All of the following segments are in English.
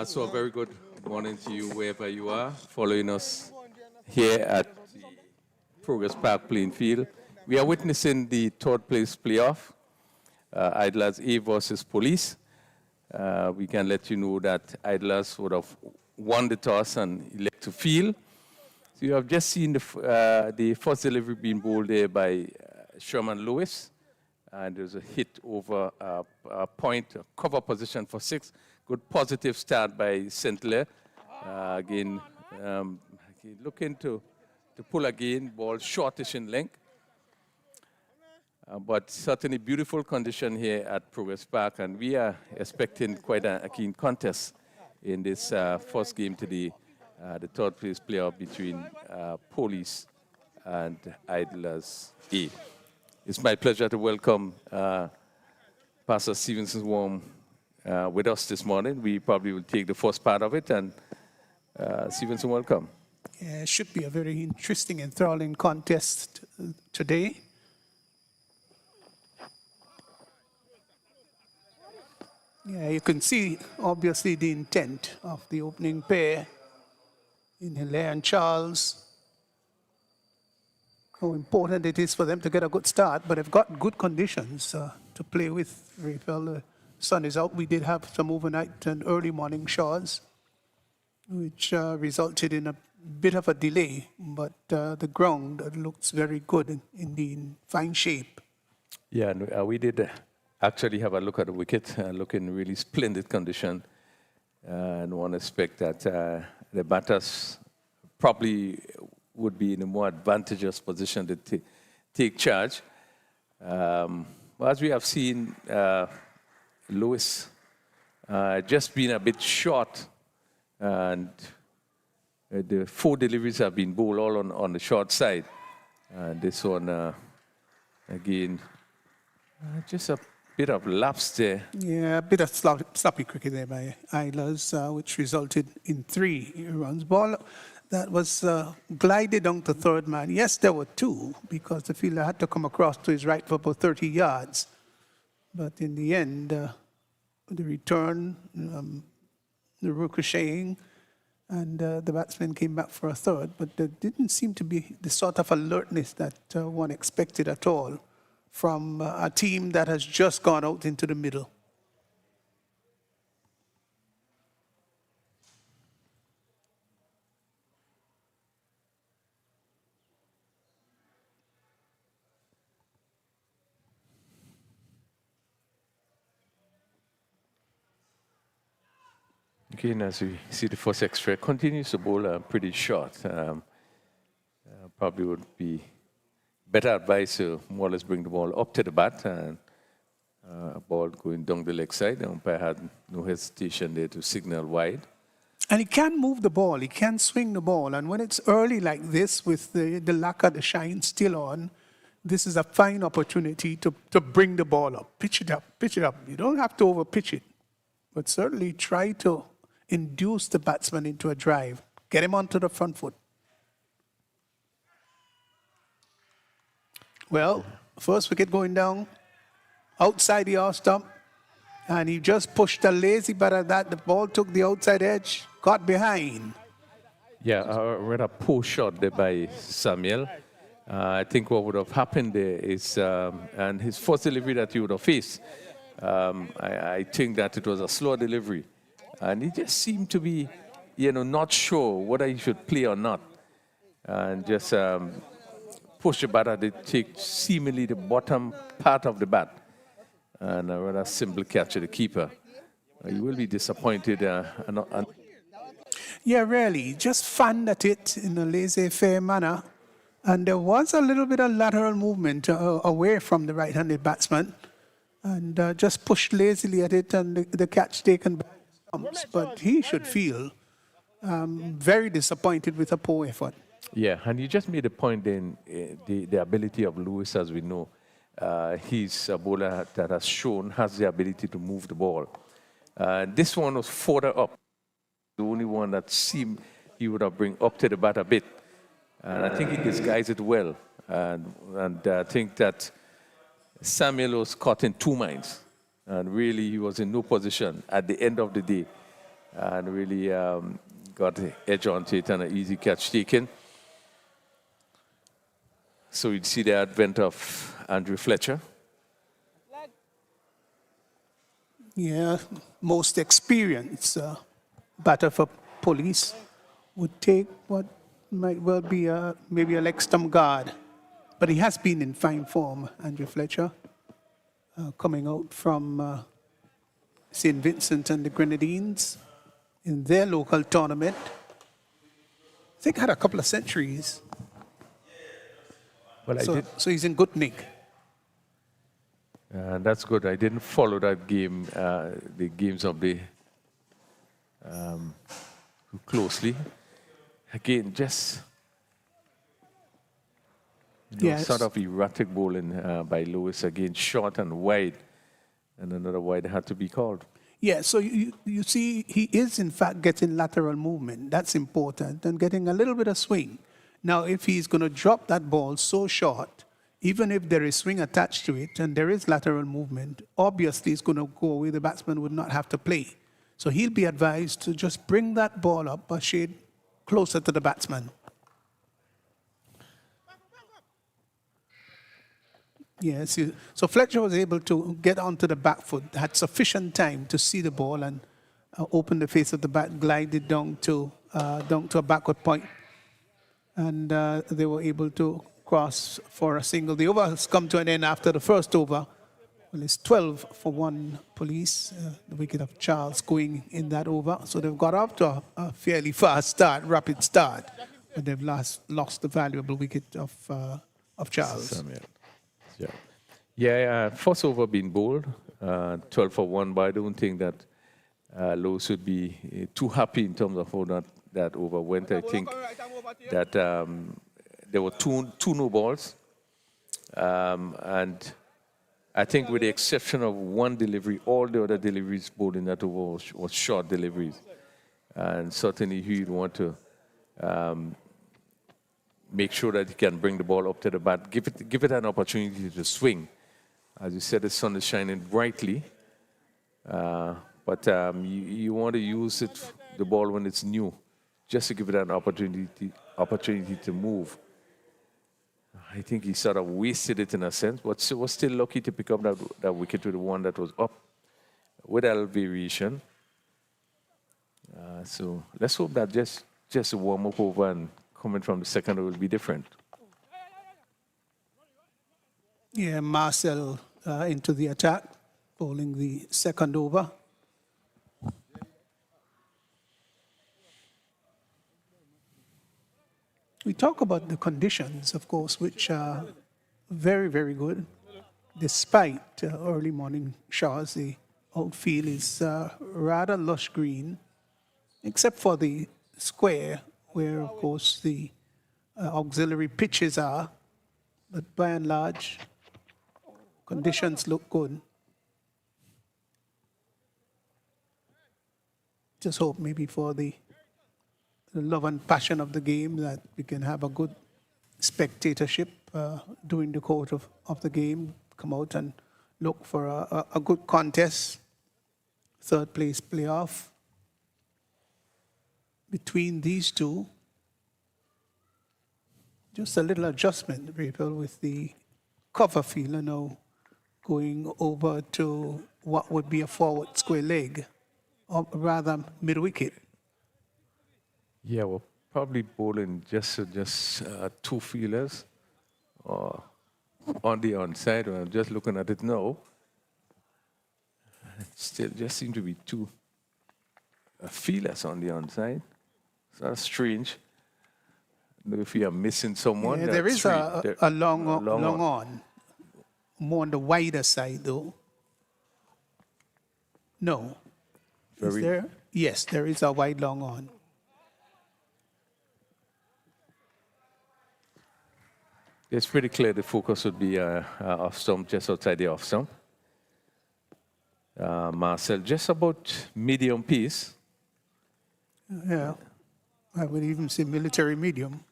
So a very good morning to you wherever you are following us here at the Progress Park playing field. We are witnessing the third place playoff, Idlers A versus Police. We can let you know that Idlers would have won the toss and elect to field. So you have just seen the first delivery being bowled there by Sherman Lewis. And there's a hit over a point, a cover position for 6. Good positive start by St. Again, looking to pull again, ball shortish in length. But certainly beautiful condition here at Progress Park, and we are expecting quite a keen contest in this first game today, the third place playoff between Police and Idlers A. It's my pleasure to welcome Pastor Stevenson Warm with us this morning. We probably will take the first part of it, and Stevenson, welcome. Yeah, it should be a very interesting, enthralling contest today. Yeah, you can see, obviously, the intent of the opening pair in Hilaire and Charles. How important it is for them to get a good start, but they've got good conditions to play with. Raphael, the sun is out. We did have some overnight and early morning showers, which resulted in a bit of a delay, but the ground looks very good, in fine shape. Yeah, we did actually have a look at the wicket, looking in really splendid condition. And one expect that the batters probably would be in a more advantageous position to take charge. As we have seen, Lewis just been a bit short, and the 4 deliveries have been bowled all on the short side. This one, again, just a bit of lapse there. Yeah, a bit of sloppy cricket there by Idlers, which resulted in 3 runs. Ball that was glided down to third man. Yes, there were 2, because the fielder had to come across to his right for about 30 yards. But in the end, the return, the ricocheting, and the batsman came back for a third. But there didn't seem to be the sort of alertness that one expected at all from a team that has just gone out into the middle. Again, as we see the first extra, continues to bowl pretty short. Probably would be better advice to more or less bring the ball up to the bat, and a ball going down the leg side. The umpire had no hesitation there to signal wide. And he can move the ball, he can swing the ball. And when it's early like this, with the lacquer, the shine still on, this is a fine opportunity to bring the ball up. Pitch it up, pitch it up. You don't have to over pitch it. but certainly try to induce the batsman into a drive, get him onto the front foot. Well, first wicket going down, outside the off stump, and he just pushed a lazy batter that the ball took the outside edge, got behind. Yeah, a rather poor shot there by Samuel. I think what would have happened there is, and his first delivery that he would have faced, I think that it was a slow delivery. And he just seemed to be, not sure whether he should play or not. And just push the batter to take seemingly the bottom part of the bat. And a rather simple catch to the keeper. You will be disappointed. Yeah, really. Just fanned at it in a laissez-faire manner. And there was a little bit of lateral movement away from the right-handed batsman. And just pushed lazily at it and the catch taken by stumps. But he should feel very disappointed with a poor effort. Yeah, and you just made a point then, the ability of Lewis, as we know. He's a bowler that has the ability to move the ball. This one was further up. The only one that seemed he would have bring up to the bat a bit. And I think he disguised it well. And I think that Samuel was caught in two minds. And really, he was in no position at the end of the day. And really got the edge onto it and an easy catch taken. So you'd see the advent of Andrew Fletcher. Yeah, most experienced batter for Police would take what might well be maybe a leg stump guard. But he has been in fine form, Andrew Fletcher, coming out from St. Vincent and the Grenadines in their local tournament. I think had a couple of centuries. Well, so he's in good nick. That's good. I didn't follow that game, the games of the closely. Again, just sort of erratic bowling by Lewis. Again, short and wide, and another wide had to be called. Yeah, so you see, he is in fact getting lateral movement. That's important, and getting a little bit of swing. Now, if he's going to drop that ball so short, even if there is swing attached to it and there is lateral movement, obviously it's going to go away. The batsman would not have to play. So he'll be advised to just bring that ball up a shade closer to the batsman. Yes, so Fletcher was able to get onto the back foot, had sufficient time to see the ball and open the face of the bat, glided down to a backward point. And they were able to cross for a single. The over has come to an end after the first over. Well, it's 12 for 1 Police, the wicket of Charles going in that over. So they've got off to a fairly fast start, rapid start, but they've lost the valuable wicket of Charles. Samuel. Yeah. First over being bowled, 12 for 1, but I don't think that Lewis would be too happy in terms of how that over went. I think that there were two no balls, and I think with the exception of one delivery, all the other deliveries bowled in that over was short deliveries. And certainly he'd want to make sure that he can bring the ball up to the bat, give it an opportunity to swing. As you said, the sun is shining brightly, but you want to use the ball when it's new, just to give it an opportunity to move. I think he sort of wasted it in a sense, but was still lucky to pick up that wicket with the one that was up with a variation. So let's hope that just a warm-up over and coming from the second will be different. Yeah, Marcel into the attack, bowling the second over. We talk about the conditions, of course, which are very, very good. Despite early morning showers, the outfield is rather lush green, except for the square, where, of course, the auxiliary pitches are. But by and large, conditions look good. just hope maybe for the love and passion of the game that we can have a good spectatorship during the course of the game. Come out and look for a good contest. Third place playoff between these two. Just a little adjustment, Raphael, with the cover fielder now going over to what would be a forward square leg, or rather mid-wicket. Yeah, we're probably bowling just two fielders on the onside. I'm just looking at it now. It still just seems to be two fielders on the onside. So that's strange. I don't know if we are missing someone. Yeah, there is a long on. More on the wider side, though. No. Is there? Yes, there is a wide long on. It's pretty clear the focus would be off stump, just outside the off stump. Marcel, just about medium pace. Yeah, I would even say military medium.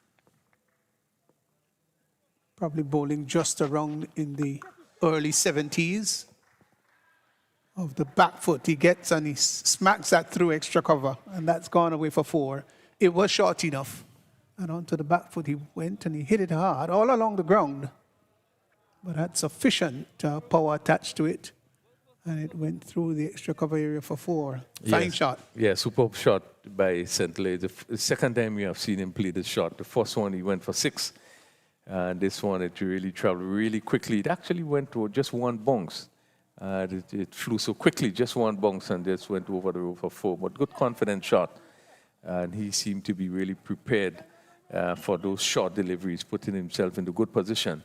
Probably bowling just around in the early 70s. Of the back foot he gets and he smacks that through extra cover, and that's gone away for 4. It was short enough. And onto the back foot he went and he hit it hard all along the ground. But had sufficient power attached to it. And it went through the extra cover area for 4. Fine shot. Yeah, superb shot by St. The second time we have seen him play this shot. The first one he went for 6. And this one it really traveled really quickly. It actually went to just one bounce. It flew so quickly, just one bounce, and just went over the rope for 4. But good confident shot. And he seemed to be really prepared for those short deliveries, putting himself into good position.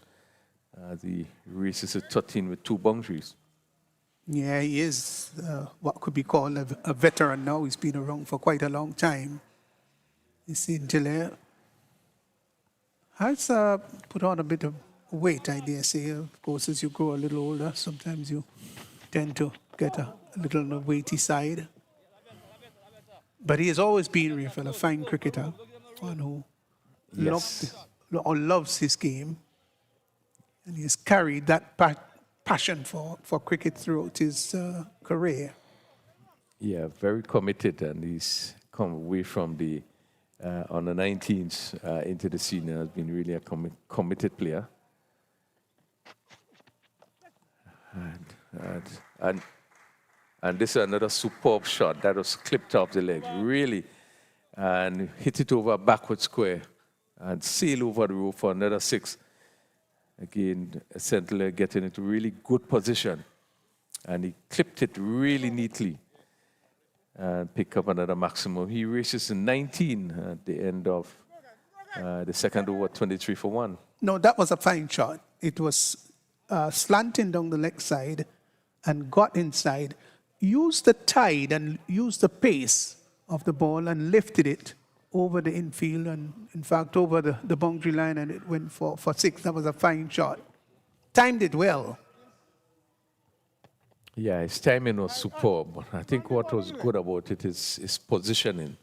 The race is at 13 with 2 boundaries. Yeah, he is what could be called a veteran now. He's been around for quite a long time. You see, Gillette has put on a bit of weight, I dare say. Of course, as you grow a little older, sometimes you tend to get a little on the weighty side. But he has always been a fine cricketer, one who loves his game. And he has carried that passion for cricket throughout his career. Yeah, very committed, and he's come away from the on the 19s into the senior, has been really a committed player. And this is another superb shot that was clipped off the leg, really, and hit it over a backward square and sail over the rope for another 6. Again, St. getting into really good position, and he clipped it really neatly and pick up another maximum. He races in 19 at the end of the second over, 23 for 1. No, that was a fine shot. It was slanting down the leg side and got inside, used the tide and used the pace of the ball and lifted it over the infield and, in fact, over the boundary line, and it went for 6. That was a fine shot. Timed it well. Yeah, his timing was superb. But I think what was good about it is his positioning.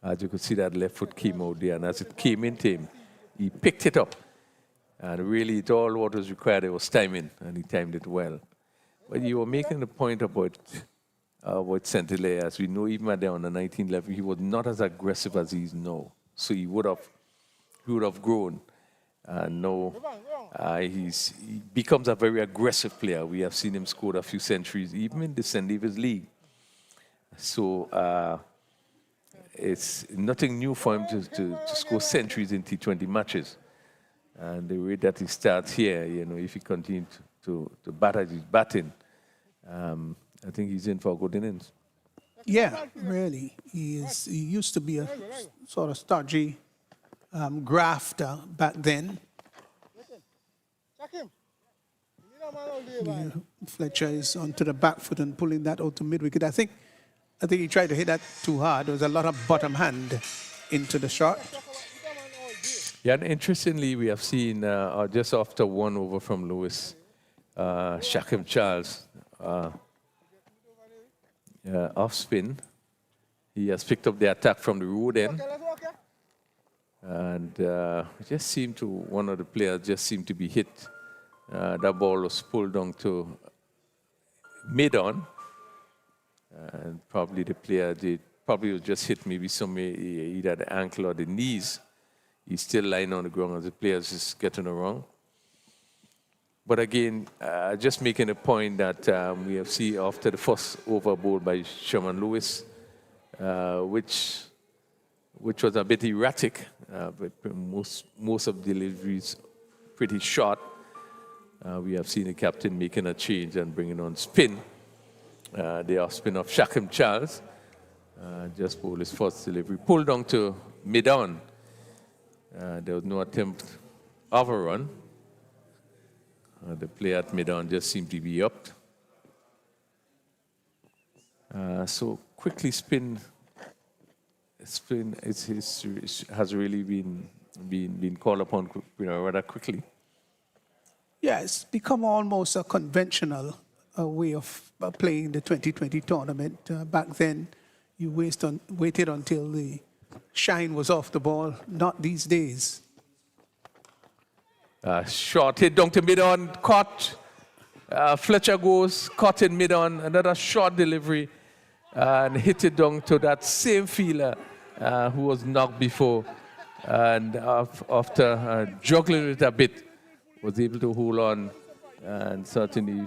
As you could see, that left foot came out there, and as it came into him, he picked it up. And really, all what was required, it was timing, and he timed it well. But you were making the point about St. As we know, even at the on the 19 level, he was not as aggressive as he is now. So he would have grown. And now he becomes a very aggressive player. We have seen him score a few centuries, even in the St. David's League. So it's nothing new for him to score centuries in T20 matches. And the way that he starts here, you know, if he continues to bat as he's batting, I think he's in for a good innings. Yeah, really. He used to be a sort of stodgy grafter back then. Yeah, Fletcher is onto the back foot and pulling that out to mid-wicket. I think he tried to hit that too hard. There was a lot of bottom hand into the shot. Yeah, and interestingly, we have seen just after 1 over from Lewis, Shaquem Charles off spin He has picked up the attack from the road end. And just seemed to, one of the players just seemed to be hit. That ball was pulled down to mid-on. And probably the player probably was just hit maybe somewhere, either the ankle or the knees. He's still lying on the ground as the player's just getting around. But again, just making a point that we have seen after the first over ball by Sherman Lewis, which was a bit erratic, but most of the deliveries pretty short. We have seen the captain making a change and bringing on spin. The off spin of Shakim Charles. Just bowled his first delivery. Pulled down to mid-on. There was no attempt of a run. The player at mid-on just seemed to be upped. So quickly spin has really been called upon, rather quickly. Yeah, it's become almost a conventional way of playing the 2020 tournament. Back then, you waited until the shine was off the ball. Not these days. Short hit down to mid-on, caught. Fletcher goes, caught in mid-on. Another short delivery and hit it down to that same fielder who was knocked before. And after juggling it a bit, was able to hold on. And certainly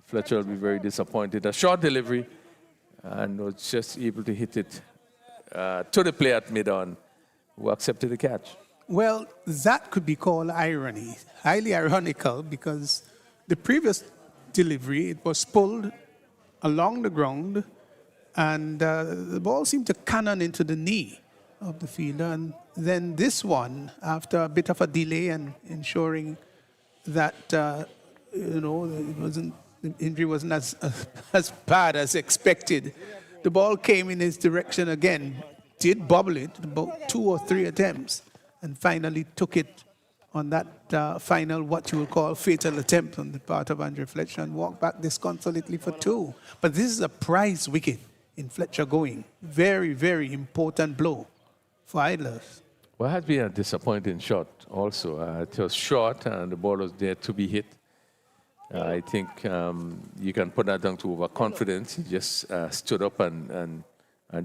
Fletcher will be very disappointed. A short delivery and was just able to hit it to the player at mid-on who accepted the catch. Well, that could be called irony, highly ironical, because the previous delivery, it was pulled along the ground, and the ball seemed to cannon into the knee of the fielder. And then this one, after a bit of a delay and ensuring that, the injury wasn't as bad as expected, the ball came in his direction again, did bobble it, about 2 or 3 attempts, and finally took it on that final, what you would call fatal attempt on the part of Andre Fletcher, and walked back disconsolately for 2. But this is a prize wicket in Fletcher going. Very, very important blow for Idlers. Well, it has been a disappointing shot also. It was short and the ball was there to be hit. I think you can put that down to overconfidence. He just stood up and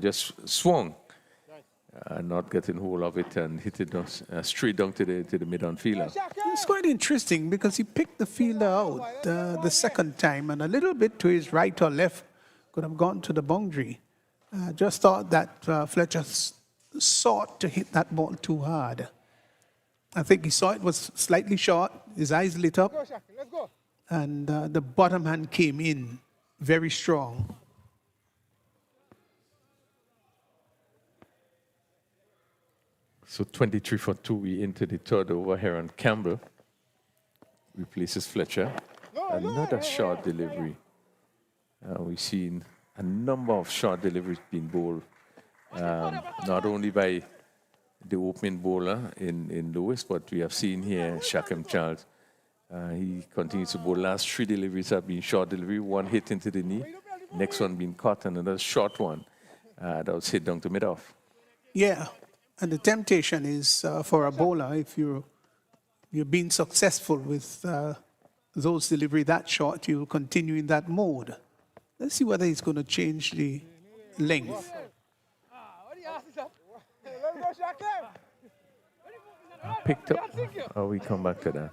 just swung. Not getting hold of it and hit it straight down to the mid-on fielder. It's quite interesting because he picked the fielder out the second time, and a little bit to his right or left could have gone to the boundary. Just thought that Fletcher sought to hit that ball too hard. I think he saw it was slightly short, his eyes lit up, and the bottom hand came in very strong. So 23 for 2, we enter the third over here, and Campbell replaces Fletcher. Another short delivery. We've seen a number of short deliveries being bowled, not only by the opening bowler in Lewis, but we have seen here Shakim Charles. He continues to bowl. Last 3 deliveries have been short delivery, 1 hit into the knee, next one being caught, and another short one that was hit down to mid-off. Yeah. And the temptation is for a bowler, if you're being successful with those delivery that short, you'll continue in that mode. Let's see whether he's going to change the length. Picked up. Oh, we come back to that.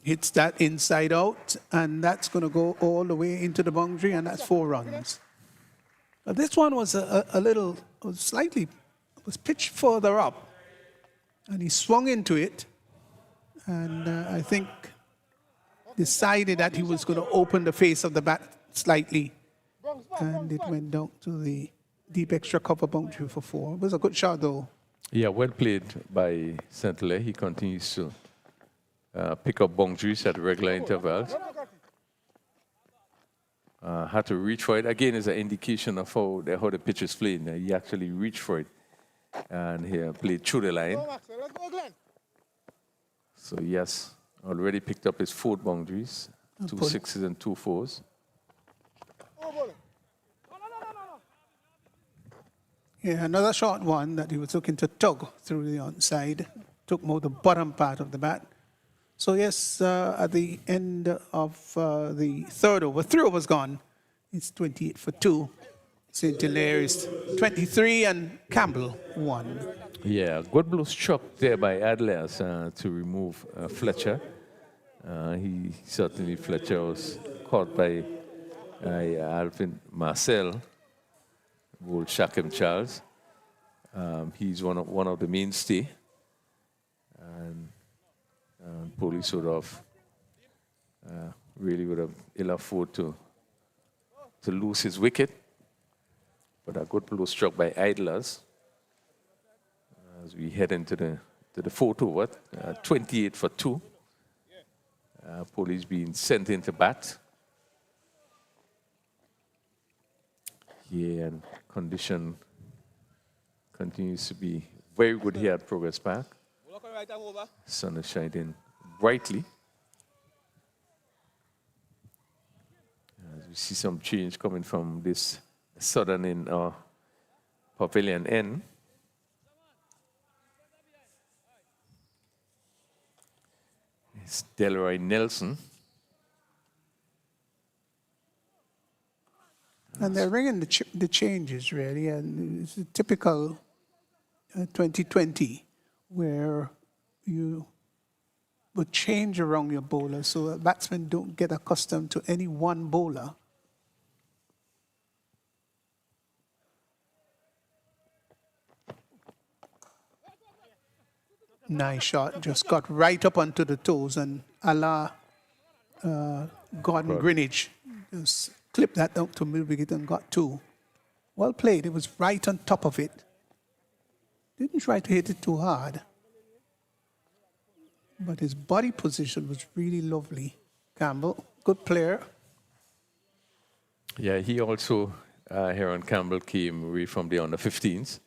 Hits that inside out, and that's going to go all the way into the boundary, and that's 4 runs. But this one was was pitched further up, and he swung into it, and I think decided that he was going to open the face of the bat slightly, and it went down to the deep extra cover boundary for 4. It was a good shot, though. Yeah, well played by Saint-Hilaire. He continues to pick up boundaries at regular intervals. Had to reach for it. Again, is an indication of how the pitch is played. He actually reached for it and he played through the line. So he has already picked up his 4 boundaries, 2 sixes and 2 fours. Yeah, another short one that he was looking to tug through the onside. Took more the bottom part of the bat. So yes, at the end of the third over, 3 overs gone. It's 28 for 2. St. Hilaire is 23 and Campbell 1. Yeah, good blow struck there by Adlers to remove Fletcher. Fletcher was caught by Alvin Marcel, old Shakim Charles. He's one of the mainstay. And police would have really would have ill afford to lose his wicket. But a good blow struck by Idlers as we head into the fourth over, 28 for 2. Police being sent into bat. Yeah, and condition continues to be very good here at Progress Park. Sun is shining brightly. As we see some change coming from this southern end or pavilion end. It's Delroy Nelson. And they're bringing the changes, really. And it's a typical 2020 where you would change around your bowler so that batsmen don't get accustomed to any one bowler. Nice shot, just got right up onto the toes, and a la Gordon Greenwich just clipped that down to mid-wicket and got 2. Well played, it was right on top of it. Didn't try to hit it too hard. But his body position was really lovely. Campbell, good player. Yeah, he also, Heron Campbell, came away from the under-15s.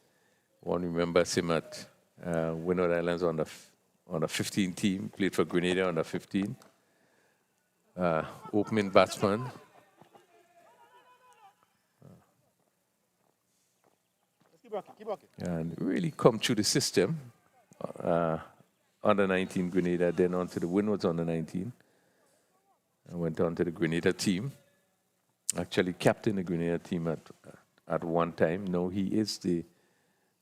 One remembers him at Windward Islands on the 15 team, played for Grenada on the 15. Opening batsman. And really come through the system. Under 19 Grenada, then on to the Windwards under 19. I went on to the Grenada team. Actually captained the Grenada team at one time. Now he is the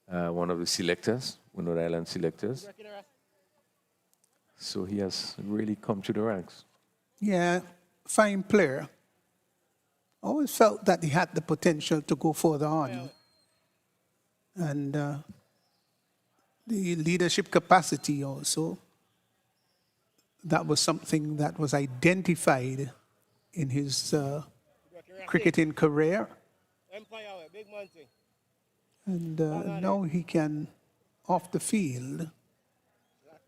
one of the selectors, Windward Island selectors. So he has really come to the ranks. Yeah, fine player. Always felt that he had the potential to go further on. And the leadership capacity also, that was something that was identified in his cricketing career. And now he can, off the field,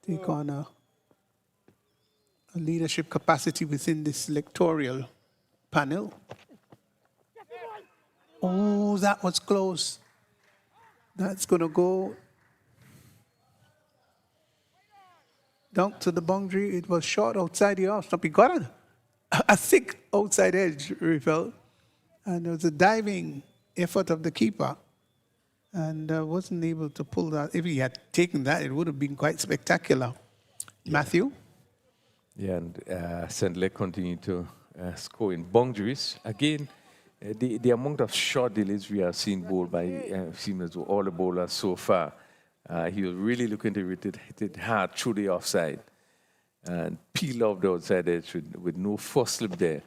take on a leadership capacity within this electoral panel. Oh, that was close. That's going to go down to the boundary. It was short outside the off stump. He got a thick outside edge, Rifel. And there was a diving effort of the keeper. And wasn't able to pull that. If he had taken that, it would have been quite spectacular. Yeah. Matthew? Yeah, and Sandler continued to score in boundaries. Again, the amount of short delays we have seen bowled by all the bowlers so far, he was really looking to hit it hard through the offside and peel off the outside edge with no first slip there.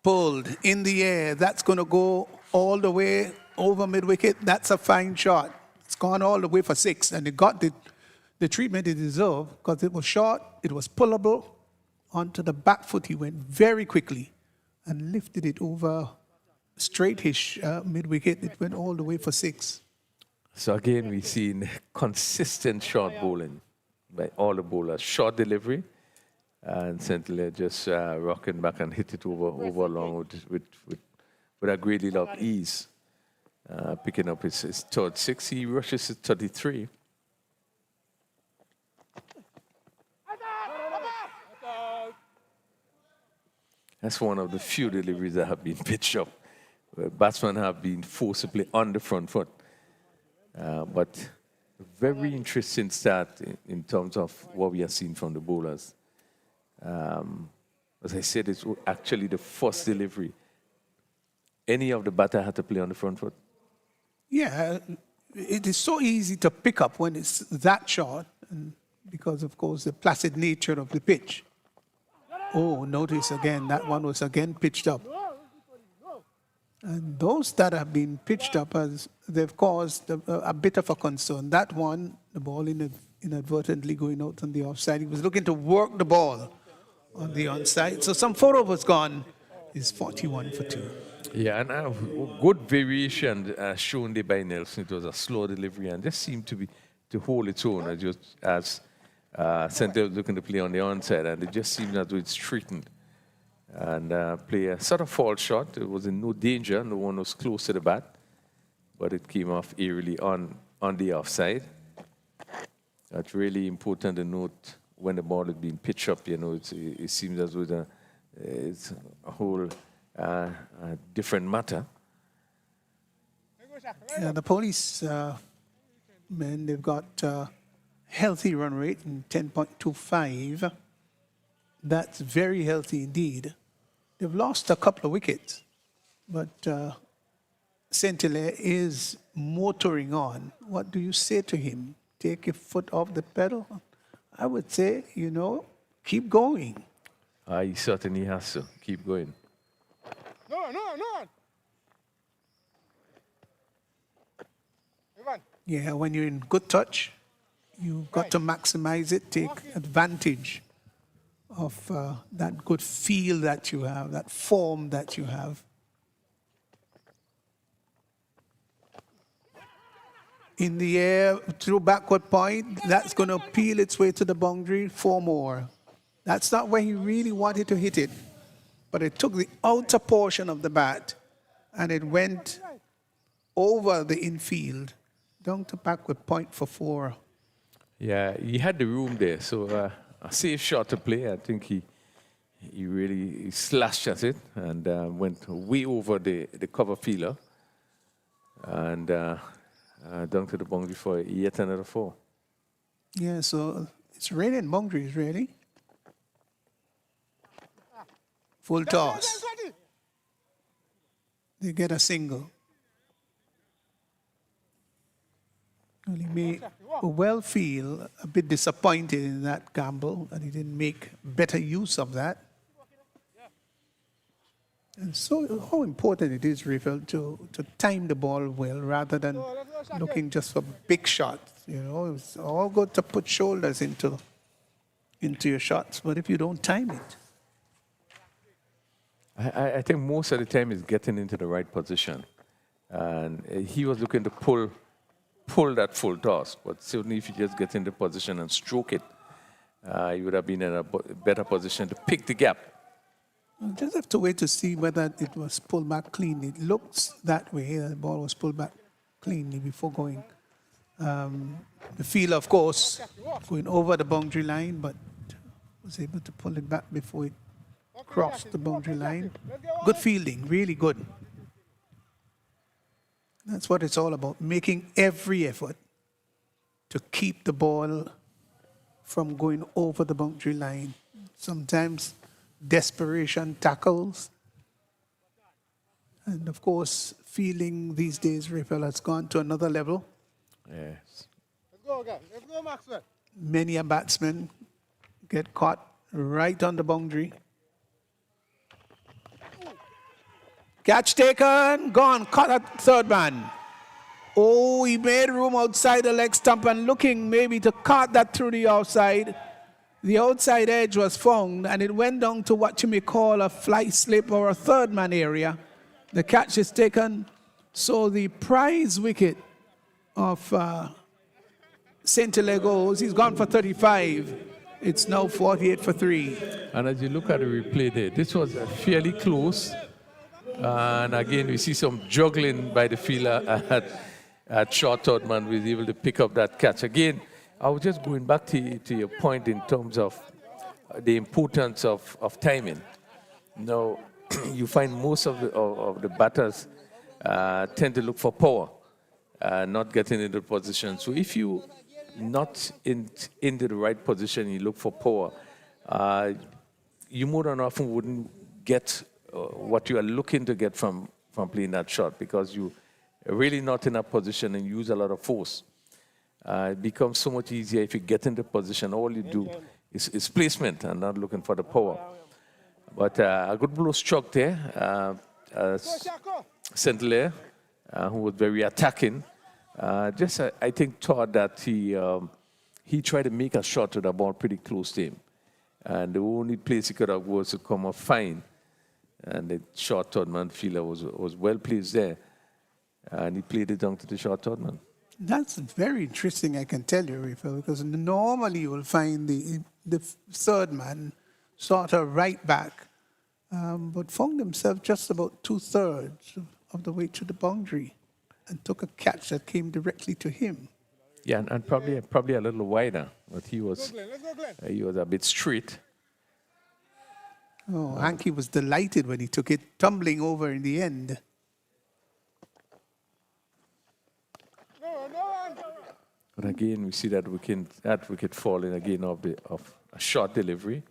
Pulled in the air. That's going to go all the way over mid-wicket. That's a fine shot. It's gone all the way for 6, and it got the treatment it deserved because it was short, it was pullable. Onto the back foot, he went very quickly and lifted it over straight his mid-wicket. It went all the way for 6. So again, we've seen consistent short bowling by all the bowlers. Short delivery, and St. Hilaire just rocking back and hit it over long with a great deal of ease. Picking up his third 6, he rushes to 33. That's one of the few deliveries that have been pitched up, where batsmen have been forcibly on the front foot. But very interesting start in terms of what we have seen from the bowlers. As I said, it's actually the first delivery. Any of the batter had to play on the front foot. Yeah, it is so easy to pick up when it's that short, and because, of course, the placid nature of the pitch. Oh, notice again, that one was again pitched up. And those that have been pitched up, they've caused a bit of a concern. That one, the ball inadvertently going out on the offside. He was looking to work the ball on the onside. So some 4 overs gone is 41 for 2. Yeah, and good variation shown there by Nelson. It was a slow delivery and just seemed to hold its own as Centre was looking to play on the onside, and it just seemed as though it's straightened. And play a sort of false shot. It was in no danger. No one was close to the bat, but it came off eerily on the offside. That's really important to note when the ball is being pitched up. You know, it seems as though it's a whole different matter. Yeah, the police men, they've got healthy run rate in 10.25. That's very healthy indeed. They've lost a couple of wickets, but GCA-NLA is motoring on. What do you say to him? Take your foot off the pedal? I would say, you know, keep going. He certainly has to keep going. No. Yeah, when you're in good touch, you've got to maximize it, take advantage of that good feel that you have, that form that you have. In the air, through backward point, that's going to peel its way to the boundary, 4 more. That's not where he really wanted to hit it, but it took the outer portion of the bat and it went over the infield, down to backward point for 4. Yeah, he had the room there, so a safe shot to play. I think he really slashed at it and went way over the cover fielder and down to the boundary for yet another 4. Yeah, so it's raining boundaries, really. Full toss. They get a single. Well, he may well feel a bit disappointed in that gamble, that he didn't make better use of that. And so how important it is, Rafael, to time the ball well rather than looking just for big shots. You know, it's all good to put shoulders into your shots, but if you don't time it. I think most of the time is getting into the right position. And he was looking to pull that full toss, but certainly if you just get in the position and stroke it, you would have been in a better position to pick the gap. We'll just have to wait to see whether it was pulled back clean. It looks that way. The ball was pulled back cleanly before going. The field, of course, going over the boundary line, but was able to pull it back before it crossed the boundary line. Good fielding, really good. That's what it's all about, making every effort to keep the ball from going over the boundary line. Sometimes desperation tackles. And of course, fielding these days, Rafael, has gone to another level. Yes. Let's go again. Let's go, Maxwell. Many a batsman get caught right on the boundary. Catch taken, gone, caught at third man. Oh, he made room outside the leg stump and looking maybe to cut that through the outside. The outside edge was found and it went down to what you may call a fly slip or a third man area. The catch is taken. So the prize wicket of GCA-NLA goes. He's gone for 35. It's now 48 for 3. And as you look at the replay there, this was fairly close. And again, we see some juggling by the fielder at short third man was able to pick up that catch. Again, I was just going back to your point in terms of the importance of timing. No, you find most of the batters tend to look for power, not getting into position. So if you not into the right position, you look for power, you more than often wouldn't get what you are looking to get from playing that shot because you are really not in a position and use a lot of force. It becomes so much easier if you get into position. All you do is placement and not looking for the power. But a good blow struck there. St. Who was very attacking, I think thought that he tried to make a shot to the ball pretty close to him. And the only place he could have was to come up fine. And the short third man fielder was well placed there. And he played it down to the short third man. That's very interesting, I can tell you, Rafael, because normally you will find the third man sort of right back, but found himself just about 2/3 of the way to the boundary and took a catch that came directly to him. Yeah, and probably a little wider, but he was a bit straight. Oh, Hanky was delighted when he took it, tumbling over in the end. But again, we see that wicket falling again of a short delivery.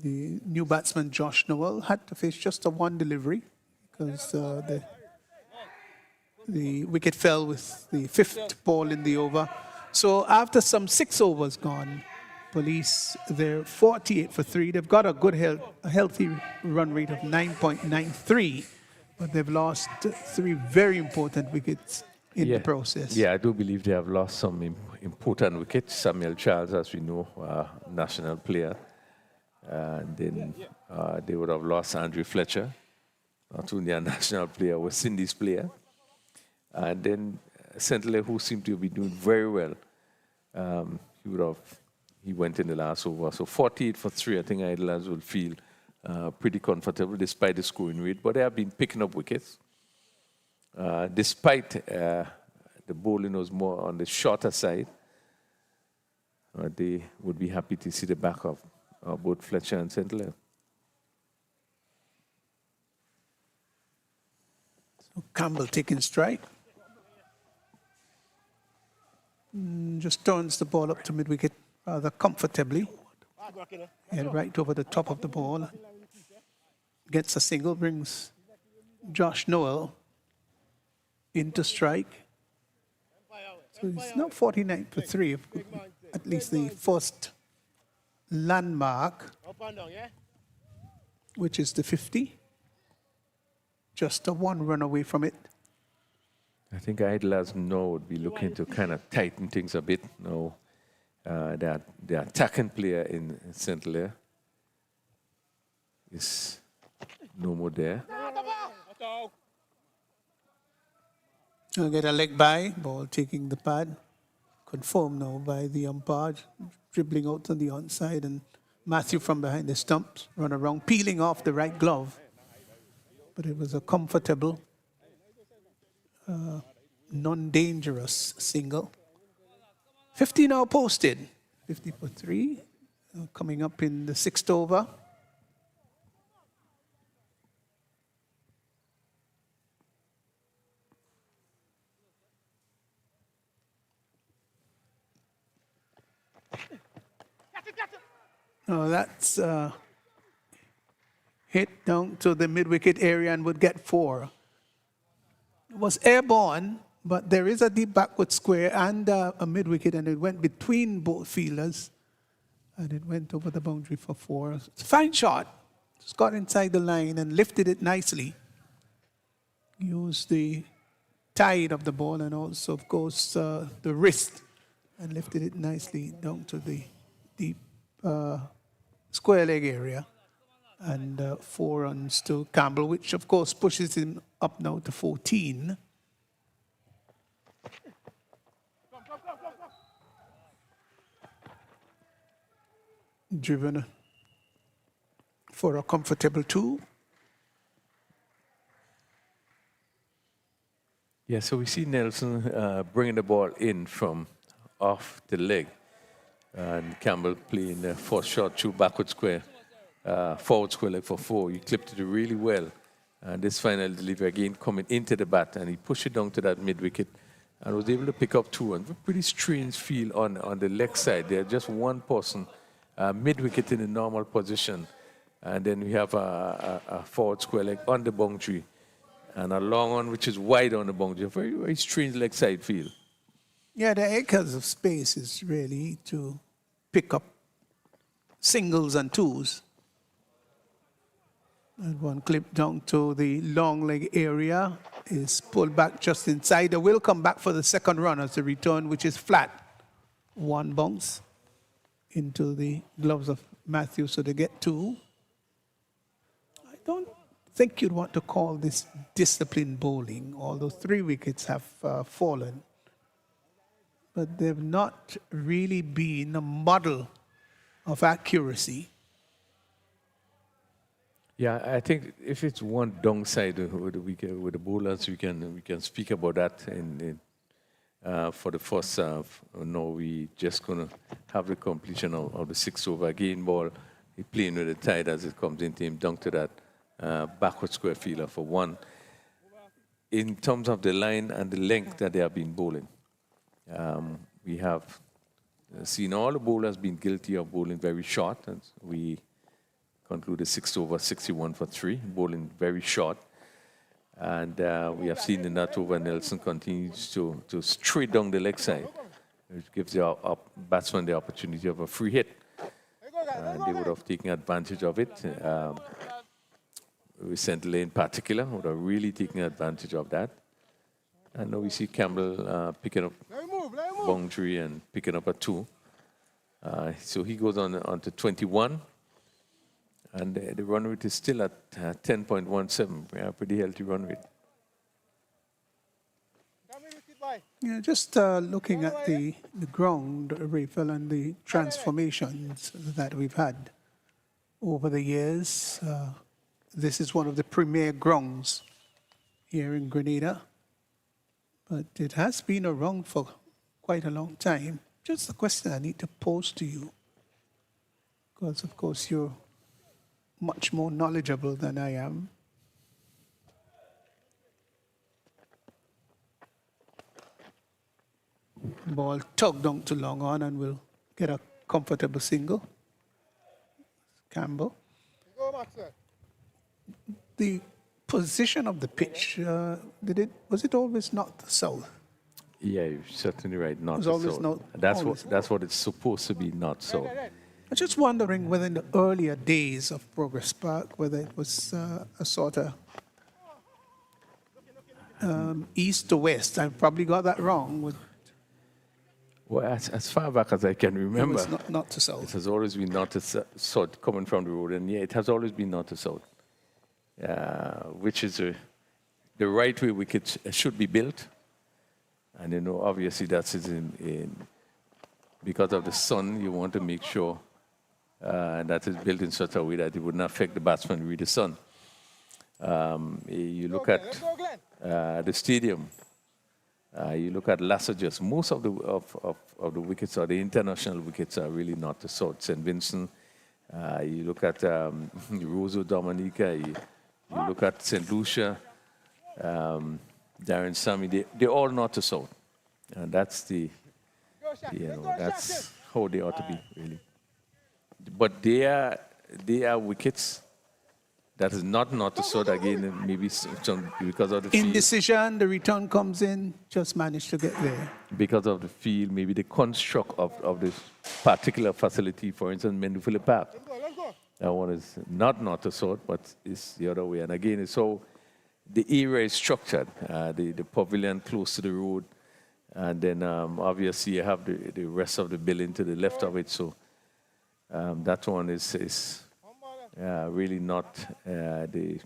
The new batsman, Josh Noel, had to face just a one delivery because the wicket fell with the fifth ball in the over. So after some 6 overs gone, Police, they're 48 for 3. They've got a good, healthy run rate of 9.93, but they've lost 3 very important wickets in the process. Yeah, I do believe they have lost some important wickets. Samuel Charles, as we know, national player. And then they would have lost Andrew Fletcher, not only a national player, West Indies player. And then St. who seemed to be doing very well, he went in the last over. So 48 for 3, I think Idlers will feel pretty comfortable despite the scoring rate. But they have been picking up wickets. Despite the bowling was more on the shorter side, they would be happy to see the back of both Fletcher and St. So Campbell taking strike. Just turns the ball up to mid-wicket rather comfortably. And right over the top of the ball. Gets a single, brings Josh Noel into strike. So it's now 49 for 3, at least the first landmark, which is the 50. Just a 1 run away from it. I think Idlers now would be looking to kind of tighten things a bit. Now, the attacking player in St. is no more there. I'll get a leg by, ball taking the pad. Confirmed now by the umpire, dribbling out to the onside, and Matthew from behind the stumps, run around, peeling off the right glove. But it was a comfortable, non-dangerous single. 50 now posted, 50 for 3, coming up in the 6th over. That's hit down to the mid-wicket area and would get 4. It was airborne, but there is a deep backward square and a mid-wicket, and it went between both fielders, and it went over the boundary for 4. It's a fine shot. Just got inside the line and lifted it nicely. Used the tide of the ball and also, of course, the wrist, and lifted it nicely down to the deep square leg area. And 4 runs to Campbell, which of course pushes him up now to 14. Driven for a comfortable 2. Yeah, so we see Nelson bringing the ball in from off the leg. And Campbell playing the first shot through backward square, forward square leg for 4. He clipped it really well. And this final delivery again coming into the bat, and he pushed it down to that mid-wicket and was able to pick up 2 runs. Pretty strange feel on the leg side there. Just one person, mid-wicket in a normal position. And then we have a forward square leg on the boundary and a long one which is wide on the boundary. A very, very strange leg side feel. Yeah, the acres of space is really to pick up singles and twos. And one clip down to the long leg area is pulled back just inside. They will come back for the second run as the return, which is flat. One bounce into the gloves of Matthew, so they get 2. I don't think you'd want to call this disciplined bowling, although 3 wickets have fallen. But they've not really been a model of accuracy. Yeah, I think if it's one downside with the bowlers, we can speak about that for the first half. No, we just gonna have the completion of the 6 over again ball. He playing with the tide as it comes into him down to that backward square fielder for 1. In terms of the line and the length that they have been bowling, we have seen all the bowlers being guilty of bowling very short, and we concluded 6 over 61 for 3, bowling very short. And we have seen in that over Nelson continues to straight down the leg side, which gives the batsman the opportunity of a free hit. And they would have taken advantage of it. Recently in particular would have really taken advantage of that. And now we see Campbell picking up boundary and picking up a 2. So he goes on to 21. And the run rate is still at 10.17. We have a pretty healthy run rate. Yeah, just looking at the ground, Raphael, and the transformations that we've had over the years. This is one of the premier grounds here in Grenada. But it has been around for quite a long time. Just a question I need to pose to you. Because, of course, you're much more knowledgeable than I am. Ball tugged down to long on and will get a comfortable single. Campbell. The position of the pitch, was it always north-south? Yeah, you're certainly right, not It was always south. That's what it's supposed to be, not south. I'm just wondering whether in the earlier days of Progress Park, whether it was a sort of east to west. I probably got that wrong. Well, as far back as I can remember, it was not to south. it has always been north to south coming from the road. And yeah, it has always been north to south, which is the right way wickets should be built. And, you know, obviously that's in because of the sun, you want to make sure that is built in such a way that it would not affect the batsman with the sun. You look at the stadium, you look at Lassages, most of the wickets, or the international wickets, are really not to south. St. Vincent, you look at Roseau Dominica, you look at St. Lucia, Darren Sammy, they're all not to south. And that's that's how they ought to be, really. But they are wickets that is not to south again, maybe some, because of the field. Indecision, the return comes in, just managed to get there. Because of the field, maybe the construct of this particular facility, for instance, Mendufile Park. That one is not to south, but it's the other way. And again, it's how the area is structured. The pavilion close to the road. And then obviously you have the rest of the building to the left of it. So that one is really not the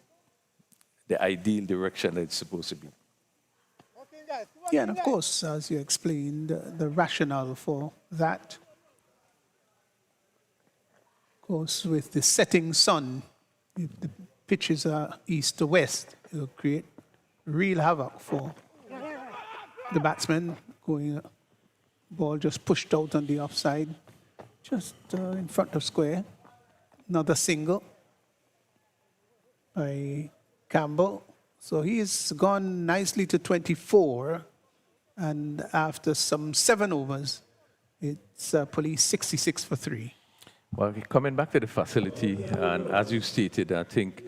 ideal direction that it's supposed to be. Yeah, and of course, as you explained, the rationale for that. Of course, with the setting sun, if the pitches are east to west, it will create real havoc for the batsman, going ball just pushed out on the offside. just in front of square. Another single by Campbell. So he's gone nicely to 24. And after some 7 overs, it's Police 66 for 3. Well, coming back to the facility, and as you stated, I think,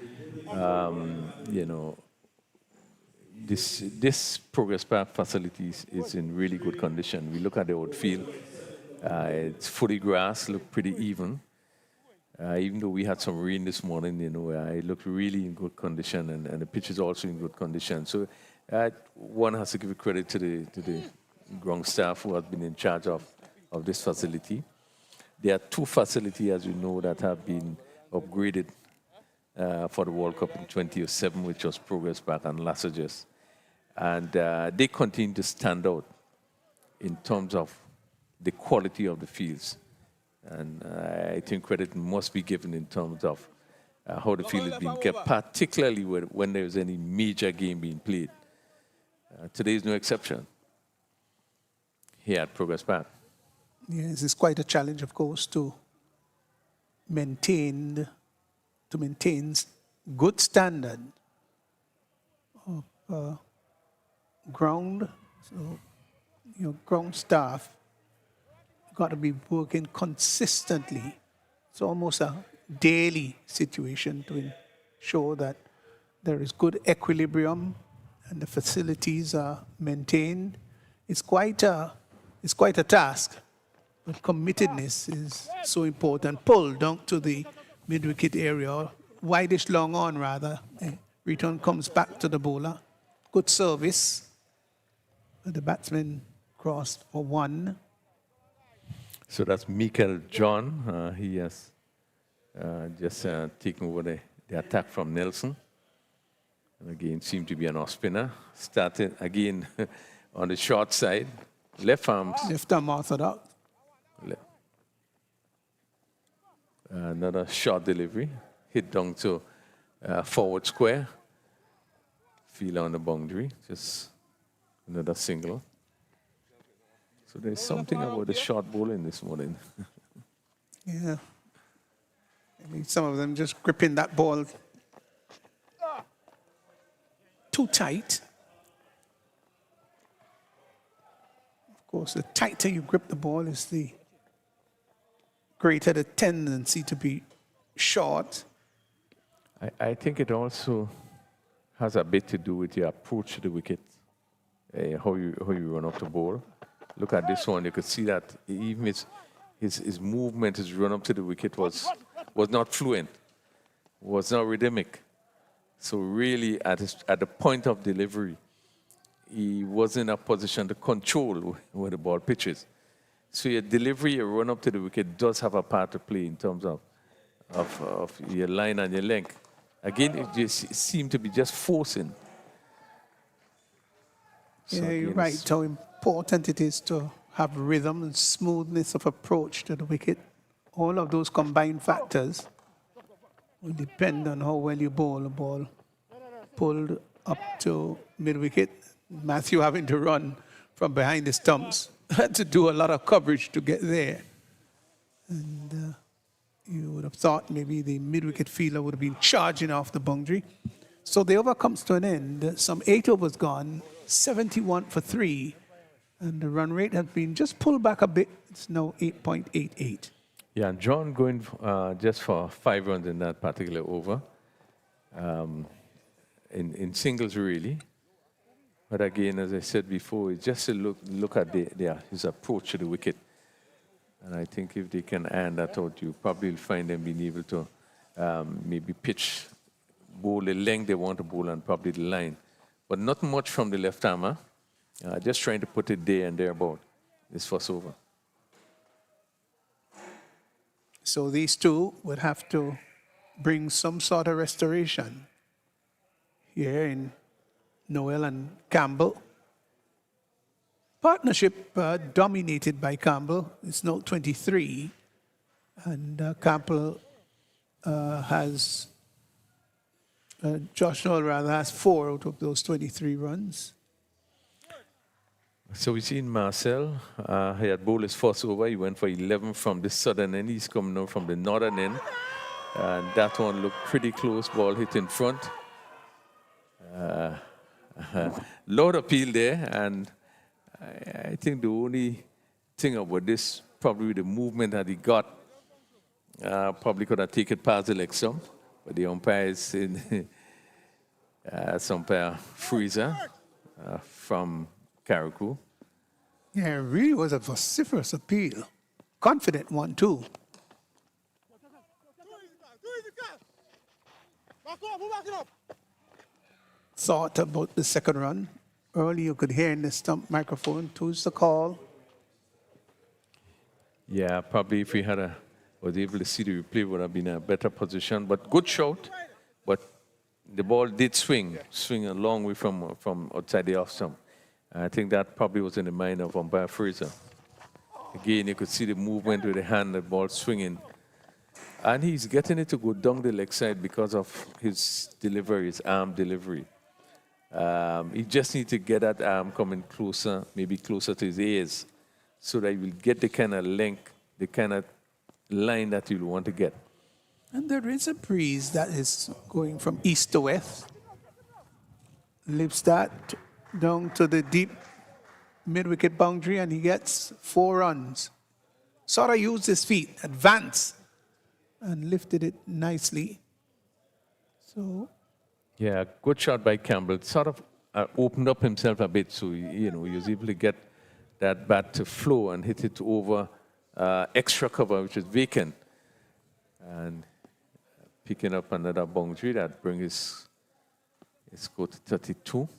you know, this Progress Park facility is in really good condition. We look at the outfield, it's fully grass, look pretty even. Even though we had some rain this morning, you know, it looked really in good condition, and the pitch is also in good condition. So one has to give credit to the ground staff who have been in charge of this facility. There are 2 facilities, as you know, that have been upgraded for the World Cup in 2007, which was Progress Park and Lassages. And they continue to stand out in terms of the quality of the fields. And I think credit must be given in terms of how the field is being kept, particularly when there's any major game being played. Today is no exception here at Progress Park. Yes, it's quite a challenge, of course, to maintain good standard of ground. So, your ground staff got to be working consistently. It's almost a daily situation to ensure that there is good equilibrium and the facilities are maintained. It's quite a task, but committedness is so important. Pull down to the mid-wicket area, wideish long on rather. Return comes back to the bowler. Good service. The batsman crossed for 1. So that's Michael John. He has just taken over the attack from Nelson. And again, seemed to be an off-spinner. Started again on the short side. Left arm. Left arm orthodox. Another short delivery. Hit down to forward square. Field on the boundary. Just another single. So there's something about the short bowling this morning. Yeah. I mean, some of them just gripping that ball too tight. Of course, the tighter you grip the ball is the greater the tendency to be short. I think it also has a bit to do with your approach to the wicket, how you run up the ball. Look at this one. You could see that even his movement, his run up to the wicket was not fluent, was not rhythmic. So really, at the point of delivery, he was in a position to control where the ball pitches. So your delivery, your run up to the wicket does have a part to play in terms of your line and your length. Again, it just seemed to be just forcing. So yeah, you're right. How important it is to have rhythm and smoothness of approach to the wicket. All of those combined factors will depend on how well you bowl a ball. Pulled up to mid-wicket. Matthew having to run from behind the stumps. Had to do a lot of coverage to get there. And you would have thought maybe the mid-wicket fielder would have been charging off the boundary. So the over comes to an end. Some 8 overs gone, 71 for 3. And the run rate has been just pulled back a bit. It's now 8.88. Yeah, and John going just for 5 runs in that particular over. In singles, really. But again, as I said before, it's just to look at his approach to the wicket. And I think if they can iron that out, you probably will find them being able to maybe pitch, bowl the length they want to bowl and probably the line. But not much from the left armer. Just trying to put it there and thereabout this first over. So these two would have to bring some sort of restoration here in Noel and Campbell. Partnership dominated by Campbell. It's now 23. And Campbell has, Josh Noel rather has 4 out of those 23 runs. So we seen Marcel. He had bowled his first over. He went for 11 from the southern end. He's coming now from the northern end. And that one looked pretty close. Ball hit in front. Lot of appeal there. And I think the only thing about this, probably the movement that he got, probably could have taken past the leg some. But the umpire is in umpire Freezer from carriacou. Yeah, it really was a vociferous appeal. Confident one, too. Thought about the second run. Early you could hear in the stump microphone, two's the call. Yeah, probably if we was able to see the replay, would have been a better position. But good shot. But the ball did swing a long way from outside the off stump. I think that probably was in the mind of umpire Fraser. Again, you could see the movement with the hand, the ball swinging. And he's getting it to go down the leg side because of his delivery, his arm delivery. He just needs to get that arm coming closer, maybe closer to his ears, so that he will get the kind of length, the kind of line that you want to get. And there is a breeze that is going from east to west. Lifts that down to the deep mid-wicket boundary, and he gets 4 runs. Sort of used his feet, advanced, and lifted it nicely. So, yeah, good shot by Campbell. Sort of opened up himself a bit, so he was able to get that bat to flow and hit it over extra cover, which is vacant, and picking up another boundary that brings his score to 32.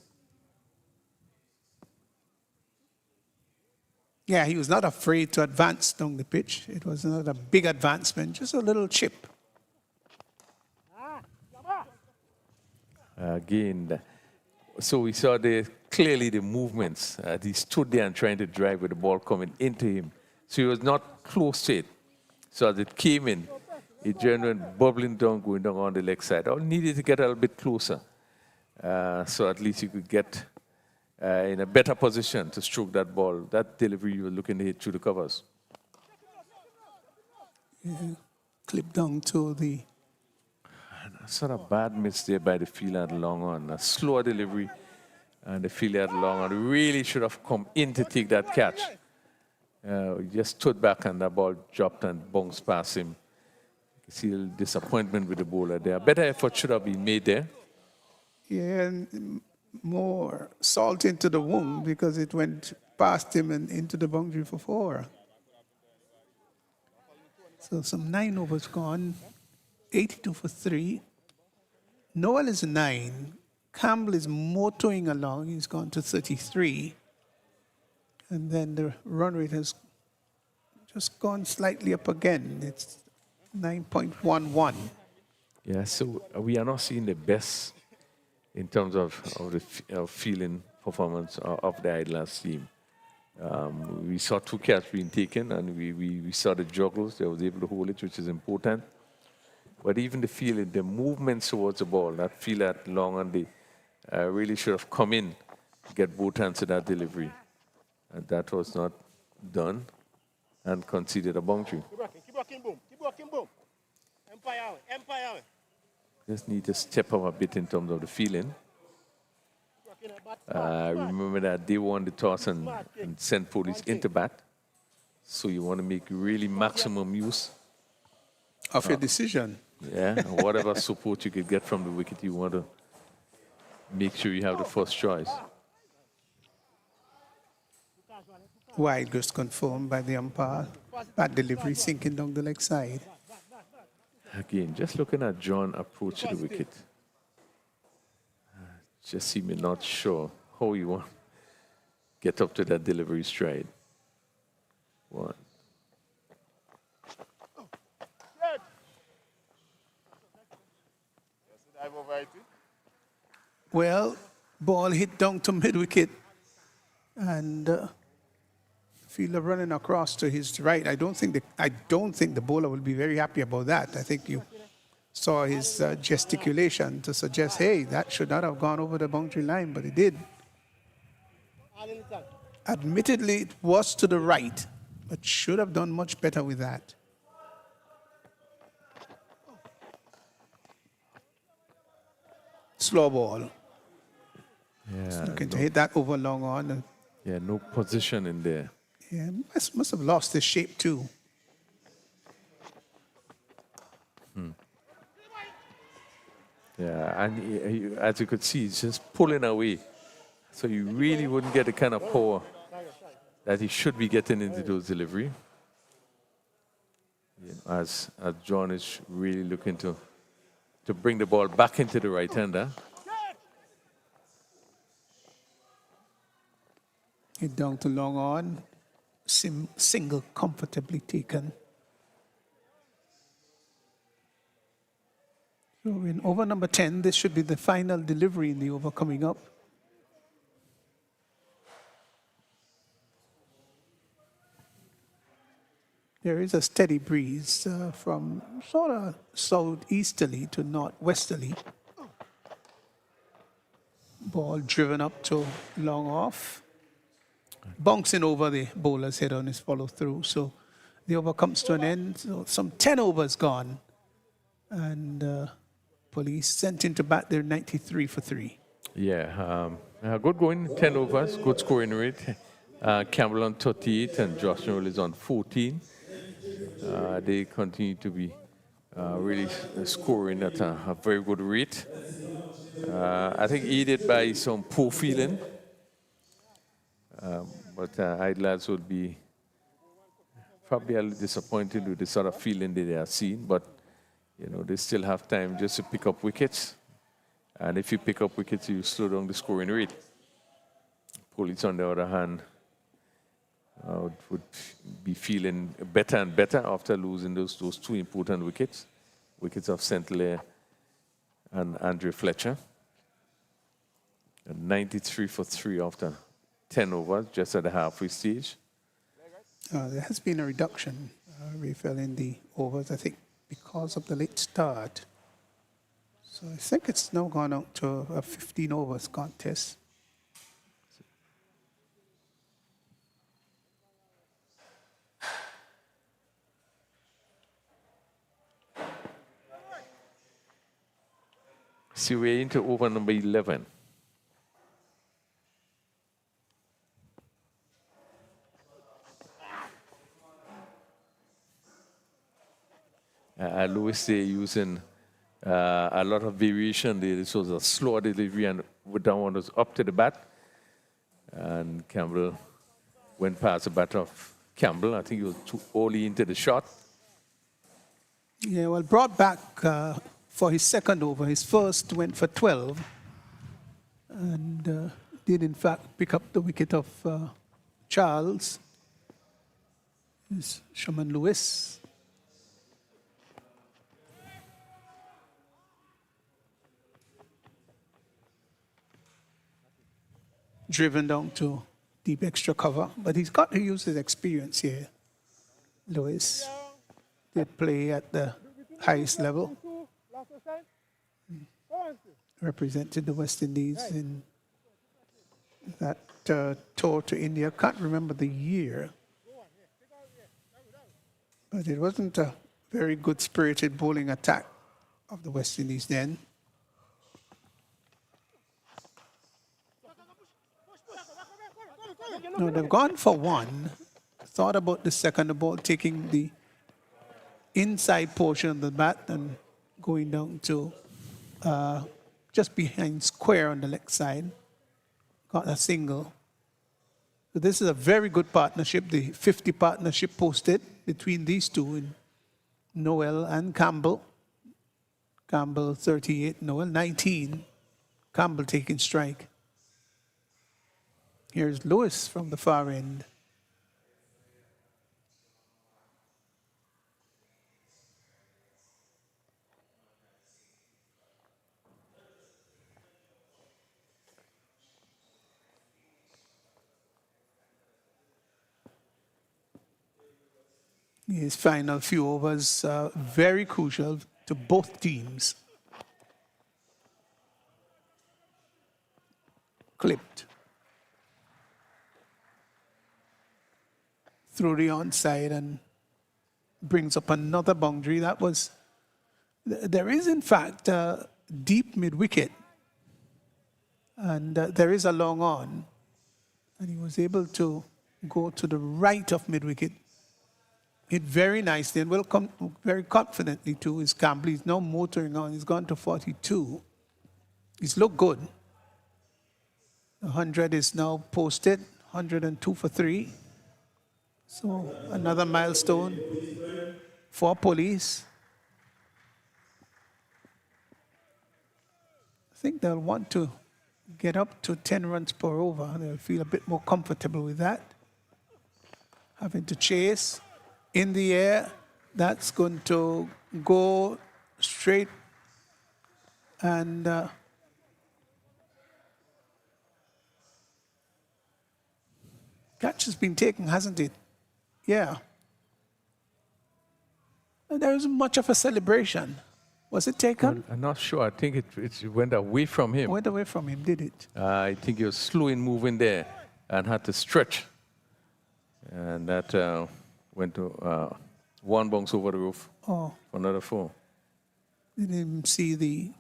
yeah, he was not afraid to advance down the pitch. It was not a big advancement, just a little chip. Again, so we saw clearly the movements. He stood there and trying to drive with the ball coming into him. So he was not close to it. So as it came in, it just went bubbling down, going down on the leg side. All needed to get a little bit closer. So at least you could get in a better position to stroke that ball. That delivery you were looking to hit through the covers. Yeah. Clip down to the... Sort of bad miss there by the fielder at long on. A slower delivery, and the fielder at long on really should have come in to take that catch. He just stood back and the ball dropped and bounced past him. You can see a little disappointment with the bowler there. Better effort should have been made there. Yeah, and more salt into the wound because it went past him and into the boundary for 4. So some 9 overs gone, 82 for 3. Noel is 9. Campbell is motoring along. He's gone to 33. And then the run rate has just gone slightly up again. It's 9.11. Yeah, so we are not seeing the best in terms of the fielding performance of the Idlers team. We saw 2 catches being taken, and we saw the juggles. They was able to hold it, which is important. But even the fielding, the movement towards the ball, that feel at long and they really should have come in to get both hands to that delivery. And that was not done and conceded a boundary. Keep working, boom. Keep working, boom. Empire. Just need to step up a bit in terms of the feeling. Remember that they won the toss and sent police into bat. So you want to make really maximum use Of your decision. Yeah, and whatever support you could get from the wicket, you want to make sure you have the first choice. Wide just confirmed by the umpire. Bad delivery sinking down the leg side. Again, just looking at John approach to the wicket. Just seeming not sure how you want to get up to that delivery stride. 1. Well, ball hit down to mid-wicket. And fielder running across to his right. I don't think the bowler will be very happy about that. I think you saw his gesticulation to suggest, hey, that should not have gone over the boundary line, but it did. Admittedly, it was to the right, but should have done much better with that. Slow ball. Yeah, Looking to hit that over long on. yeah, no position in there. Yeah, must have lost his shape too. Yeah, and as you could see, he's just pulling away. So you really wouldn't get the kind of power that he should be getting into those delivery. Yeah, as John is really looking to bring the ball back into the right-hander. Hit down to long on. Single comfortably taken. So in over number 10, this should be the final delivery in the over coming up. There is a steady breeze from sort of southeasterly to northwesterly. Ball driven up to long off. Bouncing over the bowler's head on his follow through. So the over comes to an end. So some 10 overs gone. And Police sent into bat their 93 for 3. Yeah, good going, 10 overs, good scoring rate. Campbell on 38 and Josh Noel is on 14. They continue to be really scoring at a very good rate. I think aided by some poor feeling. But Idlers would be probably a little disappointed with the sort of feeling that they are seeing. But, you know, they still have time just to pick up wickets. And if you pick up wickets, you slow down the scoring rate. Police, on the other hand, would be feeling better and better after losing those two important wickets. Wickets of St. Clair and Andre Fletcher. And 93 for 3 after 10 overs, just at the halfway stage. There has been a reduction, Rafael, in the overs, I think, because of the late start. So I think it's now gone out to a 15 overs contest. See, we're into over number 11. Lewis, they're using a lot of variation. This was a slower delivery and that one was up to the bat. And Campbell went past the bat of Campbell. I think he was too early into the shot. Yeah, well, brought back for his second over. His first went for 12 and did, in fact, pick up the wicket of Charles. It's Shaman Lewis. Driven down to deep extra cover, but he's got to use his experience here. Lewis did play at the highest level. Represented the West Indies in that tour to India. Can't remember the year, but it wasn't a very good spirited bowling attack of the West Indies then. No, they've gone for one. Thought about the second ball, taking the inside portion of the bat and going down to just behind square on the leg side. Got a single. So this is a very good partnership. The 50 partnership posted between these two, in Noel and Campbell. Campbell 38, Noel 19. Campbell taking strike. Here's Lewis from the far end. His final few overs very crucial to both teams. Clipped. through the onside and brings up another boundary. That was, there is in fact a deep mid-wicket, and there is a long on, and he was able to go to the right of mid-wicket. Hit very nicely and will come very confidently to his Campbell. He's now motoring on. He's gone to 42. He's looked good. 100 is now posted. 102 for 3. So another milestone for police. I think they'll want to get up to 10 runs per over. They'll feel a bit more comfortable with that. Having to chase in the air, that's going to go straight and catch has been taken, hasn't it? Yeah. And there isn't much of a celebration. Was it taken? I'm not sure. I think it went away from him. Went away from him, did it? I think he was slow in moving there and had to stretch. And that went to one bounce over the roof for another 4. Didn't even see the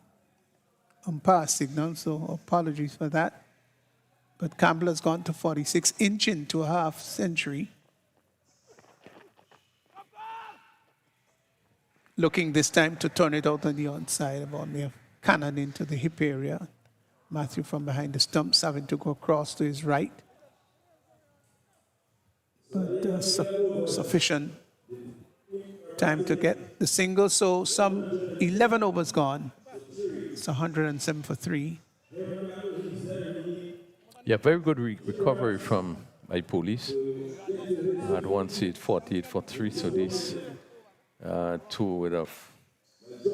umpire signal, so apologies for that. But Campbell has gone to 46, inching to a half century. Looking this time to turn it out on the onside, about near cannon into the hip area. Matthew from behind the stumps having to go across to his right. But sufficient time to get the single. So some 11 overs gone. It's 107 for 3. Yeah, very good recovery from my police. I had one seat 48 for 3, so these two would have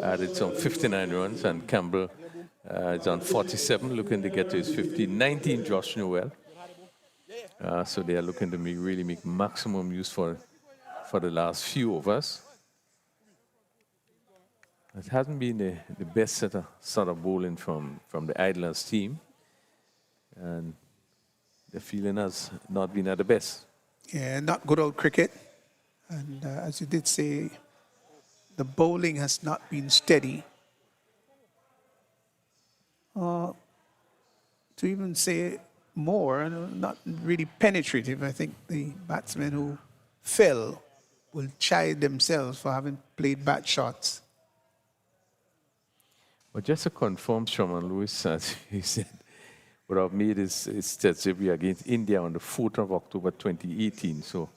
added some 59 runs, and Campbell is on 47, looking to get to his 50. 19, Josh Newell. So they are looking to really make maximum use for the last few overs. It hasn't been the best sort of bowling from the Idlers team, and the feeling has not been at the best. Yeah, not good old cricket. And as you did say, the bowling has not been steady. To even say more, not really penetrative. I think the batsmen who fell will chide themselves for having played bad shots. But just to confirm, Sherman Lewis, as he said, would have made his test debut against India on the 4th of October 2018. So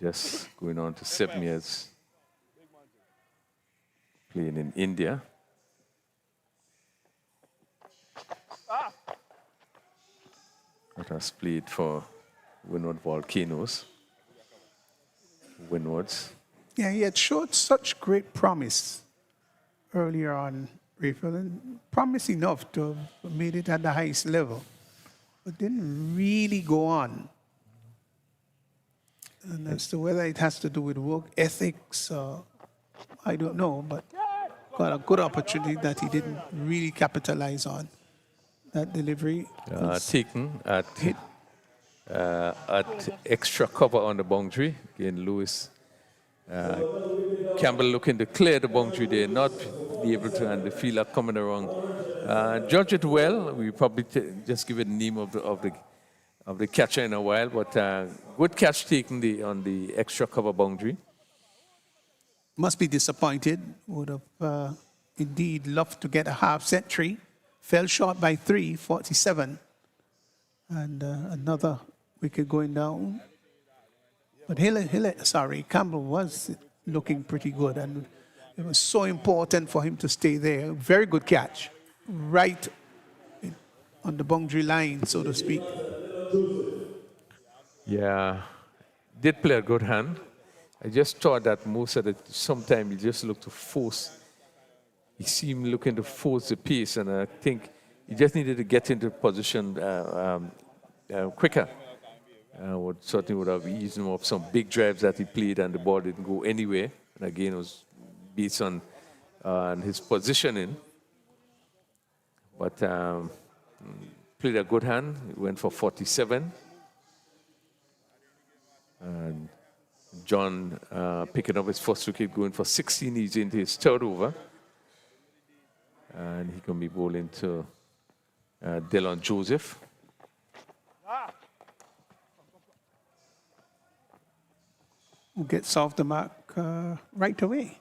just going on to 7 years playing in India. That has played for Windward Volcanoes. Windwards. Yeah, he had showed such great promise earlier on, Raphael, and promise enough to have made it at the highest level, but didn't really go on. And as to whether it has to do with work ethics, I don't know, but got a good opportunity that he didn't really capitalize on. That delivery taken at extra cover on the boundary. Again, Lewis. Campbell looking to clear the boundary there, not be able to, and the fielder coming around. Judge it well. We probably just give it the name of the catcher in a while, but good catch taken on the extra cover boundary. Must be disappointed. Would have indeed loved to get a half century. Fell short by 3, 47. And another wicket going down. But Campbell was looking pretty good, and it was so important for him to stay there. Very good catch, right on the boundary line, so to speak. Yeah, did play a good hand. I just thought that most of the sometimes he just looked to force. He seemed looking to force the pace, and I think he just needed to get into position quicker. Certainly would have eased him off some big drives that he played, and the ball didn't go anywhere. And again, it was based on his positioning. But played a good hand. He went for 47. And John picking up his first wicket, going for 16. He's into his third over. And he can be bowling to Dylan Joseph. Who gets off the mark right away.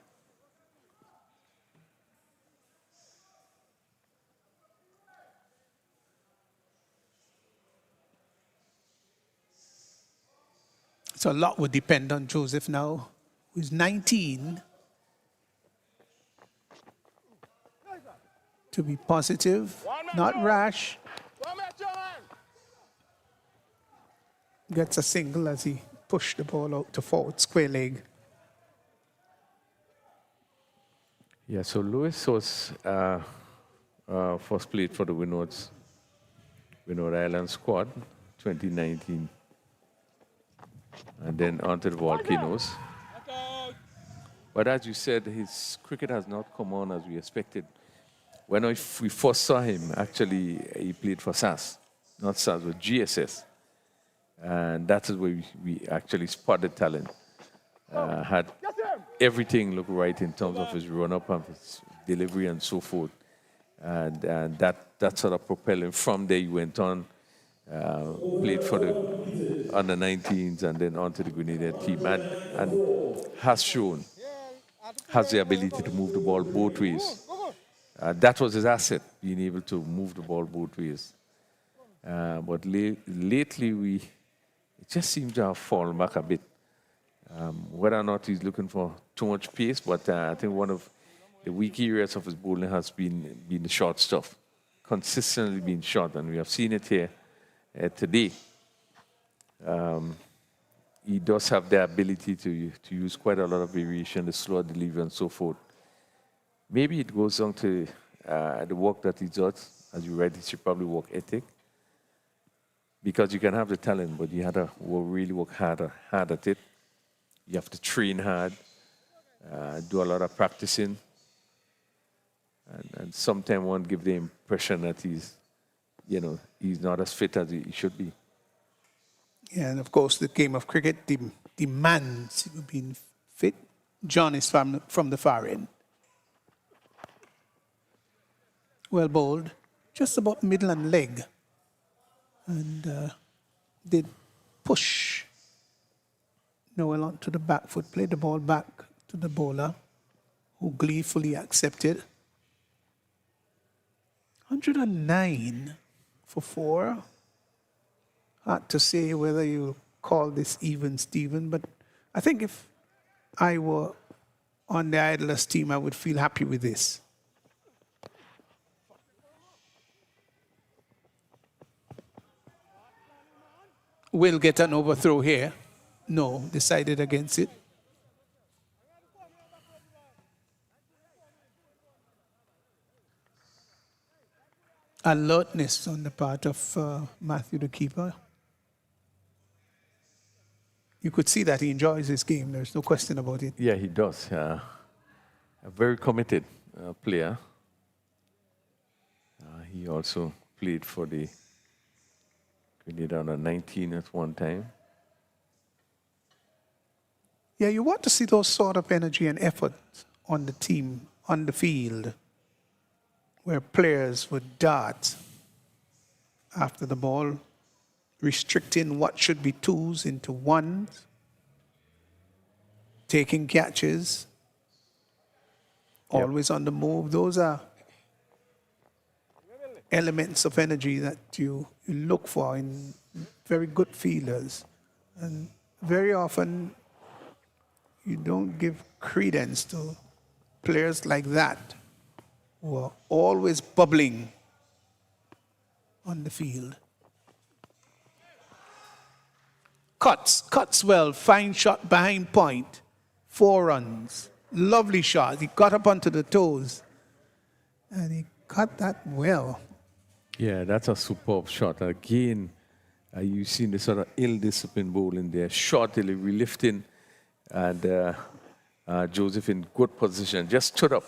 So a lot would depend on Joseph now, who's 19. To be positive, not rash. Gets a single as he pushed the ball out to forward square leg. Yeah, so Lewis was first played for the Winod Island squad, 2019. And then onto the Volcanoes. But as you said, his cricket has not come on as we expected. When we first saw him, actually, he played for SAS, not SAS, but GSS. And that is where we actually spotted talent. Had everything look right in terms of his run-up and his delivery and so forth. And that sort of propelled him. From there, he went on, played for the under-19s and then on to the Grenada team. And has shown, has the ability to move the ball both ways. That was his asset, being able to move the ball both ways. But lately, it just seems to have fallen back a bit. Whether or not he's looking for too much pace, but I think one of the weak areas of his bowling has been the short stuff, consistently being short, and we have seen it here today. He does have the ability to use quite a lot of variation, the slower delivery and so forth. Maybe it goes down to the work that he does. As you read, he should probably work ethic. Because you can have the talent, but you have to really work hard at it. You have to train hard, do a lot of practicing. And sometimes one give the impression that he's not as fit as he should be. Yeah, and of course, the game of cricket demands being fit. John is from the far end. Well bowled, just about middle and leg. And did push Noel onto the back foot, played the ball back to the bowler, who gleefully accepted. 109 for 4. Hard to say whether you call this even, Stephen, but I think if I were on the Idlers team, I would feel happy with this. Will get an overthrow here. No, decided against it. Alertness on the part of Matthew, the keeper. You could see that he enjoys his game. There's no question about it. Yeah, he does. A very committed player. He also played for the Grenada under 19 at one time. Yeah, you want to see those sort of energy and effort on the team, on the field, where players would dart after the ball, restricting what should be twos into ones, taking catches, always on the move. Those are elements of energy that you look for in very good fielders. And very often, you don't give credence to players like that who are always bubbling on the field. Cuts well, fine shot behind point, 4 runs, lovely shot. He got up onto the toes and he cut that well. Yeah, that's a superb shot. Again, you've seen the sort of ill-disciplined bowling there. Short delivery, lifting, and Joseph in good position. Just stood up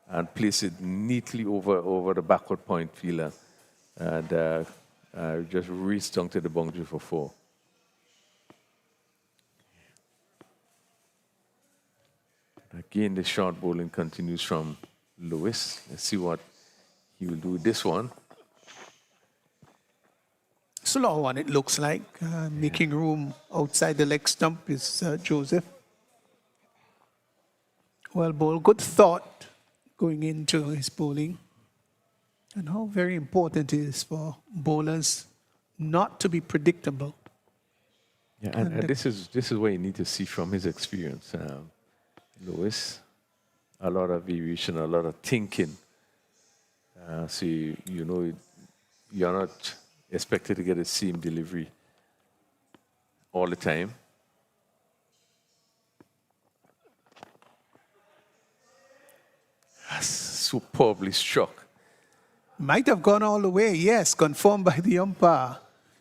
and placed it neatly over the backward point fielder. And Just raced down to the boundary for 4. Again, the short bowling continues from Lewis. Let's see what he will do with this one. Slow one, it looks like. Making room outside the leg stump is Joseph. Well bowled. Good thought going into his bowling. And how very important it is for bowlers not to be predictable. Yeah, and this is what you need to see from his experience. Lewis, a lot of variation, a lot of thinking. So you know you're not expected to get the same delivery all the time. Superbly struck. Might have gone all the way, yes, confirmed by the umpire.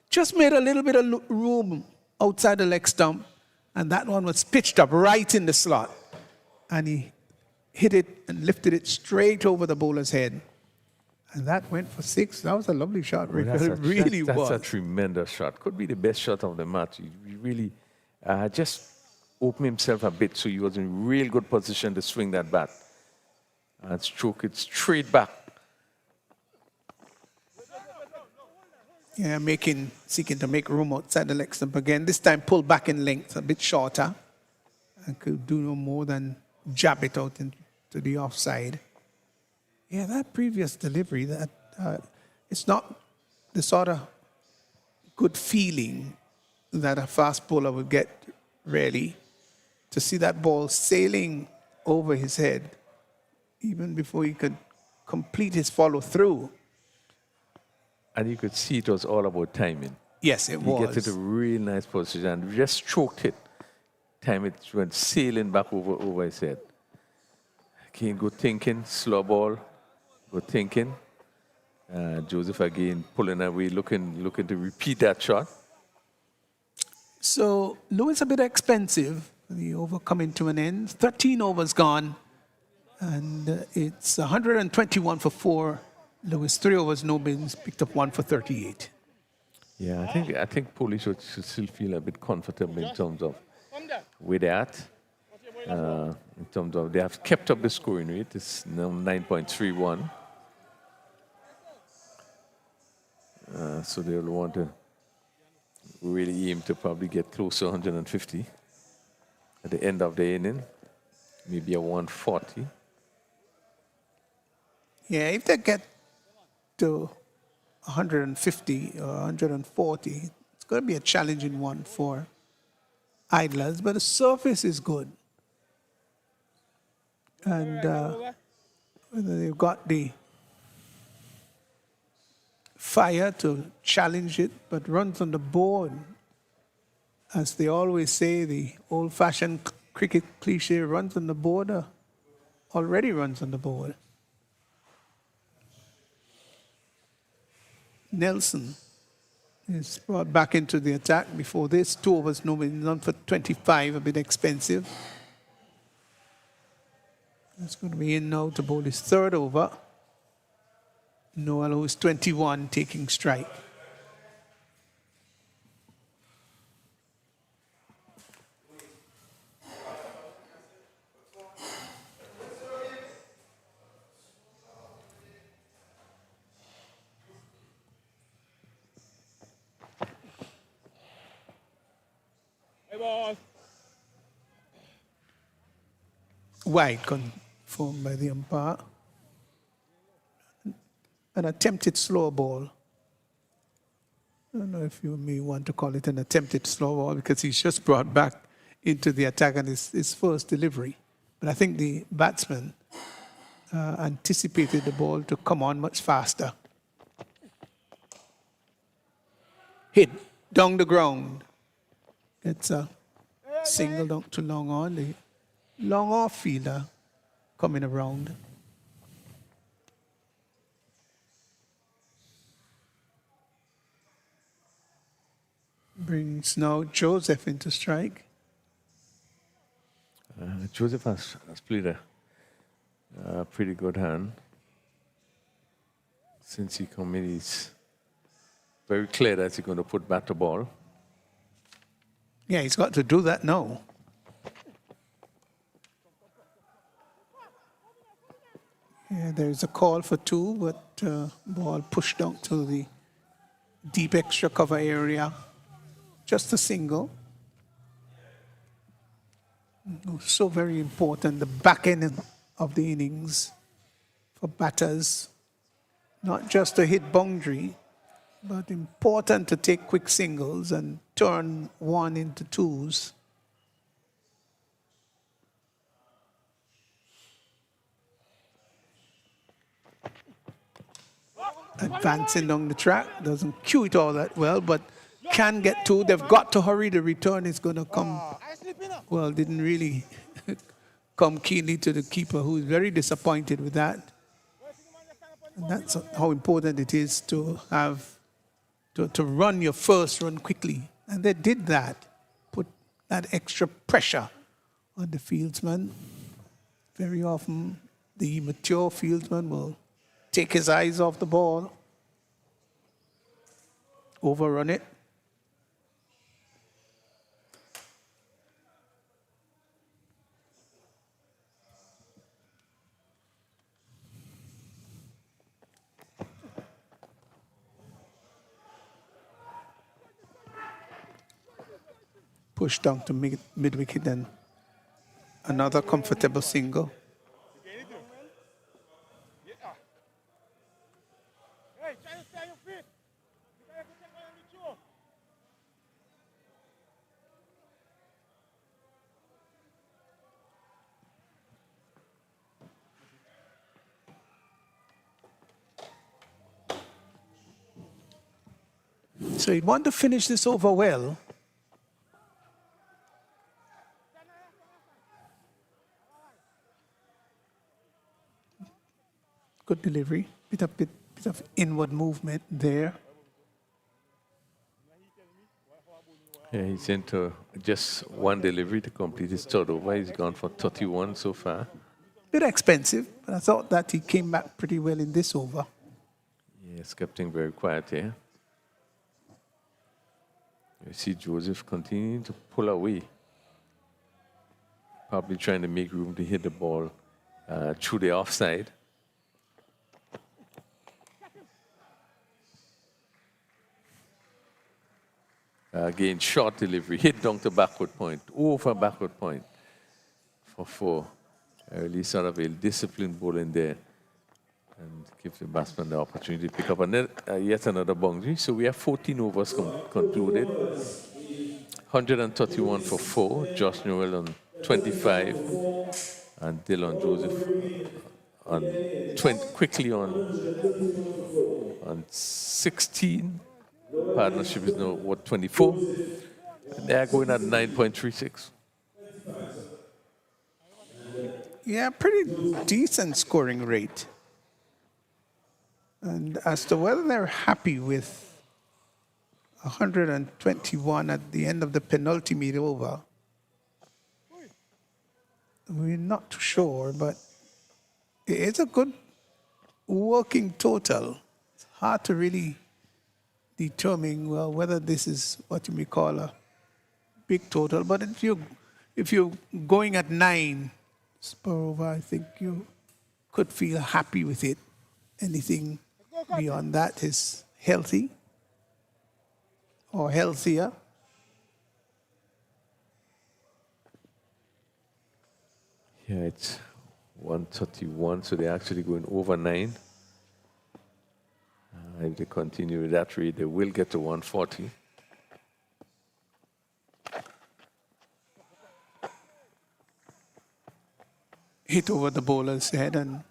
Just made a little bit of room outside the leg stump, and that one was pitched up right in the slot. And he hit it and lifted it straight over the bowler's head. And that went for 6. That was a lovely shot, Rick. It really was. That's a tremendous shot. Could be the best shot of the match. He really just opened himself a bit so he was in real good position to swing that bat and stroke it straight back. Yeah, seeking to make room outside the leg stump again. This time pulled back in length, a bit shorter. And could do no more than jab it out into the offside. Yeah, that previous delivery, it's not the sort of good feeling that a fast bowler would get, really, to see that ball sailing over his head, even before he could complete his follow-through. And you could see it was all about timing. Yes, it was. He gets it a real nice position and just stroked it. Time it went sailing back over his head. Again, good thinking, slow ball, good thinking. Joseph again pulling away, looking to repeat that shot. So Lewis a bit expensive. The over coming to an end. 13 overs gone, and it's 121 for 4. Lewis 3 overs, no bins, picked up 1 for 38. Yeah, I think Polish should still feel a bit comfortable in terms of where they're at. In terms of they have kept up the scoring rate. It's now 9.31. So they'll want to really aim to probably get close to 150 at the end of the inning. Maybe a 140. Yeah, if they get to 150 or 140, it's going to be a challenging one for idlers, but the surface is good. And whether they've got the fire to challenge it, but runs on the board, as they always say, the old-fashioned cricket cliche, runs on the board, already runs on the board. Nelson is brought back into the attack before this. 2 overs, no wins, none for 25, a bit expensive. That's going to be in now to bowl his 3rd over. Noel, who's 21, taking strike. Wide confirmed by the umpire. An attempted slow ball. I don't know if you may want to call it an attempted slow ball because he's just brought back into the attack on his first delivery. But I think the batsman anticipated the ball to come on much faster. Hit down the ground. It's a single down to long on. The long off fielder coming around. Brings now Joseph into strike. Joseph has played a pretty good hand since he come in. He's very clear that he's going to put back the ball. Yeah, he's got to do that now. Yeah, there's a call for two, but ball pushed down to the deep extra cover area. Just a single. So very important, the back end of the innings for batters. Not just to hit boundary, but important to take quick singles and turn one into twos. Advancing down the track, doesn't cue it all that well, but can get two. They've got to hurry. The return is going to come, well, didn't really come keenly to the keeper, who is very disappointed with that. And that's how important it is to have, to run your first run quickly. And they did that, put that extra pressure on the fieldsman. Very often, the mature fieldsman will take his eyes off the ball, overrun it. Push down to mid-wicket and another comfortable single. So you'd want to finish this over well. Good delivery, bit of inward movement there. Yeah, he's into just one delivery to complete his third over. He's gone for 31 so far. Bit expensive, but I thought that he came back pretty well in this over. Yes, captain very quiet here. You see Joseph continuing to pull away. Probably trying to make room to hit the ball through the offside. Again, short delivery, hit down to backward point, over backward point for 4. Really sort of a disciplined ball in there and give the batsman the opportunity to pick up yet another boundary. So we have 14 overs concluded. 131 for 4, Josh Newell on 25, and Dylan Joseph on 20, quickly on 16. Partnership is now, what, 24? And they're going at 9.36. Yeah, pretty decent scoring rate. And as to whether they're happy with 121 at the end of the penultimate over, we're not too sure, but it's a good working total. It's hard to really determine, well, whether this is what you may call a big total. But if you're going at 9 per over, I think you could feel happy with it. Anything beyond that is healthy or healthier. Yeah, it's 131, so they're actually going over 9. If they continue with that rate, they will get to 140. Hit over the bowler's head and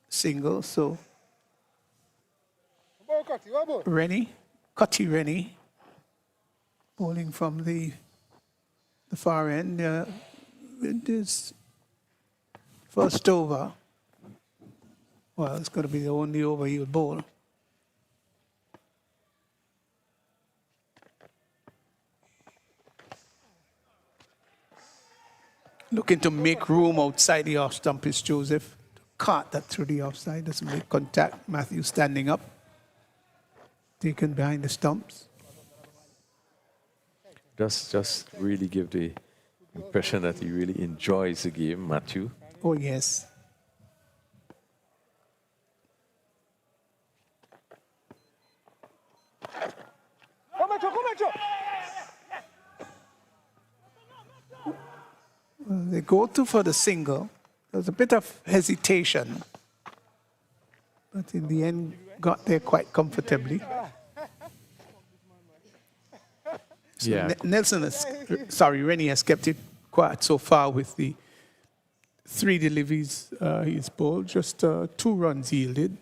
single, so Cutty Rennie, bowling from the far end. It is first over. Well, it's going to be the only over he'll bowl. Looking to make room outside the off stump is Joseph. Caught that through the offside, doesn't make contact. Matthew standing up. taken behind the stumps. Just really give the impression that he really enjoys the game, Matthew. Oh, yes. Well, they go for the single. There was a bit of hesitation, but in the end, got there quite comfortably. So Yeah. Rennie has kept it quiet so far with the 3 deliveries he's bowled, just 2 runs yielded.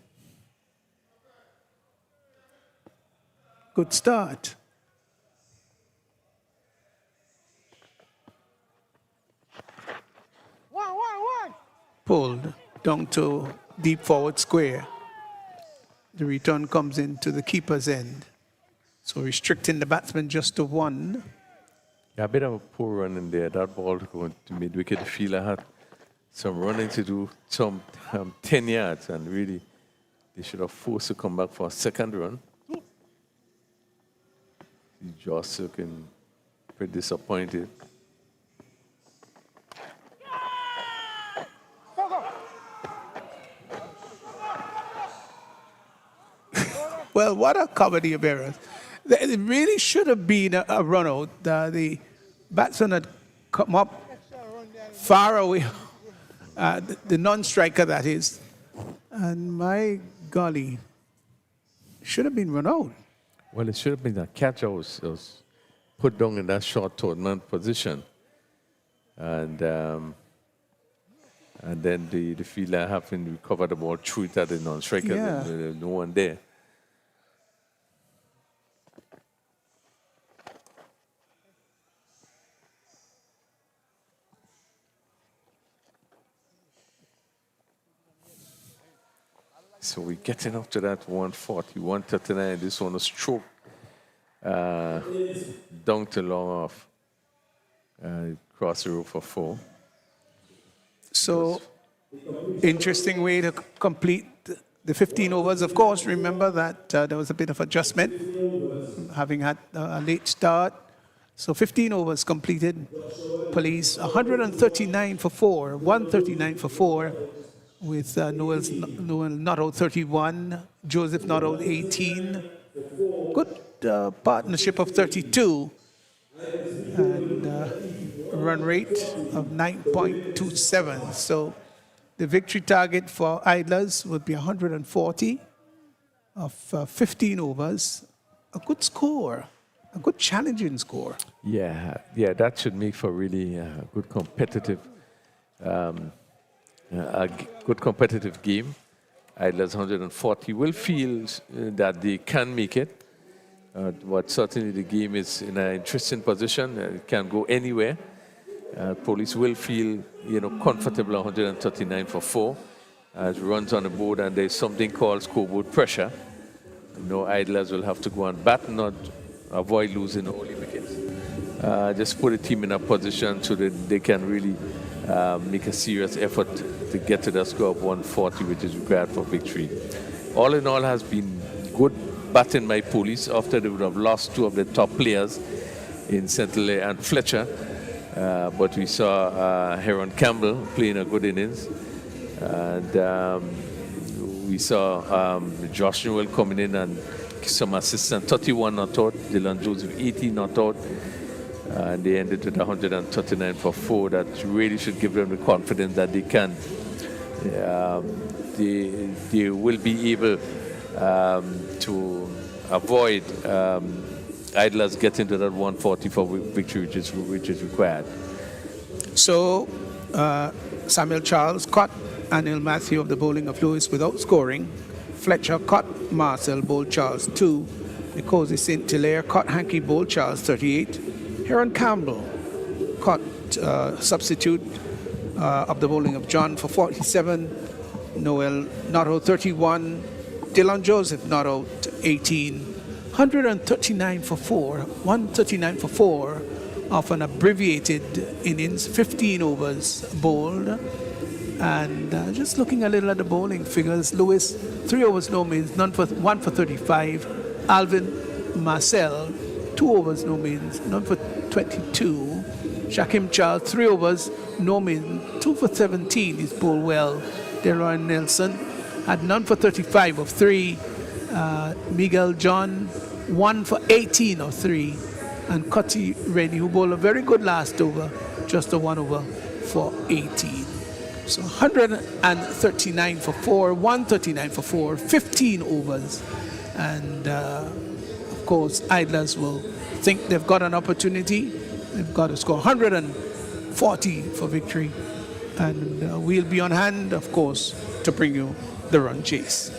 Good start. Pulled down to deep forward square. The return comes into the keeper's end. So restricting the batsman just to 1. Yeah, a bit of a poor run in there. That ball going to mid-wicket. The fielder had some running to do, some 10 yards, and really they should have forced to come back for a second run. Josh looking pretty disappointed. Well, what a comedy of errors. It really should have been a run out. The batsman had come up far away, the non-striker that is, and my golly, should have been run out. Well, it should have been a catch. I was put down in that short tournament position. And then the fielder having to recover the ball, threw it at the non-striker. Yeah. There was no one there. So we're getting up to that 140, 139. This one was stroke down to long off. Cross the road for 4. So, interesting way to complete the 15 overs. Of course, remember that there was a bit of adjustment, having had a late start. So 15 overs completed. Police 139 for 4, 139 for 4, with Noel not out 31, Joseph not out 18. Good partnership of 32. And run rate of 9.27. So the victory target for Idlers would be 140 of 15 overs. A good score, a good challenging score. Yeah, that should make for really good competitive, good competitive game. Idlers 140 will feel that they can make it. But certainly the game is in an interesting position. It can go anywhere. Police will feel, comfortable 139 for 4 as runs on the board, and there's something called scoreboard pressure. Idlers will have to go and bat, not avoid losing only wickets. Just put the team in a position so that they can really make a serious effort to get to the score of 140, which is required for victory. All in all, has been good batting by Police after they would have lost 2 of the top players in Central and Fletcher. But we saw Heron Campbell playing a good innings. And we saw Josh Newell coming in and some assistance. 31 not out, Dylan Joseph 18 not out. And they ended with 139 for 4. That really should give them the confidence that they can. They will be able to avoid Idlers getting to that 140 for victory, which is required. So Samuel Charles caught Anil Matthew of the bowling of Lewis without scoring. Fletcher caught Marcel, bowled Charles 2. Nicosi St. Hilaire caught Hankey, bowled Charles 38. Heron Campbell caught substitute of the bowling of John for 47. Noel not out 31. Dylan Joseph not out 18. 139 for 4, 139 for 4 of an abbreviated innings, 15 overs bowled. And just looking a little at the bowling figures, Lewis, 3 overs no means, 1 for 35. Alvin Marcel, 2 overs, no means, none for 22. Shakim Charles, 3 overs, no means, 2 for 17. He's bowled well. Delroy Nelson had none for 35 of 3. Miguel John, 1 for 18 of 3. And Cutty Rennie, who bowled a very good last over, just a 1 over for 18. So 139 for 4, 139 for 4, 15 overs. And of course, Idlers will think they've got an opportunity. They've got to score 140 for victory. And we'll be on hand, of course, to bring you the run chase.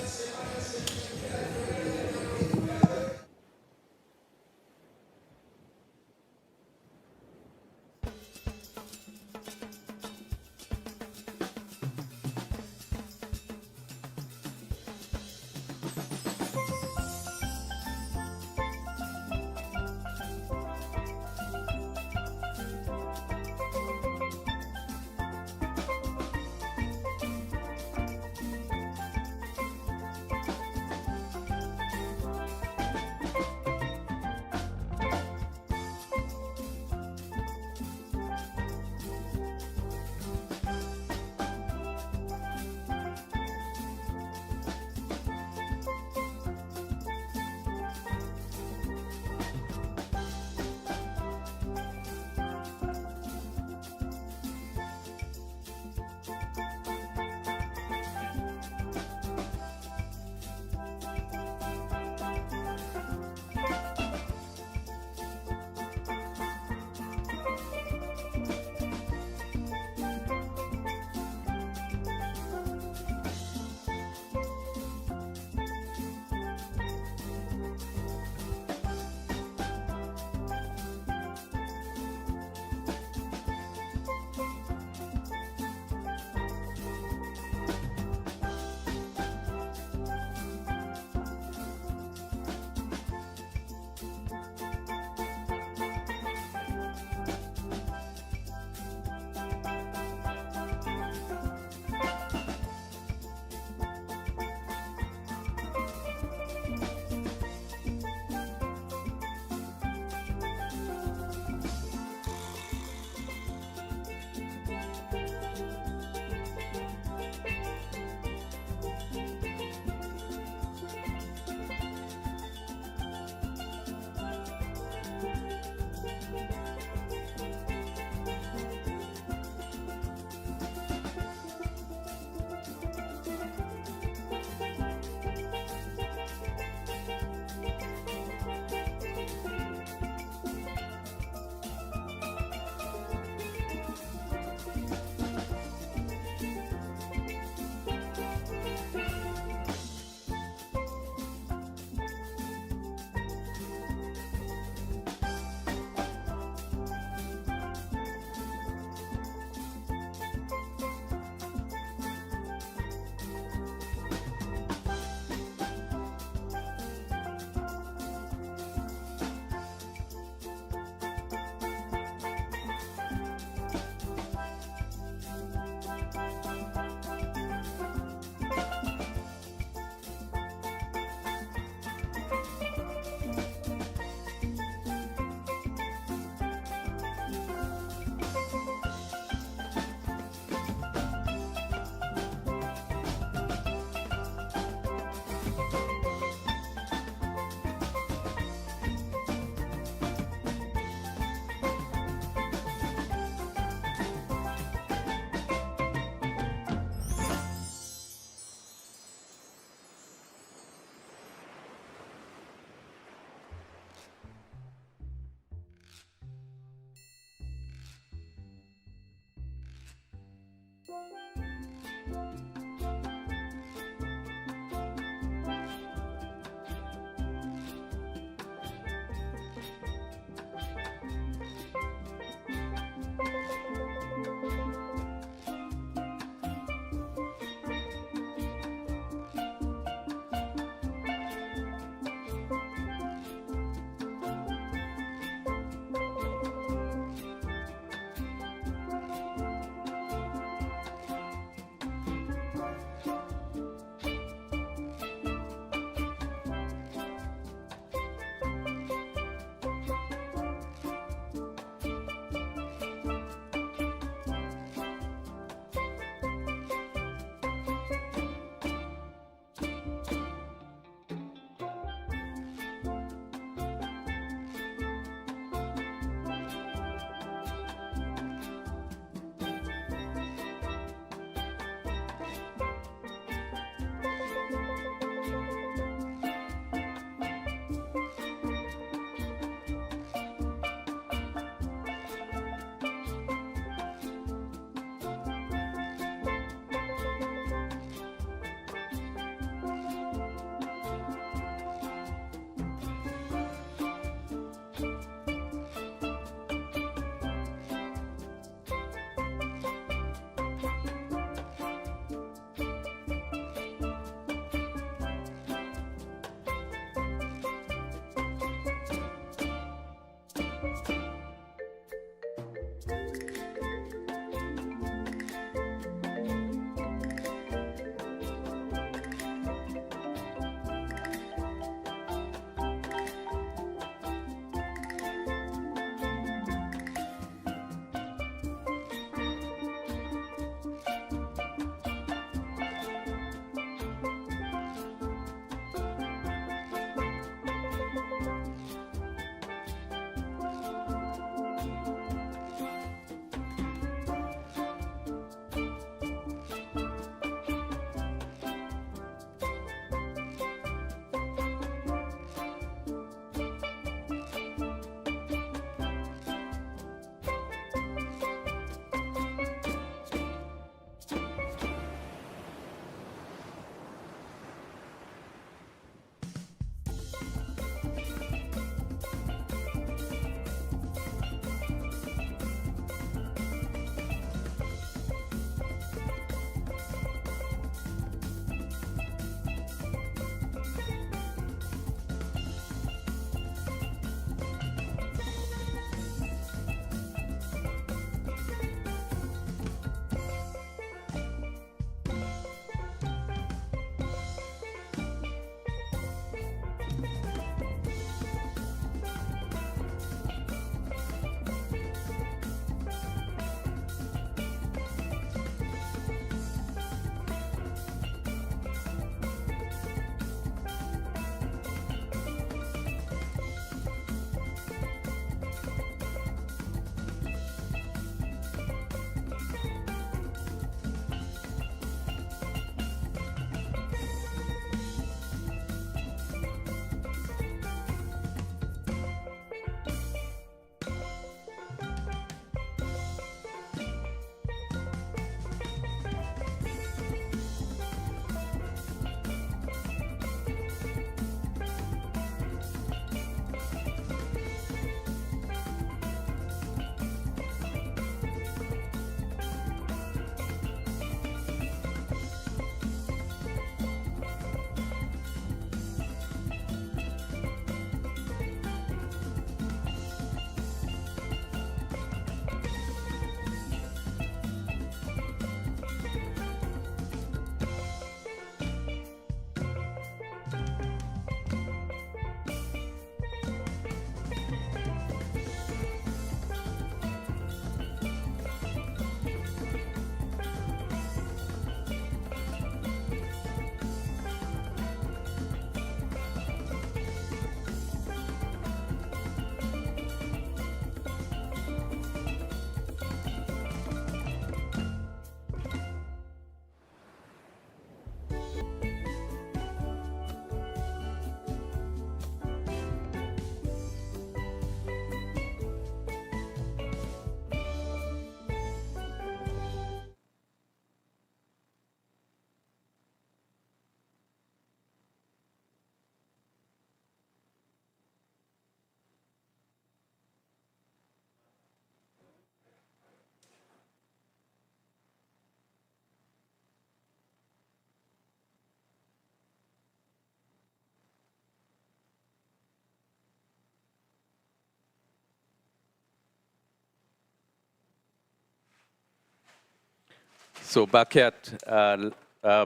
So back at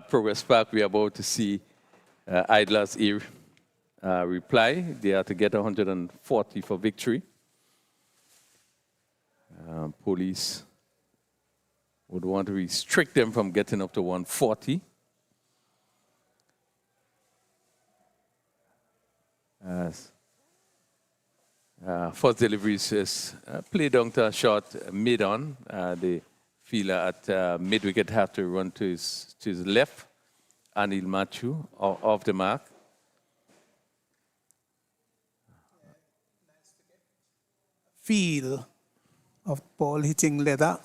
Progress Park, we are about to see Idler's reply. They are to get 140 for victory. Police would want to restrict them from getting up to 140. First deliveries is play down to a short mid-on. The fielder at mid-wicket have to run to his left. Anil Matthew off the mark. Feel of ball hitting leather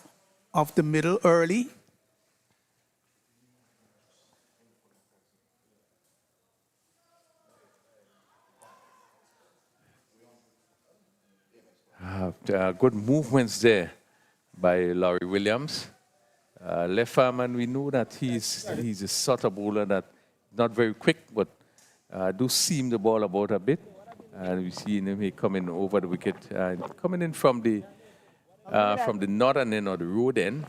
off the middle early. Good movements there by Laurie Williams. Left arm, and we know that he's a sort of bowler that not very quick, but do seam the ball about a bit. And we see him coming over the wicket, coming in from the northern end or the road end,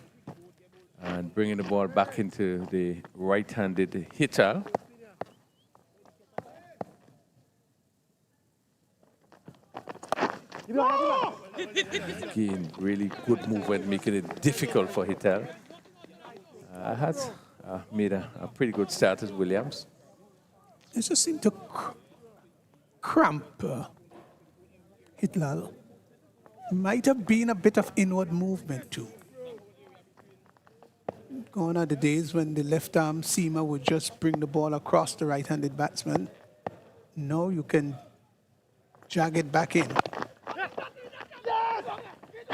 and bringing the ball back into the right-handed hitter. Again, really good movement, making it difficult for Hitel. Has made a pretty good start as Williams. It just seemed to cramp Hitlal. Might have been a bit of inward movement too. Gone are the days when the left arm seamer would just bring the ball across the right-handed batsman. Now you can jag it back in.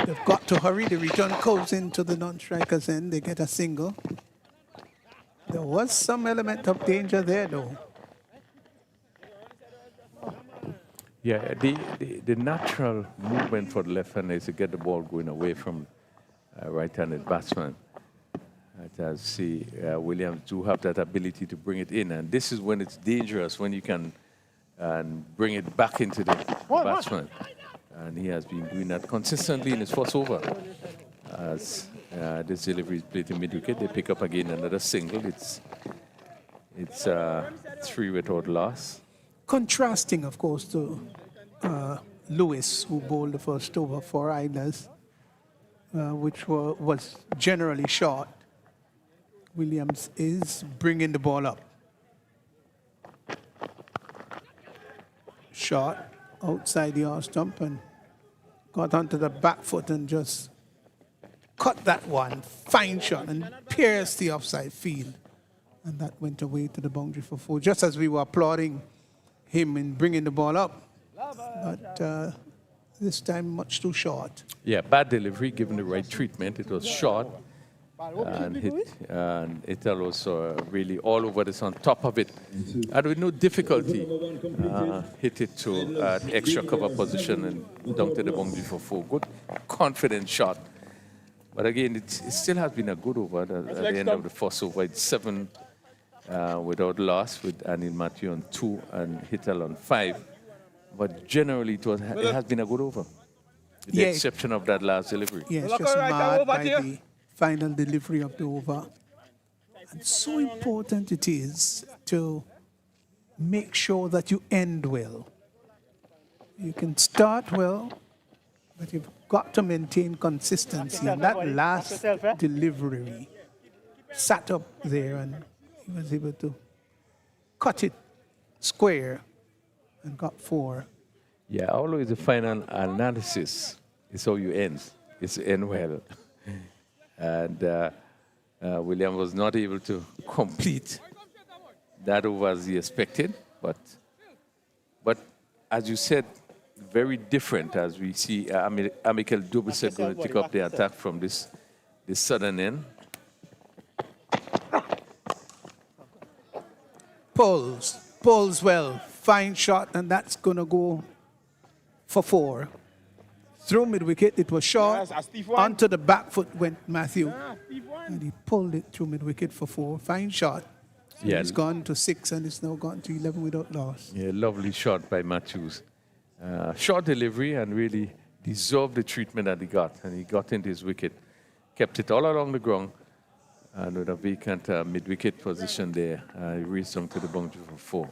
They've got to hurry. The return goes into the non-strikers end. They get a single. There was some element of danger there, though. Yeah, the natural movement for the left-hander is to get the ball going away from right-handed batsman. As see, Williams do have that ability to bring it in, and this is when it's dangerous, when you can bring it back into the batsman. And he has been doing that consistently in his first over. As this delivery is played to mid-wicket, they pick up again another single. It's 3 without loss. Contrasting, of course, to Lewis, who bowled the first over for Idlers, which was generally short. Williams is bringing the ball up. Shot outside the arm stump and got onto the back foot and just cut that one. Fine shot and pierced the offside field. And that went away to the boundary for 4, just as we were applauding him in bringing the ball up. But this time much too short. Yeah, bad delivery, given the right treatment. It was short. And it also really all over this on top of it. And with no difficulty, hit it to extra cover position and down to the boundary for 4. Good, confident shot. But again, it still has been a good over at the end of the first over. It's 7 without loss, with Anil Matthew on 2 and Hittel on 5. But generally, it has been a good over, with the exception of that last delivery. Yeah, it's just marred by the final delivery of the over. And so important it is to make sure that you end well. You can start well, but you've got to maintain consistency. And that last delivery sat up there and he was able to cut it square and got 4. Yeah, always the final analysis is how you end. It's end well. And William was not able to complete that over as he expected. But as you said, very different as we see Amikel Dubisek going to pick up the attack from this southern end. Pulls well, fine shot, and that's going to go for 4. Through mid-wicket, it was short. Onto the back foot went Matthew. And he pulled it through mid-wicket for 4. Fine shot. So yeah, it's gone to 6 and it's now gone to 11 without loss. Yeah, lovely shot by Matthews. Short delivery and really deserved the treatment that he got. And he got into his wicket, kept it all along the ground. And with a vacant mid-wicket position there, he reached down to the boundary for 4.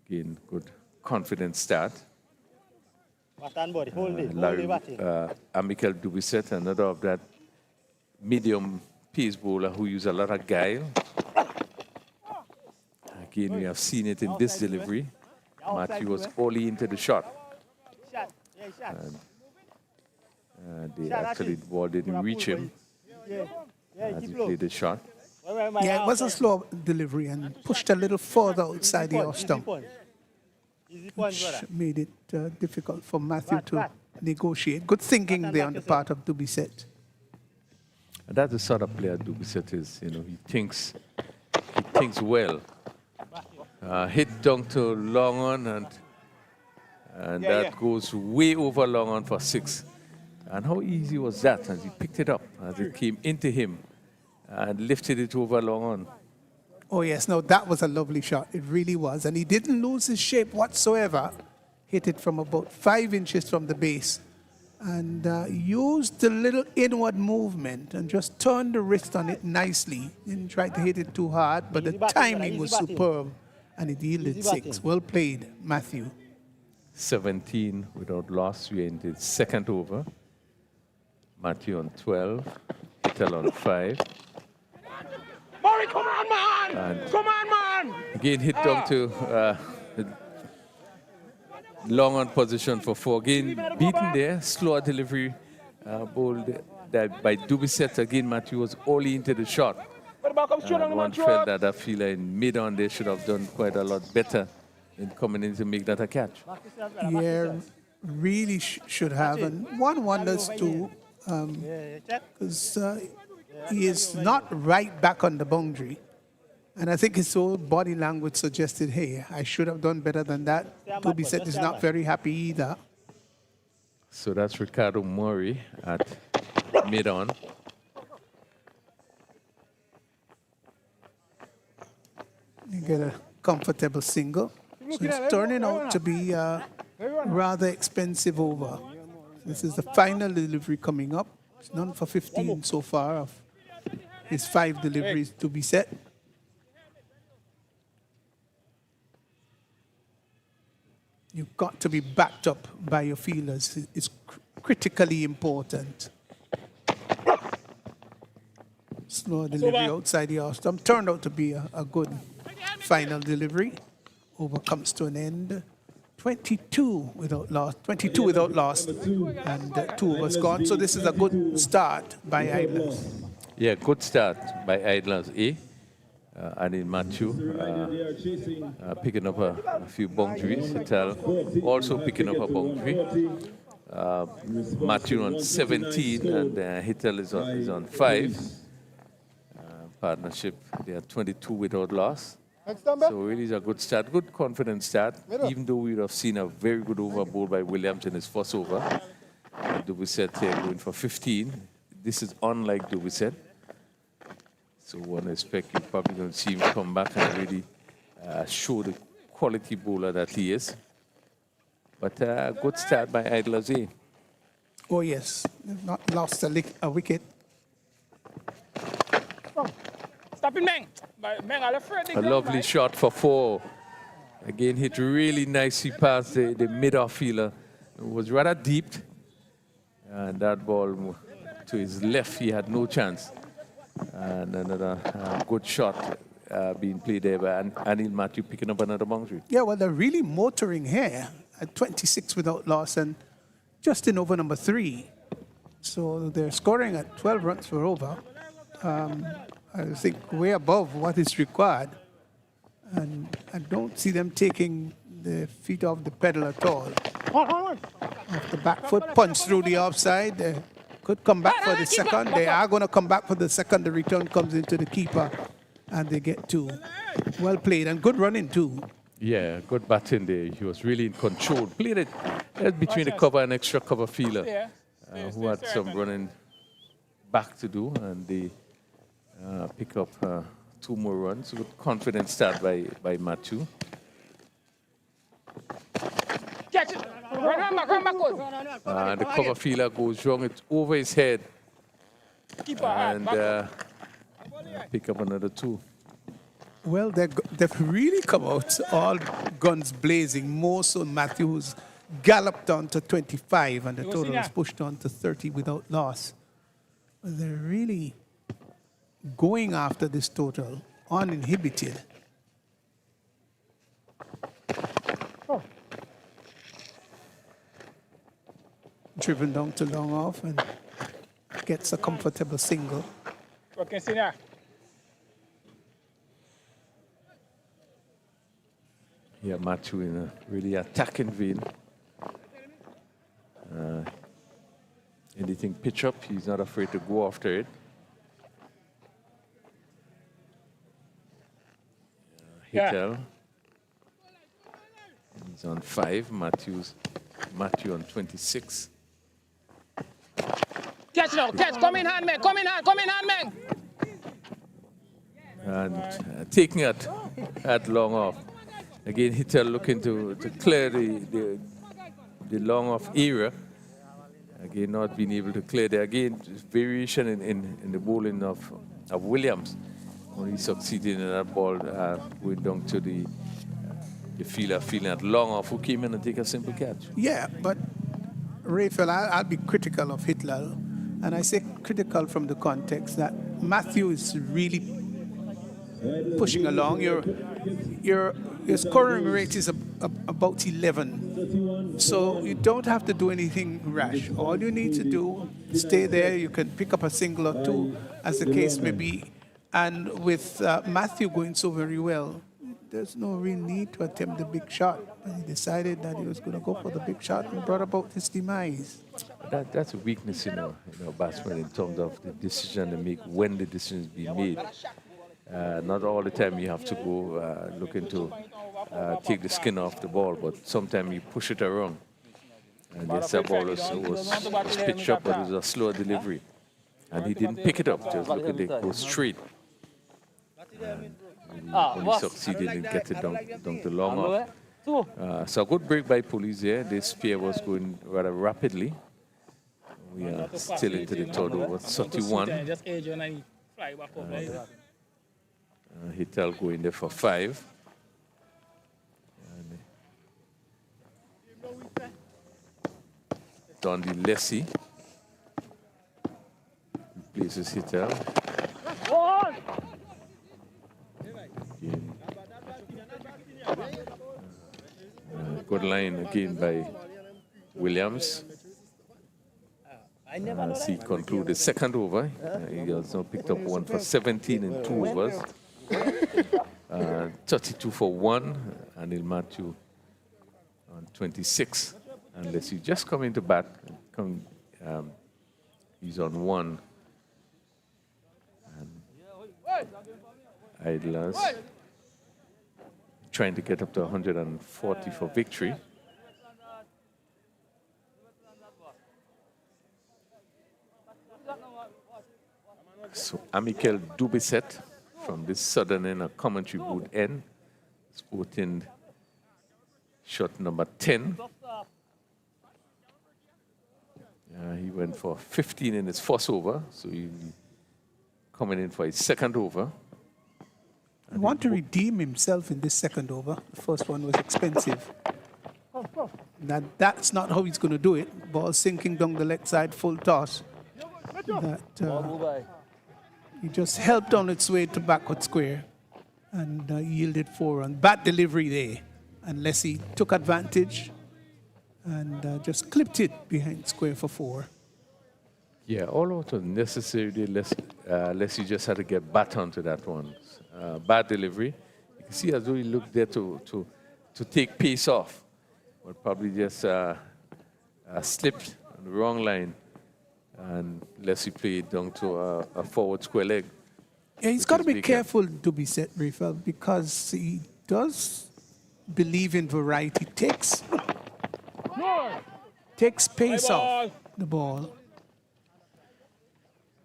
Again, good confident start. Amical Dubisset, another of that medium pace bowler who used a lot of guile. Again, we have seen it in this delivery. Matthew was only into the shot. They actually, the ball didn't reach him as he played the shot. Yeah, it was a slow delivery and pushed a little further outside the off stump, which made it difficult for Matthew to negotiate. Good thinking there on the part of Dubisset. And that's the sort of player Dubisset is. You know, he thinks well. Hit down to long on, and that goes way over long on for 6. And how easy was that as he picked it up, as it came into him and lifted it over long on. Oh yes, no, that was a lovely shot. It really was. And he didn't lose his shape whatsoever. Hit it from about 5 inches from the base. And used the little inward movement and just turned the wrist on it nicely. Didn't try to hit it too hard, but the timing was superb. And it yielded 6. Well played, Matthew. 17 without loss. We're in the second over. Matthew on 12. Hittel on 5. Murray, come on, man! And come on, man! Again, hit down to long on position for 4. Again, beaten there. Slower delivery. Bowled that by Dubisset. Again, Matthew was only into the shot. And one felt that I feel in mid-on they should have done quite a lot better in coming in to make that a catch. Yeah, really should have. And one wonders too, because he is not right back on the boundary. And I think his whole body language suggested, hey, I should have done better than that. Dubisset is not very happy either. So that's Ricardo Murray at mid-on. You get a comfortable single. So it's turning out to be a rather expensive over. This is the final delivery coming up. It's none for 15 so far of his 5 deliveries to be set. You've got to be backed up by your fielders. It's critically important. Slow delivery outside the off stump. Turned out to be a good final delivery. Over comes to an end. 22 without loss. 22 without loss. And 2 overs gone. So this is a good start by Idlers. Yeah, good start by Idlers A. And in Matthew, picking up a few boundaries. Also picking up a boundary. Matthew on 17 and Hittel is on 5. Partnership, they are 22 without loss. So really is a good start, good confident start, even though we would have seen a very good over bowl by Williams in his first over. Dubisset here going for 15. This is unlike Dubisset. So one expect you're probably going to see him come back and really show the quality bowler that he is. But a good start by Idlers A. Oh yes, they've not lost a wicket. Stop it, Meng. A lovely shot for 4. Again, hit really nicely past the mid-off fielder. It was rather deep. And that ball to his left, he had no chance. And another good shot being played there by Anil Matthew picking up another boundary. Yeah, well, they're really motoring here at 26 without loss and just in over number 3. So they're scoring at 12 runs for over. I think way above what is required. And I don't see them taking the feet off the pedal at all. Off the back foot, punch through the offside. They could come back for the second. They are going to come back for the second. The return comes into the keeper and they get 2. Well played and good running too. Yeah, good batting there. He was really in control. Played it between the cover and extra cover fielder who had some running back to do, and they pick up 2 more runs. Good confident start by Matthew. Catch it. Run back. And the cover fielder goes wrong. It's over his head. Keeper hard. and Back up. pick up another 2. Well, they've really come out all guns blazing. More so Matthews galloped on to 25 and the total was pushed on to 30 without loss. They're really going after this total uninhibited. Driven down to long off and gets a comfortable single. Okay, senior. Yeah, Matthew in a really attacking vein. Anything pitch up, he's not afraid to go after it. Hitel. He's on 5. Matthew on 26. Catch now, catch. Come in hand, man. Come in hand, man. And taking it at long off. Again, Hitel looking to clear the long off area. Again, not being able to clear there. Again, variation in the bowling of Williams. Only succeeded in that ball going down to the fielder feeling at long off, who came in and take a simple catch. Yeah, but Raphael, I'll be critical of Hitler. And I say critical from the context that Matthew is really pushing along. Your scoring rate is about 11. So you don't have to do anything rash. All you need to do, stay there. You can pick up a single or 2, as the case may be. And with Matthew going so very well, there's no real need to attempt the big shot. But he decided that he was going to go for the big shot and brought about his demise. That's a weakness in a batsman in terms of the decision to make when the decision is being made. Not all the time you have to go looking to take the skin off the ball, but sometimes you push it around. And yes, that ball was pitched up, but it was a slower delivery. And he didn't pick it up, just look at it go straight. And only succeeded in getting down to long off. So a good break by police there. This pair was going rather rapidly. We are still into the third over, 31. Hitel going there for 5. Dondi Lessie replaces Hitel. Good line again by Williams. As he concluded the second over, he has now picked up 1 for 17 in 2 overs. 32 for 1, Anil Matthew on 26. Unless you just come into bat, he's on 1. And Idlers trying to get up to 140 for victory. So Amikel Dubisset from this southern end of commentary booth end, sporting shot number 10. He went for 15 in his first over, so he'll be coming in for his second over. He want to redeem himself in this second over. The first one was expensive. That's not how he's going to do it. Ball sinking down the leg side, full toss. He just helped on its way to backward square and yielded 4 runs. Bad delivery there, unless he took advantage and just clipped it behind square for 4. Yeah, all out was necessary, unless you just had to get back onto that one. Bad delivery. You can see as though he looked there to take pace off, but probably just slipped on the wrong line, and Leslie played down to a forward square leg. Yeah, he's got to be careful to be set, Raphael, because he does believe in variety. Takes pace off the ball.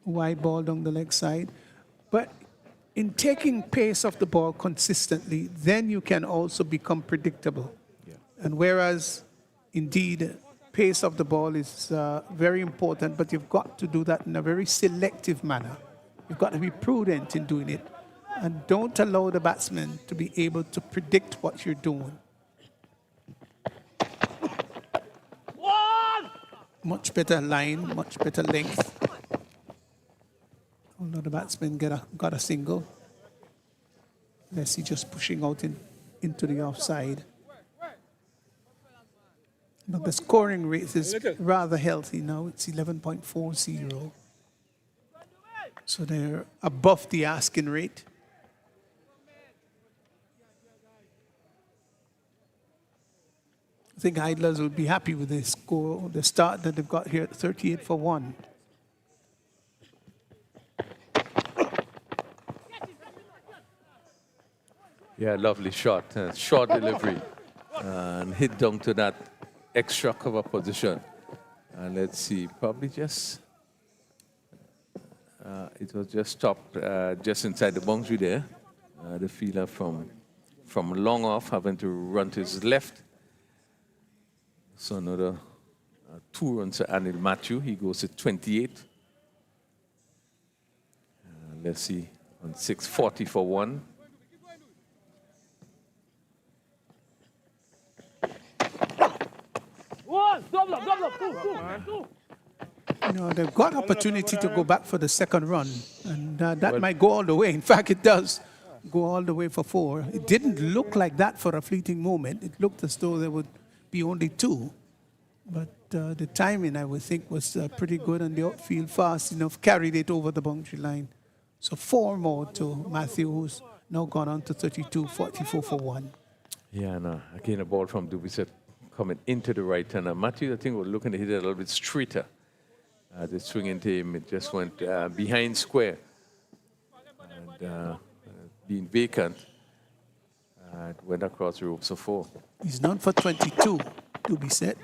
Wide ball down the leg side. But in taking pace off the ball consistently, then you can also become predictable. Yeah. And whereas, indeed, pace of the ball is very important, but you've got to do that in a very selective manner. You've got to be prudent in doing it, and don't allow the batsman to be able to predict what you're doing. Much better line, much better length. Although the batsman got a single. Let's see, just pushing out into the offside. But the scoring rate is rather healthy now. It's 11.40. So they're above the asking rate. I think Idlers will be happy with the score, the start that they've got here at 38 for 1. Yeah, lovely shot. Short delivery. And hit down to that extra cover position. And let's see, probably just... it was just stopped just inside the boundary there. The fielder from long off having to run to his left. So another 2 runs to Anil Matthew. He goes to 28. Let's see, on 6:40 for 1. You know, they've got opportunity to go back for the second run, and that might go all the way. In fact, it does go all the way for 4. It didn't look like that for a fleeting moment. It looked as though there would be only 2. But the timing, I would think, was pretty good, and the outfield fast enough carried it over the boundary line. So 4 more to Matthew, who's now gone on to 32, 44 for 1. Yeah, no, again, a ball from Dubiset coming into the right hander. Matthew, I think, was looking to hit it a little bit straighter. The swing into him, it just went behind square. And being vacant, it went across the ropes of 4. He's known for 22, to be said.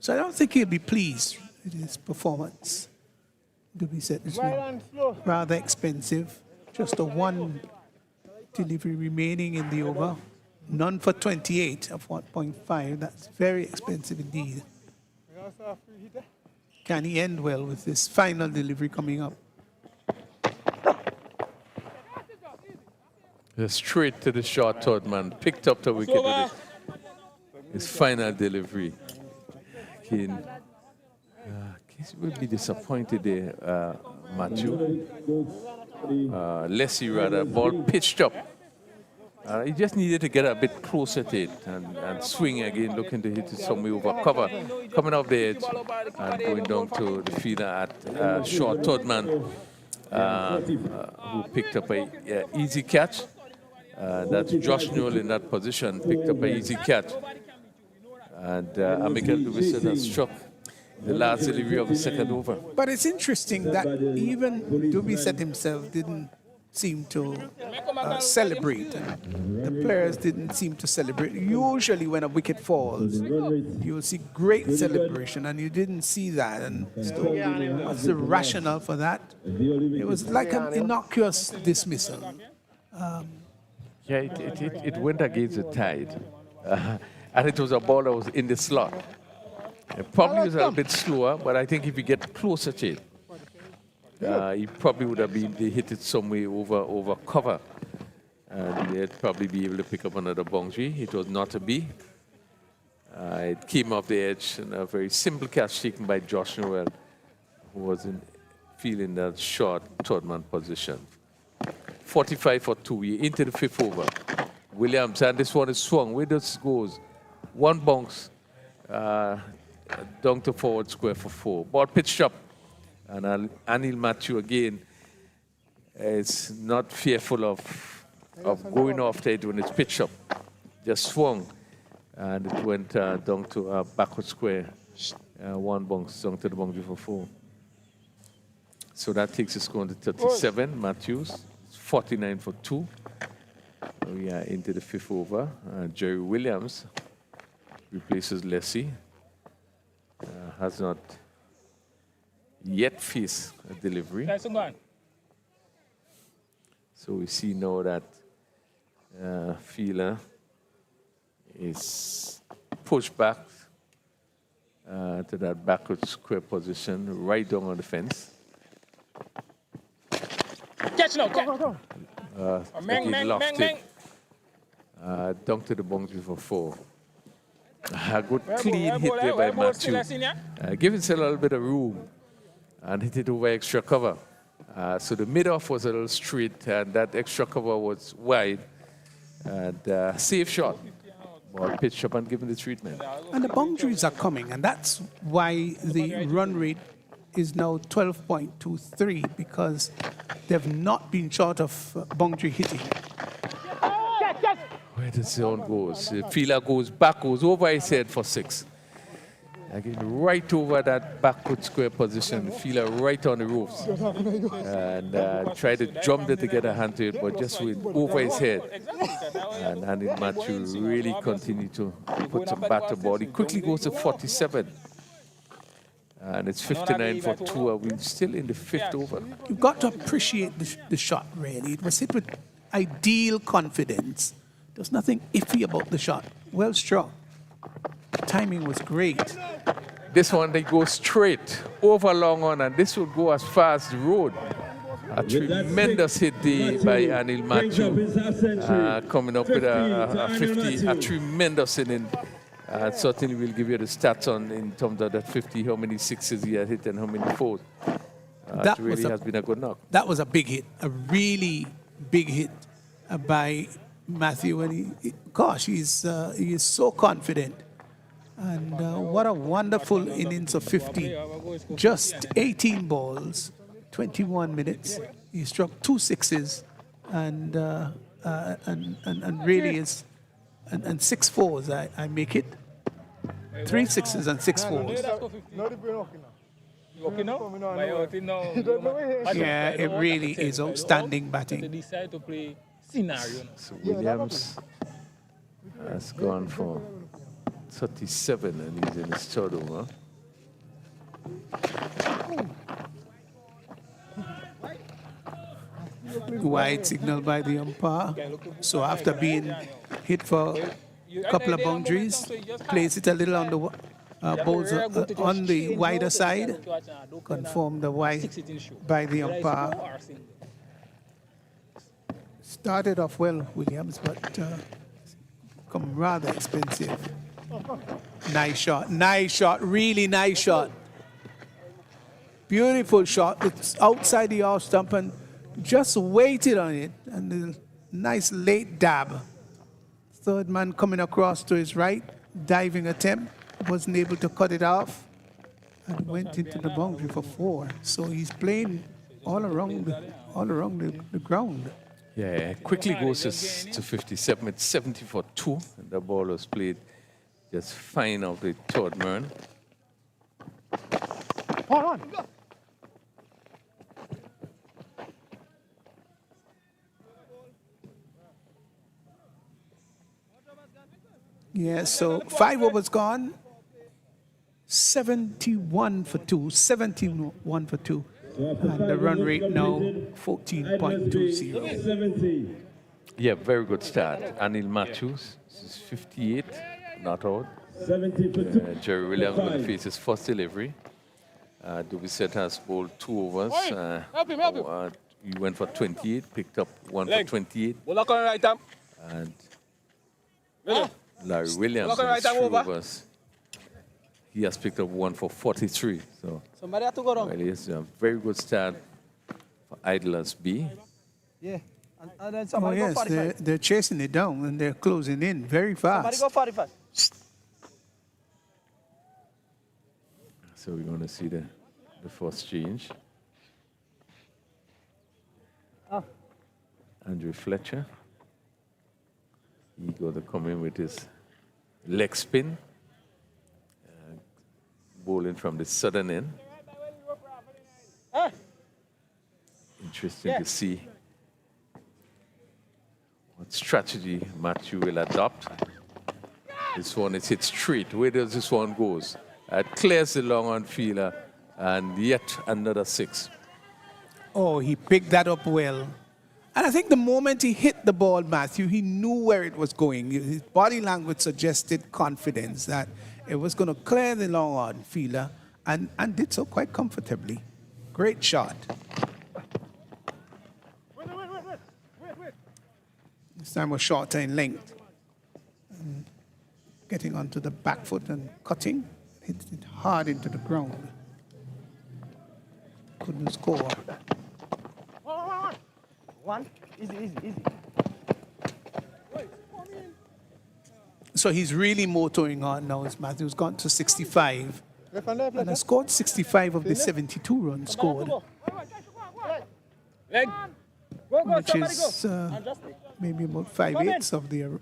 So I don't think he'll be pleased with his performance. To be said, it's rather expensive. Just a 1 delivery remaining in the over. None for 28 of 1.5. That's very expensive indeed. Can he end well with this final delivery coming up? Straight to the short third man. Picked up the wicket with his final delivery. Kane will be disappointed there, Matthew. Leslie rather, ball pitched up. He just needed to get a bit closer to it and swing again, looking to hit it somewhere over cover, coming off the edge and going down to the fielder at short third man, who picked up a easy catch. That's Josh Newell in that position, picked up an easy catch. And Amika Dubiset has struck the last delivery of the second over. But it's interesting that even Dubiset himself didn't seem to celebrate. The players didn't seem to celebrate. Usually when a wicket falls, you will see great celebration, and you didn't see that. And so what's the rationale for that? It was like an innocuous dismissal. Yeah, it went against the tide. And it was a ball that was in the slot. It probably was a little bit slower, but I think if you get closer to it, he probably would have been able to hit it somewhere over cover. And they'd probably be able to pick up another boundary. It was not a B. It came off the edge, and a very simple catch taken by Josh Newell, who was feeling that short third man position. 45 for 2. We're into the 5th over. Williams, and this one is swung. Where this goes? 1 bounce down to forward square for 4. Ball pitched up. And Anil Matthew again is not fearful of going off it when it's pitched up. Just swung. And it went down to backward square. 1 bounce down to the boundary for 4. So that takes us going to 37. Matthews, 49 for 2. We are into the 5th over. Jerry Williams replaces Leslie. Has not yet faced a delivery. So we see now that fielder is pushed back to that backward square position, right down on the fence. Catch now, catch. Again, lofted. Down to the boundary for 4. A good clean hit there by Matthew. Give himself a little bit of room and hit it over extra cover. So the mid-off was a little straight and that extra cover was wide. And safe shot. Ball pitched up and given the treatment. And the boundaries are coming, and that's why the run rate is now 12.23, because they've not been short of boundary hitting. Where the zone goes, the fielder goes back, goes over his head for 6. Again, right over that backward square position, the fielder right on the ropes. And try to jump there to get a hand to it, but just went over his head. And Anil Matthew really continued to put some bat to ball. He quickly goes to 47. And it's 59 for 2. Are we still in the 5th over? You've got to appreciate the shot, really. It was hit with ideal confidence. There's nothing iffy about the shot. Well struck. Timing was great. This one, they go straight over long on, and this will go as far as the road. A tremendous hit there by Anil Matthew, coming up with a 50, a tremendous inning. Certainly we'll give you the stats on in terms of that 50, how many 6s he had hit and how many 4s. That really has been a good knock. That was a big hit, a really big hit by Matthew. And he is so confident. And what a wonderful innings of 50. Just 18 balls, 21 minutes. He struck 2 6s and really is, and 6 4s. I make it 3 6s and 6 4s. Yeah, it really is outstanding batting. So Williams has gone for 37 and he's in his 3rd over. Wide signal by the umpire. So after being hit for a couple of boundaries, place it a little on the balls on the wider side. Confirm the wide by the umpire. Started off well, Williams, but come rather expensive. Nice shot, really nice shot. Beautiful shot. It's outside the off stump and just waited on it. And a nice late dab. 3rd man coming across to his right, diving attempt. Wasn't able to cut it off and went into the boundary for 4. So he's playing all around the ground. Yeah, quickly goes to 57. It's 70 for 2. And the ball was played just fine off the 3rd man. Hold on. Yeah, so 5 overs gone. 71 for 2. 71 for 2. And the run rate now 14.20. Yeah, very good start. Anil Matthews, this is 58, not out. Jerry Williams going to face his first delivery. Dubisset has bowled 2 overs. He went for 28, picked up 1 for 28. And Larry Williams with 3 overs. He has picked up 1 for 43. So somebody had to go down. well, it's a very good start for Idlers B. Yeah. And then Oh, somebody go yes, 45. they're chasing it down and they're closing in very Somebody fast. go 45. So we're going to see the first change. Andrew Fletcher. He going to come in with his leg spin. Bowling from the southern end. Interesting to see what strategy Matthew will adopt. This one is hit straight. Where does this one goes? It clears the long on fielder and yet another 6. Oh, he picked that up well. And I think the moment he hit the ball, Matthew, he knew where it was going. His body language suggested confidence that it was going to clear the long on fielder and did so quite comfortably. Great shot. Wait. This time was shorter in length. And getting onto the back foot and cutting, hit it hard into the ground. Couldn't score. One. Easy. So he's really motoring on now as Matthew's gone to 65 Left and left, and has scored 65 of the 72 runs scored, Leg. which Somebody is go. And just stay. maybe about 5/8 of the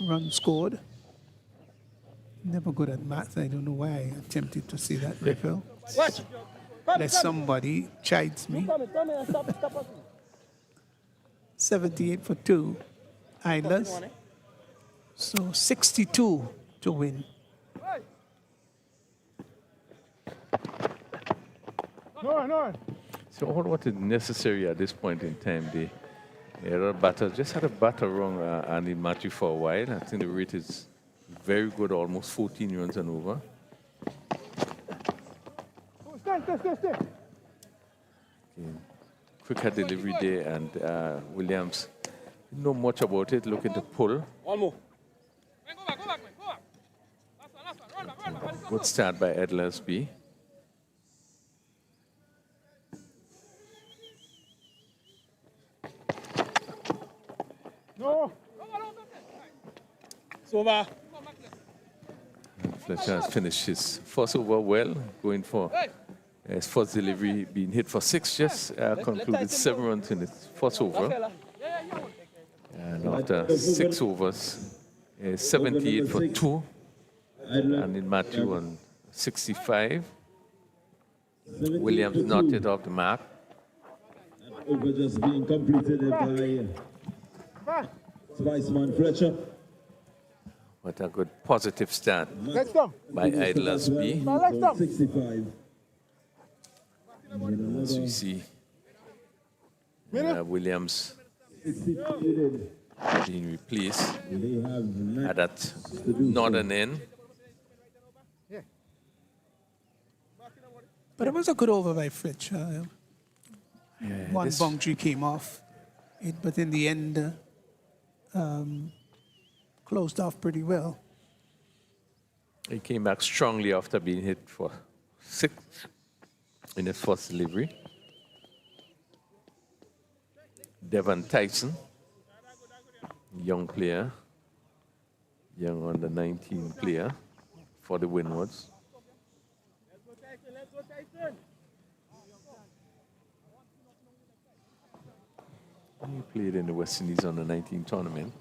runs scored. Never good at math. I don't know why I attempted to say that, Raphael. Watch. Unless somebody chides me. Come and stop us. 78 for 2 idlers. So 62 to win. No. So all what is necessary at this point in time, the other batter just had a batter wrong and in Matthew for a while. I think the rate is very good, almost 14 runs and over. Stay. Quicker delivery there, and Williams didn't know much about it, looking to pull. One more. Go back. Run back. Good start by Ed Lesby. No. It's over. And Fletcher has finished his first over well, going for his first delivery, being hit for 6, just concluded 7 runs in his first over. And after 6 overs, 78 for 2. And in Matthew on 65. Williams knocked it off the mark. Over just being completed by Spiceman Fletcher. What a good positive start Next them. by Idlers B. Next them. 65. As we see Williams being replaced They have at that northern end. But it was a good over by Fletcher. One this- boundary came off, but in the end, closed off pretty well. He came back strongly after being hit for 6 in his first delivery. Devon Tyson, young player, young under 19 player for the Windwards. Let's go, Tyson. He played in the West Indies under 19 tournament.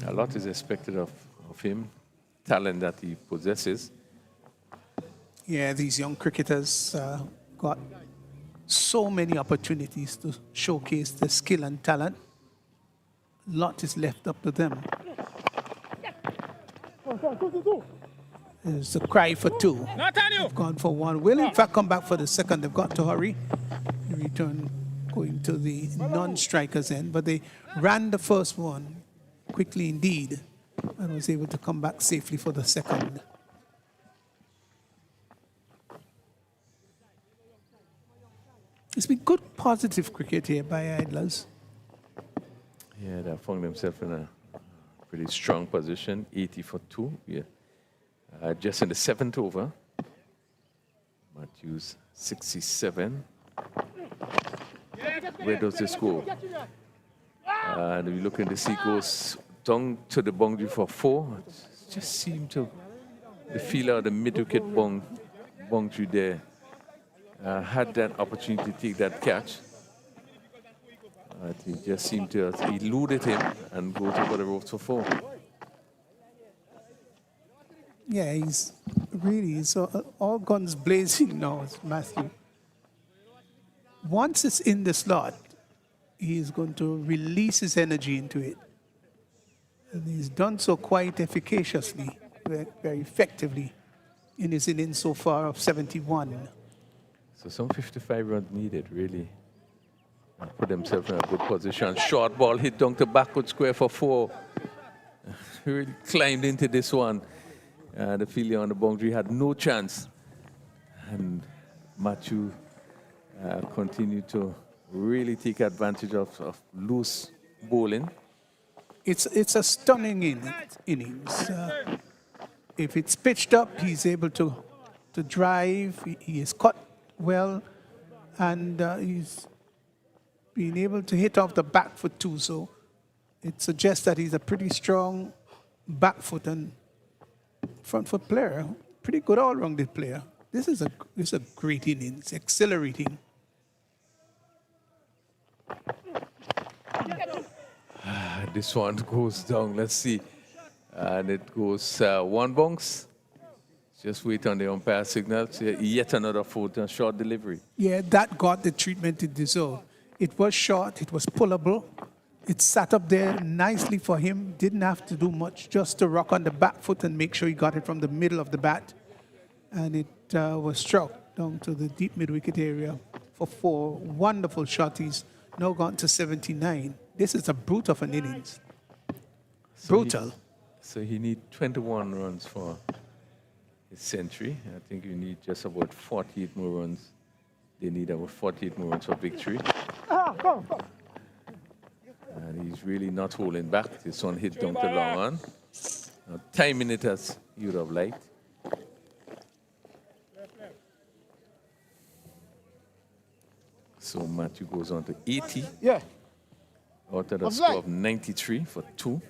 A lot is expected of him, talent that he possesses. Yeah, these young cricketers got so many opportunities to showcase their skill and talent. A lot is left up to them. There's a cry for 2. Nathaniel. Gone for 1. Will in fact come back for the second. They've got to hurry. The return going to the non-strikers end, but they ran the first one quickly indeed and was able to come back safely for the second. It's been good positive cricket here by Idlers. Yeah, they found themselves in a pretty strong position, 80 for 2. Yeah. Just in the 7th over, Matthews 67. Where does this go? And we look in the sea, goes down to the boundary for 4. It just seemed to, the fielder of the mid-wicket boundary there had that opportunity to take that catch. He just seemed to have eluded him and go over the ropes for 4. Yeah, he's really so all guns blazing now, Matthew. Once it's in the slot, he's going to release his energy into it. And he's done so quite efficaciously, very, very effectively in his innings so far of 71. So some 55 runs needed, really. And put themselves in a good position. Short ball hit down to backward square for 4. Really climbed into this one. The fielder on the boundary had no chance. And Matthew continued to really take advantage of loose bowling. It's a stunning innings. If it's pitched up, he's able to drive. He is cut well, and he's been able to hit off the back foot too. So it suggests that he's a pretty strong back foot and front foot player. Pretty good all-rounded player. This is a great innings, exhilarating. This one goes down. Let's see. And it goes 1 bounce. Just wait on the umpire signal. Yet another 4 short delivery. Yeah, that got the treatment it deserved. It was short, it was pullable. It sat up there nicely for him. Didn't have to do much, just to rock on the back foot and make sure he got it from the middle of the bat. And it was struck down to the deep mid-wicket area for 4 wonderful shotties. Now gone to 79. This is a brute of an innings. Brutal. So he needs 21 runs for his century. I think you need just about 48 more runs. They need about 48 more runs for victory. And he's really not holding back. This one hit down to long on. Now, timing it as you would have liked. So Matthew goes on to 80. Yeah. Out of the score of 93 for 2.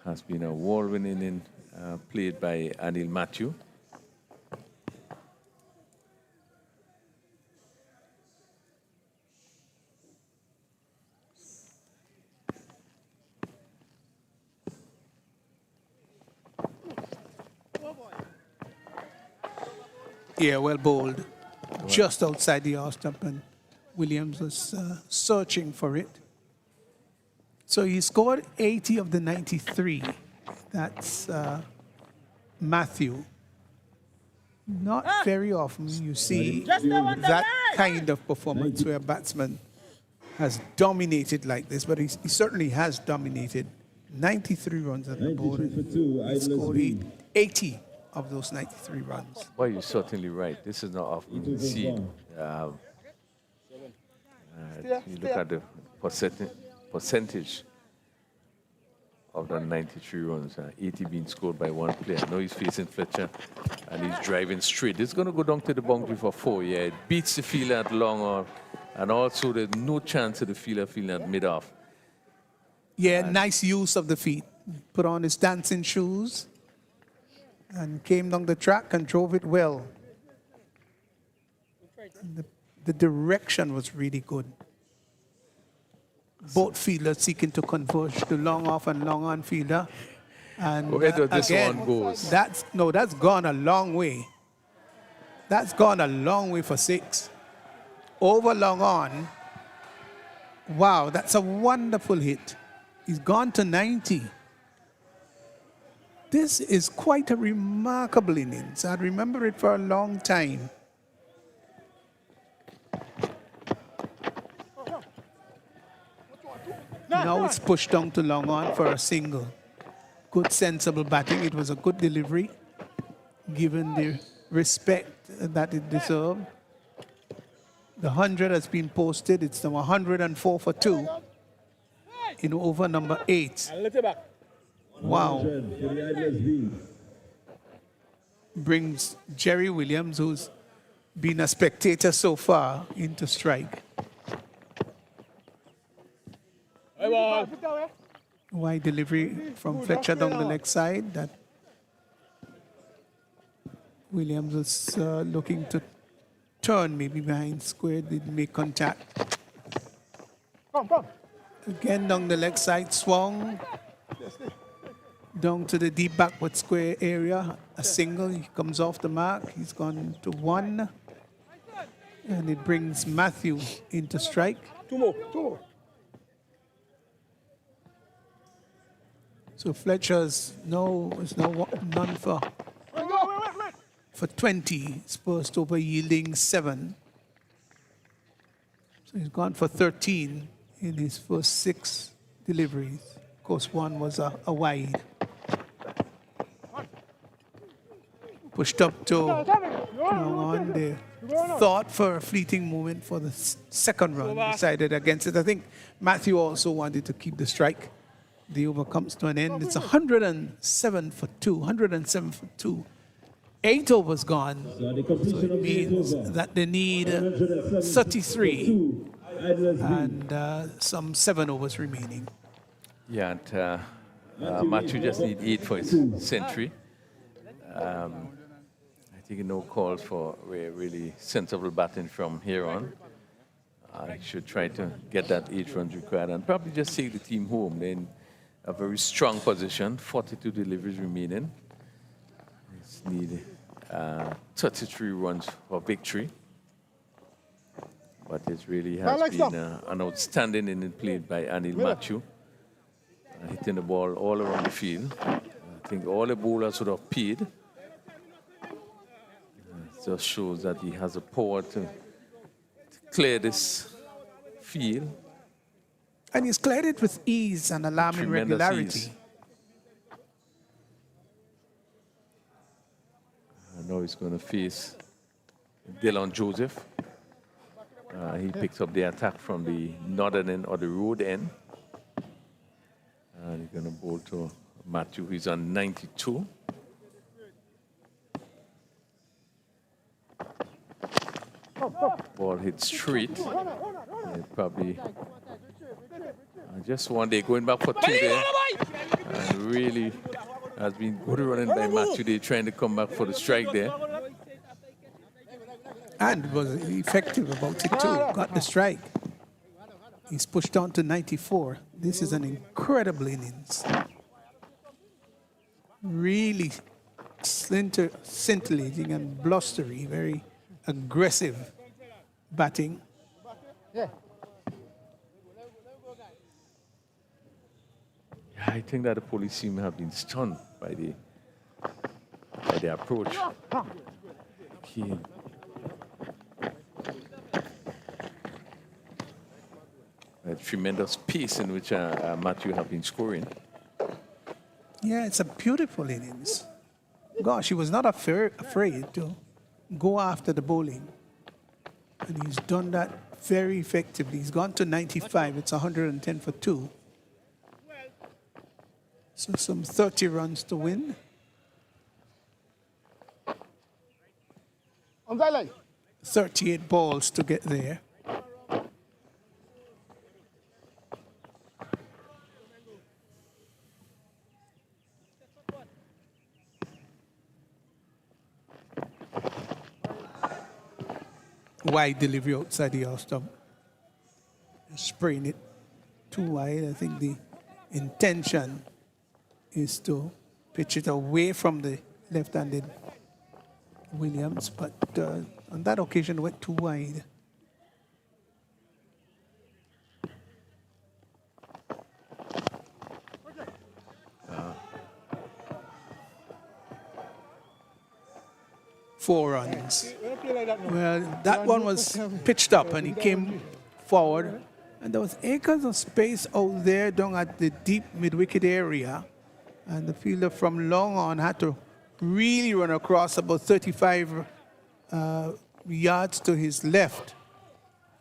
Has been a war-winning inning played by Anil Matthew. Yeah, well bowled. Just outside the off stump, and Williams was searching for it. So he scored 80 of the 93. That's Matthew. Not very often you see that kind of performance where a batsman has dominated like this, but he certainly has dominated. 93 runs at the board. 93 for 2. He scored 80 of those 93 runs. Well, you're certainly right. This is not often seen. You look at the percentage of the 93 runs, 80 being scored by one player. Now he's facing Fletcher, and he's driving straight. It's going to go down to the boundary for 4. Yeah, it beats the fielder at long on, and also there's no chance of the fielder feeling at mid-off. Yeah, nice use of the feet. Put on his dancing shoes and came down the track and drove it well. And the direction was really good. Both fielders seeking to converge the long off and long on fielder. And Where does this again, one goes? that's gone a long way. That's gone a long way for 6. Over long on. Wow, that's a wonderful hit. He's gone to 90. This is quite a remarkable innings. I remember it for a long time. Now it's pushed down to long on for a single. Good, sensible batting. It was a good delivery, given the respect that it deserved. The 100 has been posted. It's the 104 for 2 in over number 8. A little back. Wow. 100 for the Idlers B. Brings Jerry Williams, who's been a spectator so far, into strike. Hey, ball. Wide delivery from Fletcher down the leg side. That Williams was looking to turn maybe behind square, didn't make contact. Come. Again down the leg side, swung down to the deep backward square area. A single, he comes off the mark. He's gone to 1. And it brings Matthew into strike. 2 more. So Fletcher's none for for 20, his first over yielding 7. So he's gone for 13 in his first 6 deliveries. Of course, one was a wide. Pushed up to long on there. Thought for a fleeting moment for the second run. Decided against it. I think Matthew also wanted to keep the strike. The over comes to an end. It's 107 for 2. 107 for 2. 8 overs gone. So the So completion it of the means over. that they need 33 and some 7 overs remaining. Yeah, and Matthew just need 8 for his century. I think no calls for really sensible batting from here on. I should try to get that 8 runs required and probably just take the team home. They're in a very strong position, 42 deliveries remaining. It's need 33 runs for victory. But it really has been an outstanding inning played by Anil Matthew. Hitting the ball all around the field. I think all the bowlers would have paid. It just shows that he has the power to clear this field. And he's cleared it with ease and alarming Tremendous regularity. ease. And now he's going to face Dylan Joseph. He picks up the attack from the northern end or the road end. And he's going to bowl to Matthew. He's on 92. Ball hit straight. Probably just one day going back for 2 there. And really has been good running by Matthew. They trying to come back for the strike there. And was effective about it too. Got the strike. He's pushed on to 94. This is an incredible innings. Really scintillating and blustery, very aggressive batting. Yeah. I think that the police team have been stunned by the approach. Keen. A tremendous pace in which Matthew have been scoring. Yeah, it's a beautiful innings. Gosh, he was not afraid to go after the bowling. And he's done that very effectively. He's gone to 95. It's 110 for 2. So some 30 runs to win. On that line. 38 balls to get there. Wide delivery outside the off stump. Spraying it too wide. I think the intention is to pitch it away from the left-handed Williams, but on that occasion went too wide. Four runs. Well, that one was pitched up and he came forward. And there was acres of space out there down at the deep mid-wicket area. And the fielder from long on had to really run across about 35 yards to his left.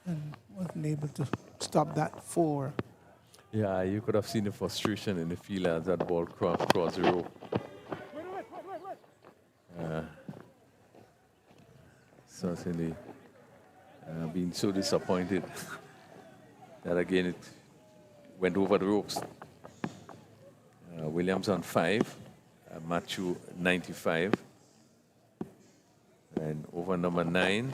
And wasn't able to stop that 4. Yeah, you could have seen the frustration in the field as that ball crossed the rope. Certainly being so disappointed that again it went over the ropes. Williams on 5, Matthew 95, and over number 9.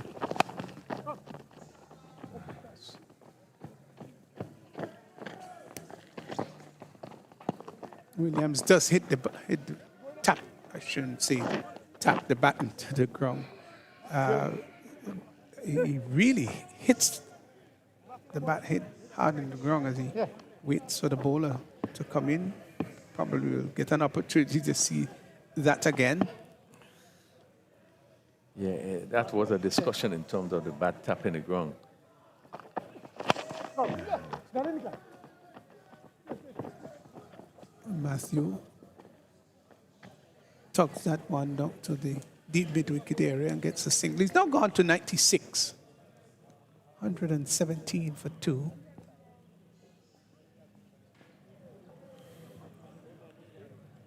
Williams does hit the tap. I shouldn't say tap the bat into the ground. He really hits the bat hit hard in the ground as he waits for the bowler to come in. Probably will get an opportunity to see that again. Yeah, that was a discussion in terms of the bat tapping the ground. Matthew tucks that one down to the deep mid-wicket area and gets a single. He's now gone to 96. 117 for 2.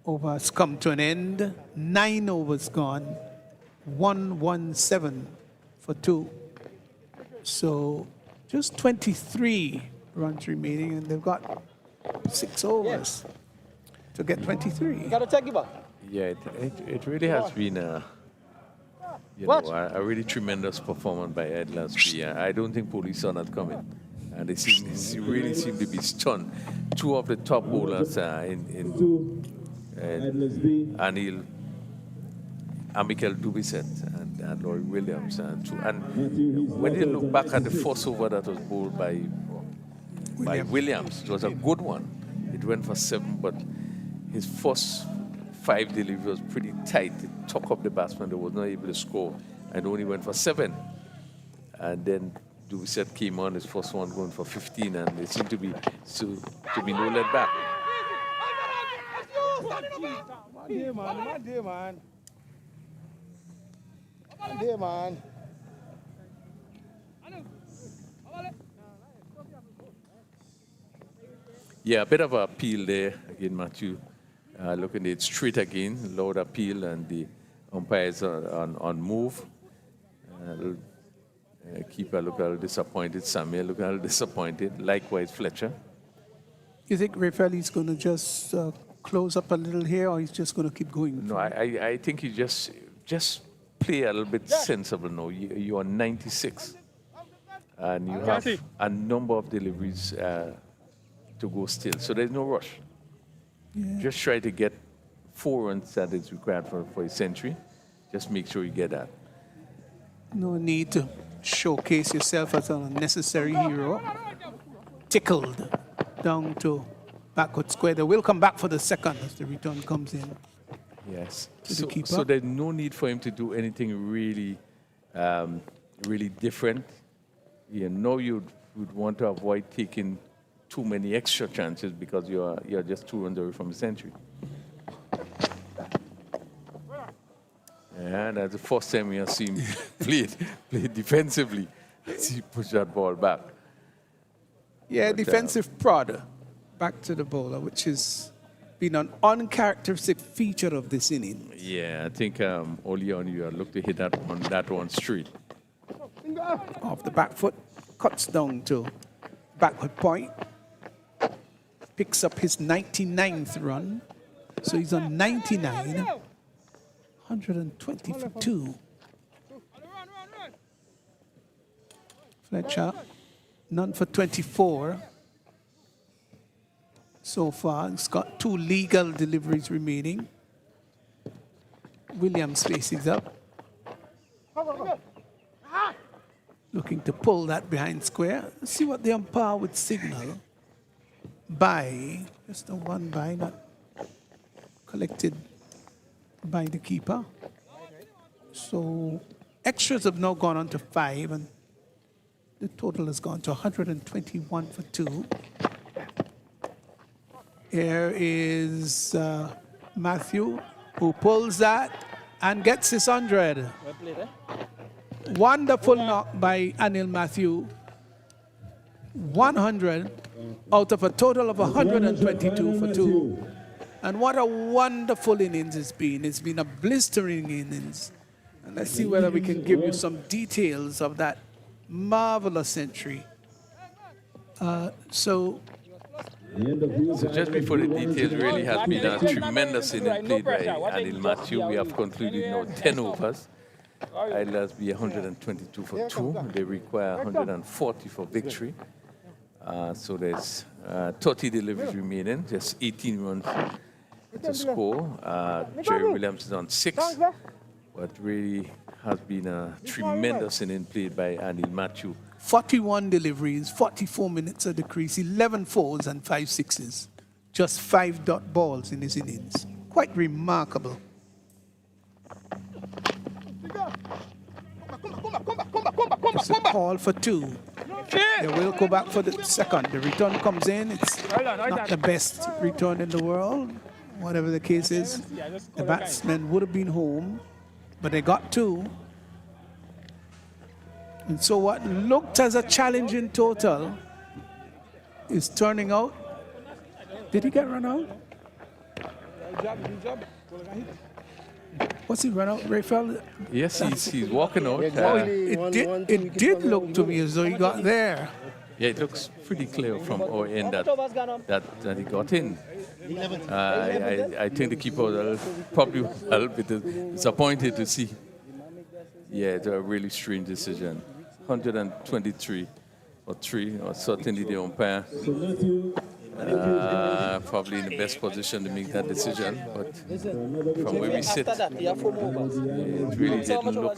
Over has come to an end. 9 overs gone. 117 for 2. So just 23 runs remaining, and they've got 6 overs to get 23. You gotta take it back. Yeah, it really has been a really tremendous performance by Ed last year. I don't think police saw that coming. And they really seem to be stunned. 2 of the top bowlers in Anil, Michael Dubisset and Lloyd Williams. And when you look back at the first over that was bowled by Williams, it was a good one. It went for 7, but his first 5 delivery was pretty tight. It took up the batsman that was not able to score and only went for 7. And then Dubisset came on, his first one going for 15, and they seem to be no let back. My dear man. Dear man. Yeah, a bit of an appeal there again, Matthew. Looking at it straight again, loud appeal, and the umpires are on move. Keeper look a little disappointed. Samuel look a little disappointed. Likewise, Fletcher. You think Rafaeli's going to just close up a little here, or he's just going to keep going? No, I think you just play a little bit sensible now. You are 96, and you have a number of deliveries to go still. So there's no rush. Yeah. Just try to get 4 runs that is required for a century. Just make sure you get that. No need to showcase yourself as an unnecessary hero. Tickled down to backward square. They will come back for the second as the return comes in. Yes. So there's no need for him to do anything really, really different. You know, you would want to avoid taking too many extra chances because you're just 2 runs away from the century. And that's the first time we have seen him play defensively as he pushed that ball back. Yeah, defensive prod back to the bowler, which has been an uncharacteristic feature of this inning. Yeah, I think early on you looked to hit that one straight. Off the back foot, cuts down to backward point. Picks up his 99th run. So he's on 99. 120 for 2. Fletcher, none for 24. So far, he's got 2 legal deliveries remaining. Williams faces up. Looking to pull that behind square. Let's see what the umpire would signal. By, just a 1 by, not collected by the keeper. So extras have now gone on to 5, and the total has gone to 121 for 2. Here is Matthew, who pulls that and gets his 100. Wonderful knock by Anil Matthew. 100 out of a total of 122 for 2. And what a wonderful innings it's been. It's been a blistering innings. And let's see whether we can give you some details of that marvelous century. So just before the details, really has been a tremendous inning played by Anil Matthew. We have concluded now 10 overs. Islanders be 122 for 2. They require 140 for victory. So there's 30 deliveries remaining, just 18 runs to score. Jerry Williams is on 6, but really has been a tremendous inning played by Anil Matthew. 41 deliveries, 44 minutes of the crease, 11 fours and 5 sixes. Just 5 dot balls in his innings. Quite remarkable. It's a call for 2. They will go back for the second. The return comes in. It's not the best return in the world. Whatever the case is, the batsman would have been home, but they got 2. And so what looked as a challenge in total is turning out. Did he get run out? What's he run out, Raphael? Yes, he's walking out. It did look to me as though he got there. Yeah, it looks pretty clear from our end that he got in. I think the keeper will probably help. Disappointed to see. Yeah, it's a really strange decision. 123 or 3, or certainly the umpire. So Matthew, Probably in the best position to make that decision, but from where we sit, it really didn't look.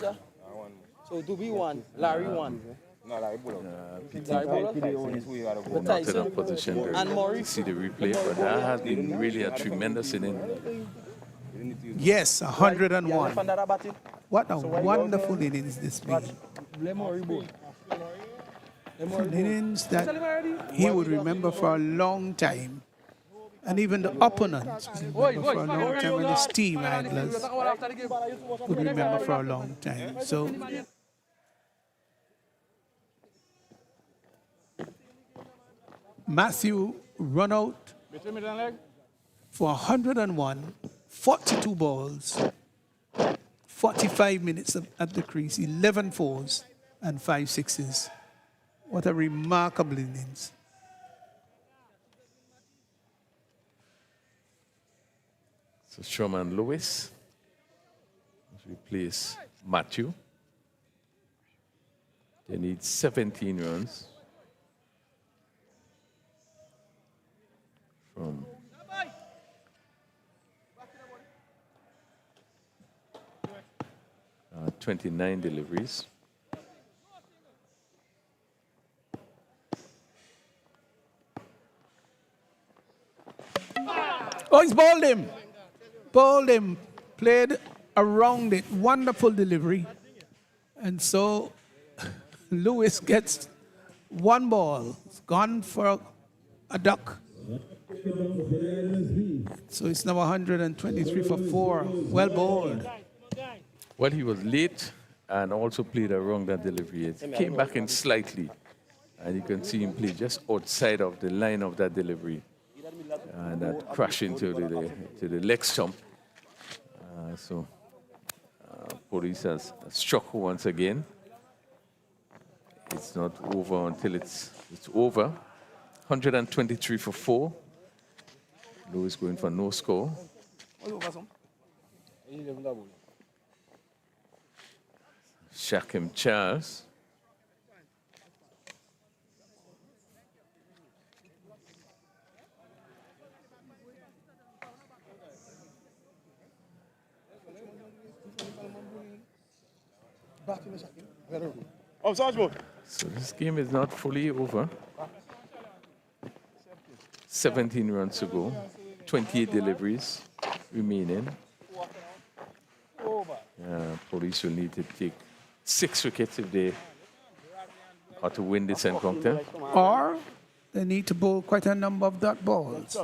So do we won? Larry won. Larry not in a position to see the replay, but that has been really a tremendous inning. Yes, 101. What a wonderful innings this been. An innings that he would remember for a long time. And even the opponents would remember for a long time, and his team handlers would remember for a long time. So Matthew run out for 101, 42 balls, 45 minutes at the crease, 11 fours and 5 sixes. What a remarkable innings. So Sherman Lewis replace Matthew. They need 17 runs from 29 deliveries. Oh, he's bowled him. Bowled him. Played around it. Wonderful delivery. And so Lewis gets 1 ball. It's gone for a duck. So it's now 123 for 4. Well bowled. Well, he was late and also played around that delivery. It came back in slightly, and you can see him play just outside of the line of that delivery. And that crash into the leg stump. Police has struck once again. It's not over until it's over. 123 for 4. Lewis going for no score. Shakim Charles. Oh, Sarge, So this game is not fully over. 17 runs to go, 28 deliveries remaining. Police will need to take 6 wickets if they are to win this encounter. Or they need to bowl quite a number of dot balls.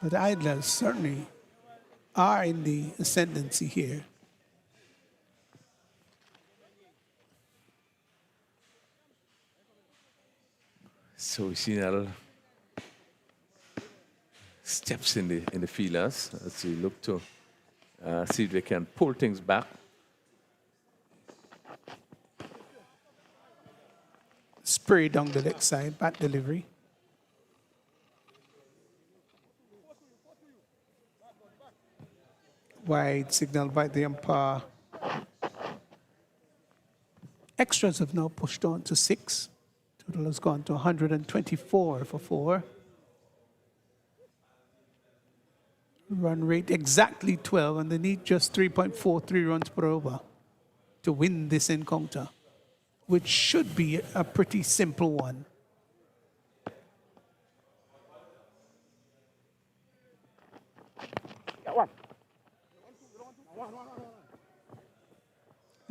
But Idlers certainly are in the ascendancy here. So we see now steps in the fielders as we look to see if they can pull things back. Spray down the leg side, bat delivery. Wide signal by the umpire. Extras have now pushed on to 6. Total has gone to 124 for 4. Run rate exactly 12, and they need just 3.43 runs per over to win this encounter, which should be a pretty simple one.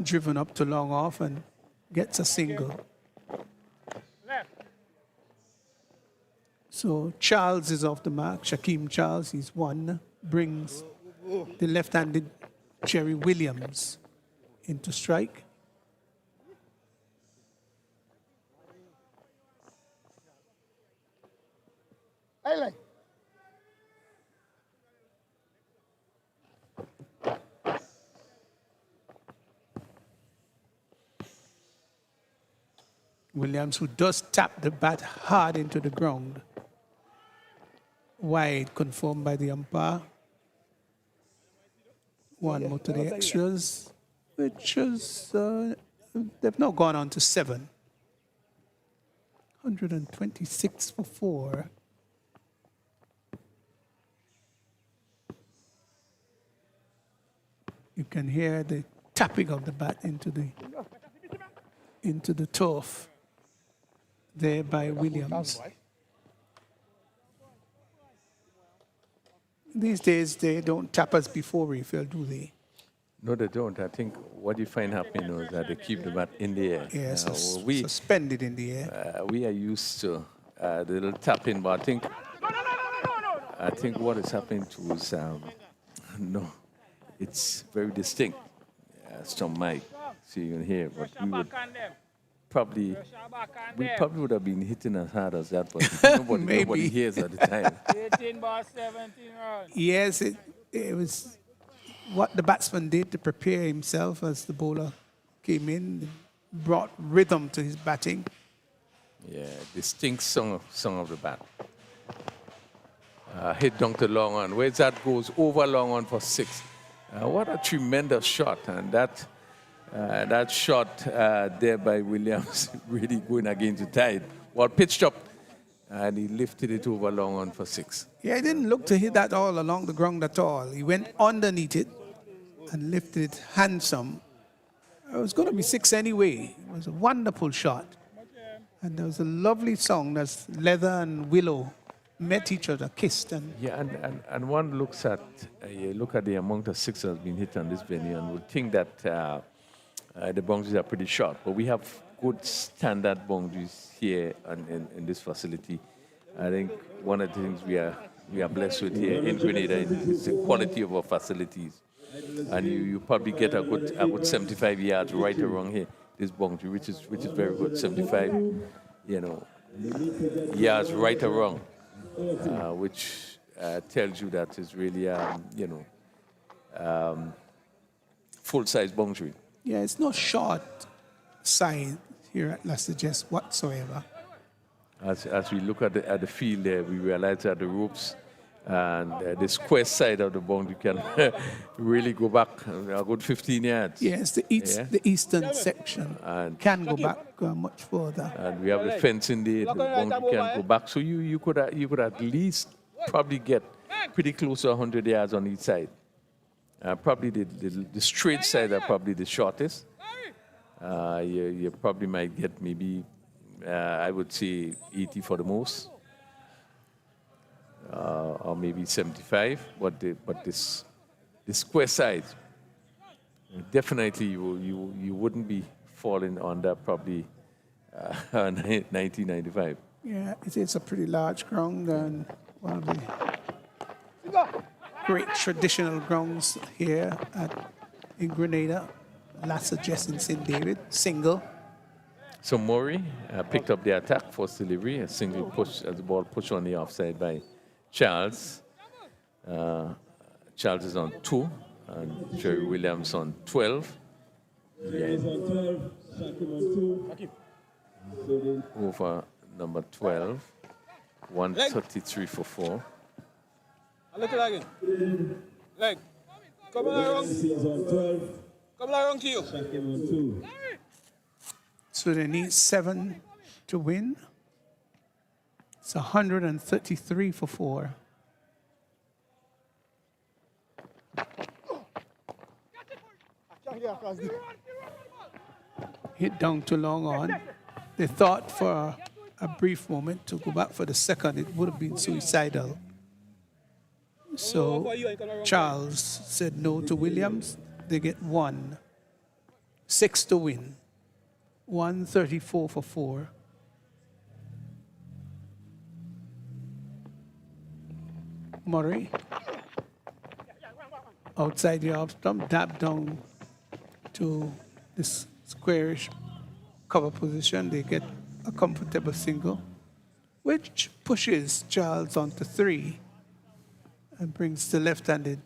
Driven up to long off and gets a single. Left. So Charles is off the mark. Shaquem Charles, he's one. Brings the left-handed Jerry Williams into strike. Hey, like. Williams, who does tap the bat hard into the ground. Wide, confirmed by the umpire. One more to the extras, which is, they've now gone on to 7. 126 for 4. You can hear the tapping of the bat into the turf there by Williams. These days, they don't tap us before refill, do they? No, they don't. I think what you find happening is that they keep the bat in the air. Yes, we suspended in the air. we are used to the little tapping, but I think what is happening to is no, it's very distinct. Some mic, so you can hear, but we probably would have been hitting as hard as that, but nobody hears at the time. 18 ball, 17 runs. Yes, it was what the batsman did to prepare himself as the bowler came in, brought rhythm to his batting. Yeah, distinct song of the bat. Hit down to long on. Where that goes over long on for 6. What a tremendous shot, and that shot there by Williams really going against the tide. Well, pitched up, and he lifted it over long on for 6. Yeah, he didn't look to hit that all along the ground at all. He went underneath it and lifted it handsome. It was going to be 6 anyway. It was a wonderful shot. And there was a lovely song that's Leather and Willow met each other, kissed. And Yeah, and one looks at, you look at the amount of 6 that's been hit on this venue and would think that the boundaries are pretty short. But we have good standard boundaries here in this facility. I think one of the things we are blessed with here in Grenada is the quality of our facilities. And you probably get a good 75 yards right around here, this boundary, which is very good. 75, yards right around, which tells you that it's really, full-size boundary. yeah, it's no short side here at Las Vegas whatsoever. As we look at the field there, we realize that the ropes and the square side of the boundary can really go back a good 15 yards. Yes, the eastern section can go back much further. And we have the fence in there, the boundary can go back. So you could at least probably get pretty close to 100 yards on each side. Probably the straight side are probably the shortest. You probably might get maybe, I would say, 80 for the most. Or maybe 75, but this square side, definitely you wouldn't be falling under probably 1995. Yeah, it's a pretty large ground and one of the great traditional grounds here in Grenada. Las Vegas in St. David, single. So Murray picked up the attack, first delivery, a single push as the ball pushed on the offside by Charles. Charles is on 2, and Jerry Williams on 12. Is on 12, Shaquem on 2. So Over number 12, 133 for 4. Look at again. Leg. Come along. is on 12, Come along to you. Shaquem on 2. So they need 7 to win. It's 133 for 4. Hit down to long on. They thought for a brief moment to go back for the second. It would have been suicidal. So Charles said no to Williams. They get 1. 6 to win. 134 for 4. Murray. Outside the off stump, dab down to this squarish cover position. They get a comfortable single, which pushes Charles onto 3 and brings the left-handed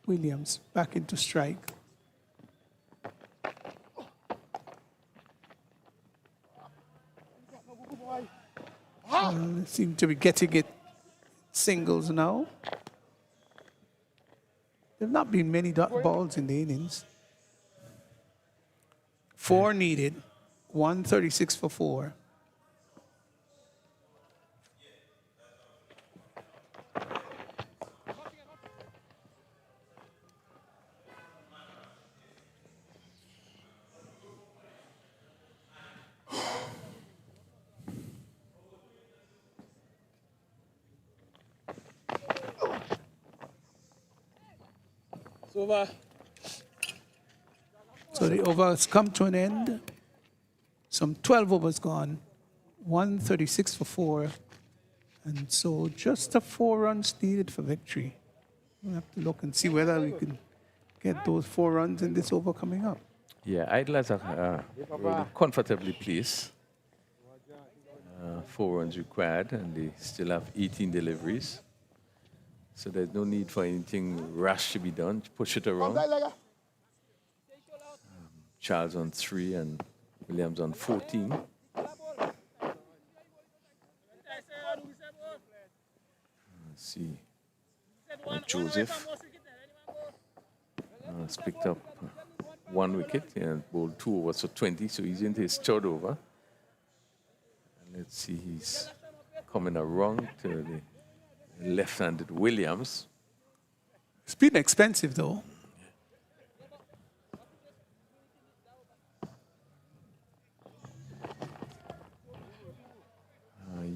Williams back into strike. They seem to be getting it singles now. There have not been many dot balls in the innings. 4 needed, 136 for 4. It's over. So the over has come to an end. Some 12 overs gone. 136 for 4. And so just the 4 runs needed for victory. We'll have to look and see whether we can get those 4 runs in this over coming up. Yeah, Idlers are really comfortably placed. 4 runs required, and they still have 18 deliveries. So there's no need for anything rash to be done. Push it around. Charles on 3 and Williams on 14. Let's see. Joseph has picked up 1 wicket and bowled 2 overs for 20, so he's into his 3rd over. And let's see, he's coming around to the left-handed Williams. It's been expensive, though.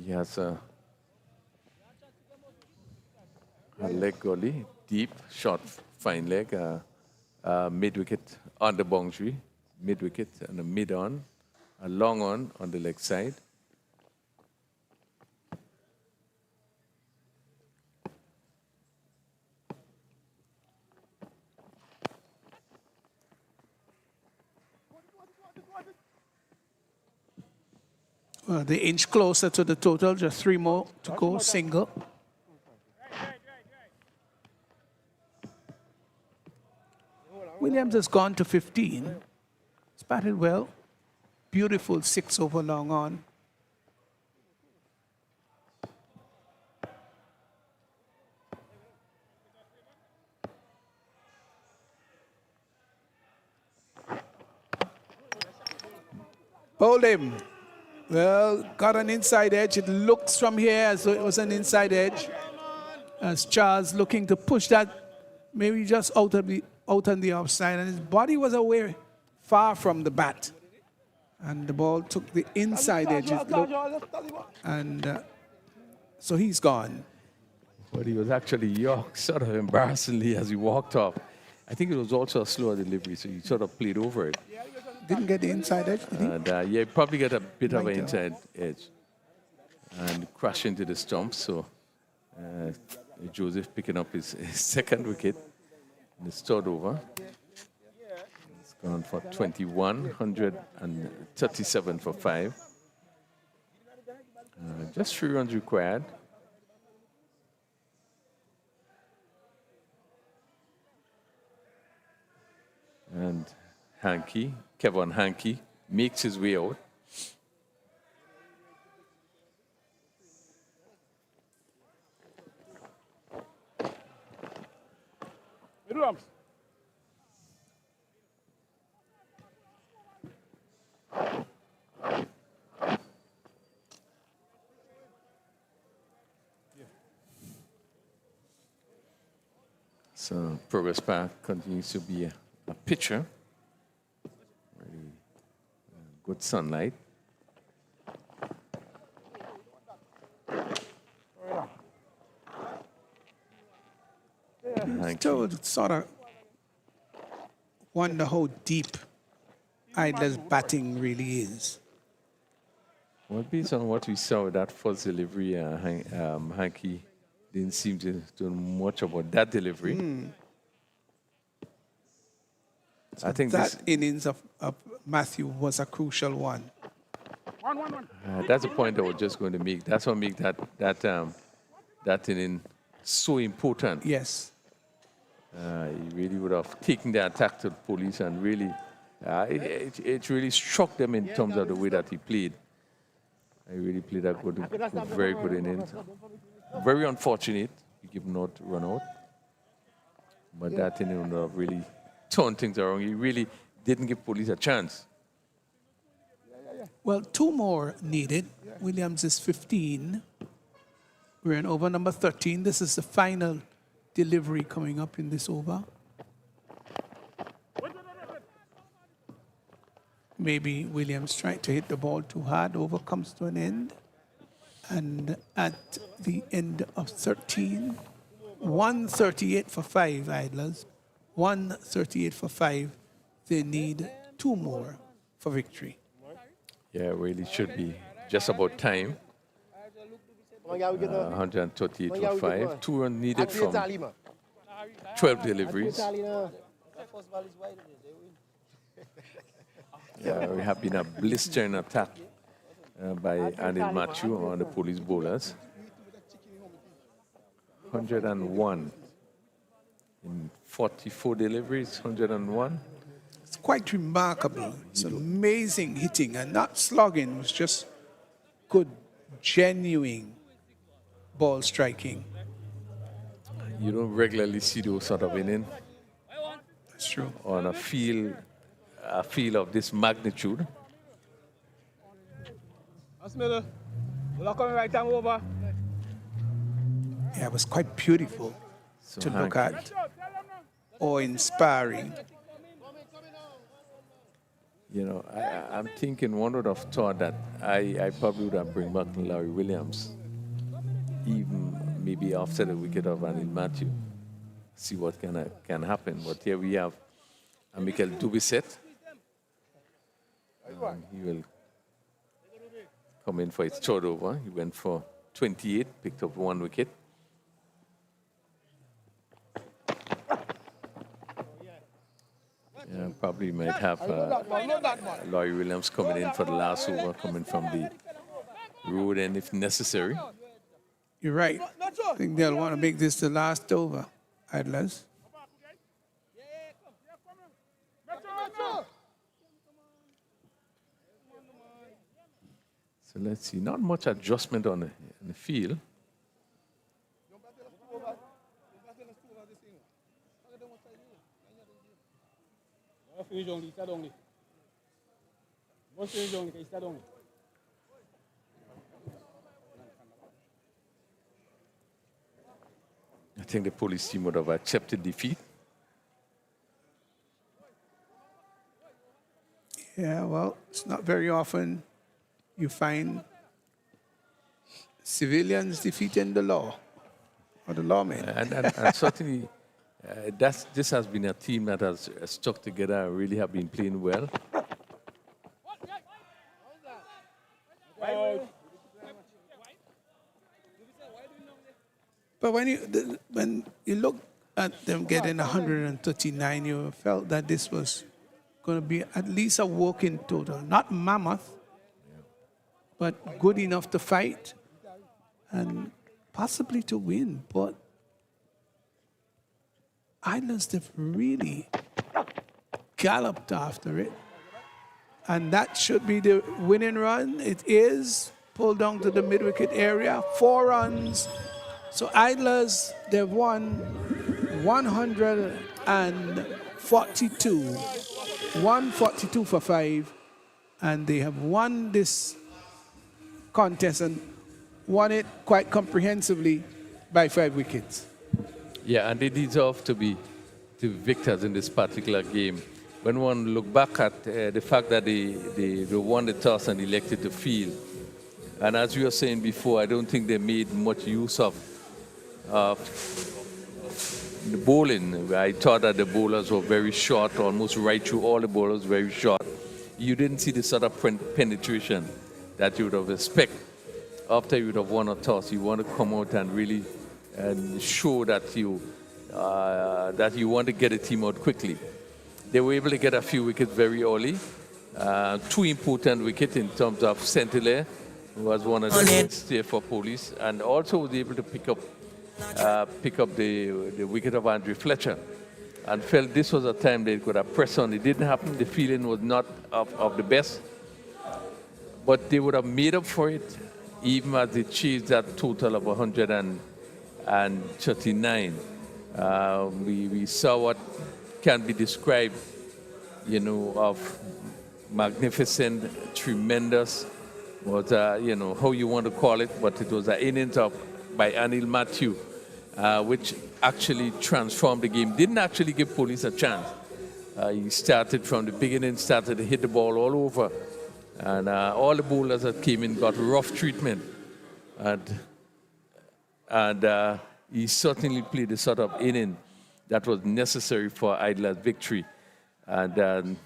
He has a leg gully, deep, short, fine leg, mid-wicket on the boundary, mid-wicket and a mid-on, a long on the leg side. They inch closer to the total, just 3 more to go, single. Williams has gone to 15. It's batted well. Beautiful 6 over long on. Bowled him. Well, got an inside edge. It looks from here as though it was an inside edge. As Charles looking to push that maybe just out on the offside, and his body was away far from the bat. And the ball took the inside edge, and so he's gone. But he was actually yoked sort of embarrassingly as he walked off. I think it was also a slower delivery, so he sort of played over it. Didn't get the inside edge, did he? And yeah, probably get a bit of an inside edge and crash into the stump. So Joseph picking up his 2nd wicket in his 3rd over. It's gone for 21, 137 for 5. Just 3 runs required. And Kevin Hankey makes his way out. So Progress Park continues to be a pitcher. Really good sunlight. Still sort of wonder how deep Idler's batting really is. Well, based on what we saw with that first delivery, Hanky didn't seem to do much about that delivery. I think That innings of Matthew was a crucial one. that's the point I was just going to make. That's what makes that inning so important. Yes. He really would have taken the attack to the police and really, it really struck them in terms of the way that he played. He really played a very good inning. Very unfortunate he did not run out. But that inning would have really turned things around. He really didn't give police a chance. Well, 2 more needed. Williams is 15. We're in over number 13. This is the final delivery coming up in this over. Maybe Williams tried to hit the ball too hard. Over comes to an end. And at the end of 13, 138 for 5 Idlers. 138 for 5. They need 2 more for victory. Yeah, really should be just about time. 138 for 5. 2 runs needed from 12 deliveries. Yeah, we have been a blistering attack by Anil Matthew on the police bowlers. 101 in 44 deliveries, 101. It's quite remarkable. It's amazing hitting and not slugging. It was just good, genuine ball striking. You don't regularly see those sort of innings That's true. on a field of this magnitude. Miller, we're coming right down over. Yeah, it was quite beautiful So to look Hanky, at or inspiring. you know, I'm thinking one would have thought that I probably would have bring back Larry Williams, even maybe after the wicket of Anil Matthew, see what can happen. But here we have Michael Dubisset. He will come in for his third over. He went for 28, picked up 1 wicket. Yeah, probably might have Laurie Williams coming in for the last over, coming from the road end if necessary. You're right. I think they'll want to make this the last over, Idlers. So let's see, not much adjustment on the field. I think the police team would have accepted defeat. Yeah, well, it's not very often you find civilians defeating the law or the lawmen. And certainly, this has been a team that has stuck together and really have been playing well. But when you look at them getting 139, you felt that this was going to be at least a working total. Not mammoth, but good enough to fight and possibly to win. But Islands, they've really galloped after it. And that should be the winning run. It is pulled down to the mid-wicket area. 4 runs. So Idlers, they've won 142. 142 for 5. And they have won this contest and won it quite comprehensively by 5 wickets. Yeah, and they deserve to be the victors in this particular game. When one look back at the fact that they won the toss and elected to field, and as we were saying before, I don't think they made much use of the bowling, I thought that the bowlers were very short, almost right through all the bowlers very short. You didn't see the sort of penetration that you would have expected after you would have won a toss. You want to come out and really show that you want to get a team out quickly. They were able to get a few wickets very early. Two important wickets in terms of Centilere, who was one of the mainstays for Police, and also was able to pick up the wicket of Andrew Fletcher, and felt this was a time they could have pressed on. It didn't happen. The feeling was not of the best, but they would have made up for it even as they chased that total of 139. We saw what can be described, of magnificent, tremendous, was how you want to call it, but it was an innings by Anil Matthew, which actually transformed the game. Didn't actually give Police a chance. He started from the beginning, started to hit the ball all over, and all the bowlers that came in got rough treatment, and he certainly played the sort of inning that was necessary for Idler's victory. And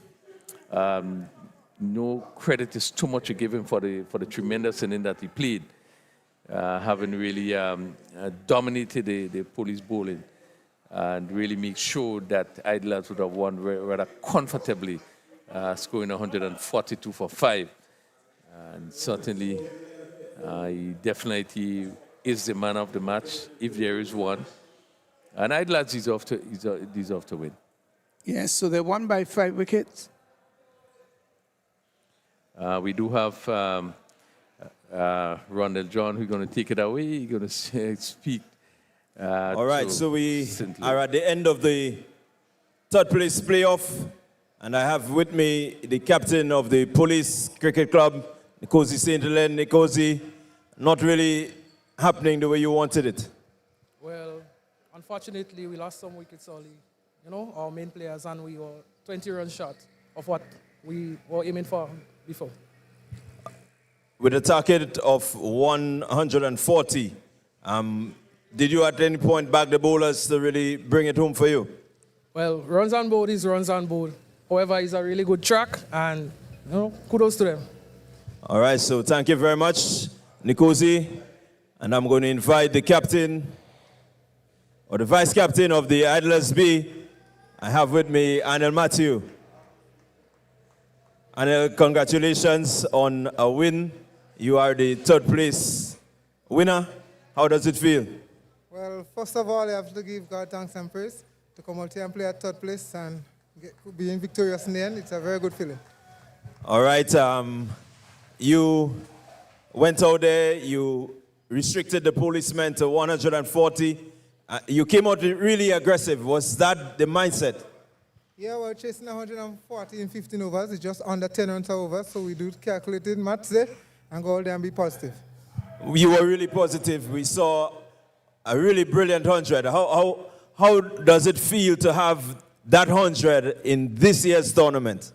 no credit is too much to give him for the tremendous inning that he played, having really dominated the Police bowling and really make sure that Idlers would have won rather comfortably, scoring 142 for 5. And certainly, he definitely is the man of the match, if there is one. And Idlers deserve to win. Yes, so they won by 5 wickets. We do have Rondell John, who's going to take it away. He's going to speak. All right, so we are at the end of the third place playoff, and I have with me the captain of the Police Cricket Club, Nkosi St. Helene. Nkosi, not really happening the way you wanted it. Well, unfortunately, we lost some wickets early. Our main players, and we were 20 runs short of what we were aiming for before. With a target of 140, did you at any point back the bowlers to really bring it home for you? Well, runs on board is runs on board. However, it's a really good track, and kudos to them. All right, so thank you very much, Nkosi. And I'm going to invite the captain or the vice captain of the Idlers B. I have with me Anil Matthew. Anil, congratulations on a win. You are the third place winner. How does it feel? Well, first of all, I have to give God thanks and praise to come out here and play at third place and being victorious in the end. It's a very good feeling. All right. You went out there, you restricted the policemen to 140. You came out really aggressive. Was that the mindset? Yeah, we're chasing 140 in 15 overs. It's just under 10 runs over, so we do calculated maths there and go out there and be positive. You were really positive. We saw a really brilliant 100. How does it feel to have that 100 in this year's tournament?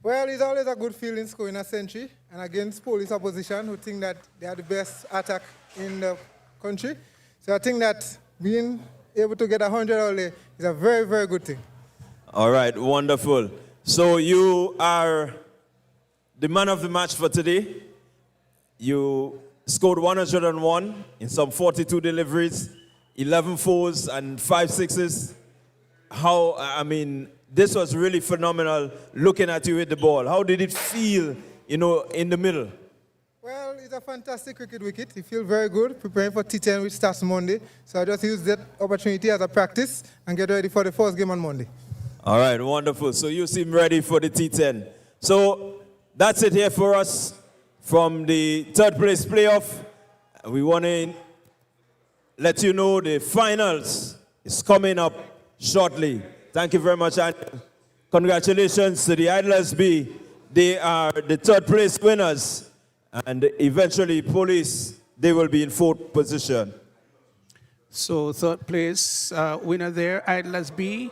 Well, it's always a good feeling scoring a century and against Police opposition who think that they are the best attack in the country. So I think that being able to get 100 early is a very, very good thing. All right, wonderful. So you are the man of the match for today. You scored 101 in some 42 deliveries, 11 fours and 5 sixes. This was really phenomenal looking at you with the ball. How did it feel, in the middle? Well, it's a fantastic cricket wicket. You feel very good, preparing for T20, which starts Monday. So I just used that opportunity as a practice and get ready for the first game on Monday. All right, wonderful. So you seem ready for the T10. So that's it here for us from the third place playoff. We want to let you know the finals is coming up shortly. Thank you very much, and congratulations to the Idlers B. They are the third place winners, and eventually Police, they will be in 4th position. So third place winner there, Idlers B,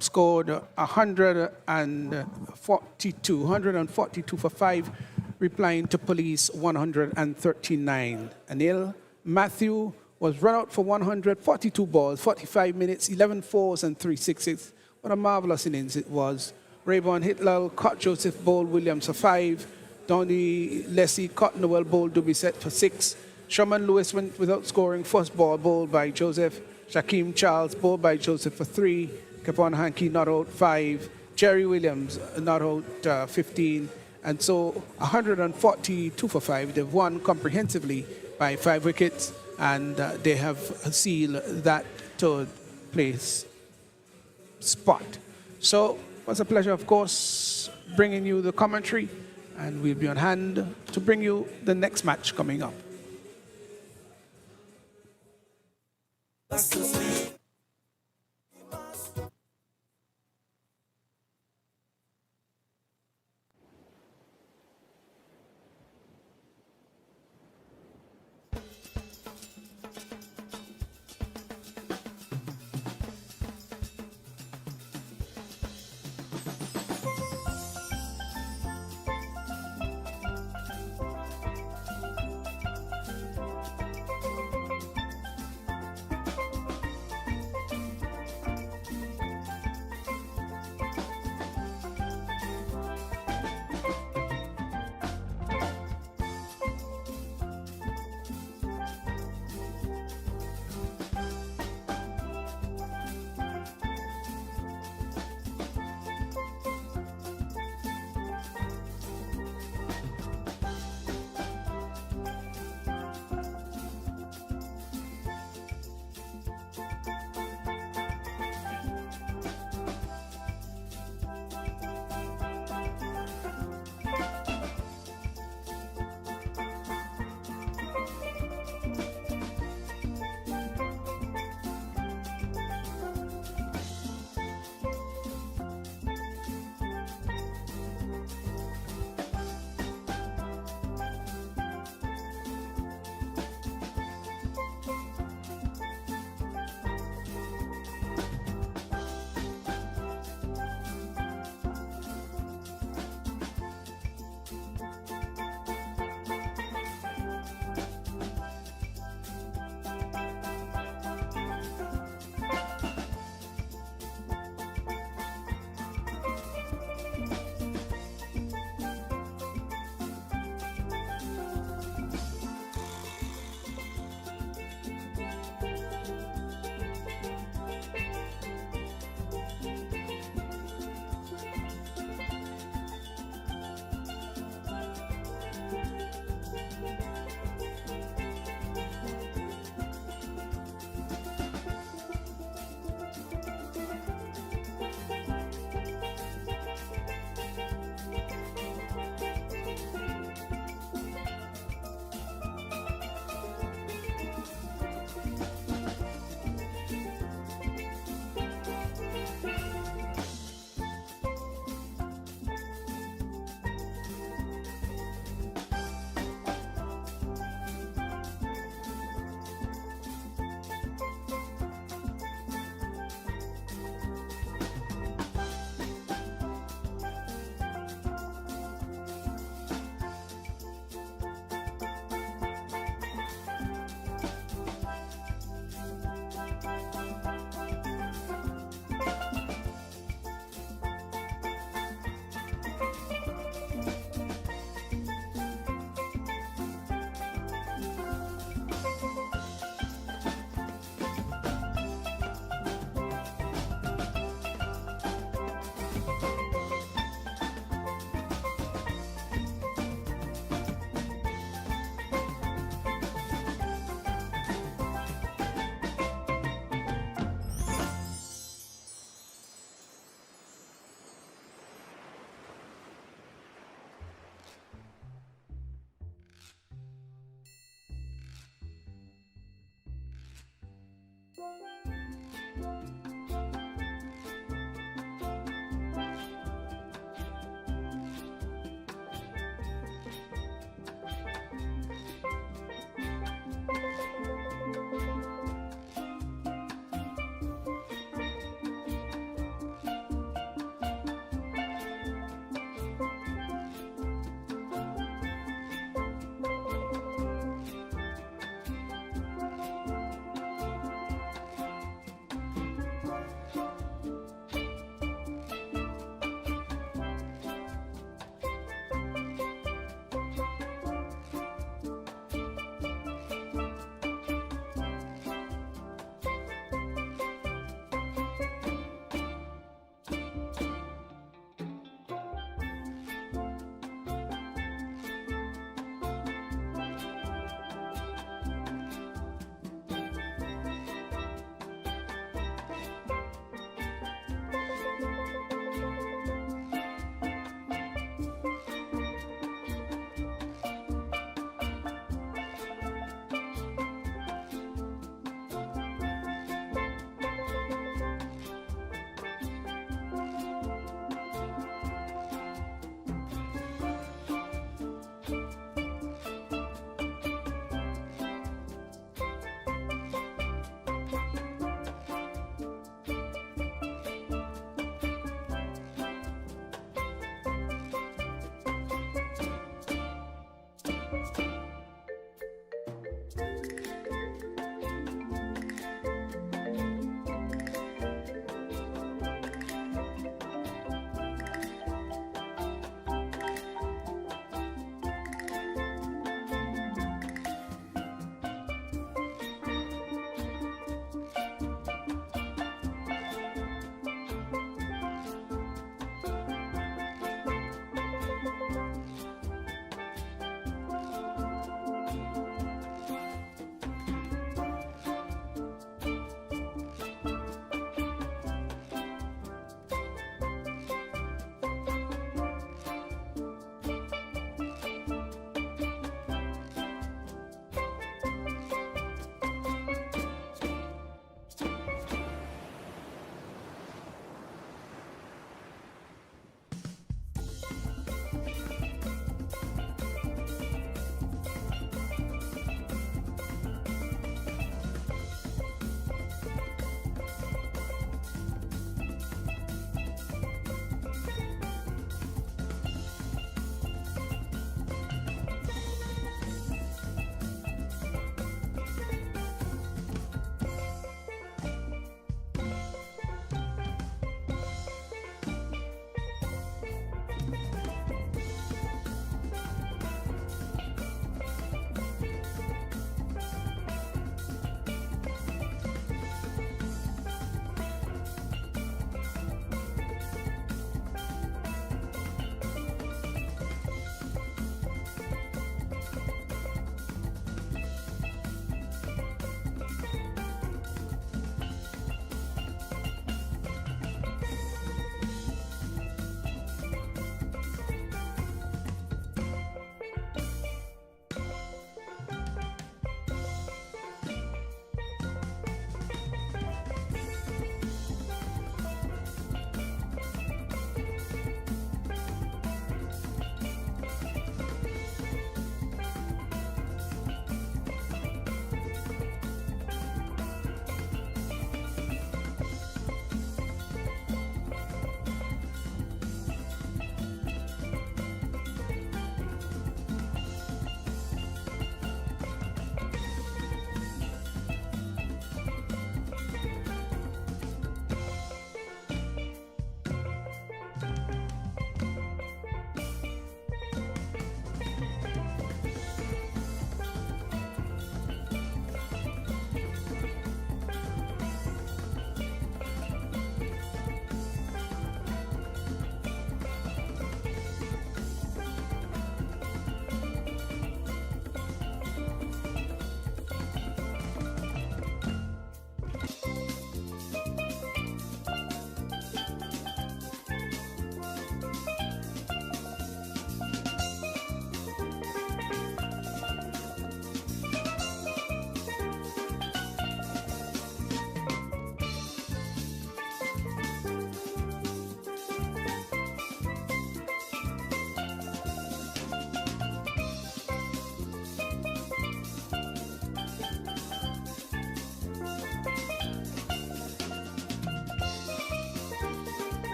scored 142 for 5, replying to Police 139. Anil Matthew was run out for 142 balls, 45 minutes, 11 fours and 3 sixes. What a marvelous innings it was. Rayburn Hitlal caught Joseph bowled Williams for 5. Donny Leslie caught Noel bowled Dubisset for 6. Sherman Lewis went without scoring. First ball bowled by Joseph. Shaquem Charles bowled by Joseph for 3. Capon Hankey not out 5. Jerry Williams not out 15. And so 142 for 5. They've won comprehensively by 5 wickets, and they have sealed that third place spot. So it was a pleasure, of course, bringing you the commentary, and we'll be on hand to bring you the next match coming up.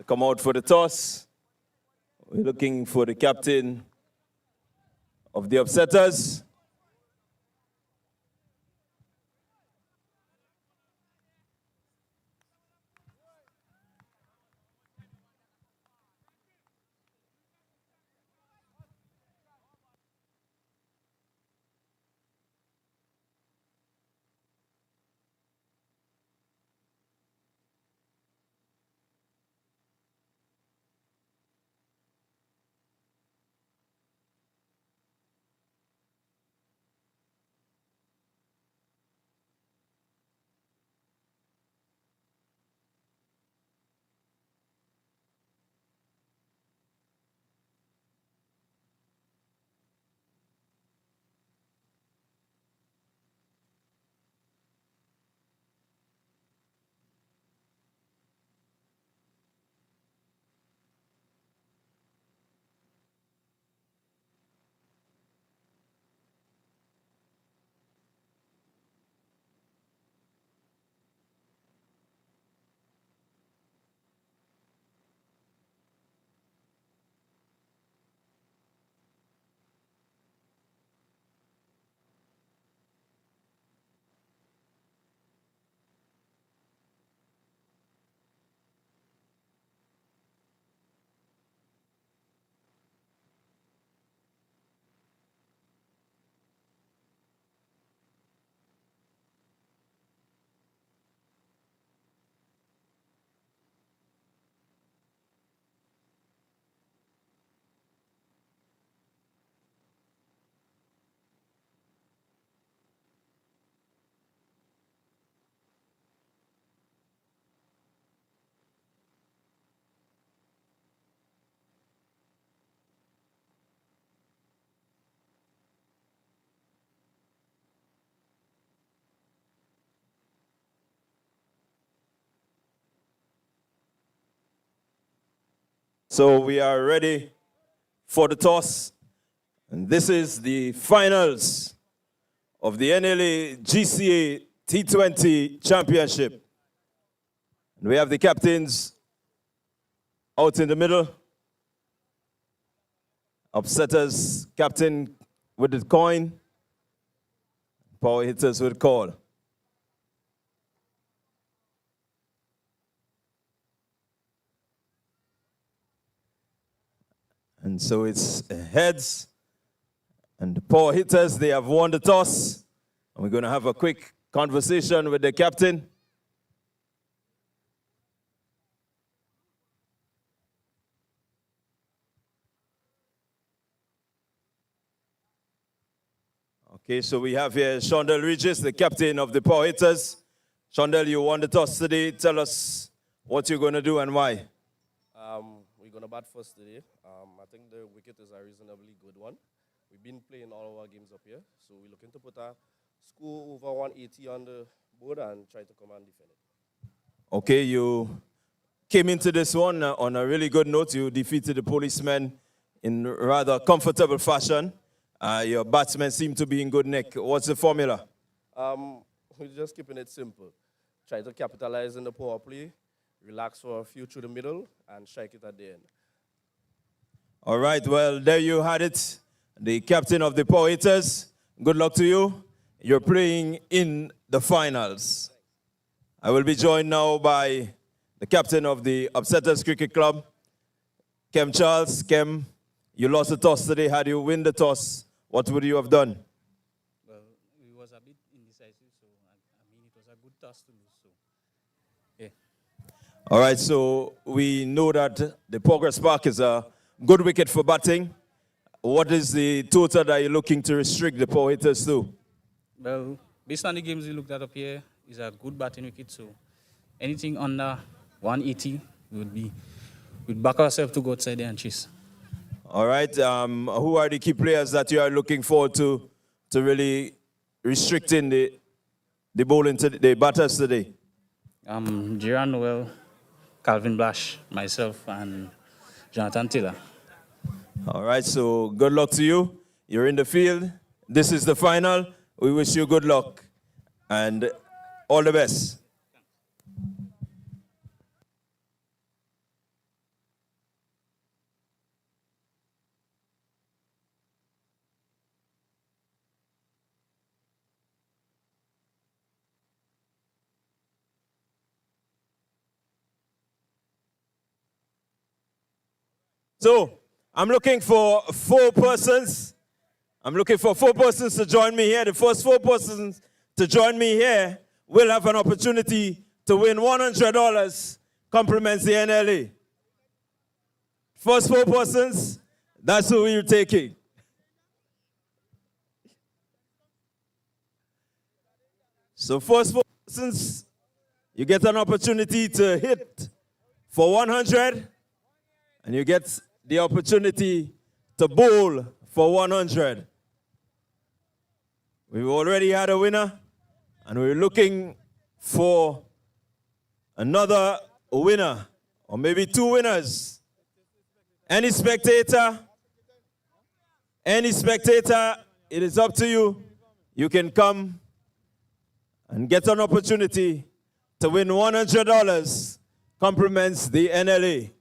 come out for the toss. We're looking for the captain of the upsetters. So we are ready for the toss. And this is the finals of the NLA GCA T20 Championship. And we have the captains out in the middle. Upsetters, captain with the coin. Power hitters with call. And so it's heads. And the power hitters, they have won the toss. And we're going to have a quick conversation with the captain. Okay, so we have here Shondell Regis, the captain of the power hitters. Shondell, you won the toss today. Tell us what you're going to do and why. We're going to bat first today. I think the wicket is a reasonably good one. We've been playing all our games up here, so we're looking to put a score over 180 on the board and try to come and defend it. Okay, you came into this one on a really good note. You defeated the policemen in rather comfortable fashion. Your batsmen seem to be in good nick. What's the formula? We're just keeping it simple. Try to capitalize in the power play, relax for a few through the middle, and strike it at the end. All right, well, there you had it. The captain of the power hitters. Good luck to you. You're playing in the finals. I will be joined now by the captain of the Upsetters Cricket Club, Kem Charles. Kem, you lost the toss today. Had you win the toss, what would you have done? Well, it was a bit indecisive, so I mean, it was a good toss to lose, so yeah. All right, so we know that the Progress Park is a good wicket for batting. What is the total that you're looking to restrict the power hitters to? Well, based on the games we looked at up here, it's a good batting wicket, so anything under 180 we'd back ourselves to go outside there and chase. All right, who are the key players that you are looking forward to really restricting the bowling to the batters today? Jiran Noel, Calvin Blash, myself, and Jonathan Taylor. All right, so good luck to you. You're in the field. This is the final. We wish you good luck and all the best. So I'm looking for 4 persons. I'm looking for 4 persons to join me here. The first 4 persons to join me here will have an opportunity to win $100, compliments the NLA. First 4 persons, that's who we're taking. So first 4 persons, you get an opportunity to hit for 100, and you get the opportunity to bowl for 100. We've already had a winner, and we're looking for another winner, or maybe 2 winners. Any spectator, it is up to you. You can come and get an opportunity to win $100, compliments the NLA.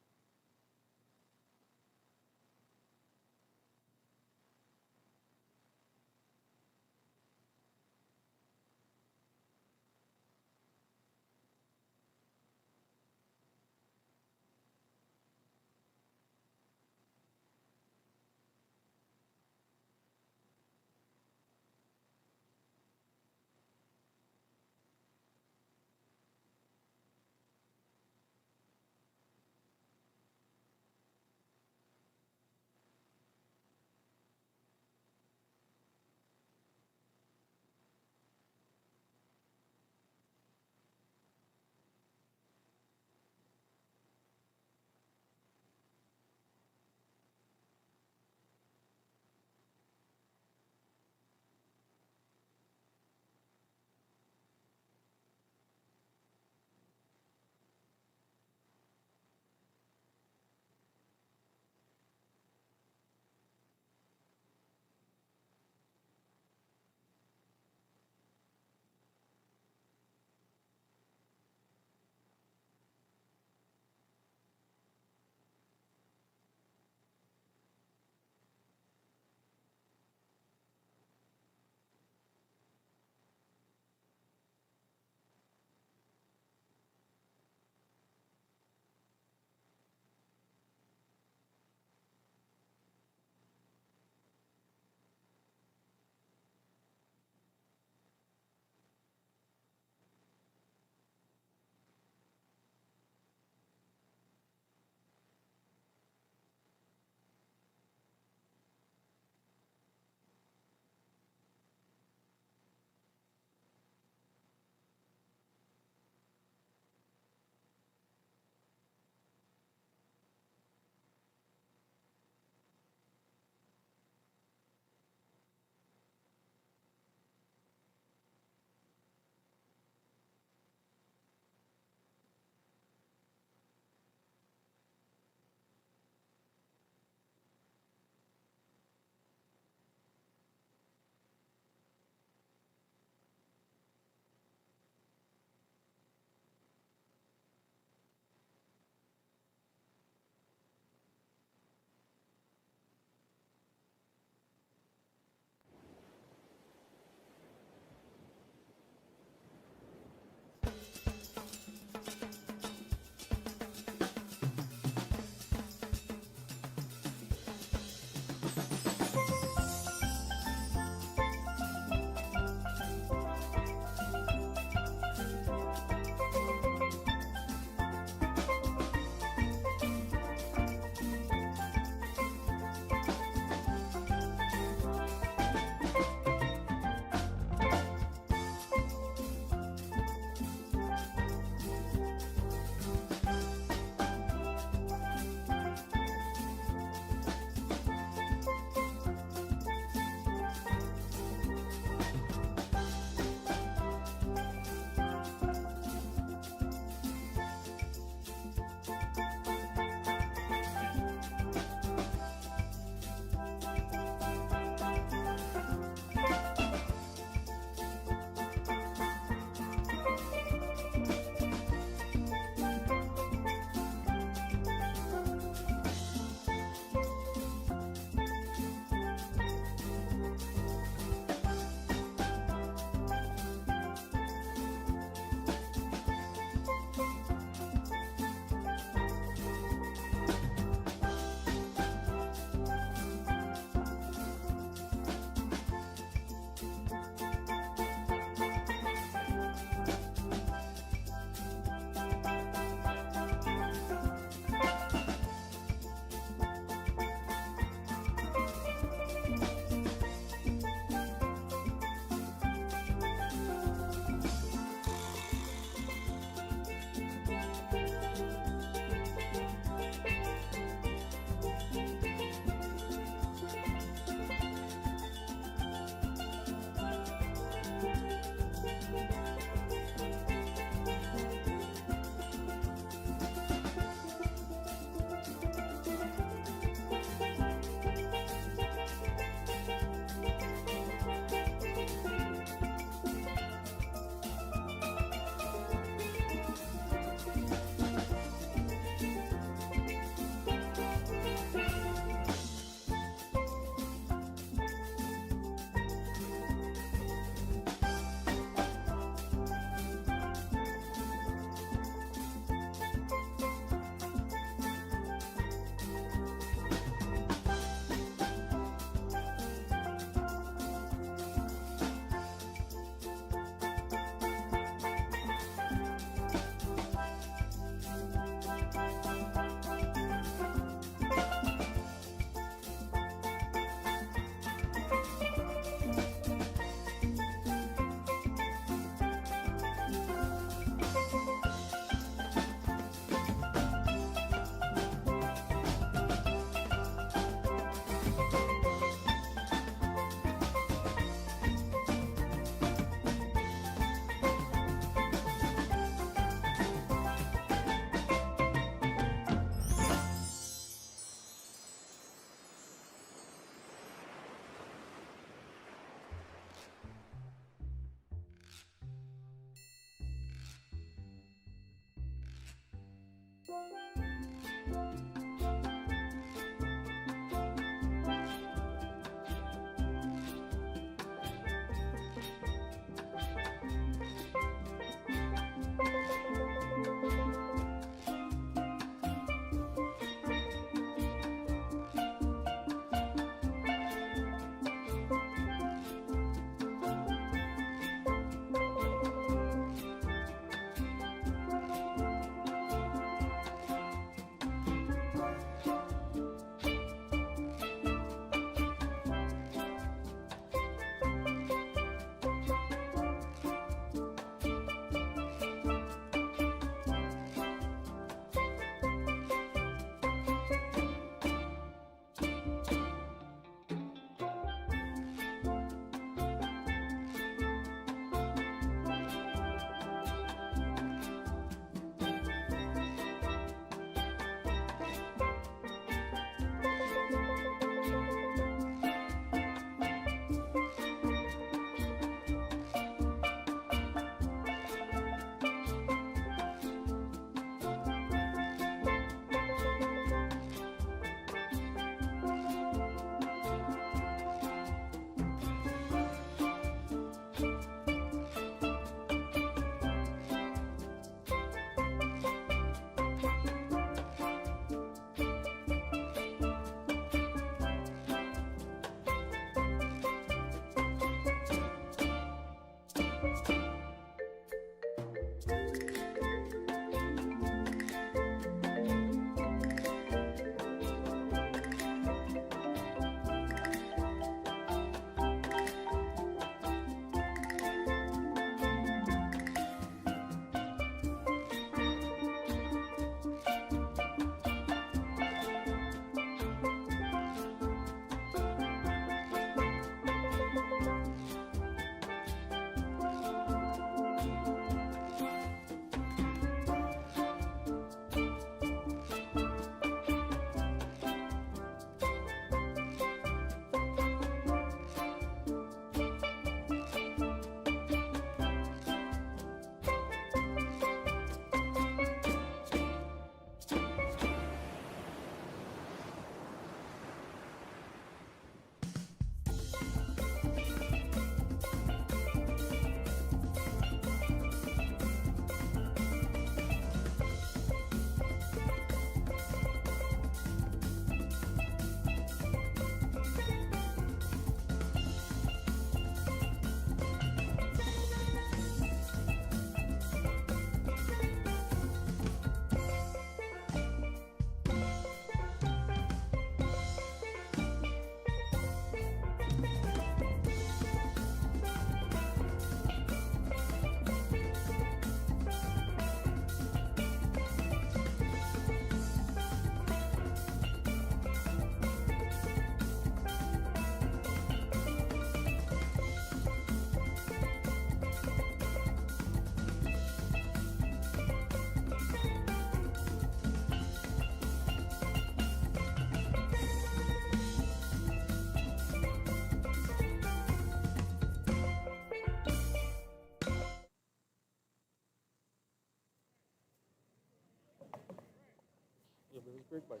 quick, but.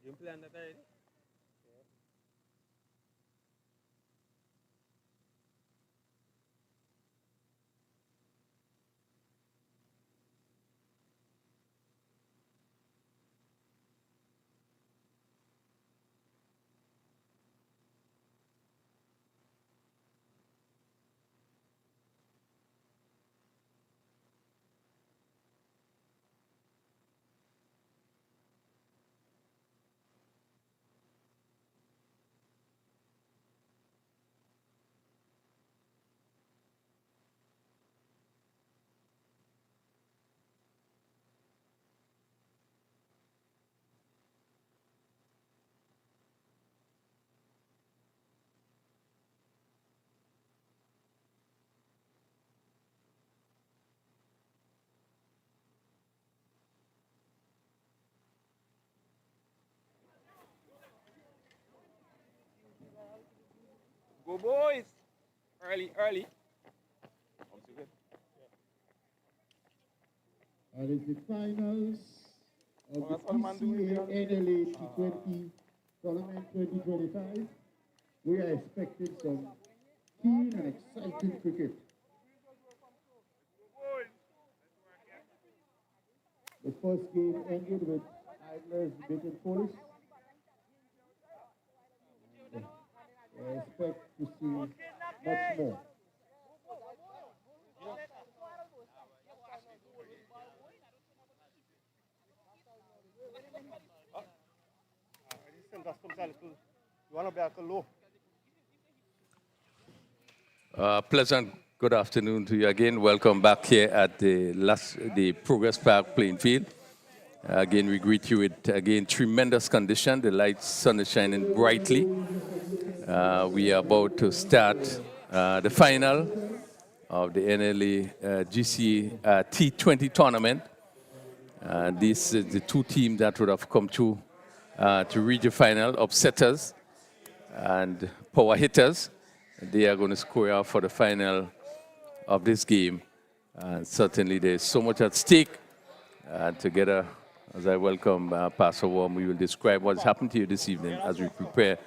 Game plan that already? Go boys! Early, early. And it's the finals of the GCA-NLA T20 Tournament 2025. We are expecting some keen and exciting cricket. The first game ended with Idlers beating Police. I expect to see much more. Pleasant good afternoon to you again. Welcome back here at the Progress Park playing field. Again, we greet you with, tremendous condition. The light sun is shining brightly. We are about to start the final of the NLA GCA T20 tournament. This is the two teams that would have come through to reach the final, upsetters and power hitters. They are going to square off for the final of this game. And certainly there's so much at stake. Together, as I welcome Pastor Warm, we will describe what's happened to you this evening as we prepare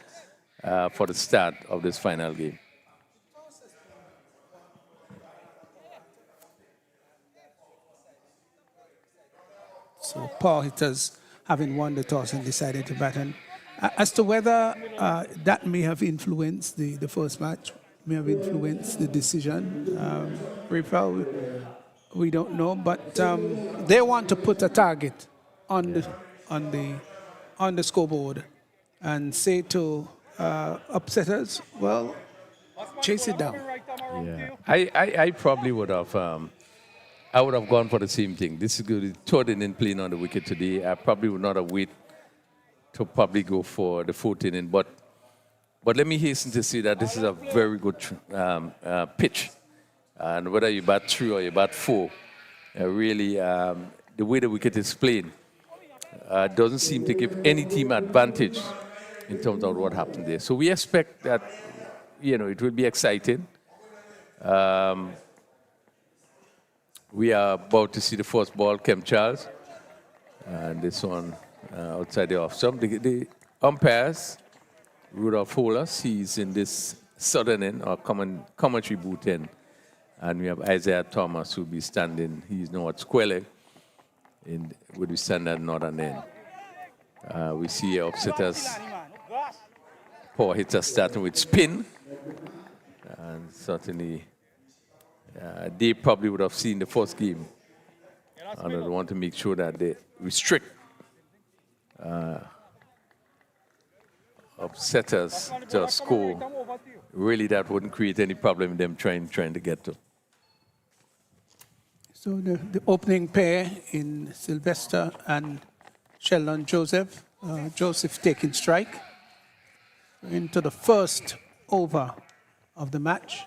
for the start of this final game. So power hitters having won the toss and decided to bat. And as to whether that may have influenced the first match, may have influenced the decision, we don't know. But they want to put a target on the scoreboard and say to upsetters, well, chase it down. Yeah, I probably would have. I would have gone for the same thing. This is good. Third inning playing on the wicket today. I probably would not have waited to probably go for the fourth inning. But let me hasten to say that this is a very good pitch. And whether you bat 3 or you bat 4, really, the way the wicket is played doesn't seem to give any team advantage in terms of what happened there. So we expect that, it will be exciting. We are about to see the first ball, Kemp Charles. And this one outside the off stump. The umpires, Rudolph Holus, he's in this southern end or commentary booth end. And we have Isaiah Thomas who will be standing, he's now at square leg, will be standing at northern end. We see upsetters, power hitters starting with spin. And certainly, they probably would have seen the first game. And they want to make sure that they restrict upsetters to a score. Really, that wouldn't create any problem in them trying to get to. So the opening pair in Sylvester and Sheldon Joseph. Joseph taking strike into the first over of the match.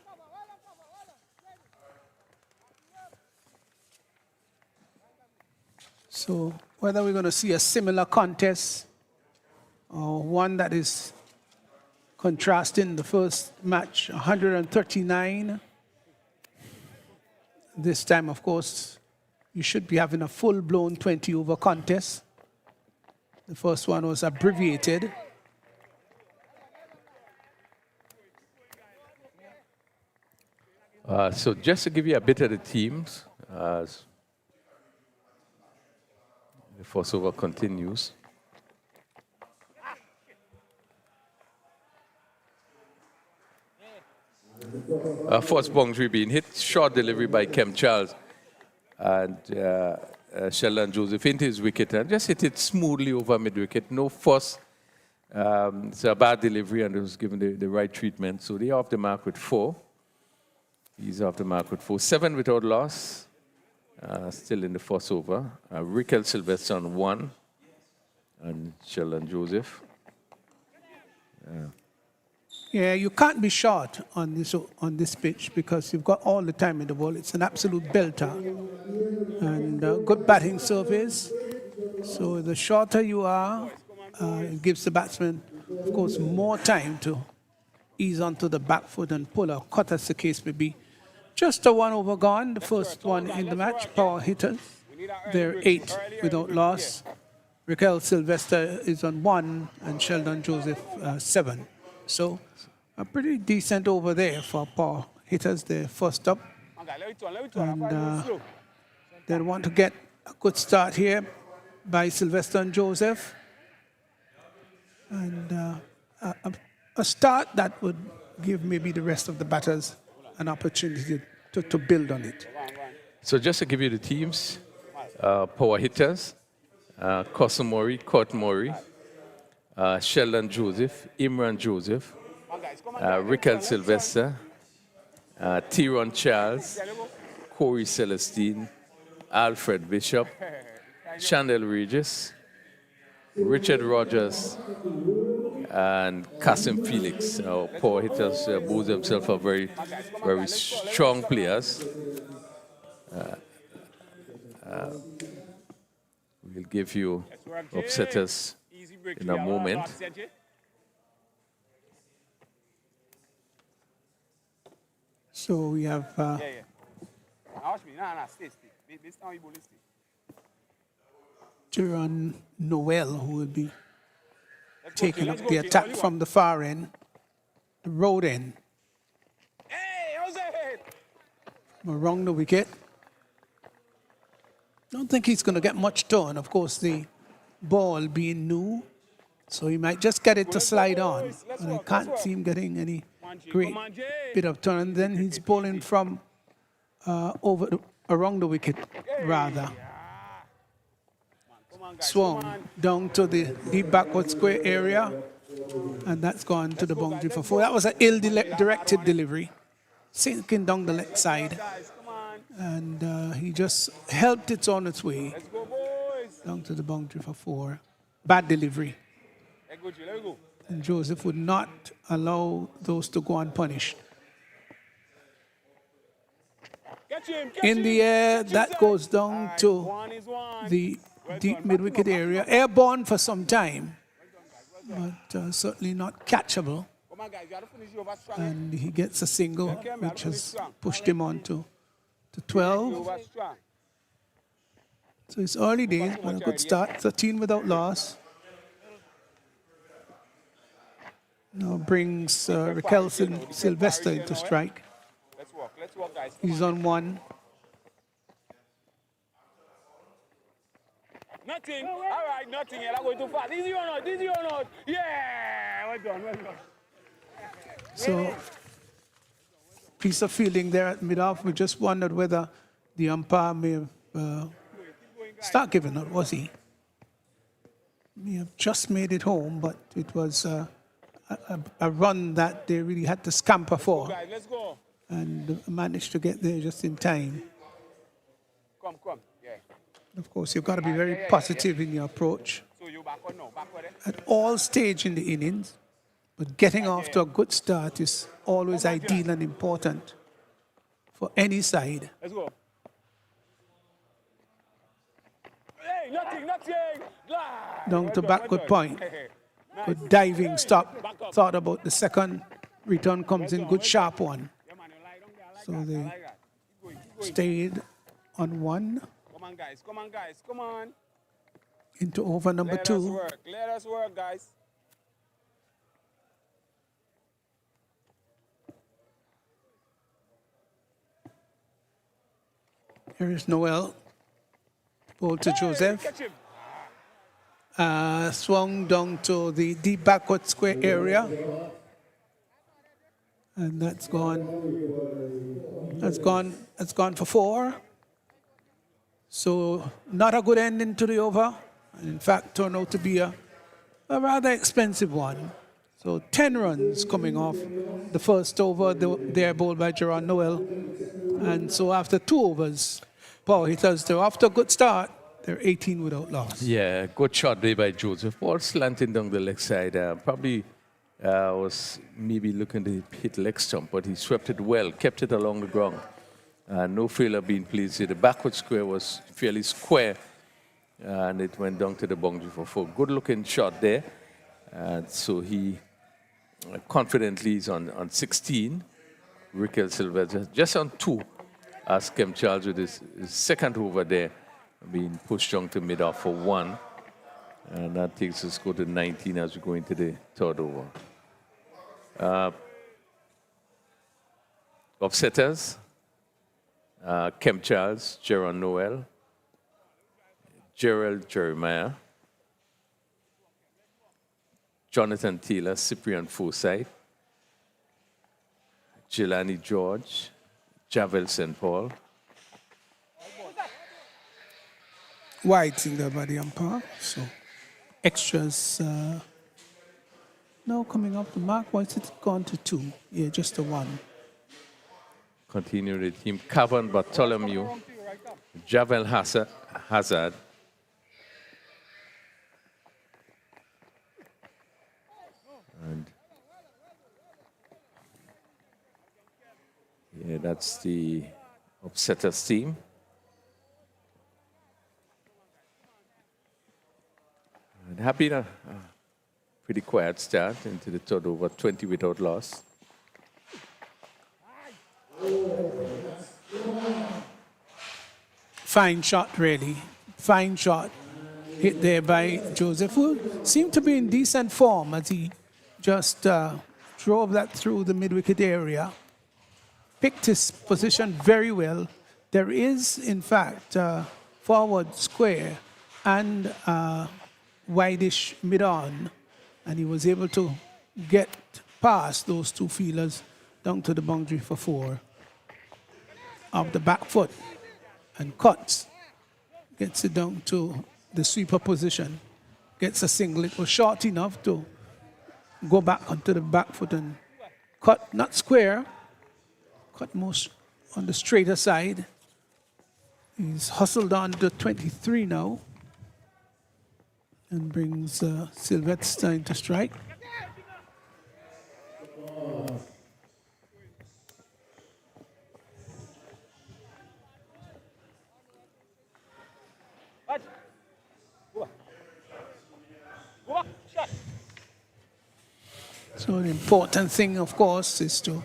So whether we're going to see a similar contest or one that is contrasting the first match, 139 This time, of course, you should be having a full-blown 20-over contest. The first one was abbreviated. So just to give you a bit of the teams, as the first over continues. First boundary being hit, short delivery by Kem Charles. And Sheldon Joseph into his wicket and just hit it smoothly over mid-wicket. No fuss. It's a bad delivery and it was given the right treatment. So they are off the mark with 4. He's off the mark with 4. 7 without loss. Still in the first over. Rickell Sylvester on 1. And Sheldon Joseph. Yeah, you can't be short on this pitch because you've got all the time in the world. It's an absolute belter. And good batting surface. So the shorter you are, it gives the batsman, of course, more time to ease onto the back foot and pull or cut, as the case may be. Just a 1 over gone, the first one in the match. Power hitters, they're 8 without loss. Rickell Sylvester is on 1 and Sheldon Joseph 7. So a pretty decent over there for power hitters. They're first up. And they want to get a good start here by Sylvester and Joseph. And a start that would give maybe the rest of the batters an opportunity to build on it. So just to give you the teams, power hitters, Kosomori, Court Mori, Sheldon Joseph, Imran Joseph, Rickell Sylvester, Tyrone Charles, Corey Celestine, Alfred Bishop, Chandel Regis, Richard Rogers, and Kasim Felix. Our power hitters, both themselves are very, very strong players. We'll give you upsetters in a moment. So we have Duran Noel, who will be taking up the attack from the far end, the road end. Around the wicket. Don't think he's going to get much turn. Of course, the ball being new, so he might just get it to slide on. And I can't see him getting any great bit of turn. Then he's bowling from around the wicket, rather. Swung down to the deep backward square area, and that's gone to the boundary for 4. That was an ill-directed delivery, sinking down the left side, and he just helped it on its way down to the boundary for 4. Bad delivery. And Joseph would not allow those to go unpunished. In the air, that goes down to the deep mid-wicket area. Airborne for some time, but certainly not catchable. And he gets a single, which has pushed him on to 12. So it's early days, but a good start. 13 without loss. Now brings Rickell Sylvester into strike. He's on 1. Nothing. All right, nothing. You're not going too fast. Easy or not? Easy or not? Yeah. Well done. Well done. So, piece of fielding there at mid-off. We just wondered whether the umpire may have start giving up, was he? May have just made it home, but it was a run that they really had to scamper for. Guys, let's go. And managed to get there just in time. Come. Yeah. Of course, you've got to be very positive in your approach So you back on now. Backward. at all stages in the innings. But getting off to a good start is always ideal and important for any side. Let's go. Hey, nothing. Glide. Down to backward point. Good diving stop. Thought about the second. Return comes in. Good sharp one. So the stayed on 1 Come on, guys. Come on, guys. Come on. into over number Let 2. us work. Let us work, guys. Here is Noel. Ball to Joseph. Catch him. Swung down to the deep backward square area. And that's gone. That's gone for 4. So not a good ending to the over. In fact, turned out to be a rather expensive one. So 10 runs coming off the first over, they're bowled by Gerard Noel. And so after 2 overs, power hitters, they're off to a good start. They're 18 without loss. Yeah, good shot there by Joseph. Ball slanting down the leg side. Probably was maybe looking to hit leg stump, but he swept it well, kept it along the ground. No failure being pleased here. The backward square was fairly square, and it went down to the boundary for 4. Good looking shot there. So he confidently is on 16. Riquel Silva just on 2 as Kem Charles with his second over there being pushed down to mid-off for 1. And that takes us go to 19 as we go into the third over. Upsetters, Kem Charles, Gerard Noel, Gerald Jeremiah, Jonathan Taylor, Cyprian Forsyth, Jelani George, Javel St. Paul. Wide single by the umpire. So extras now coming up the mark. Why is it gone to 2? Yeah, just a 1. Continue the team. Cavan Bartholomew, Javel Hazard, and yeah, that's the Upsetters team. And happy a pretty quiet start into the third over, 20 without loss. Fine shot, really. Fine shot. Hit there by Joseph, who seemed to be in decent form as he just drove that through the mid-wicket area. Picked his position very well. There is, in fact, forward square and wideish mid-on, and he was able to get past those 2 fielders down to the boundary for 4. Off the back foot and cuts. Gets it down to the sweeper position. Gets a single. It was short enough to go back onto the back foot and cut, not square, cut most on the straighter side. He's hustled on to 23 now and brings Sylvester to strike. So the important thing, of course, is to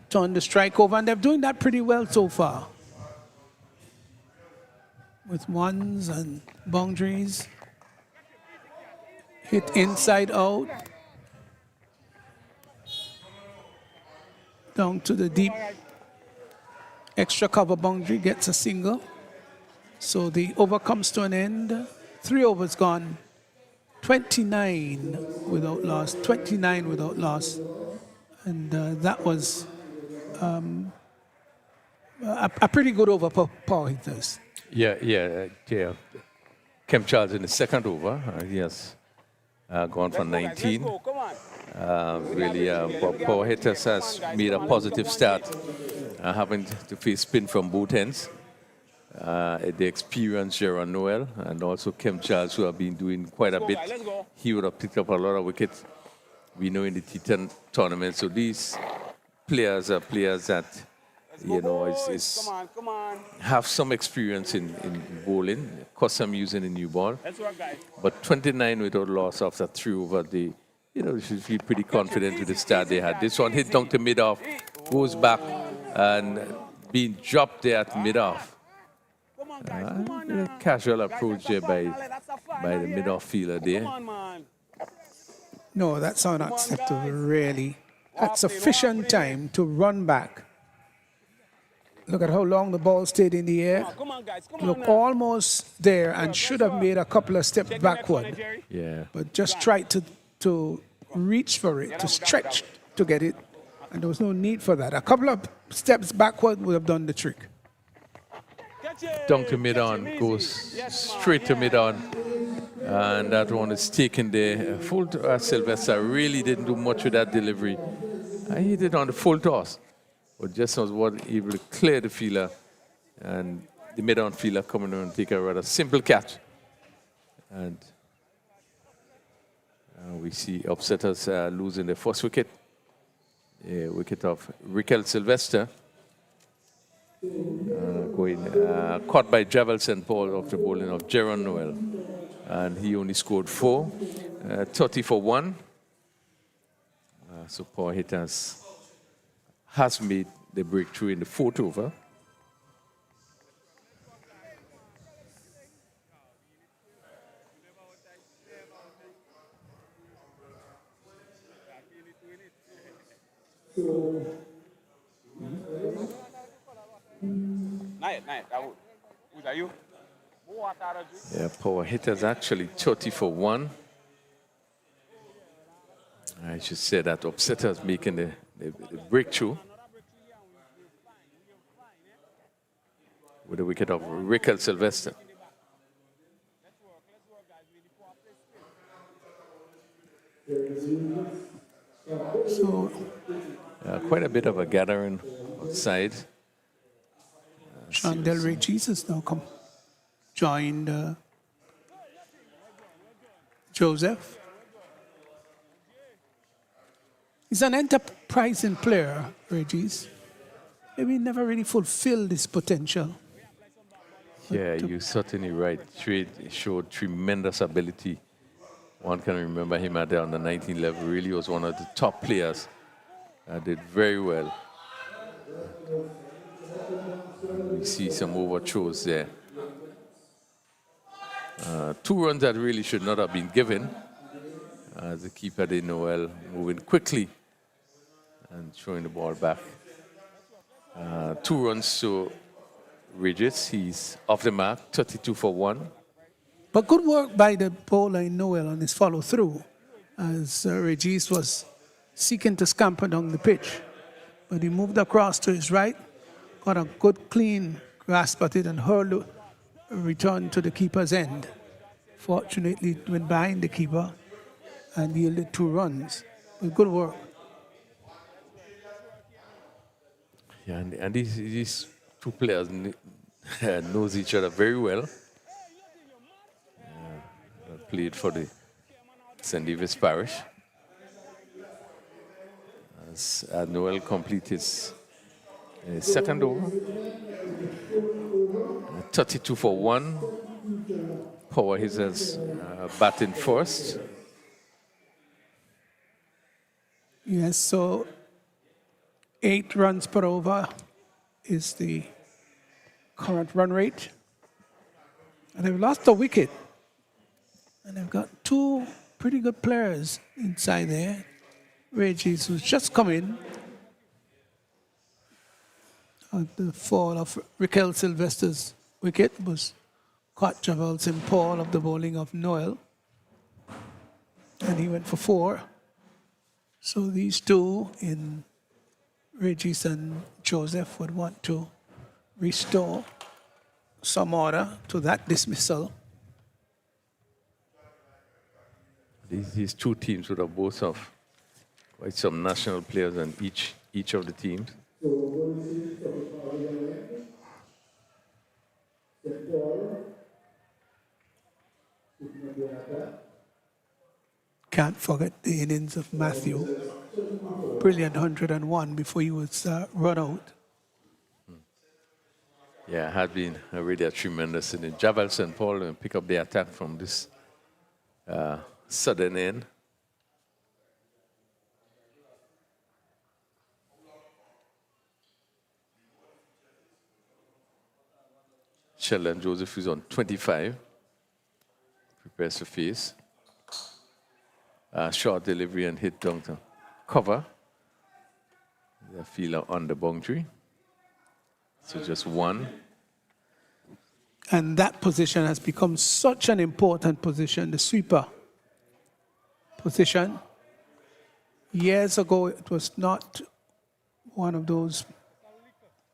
turn the strike over, and they're doing that pretty well so far. With ones and boundaries. Hit inside out. Down to the deep extra cover boundary, gets a single. So the over comes to an end. 3 overs gone. 29 without loss. 29 without loss. And that was a pretty good over for power hitters. Yeah. Kem Charles in the second over. He has gone for 19. Really, power hitters has made a positive start, having to face spin from both ends. The experienced Gerard Noel and also Kem Charles, who have been doing quite a bit. He would have picked up a lot of wickets, we know, in the T10 tournament. So these players are players that, you know, have some experience in bowling. Of course, I'm using a new ball. But 29 without loss after 3 over, they, you know, should feel pretty confident with the start they had. This one hit down to mid-off, goes back and being dropped there at mid-off. Come on, guys. Come on now. Casual approach there by the mid-off fielder there. Come on, man. No, that's unacceptable, really. Had sufficient time to run back. Look at how long the ball stayed in the air. Come on, guys. Come on Look, now. almost there and should have made a couple of steps backward. Yeah. But just tried to reach for it, to stretch to get it. And there was no need for that. A couple of steps backward would have done the trick. Down to mid-on, goes straight to mid-on. And that one is taken there. Full Sylvester really didn't do much with that delivery. He did on the full toss. But just was able to clear the fielder. And the mid-on fielder coming on and take a rather simple catch. And we see upsetters losing their first wicket. A wicket of Riquel Sylvester. Caught by Javel St. Paul after bowling of Jaron Noel. And he only scored 4, 30 for 1. So power hitters has made the breakthrough in the 4th over. Who's are you? Yeah, power hitters actually 30 for 1. I should say that upsetters making the breakthrough with the wicket of Riquel Sylvester. So, quite a bit of a gathering outside. Sean Del Rey Jesus now joined Joseph. He's an enterprising player, Regis. Maybe he never really fulfilled his potential. Yeah, you're certainly right. He showed tremendous ability. One can remember him at the under 19 level. Really was one of the top players. Did very well. We see some overthrows there. 2 runs that really should not have been given. The keeper did Noel moving quickly and throwing the ball back. 2 runs to Regis. He's off the mark, 32 for 1. But good work by the bowler in Noel on his follow-through, as Regis was seeking to scamper down the pitch. But he moved across to his right, got a good, clean grasp at it, and hurled a return to the keeper's end. Fortunately, it went behind the keeper and yielded 2 runs. But good work. Yeah, and these 2 players knows each other very well. Played for the St. Davis Parish. As Noel completes his second over. 32 for 1. Power hitters batting first. Yes, so 8 runs per over is the current run rate. And they've lost a wicket. And they've got 2 pretty good players inside there. Regis, who's just come in. The fall of Riquel Sylvester's wicket was caught Javel St. Paul of the bowling of Noel. And he went for 4. So these 2 in Regis and Joseph would want to restore some order to that dismissal. These 2 teams would have both of quite some national players in each of the teams. Can't forget the innings of Matthew. Brilliant 101 before he was run out. Yeah, had been really a tremendous inning. Javel St. Paul and pick up the attack from this sudden end. Sheldon Joseph is on 25. Prepares to face. Short delivery and hit down to cover. The fielder on the boundary. So just one. And that position has become such an important position, the sweeper position. Years ago, it was not one of those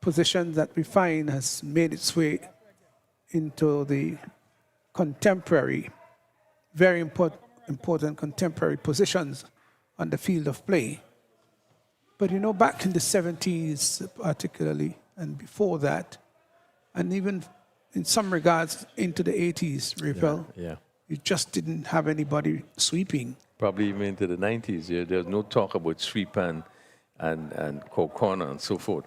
positions that we find has made its way into the contemporary, very important contemporary positions on the field of play. But you know, back in the 70s particularly, and before that, and even in some regards into the 80s, Raphael, you just didn't have anybody sweeping. Probably even into the 90s, there's no talk about sweep and corner and so forth.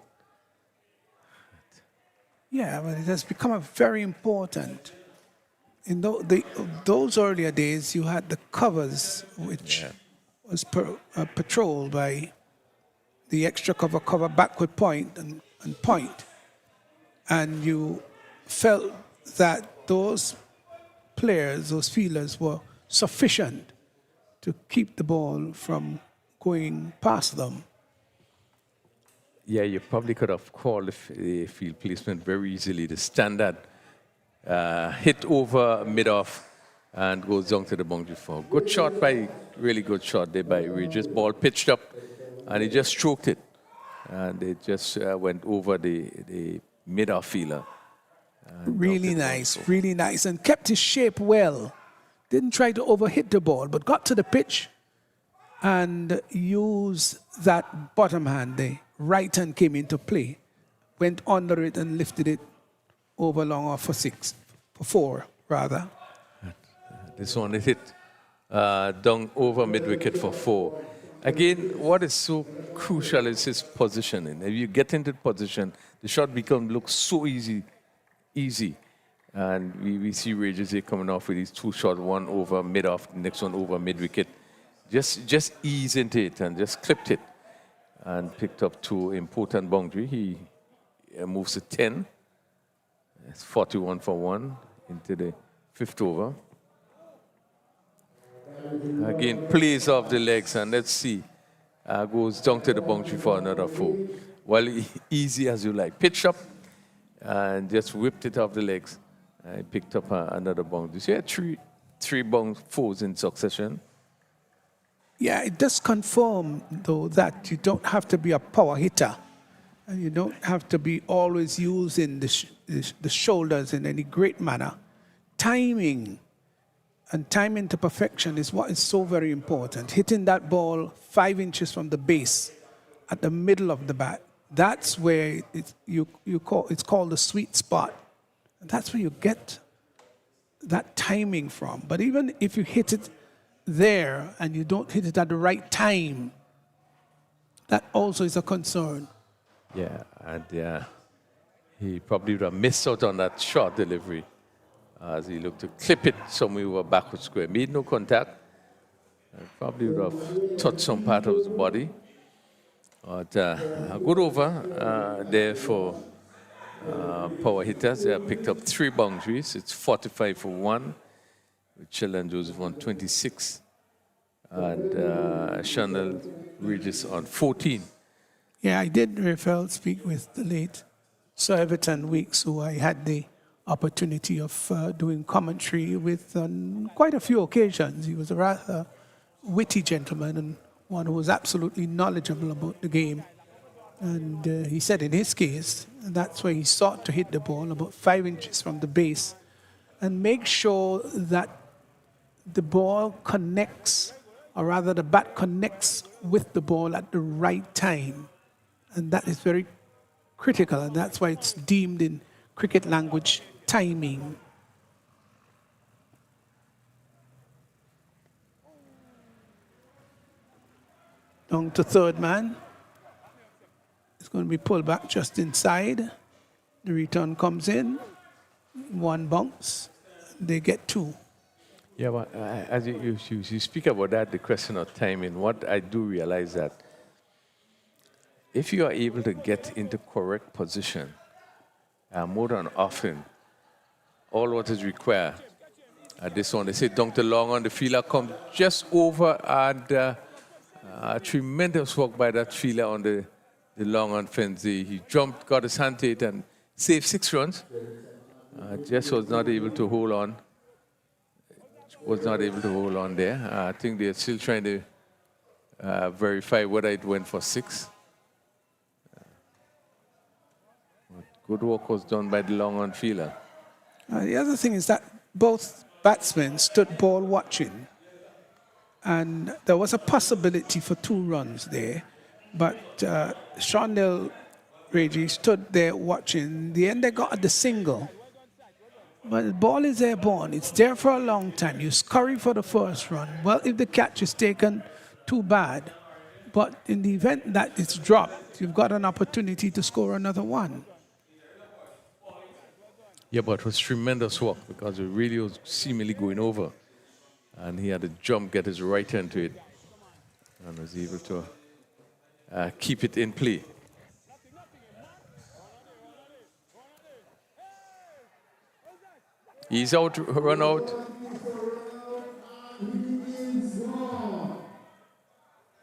Yeah, but it has become a very important. In those earlier days, you had the covers, which was patrolled by the extra cover backward point and point. And you felt that those players, those fielders were sufficient to keep the ball from going past them. Yeah, you probably could have called the field placement very easily. The standard hit over mid-off and goes down to the boundary for good shot really good shot there by Regis. Ball pitched up and he just stroked it. And it just went over the mid-off fielder. Really nice, and kept his shape well. Didn't try to overhit the ball, but got to the pitch and used that bottom hand. The right hand came into play, went under it and lifted it over long off for four rather. This one it hit down over mid-wicket for 4. Again, what is so crucial is his positioning. If you get into position, the shot looks so easy. And we see Regis here coming off with these 2 shots, one over mid-off, the next one over mid-wicket. Just ease into it and just clipped it and picked up 2 important boundary. He moves to 10. It's 41 for 1 into the 5th over. Again, plays off the legs, and let's see. Goes down to the boundary for another 4. Well, easy as you like. Pitch up and just whipped it off the legs. I picked up another boundary. So yeah, three fours in succession. Yeah, it does confirm, though, that you don't have to be a power hitter. And you don't have to be always using the shoulders in any great manner. Timing and timing to perfection is what is so very important. Hitting that ball 5 inches from the base at the middle of the bat. That's where it's called the sweet spot. And that's where you get that timing from. But even if you hit it there and you don't hit it at the right time, that also is a concern. Yeah, and he probably would have missed out on that short delivery as he looked to clip it somewhere over backward square. Made no contact. Probably would have touched some part of his body. But a good over there for power hitters. They have picked up 3 boundaries. It's 45 for 1. With Sheldon Joseph on 26. And Chanel Regis on 14. Yeah, I did, Raphael, speak with the late Sir Everton Weeks, who I had the opportunity of doing commentary with on quite a few occasions. He was a rather witty gentleman and one who was absolutely knowledgeable about the game. And he said in his case, that's why he sought to hit the ball about 5 inches from the base and make sure that the ball connects, or rather the bat connects with the ball at the right time. And that is very critical, and that's why it's deemed in cricket language timing. Down to third man. It's going to be pulled back just inside. The return comes in. 1 bounce. They get 2. Yeah, but as you speak about that, the question of timing, what I do realize that if you are able to get into correct position more than often, all what is required. At this one, they say dunk the long on. The fielder come just over, and tremendous work by that fielder on the long on fence. He jumped, got his hand to it, and saved 6 runs. Just was not able to hold on. Was not able to hold on there. I think they're still trying to verify whether it went for 6. Good work was done by the long on fielder. The other thing is that both batsmen stood ball watching, and there was a possibility for 2 runs there, but Shondell Reggie stood there watching. In the end, they got the single. But the ball is airborne. It's there for a long time. You scurry for the first run. Well, if the catch is taken, too bad. But in the event that it's dropped, you've got an opportunity to score another one. Yeah, but it was tremendous work because it really was seemingly going over. And he had to jump, get his right hand to it, and was able to keep it in play. He's out, run out.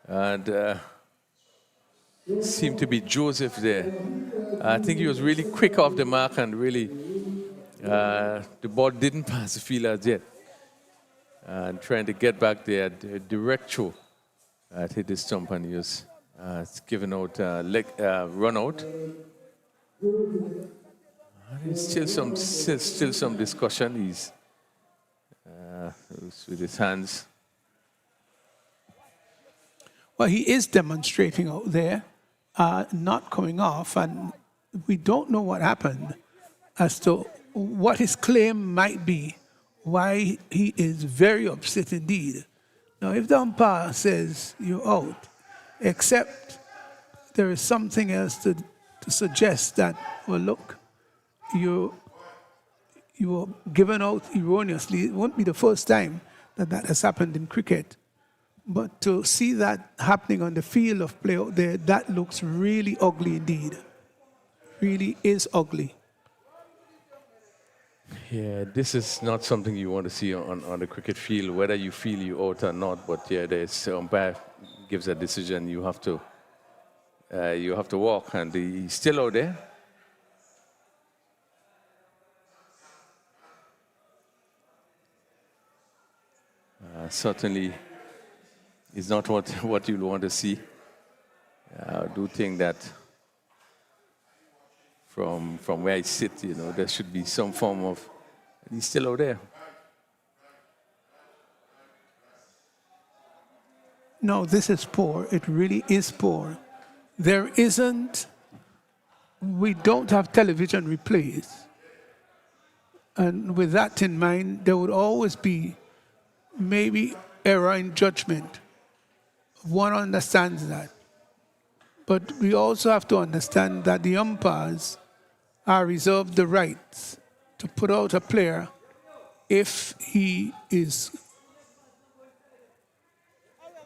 And seemed to be Joseph there. I think he was really quick off the mark, and really the ball didn't pass the fielder yet. And trying to get back there, direct throw hit the stump, and he was given out run out. There's still some discussion. He's with his hands. Well, he is demonstrating out there, not coming off, and we don't know what happened as to what his claim might be, why he is very upset indeed. Now, if the umpire says you're out, except there is something else to suggest that, well, look, you were given out erroneously. It won't be the first time that has happened in cricket. But to see that happening on the field of play out there, that looks really ugly indeed. Really is ugly. Yeah, this is not something you want to see on the cricket field, whether you feel you out or not. But yeah, the umpire gives a decision. You have to walk, and he's still out there. Certainly is not what you'll want to see. I do think that from where I sit, there should be some form of, he's still out there. No, this is poor. It really is poor. We don't have television replays. And with that in mind, there would always be maybe error in judgment. One understands that. But we also have to understand that the umpires are reserved the rights to put out a player if he is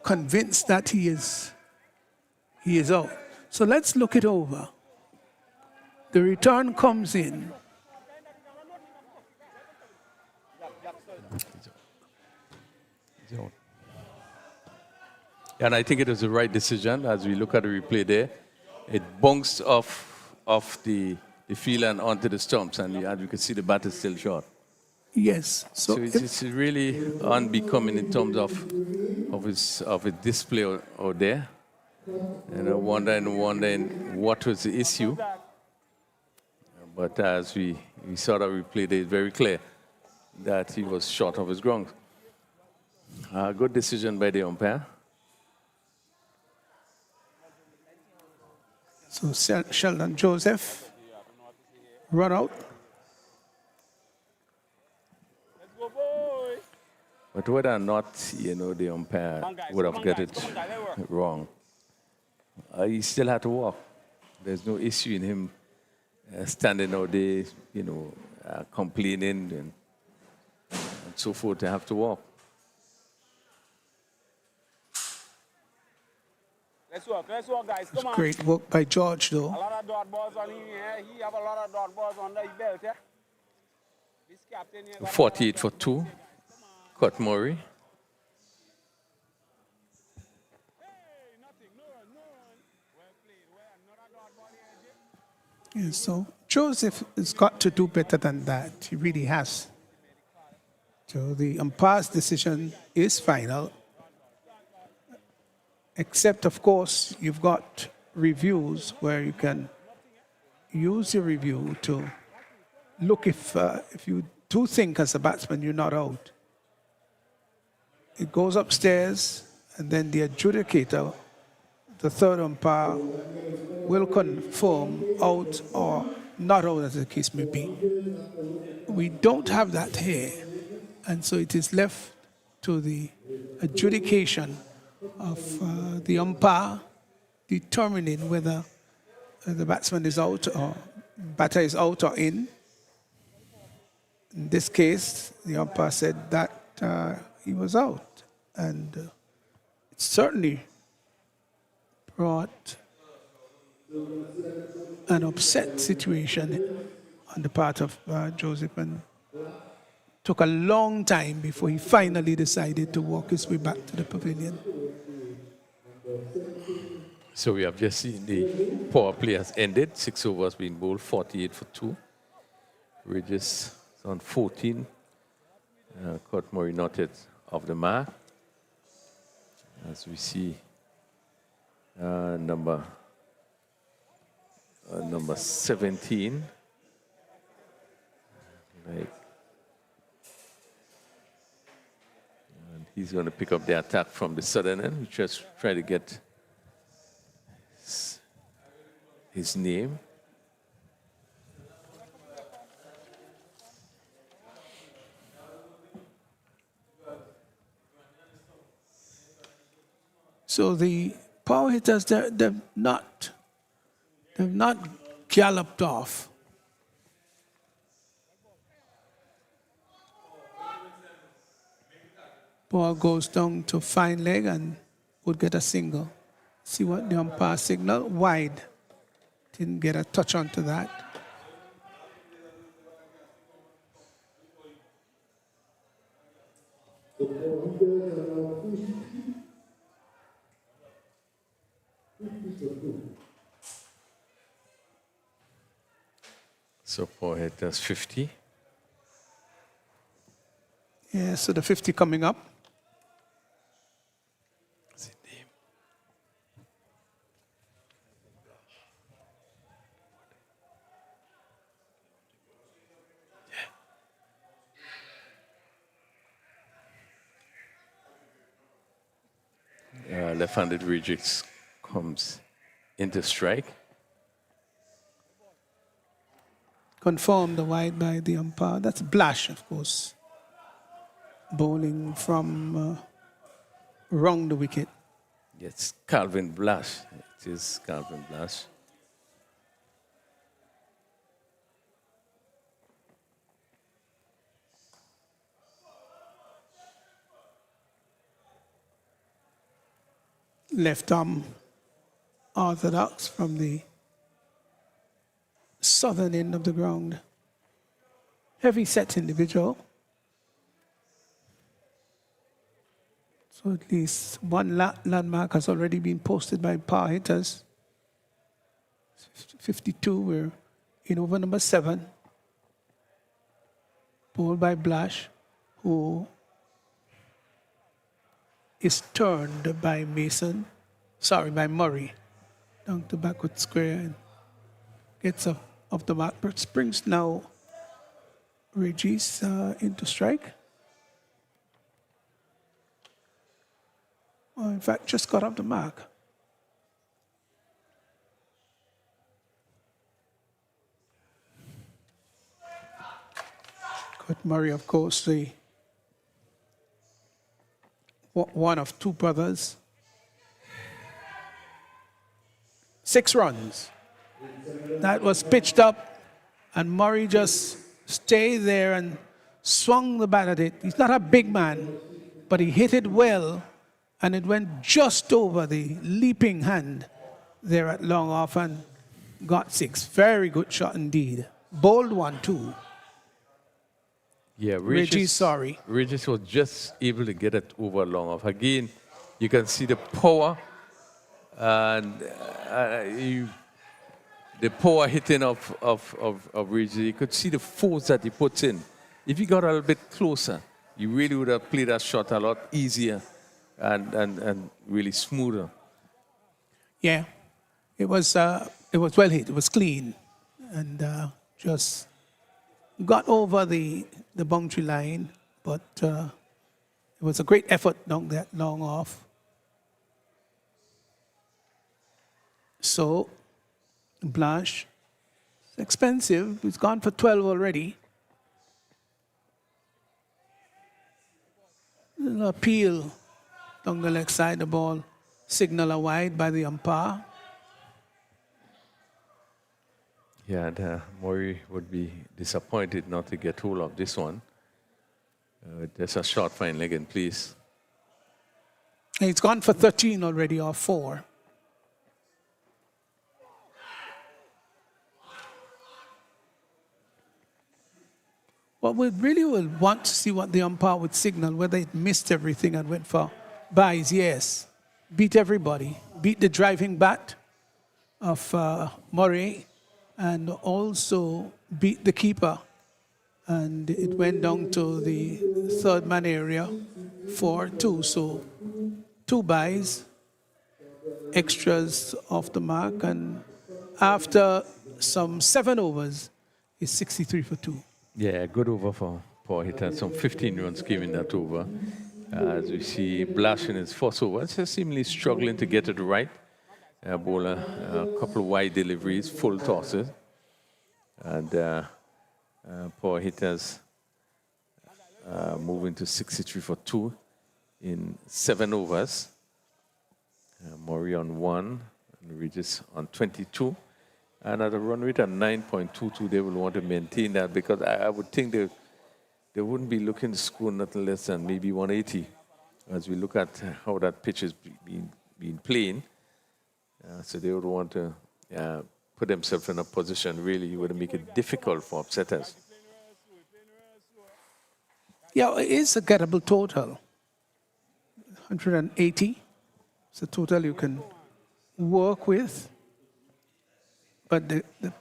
convinced that he is out. So let's look it over. The return comes in. And I think it was the right decision as we look at the replay there. It bounced off the field and onto the stumps, and as you can see, the bat is still short. Yes. So it's really unbecoming in terms of his display out there. And wondering what was the issue. But as we saw the replay there, it's very clear that he was short of his ground. Good decision by the umpire. So Sheldon Joseph, run out. But whether or not, the umpire would have got it wrong, he still had to walk. There's no issue in him standing out there, complaining and so forth. They have to walk. Let's walk, guys. Come on. Great work by George, though. A lot of dot balls on him. He have a lot of dot balls under his belt, yeah? 48 for 2. Cut Murray. Yeah, so Joseph has got to do better than that. He really has. So the umpire's decision is final. Except, of course, you've got reviews where you can use your review to look if you do think as a batsman you're not out. It goes upstairs, and then the adjudicator, the third umpire, will confirm out or not out, as the case may be. We don't have that here, and so it is left to the adjudication of the umpire determining whether the batsman is out or batter is out or in. In this case, the umpire said that he was out, and it certainly brought an upset situation on the part of Joseph, and took a long time before he finally decided to walk his way back to the pavilion. So we have just seen the power play has ended. 6 overs being bowled, 48 for 2. Regis on 14. Cut Murray knotted off the mark. As we see number 17. And he's going to pick up the attack from the southern end. Just try to get his name. So the power hitters, they've not galloped off. Ball goes down to fine leg and would get a single. See what the umpire signal? Wide. Didn't get a touch onto that. So power hitters 50. Yeah, so the 50 coming up. Left-handed Regis comes into strike. Confirmed the wide by the umpire. That's Blash, of course. Bowling from wrong the wicket. It's Calvin Blash. It is Calvin Blash. Left arm orthodox from the southern end of the ground. Heavy set individual. So at least one landmark has already been posted by power hitters. 52, we're in over number 7. Bowled by Blash, who is turned by by Murray. Down to backward square and gets off the mark. But springs now Regis into strike. Well, in fact, just got off the mark. Cut Murray, of course, one of 2 brothers. 6 runs. That was pitched up, and Murray just stayed there and swung the bat at it. He's not a big man, but he hit it well, and it went just over the leaping hand there at long off and got 6. Very good shot indeed. Bold one, too. Yeah, Regis, sorry. Regis was just able to get it over long off. Again, you can see the power and the power hitting of Regis. You could see the force that he puts in. If he got a little bit closer, you really would have played that shot a lot easier and really smoother. Yeah, it was well hit. It was clean, and just got over the boundary line. But it was a great effort down that long off. So Blanche, it's expensive. It's gone for 12 already. An appeal down the left side, the ball signal a wide by the umpire. Yeah, and Murray would be disappointed not to get hold of this one. There's a short fine leg in, please. It's gone for 13 already, or 4. Well, we really will want to see what the umpire would signal, whether it missed everything and went for buys. Yes, beat everybody. Beat the driving bat of Murray, and also beat the keeper. And it went down to the third man area for 2. So 2 buys, extras off the mark, and after some 7 overs, it's 63 for 2. Yeah, good over for Paul Hitter. Some 15 runs came in that over. As we see Blash in his first over, just seemingly struggling to get it right. Bowler, a couple of wide deliveries, full tosses. And Paul Hitter's moving to 63 for 2 in 7 overs. Murray on 1, and Regis on 22. And at a run rate of 9.22, they will want to maintain that, because I would think they wouldn't be looking to score nothing less than maybe 180 as we look at how that pitch is being played. So they would want to put themselves in a position really would make it difficult for upsetters. Yeah, it is a gettable total. 180. It's a total you can work with. But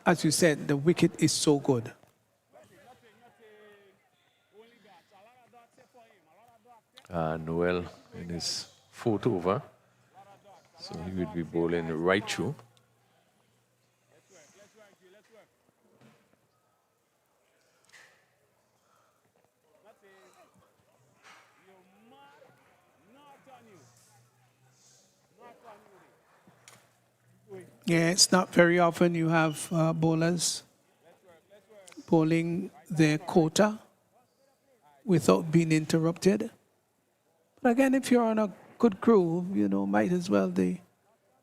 as you said, the wicket is so good. Noel in his 4th over. So he would be bowling right through. Yeah, it's not very often you have bowlers bowling their quota without being interrupted. But again, if you're on a good groove, you know, might as well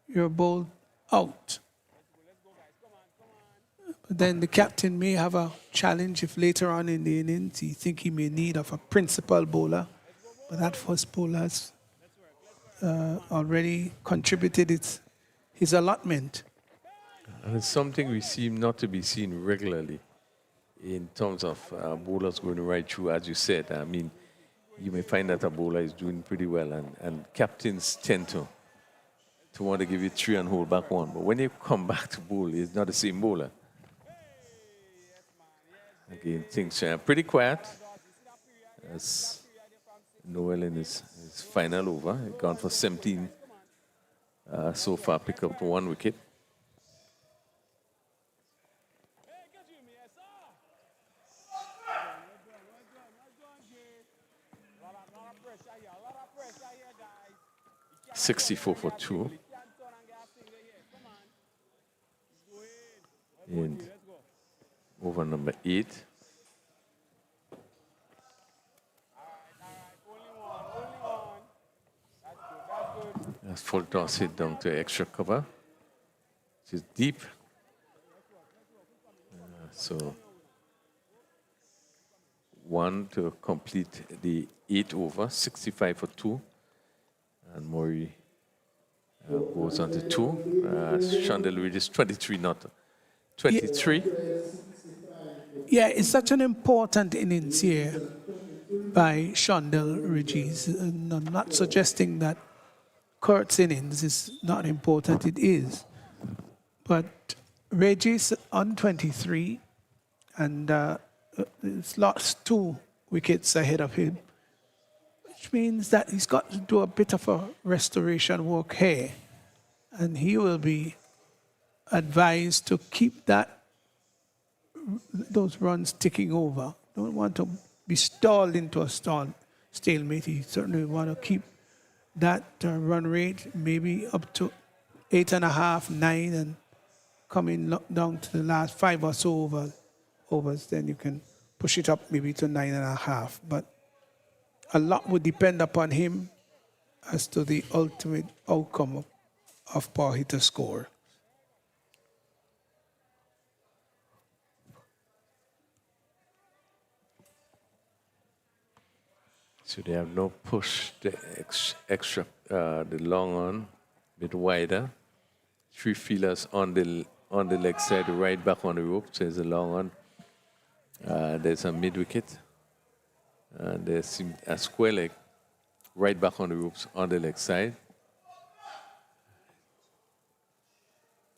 you're bowled out. But then the captain may have a challenge if later on in the innings he think he may need of a principal bowler. But that first bowler has already contributed his allotment. And it's something we seem not to be seen regularly in terms of bowlers going right through, as you said. I mean, you may find that a bowler is doing pretty well, and captains tend to want to give you 3 and hold back 1. But when you come back to bowl, it's not the same bowler. Again, things are pretty quiet. As Noel in his final over, gone for 17 so far, picked up 1 wicket. $64 for 2. And over number 8. As full toss hit down to extra cover. Which is deep. So 1 to complete the 8 over, 65 for 2. And Murray goes on to 2. Chandel Regis 23 not 23. Yeah, it's such an important innings here by Shondell Regis. And I'm not suggesting that Kurt's innings is not important, it is. But Regis on 23 and he's lost 2 wickets ahead of him, which means that he's got to do a bit of a restoration work here. And he will be advised to keep those runs ticking over. Don't want to be stalled into a stalemate. You certainly want to keep that run rate maybe up to 8.5, 9, and coming down to the last 5 or so overs, then you can push it up maybe to 9.5. But a lot would depend upon him as to the ultimate outcome of power hitter score. So they have now pushed the extra, the long on a bit wider. 3 fielders on the leg side, right back on the rope. So there's a long on. There's a mid wicket. And there's a square leg right back on the ropes on the leg side.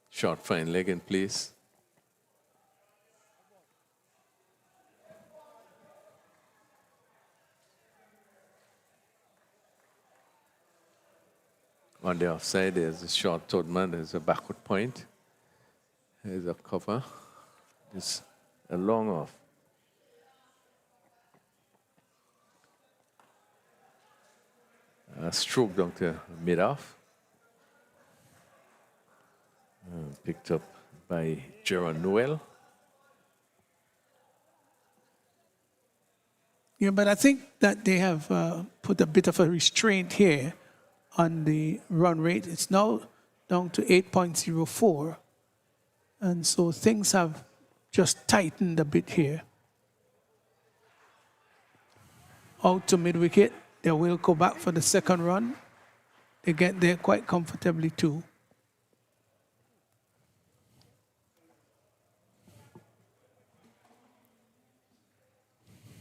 Short fine leg in place. On the offside, there's a short third man, there's a backward point. There's a cover. There's a long off. A stroke down to mid-off. Picked up by Gerard Noel. Yeah, but I think that they have put a bit of a restraint here on the run rate. It's now down to 8.04. And so things have just tightened a bit here. Out to mid-wicket. They will go back for the second run. They get there quite comfortably too.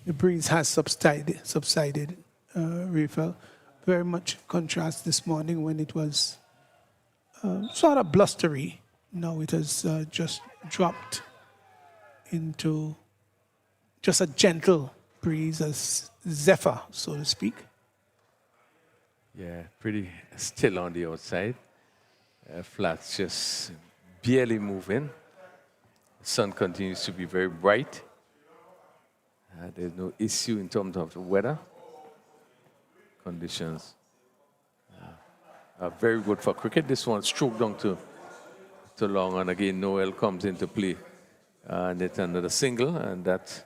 The breeze has subsided, Rafael. Very much contrast this morning when it was sort of blustery. Now it has just dropped into just a gentle breeze, a zephyr, so to speak. Yeah, pretty still on the outside. Flats just barely moving. The sun continues to be very bright. There's no issue in terms of the weather. Conditions are very good for cricket. This one stroked down to long, and again Noel comes into play. And it's another single, and that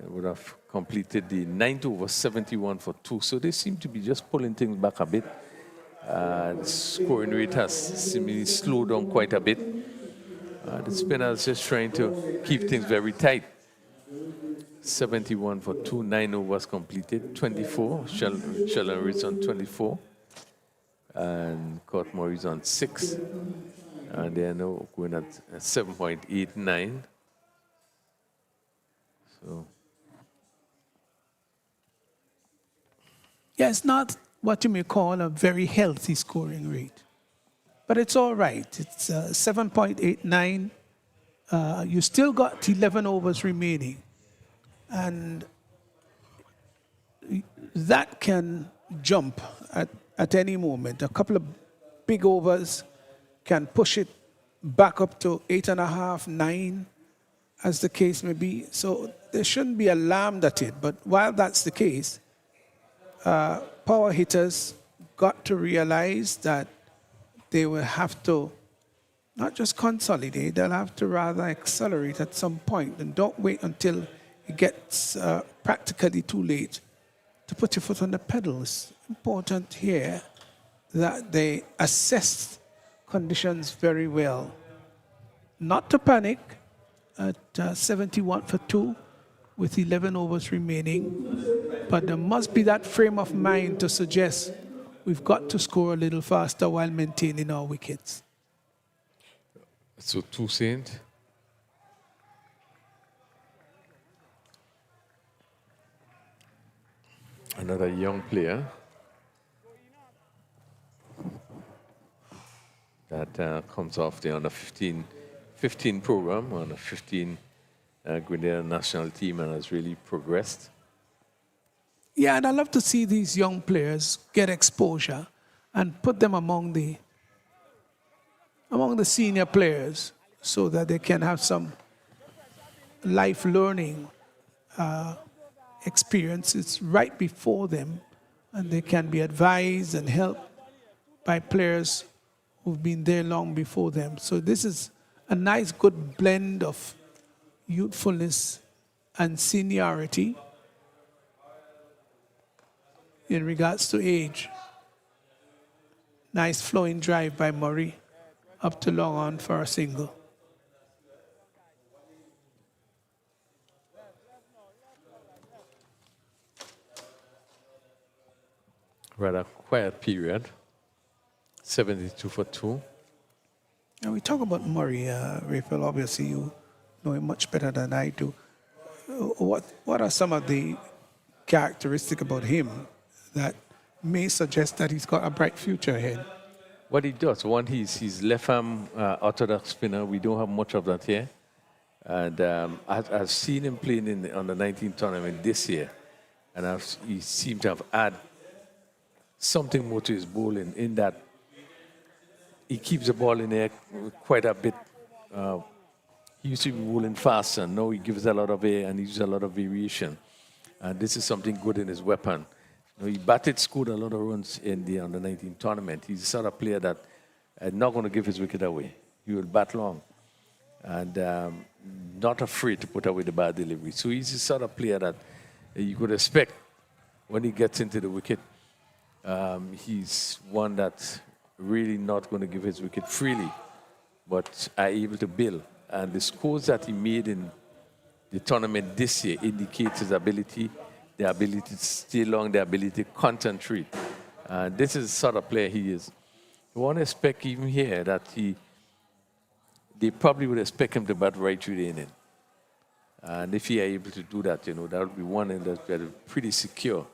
would have completed the 9th over, 71 for 2. So they seem to be just pulling things back a bit. The scoring rate has seemingly slowed down quite a bit. The spinners just trying to keep things very tight. 71 for 2, 9 overs completed, 24. Sheldon Reed's on 24. And Courtmore is on 6. And they are now going at 7.89. So. Yeah, it's not what you may call a very healthy scoring rate. But it's all right. It's 7.89. You still got 11 overs remaining. And that can jump at any moment. A couple of big overs can push it back up to 8.5, 9, as the case may be. So there shouldn't be alarmed at it. But while that's the case, power hitters got to realize that they will have to not just consolidate, they'll have to rather accelerate at some point. And don't wait until it gets practically too late to put your foot on the pedal. It's important here that they assess conditions very well. Not to panic at 71 for 2 with 11 overs remaining, but there must be that frame of mind to suggest we've got to score a little faster while maintaining our wickets. So 2 Saint. Another young player that comes off the under 15 program on a 15 Grenada national team and has really progressed. Yeah, and I love to see these young players get exposure and put them among the senior players so that they can have some life learning experiences right before them, and they can be advised and helped by players who've been there long before them. So this is a nice, good blend of youthfulness and seniority in regards to age. Nice flowing drive by Murray up to long on for a single. Rather quiet period. 72 for 2. And we talk about Murray, Raphael, obviously you know him much better than I do. What are some of the characteristics about him that may suggest that he's got a bright future ahead? What he does, one, he's left arm orthodox spinner. We don't have much of that here. And I've seen him playing on the 19th tournament this year. And he seemed to have added something more to his bowling in that he keeps the ball in there quite a bit. He used to be bowling fast, and now he gives a lot of air and he uses a lot of variation. And this is something good in his weapon. You know, he batted, scored a lot of runs in the under-19 tournament. He's the sort of player that is not going to give his wicket away. He will bat long and not afraid to put away the bad delivery. So he's the sort of player that you could expect when he gets into the wicket. He's one that's really not going to give his wicket freely, but are able to build. And the scores that he made in the tournament this year indicates his ability, the ability to stay long, the ability to concentrate. This is the sort of player he is. You want to expect even here that they probably would expect him to bat right through the inning. And if he are able to do that, you know, that would be one end that's pretty secure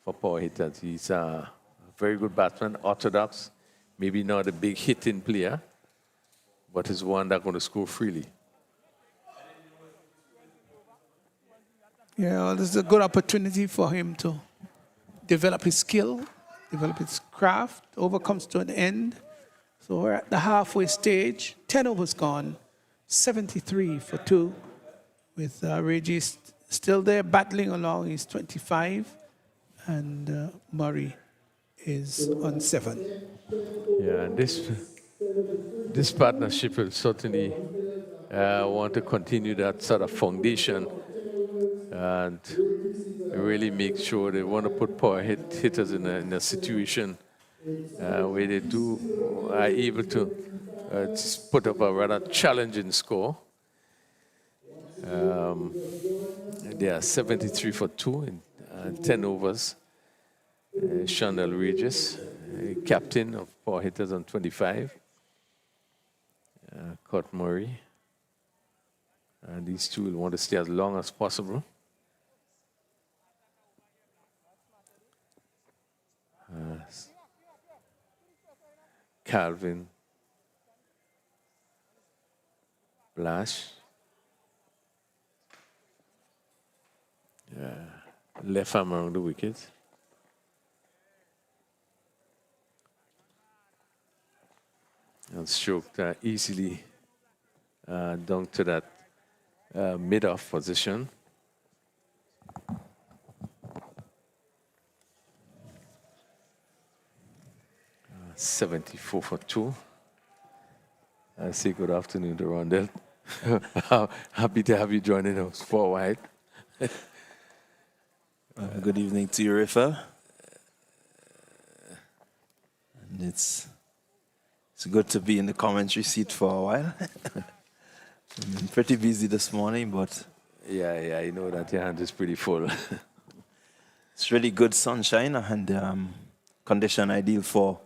for power hitters. He's a very good batsman, orthodox, maybe not a big hitting player, but is one that's going to score freely. Yeah, well, this is a good opportunity for him to develop his skill, develop his craft. Over comes to an end. So we're at the halfway stage. 10 overs gone, 73 for 2, with Reggie still there battling along. He's 25, and Murray is on 7. Yeah, this partnership will certainly want to continue that sort of foundation and really make sure they want to put power hitters in a situation where they are able to put up a rather challenging score. They are 73 for 2 in 10 overs. Chandel Regis, captain of power hitters on 25. Curt Murray. And these two will want to stay as long as possible. Calvin Blash. Left arm around the wicket. And stroked easily down to that mid-off position. Uh, 74 for 2. I say good afternoon to Rondell. Happy to have you joining us for a while. Good evening to you, Raphael. And it's good to be in the commentary seat for a while. I've been pretty busy this morning, but... Yeah, I know that your hand is pretty full. It's really good sunshine and condition ideal for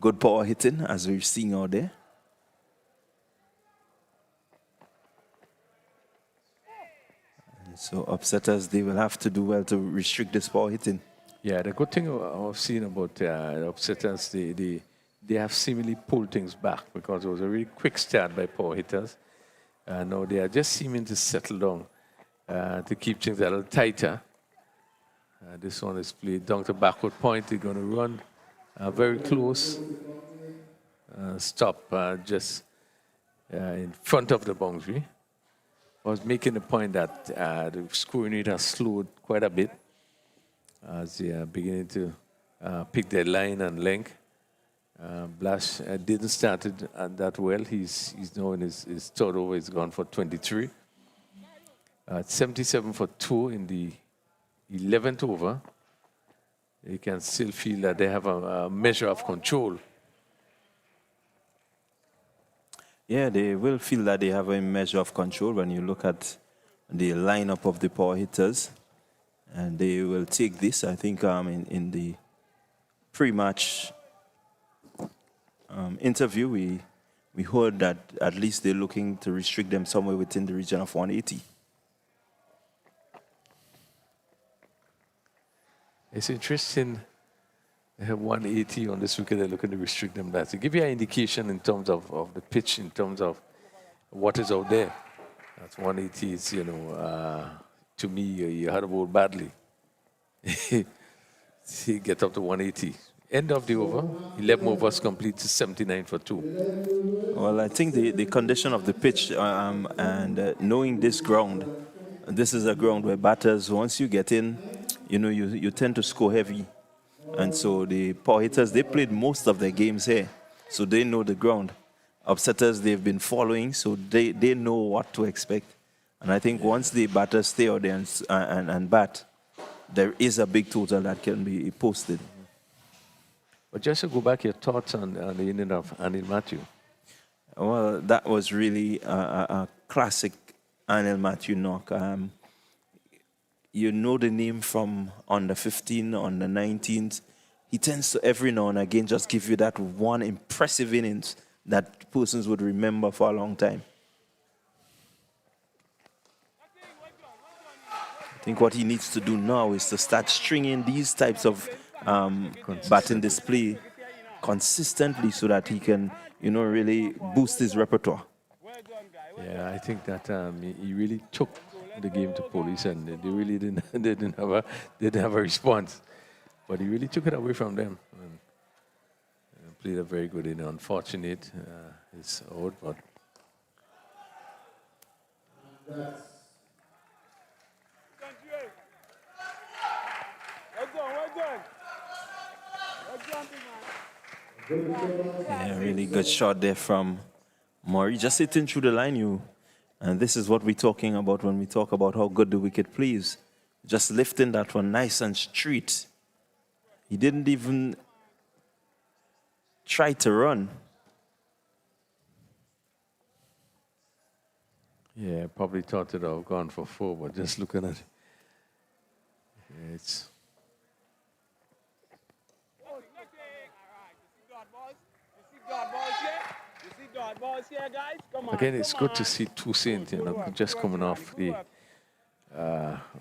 good power hitting, as we're seeing out there. And so upsetters, they will have to do well to restrict this power hitting. Yeah, the good thing I've seen about the upsetters, they have seemingly pulled things back because it was a really quick start by power hitters. Now they are just seeming to settle down to keep things a little tighter. This one is played down to backward point. They're going to run very close. Stop just in front of the boundary. I was making the point that the scoring rate has slowed quite a bit as they are beginning to pick their line and length. Blash didn't start it that well. He's now in his third over. He's gone for 23. 77 for 2 in the 11th over. You can still feel that they have a measure of control. Yeah, they will feel that they have a measure of control when you look at the lineup of the power hitters. And they will take this, I think, in the pre-match interview, we heard that at least they're looking to restrict them somewhere within the region of 180. It's interesting. They have 180 on this wicket. They're looking to restrict them that. To give you an indication in terms of the pitch, in terms of what is out there. That's 180. It's, to me, you had a ball badly. He get up to 180. End of the over. 11 overs complete to 79 for 2. Well, I think the condition of the pitch and knowing this ground, this is a ground where batters, once you get in, you tend to score heavy. And so the power hitters, they played most of their games here. So they know the ground. Upsetters, they've been following, so they know what to expect. And I think once the batters stay out there and bat, there is a big total that can be posted. But just to go back, your thoughts on the inning of Anil Matthew. Well, that was really a classic Anil Matthew knock. You know the name from under 15, under 19s. He tends to every now and again just give you that one impressive innings that persons would remember for a long time. I think what he needs to do now is to start stringing these types of batting display consistently so that he can, really boost his repertoire. Yeah, I think that he really took the game to police, and they really didn't have a response. But he really took it away from them and played a very good inning. Unfortunate, it's out, but. Yeah, really good shot there from Murray. Just hitting through the line, and this is what we're talking about when we talk about how good the wicket plays. Just lifting that one nice and straight. He didn't even try to run. Yeah, probably thought it have gone for 4, but just looking at it, it's. Again, it's good to see two Saints, just coming off the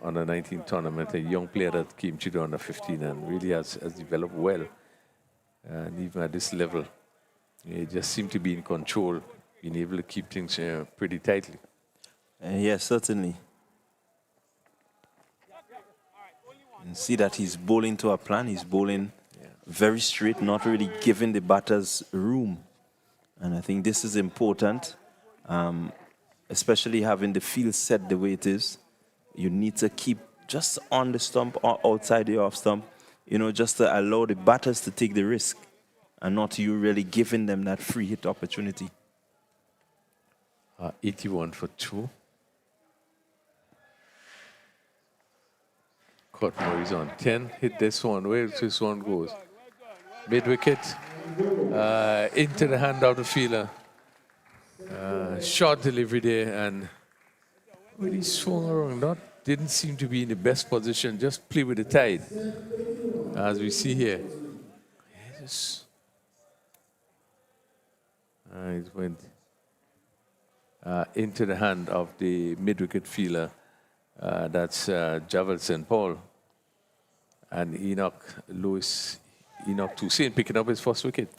under 19 tournament, a young player that came to the under 15 and really has developed well. And even at this level, he just seemed to be in control, being able to keep things pretty tightly. Yes, certainly. You see that he's bowling to a plan. He's bowling very straight, not really giving the batters room. And I think this is important, especially having the field set the way it is. You need to keep just on the stump or outside the off stump, just to allow the batters to take the risk and not you really giving them that free hit opportunity. 81 for 2. Cutmore on 10. Hit this one. Where this one goes? Mid-wicket. Into the hand of the fielder. Short delivery there and really swung around. Didn't seem to be in the best position. Just play with the tide. As we see here. It went into the hand of the mid-wicket fielder. That's Javel St. Paul. And Enoch Toussaint picking up his first wicket.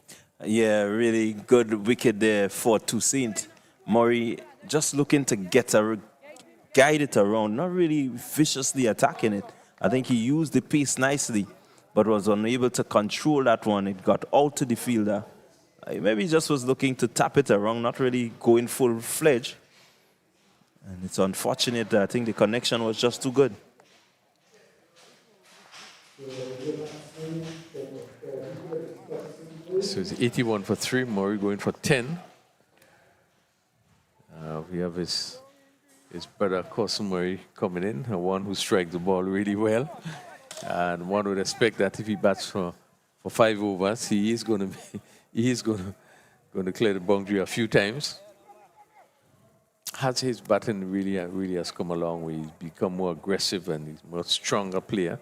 Yeah, really good wicket there for Toussaint. Murray just looking to guide it around, not really viciously attacking it. I think he used the pace nicely, but was unable to control that one. It got out to the fielder. Maybe he just was looking to tap it around, not really going full-fledged. And it's unfortunate that I think the connection was just too good. So it's 81 for 3, Murray going for 10. We have his brother Cousin Murray coming in, one who strikes the ball really well. And one would expect that if he bats for 5 overs, he is going to clear the boundary a few times. His batting really has come along. He's become more aggressive and he's a much stronger player.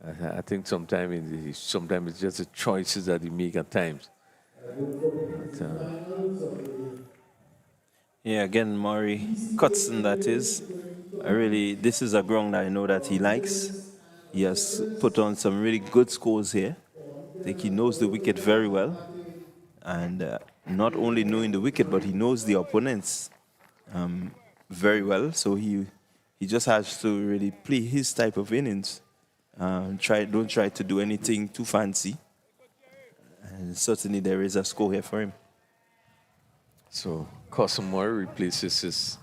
I think sometimes it's just the choices that he makes at times. But, yeah, again, Murray Cutson, that is. This is a ground that I know that he likes. He has put on some really good scores here. I think he knows the wicket very well. And not only knowing the wicket, but he knows the opponents very well. So he just has to really play his type of innings. Don't try to do anything too fancy. And certainly there is a score here for him. So Cousin Murray replaces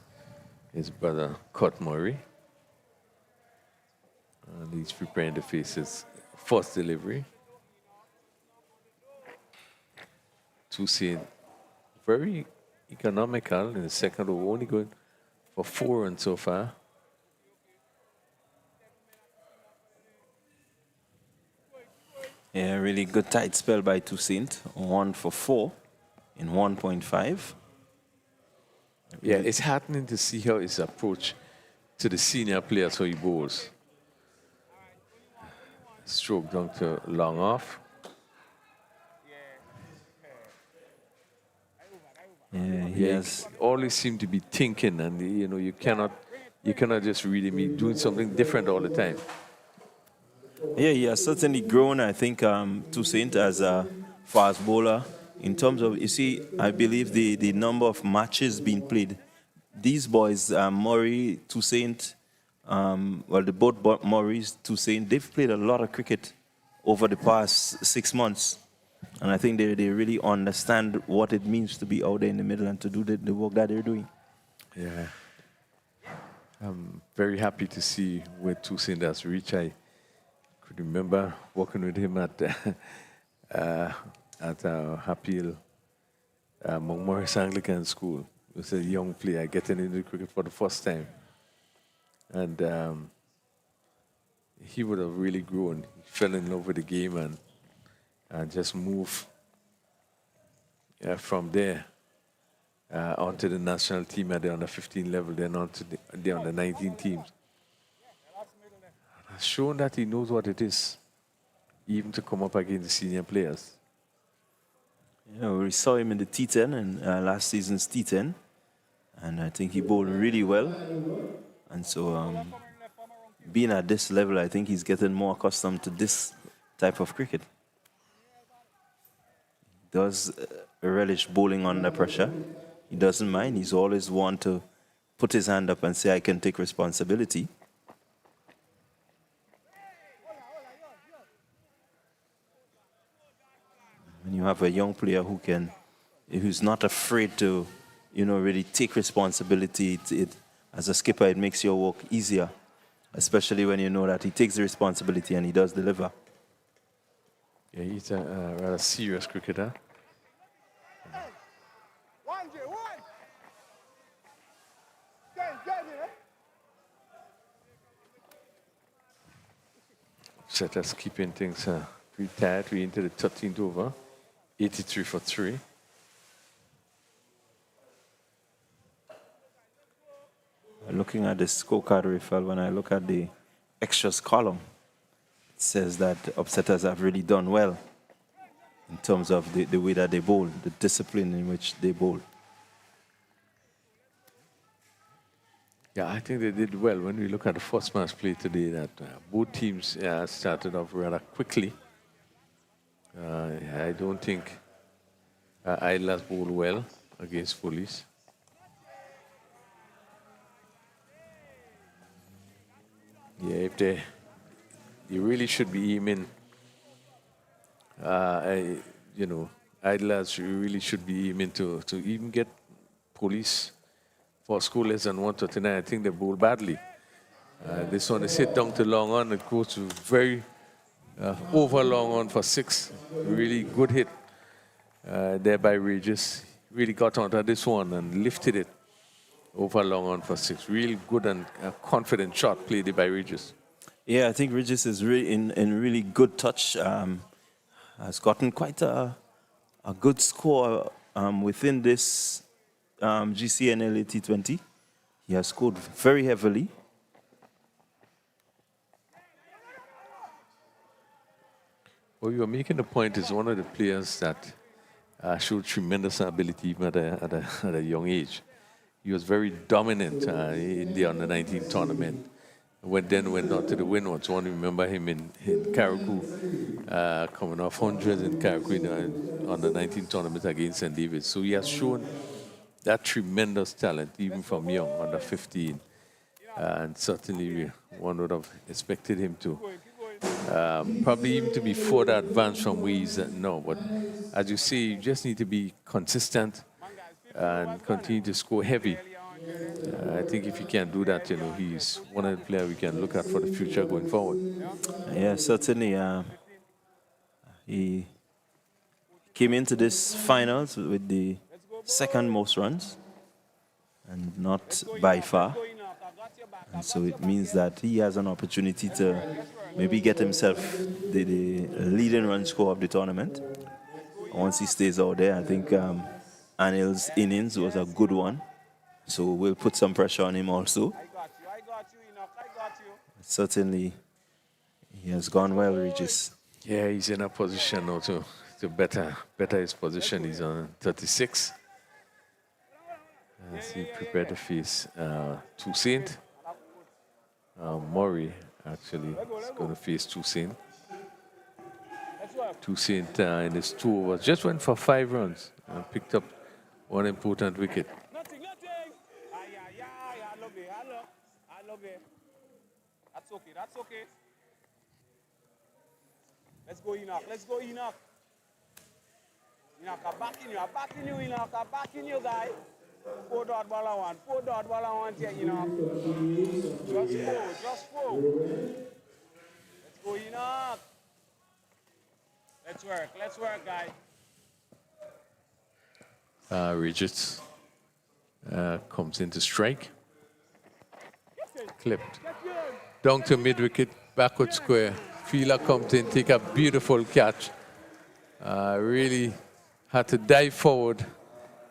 his brother Cut Murray. And he's preparing to face his first delivery. Toussaint very economical in the second over, only going for 4 runs so far. Yeah, really good tight spell by Toussaint. 1 for 4 in 1.5. Yeah, it's heartening to see how his approach to the senior players, how he bowls. Stroke down to long off. Yeah, he always seem to be thinking, and you cannot just really be doing something different all the time. Yeah, he has certainly grown, I think, Toussaint as a fast bowler. In terms of, you see, I believe the number of matches being played. These boys, Murray, Toussaint, both Murray's, Toussaint, they've played a lot of cricket over the past 6 months. And I think they really understand what it means to be out there in the middle and to do the work that they're doing. Yeah. I'm very happy to see where Toussaint has reached. I could remember working with him at Happy Mount Morris Anglican School. He was a young player getting into cricket for the first time. And he would have really grown. He fell in love with the game and just moved from there onto the national team at the under-15 level, then on to the under-19 teams. Has shown that he knows what it is, even to come up against the senior players. Yeah, we saw him in the T10 and last season's T10, and I think he bowled really well. And so, being at this level, I think he's getting more accustomed to this type of cricket. He does relish bowling under pressure. He doesn't mind. He's always want to put his hand up and say, I can take responsibility. When you have a young player who's not afraid to, really take responsibility, as a skipper, it makes your work easier, especially when you know that he takes the responsibility and he does deliver. Yeah, he's a rather serious cricketer. Setters keeping things pretty tight. We're into the 13th over, 83 for 3. Looking at the scorecard, Rifal, when I look at the extras column, it says that upsetters have really done well in terms of the way that they bowl, the discipline in which they bowl. Yeah, I think they did well. When we look at the first match play today, that both teams started off rather quickly. I don't think Idlers bowled well against Police. Yeah, if they really should be aiming, Idlers really should be aiming to even get Police for score less than 139. I think they bowled badly. This one is hit down to long on. It goes to very over long on for 6. Really good hit there by Regis. Really got onto this one and lifted it over long on for 6. Really good and confident shot played by Regis. Yeah, I think Regis is really in really good touch. Has gotten quite a good score within this GCA-NLA T20. He has scored very heavily. Well, you're making the point is one of the players that showed tremendous ability even at a young age. He was very dominant in the under-19 tournament. Went on to the Windwards. One remember him in carriacou, coming off hundreds in carriacou in the under-19 tournament against St. David's. So he has shown that tremendous talent, even from young, under 15. And certainly one would have expected him to probably even to be further advanced from where he's at now. But as you say, you just need to be consistent and continue to score heavy. I think if he can do that, he's one of the players we can look at for the future going forward. Yeah, certainly. He came into this finals with the second most runs, and not by far. And so it means that he has an opportunity to maybe get himself the leading run score of the tournament. Once he stays out there, I think Anil's innings was a good one. So we'll put some pressure on him also. Certainly, he has gone well, Regis. Yeah, he's in a position now to better his position. He's on 36. As he prepared to face Toussaint. Murray actually is going to face Toussaint. Toussaint in his 2 overs just went for 5 runs and picked up one important wicket. Nothing. I love it. That's okay. Let's go, Enoch. Enoch, I'm backing you, guy. 4 dot ball I want here, Enoch. Just 4. Let's go, Enoch. Let's work, guy. Regis comes into strike. Clipped. Down to mid-wicket, backward square. Fielder comes in, take a beautiful catch. Really had to dive forward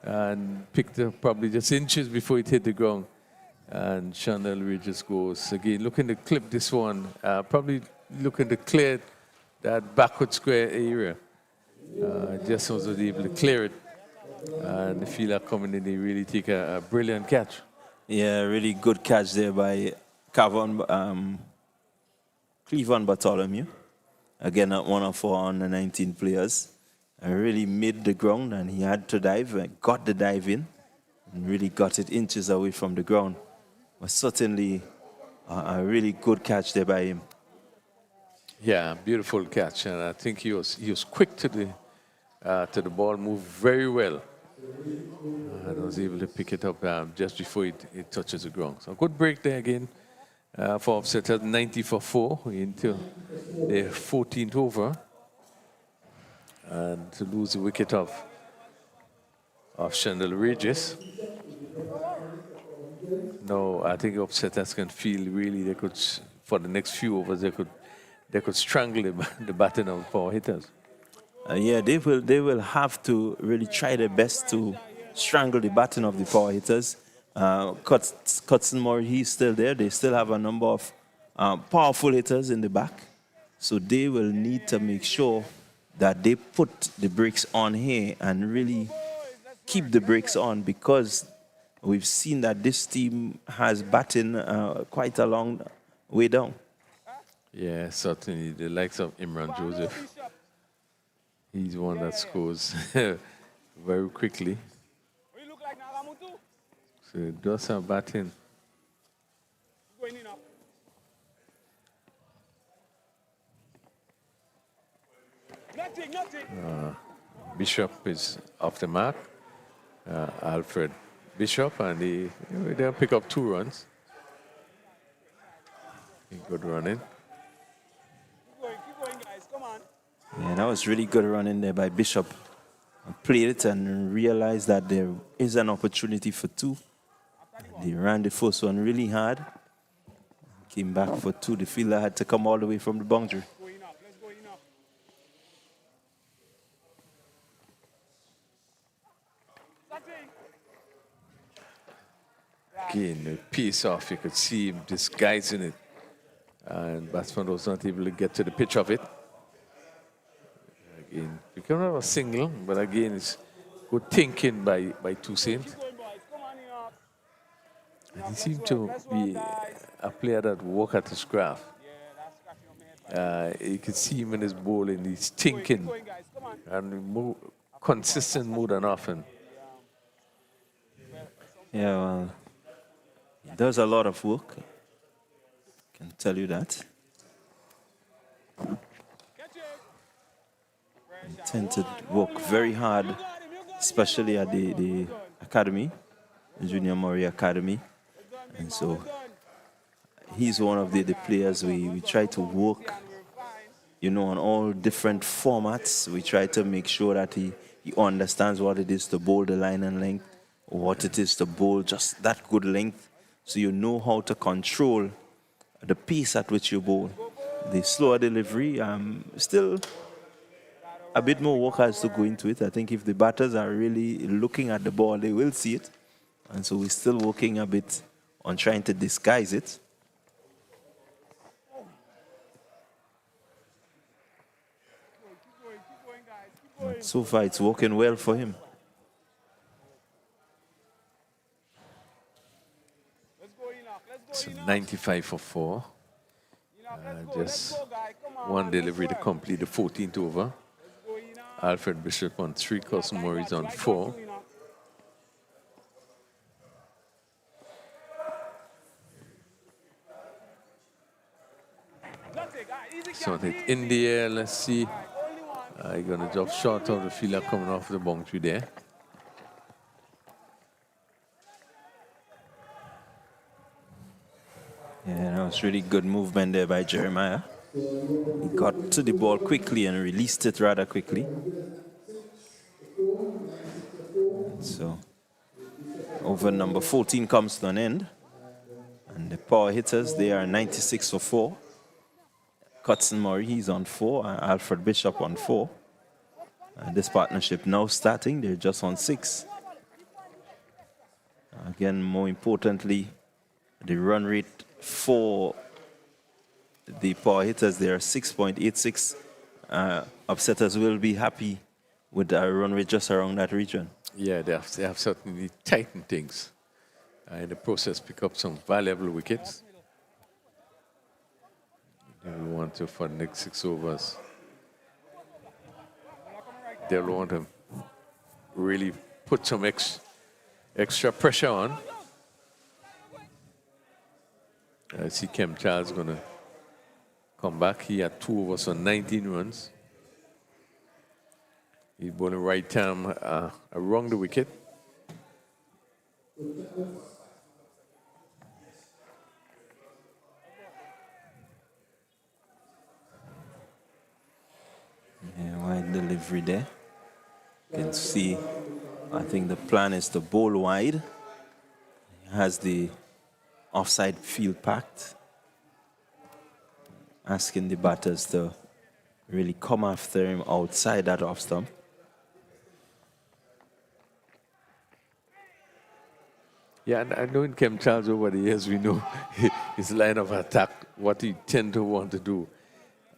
and picked up probably just inches before it hit the ground. And Chanel Regis goes again, looking to clip this one, probably looking to clear that backward square area. Just wasn't able to clear it. And the fielder coming in, they really take a brilliant catch. Yeah, really good catch there by Cleveland Bartholomew. Again, one of our under-19 players. Really made the ground, and he had to dive, got the dive in, and really got it inches away from the ground. But certainly a really good catch there by him. Yeah, beautiful catch, and I think he was quick to the ball, moved very well, and was able to pick it up just before it touches the ground. So good break there again for Upsetters, 90 for 4 into the 14th over, and to lose the wicket of Chandler Regis. No, I think Upsetters can feel really they could, for the next few overs, they could strangle the batting of power hitters. Yeah, they will have to really try their best to strangle the batting of the power hitters. Cutson Murray, he's still there. They still have a number of powerful hitters in the back. So they will need to make sure that they put the brakes on here and really keep the brakes on, because we've seen that this team has batting quite a long way down. Yeah, certainly. The likes of Imran Joseph. He's one that scores very quickly. So it does have batting. Bishop is off the mark. Alfred Bishop, and they'll pick up 2 runs. Good running. Yeah, that was really good running there by Bishop. Played it and realized that there is an opportunity for 2. They ran the first one really hard. Came back for 2. The fielder had to come all the way from the boundary. Again, the piece off, you could see him disguising it. And batsman was not able to get to the pitch of it. Again, we can have a single, but again, it's good thinking by Toussaint. And he seemed to be a player that work at his craft. You could see him in his bowling, he's thinking and consistent more than often. Yeah, well, he does a lot of work. I can tell you that. He tends to work very hard, especially at the academy, the Junior Murray Academy. And so he's one of the players we try to work, you know, on all different formats. We try to make sure that he understands what it is to bowl the line and length, or what it is to bowl just that good length, so you know how to control the pace at which you bowl. The slower delivery, still a bit more work has to go into it. I think if the batters are really looking at the ball, they will see it. And so we're still working a bit on trying to disguise it. But so far, it's working well for him. So 95 for 4. Just one delivery to complete the 14th over. Alfred Bishop on 3, Cousin Maurice on 4. So it's in the air, let's see. You're going to drop short of the fielder coming off the boundary there. Yeah, that was really good movement there by Jeremiah. He got to the ball quickly and released it rather quickly. So, over number 14 comes to an end. And the power hitters, they are 96 for 4. Cutson Murray, he's on 4, and Alfred Bishop on 4. And this partnership now starting, they're just on 6. Again, more importantly, the run rate for the power hitters, they are 6.86. Upsetters will be happy with a run rate just around that region. Yeah, they have certainly tightened things. In the process, pick up some valuable wickets. They will want to, for the next 6 overs, they'll want to really put some extra pressure on. I see Kem Charles going to come back. He had 2 overs on 19 runs. He's bowling right arm around the wicket. Yeah, wide delivery there. You can see, I think the plan is to bowl wide. He has the offside field packed, asking the batters to really come after him outside that off stump. Yeah, and I know in Kem Charles over the years, we know his line of attack, what he tend to want to do.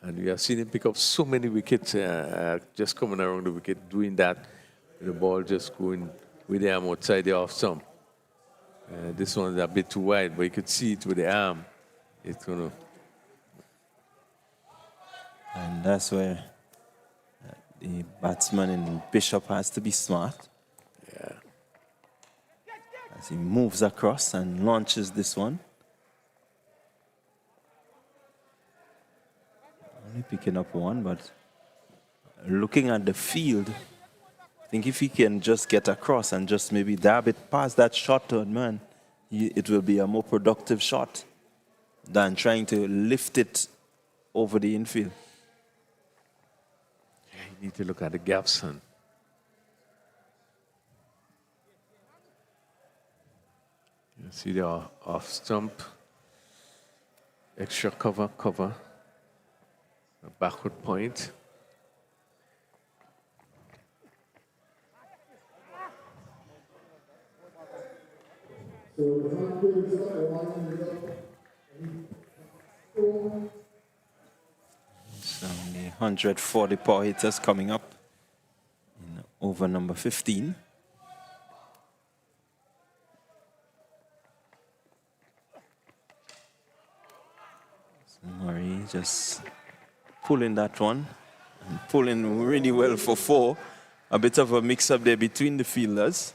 And we have seen him pick up so many wickets, just coming around the wicket, doing that, the ball just going with the arm outside the off stump. This one's a bit too wide, but you could see it with the arm. It's going to... And that's where the batsman in Bishop has to be smart. Yeah. As he moves across and launches this one. Only picking up one, but looking at the field, I think if he can just get across and just maybe dab it past that shot third man, it will be a more productive shot than trying to lift it over the infield. Yeah, you need to look at the gaps, son. You see the off stump, extra cover, a backward point. So the 140 power hitters coming up in over number 15. So Murray just pulling that one and pulling really well for 4. A bit of a mix-up there between the fielders.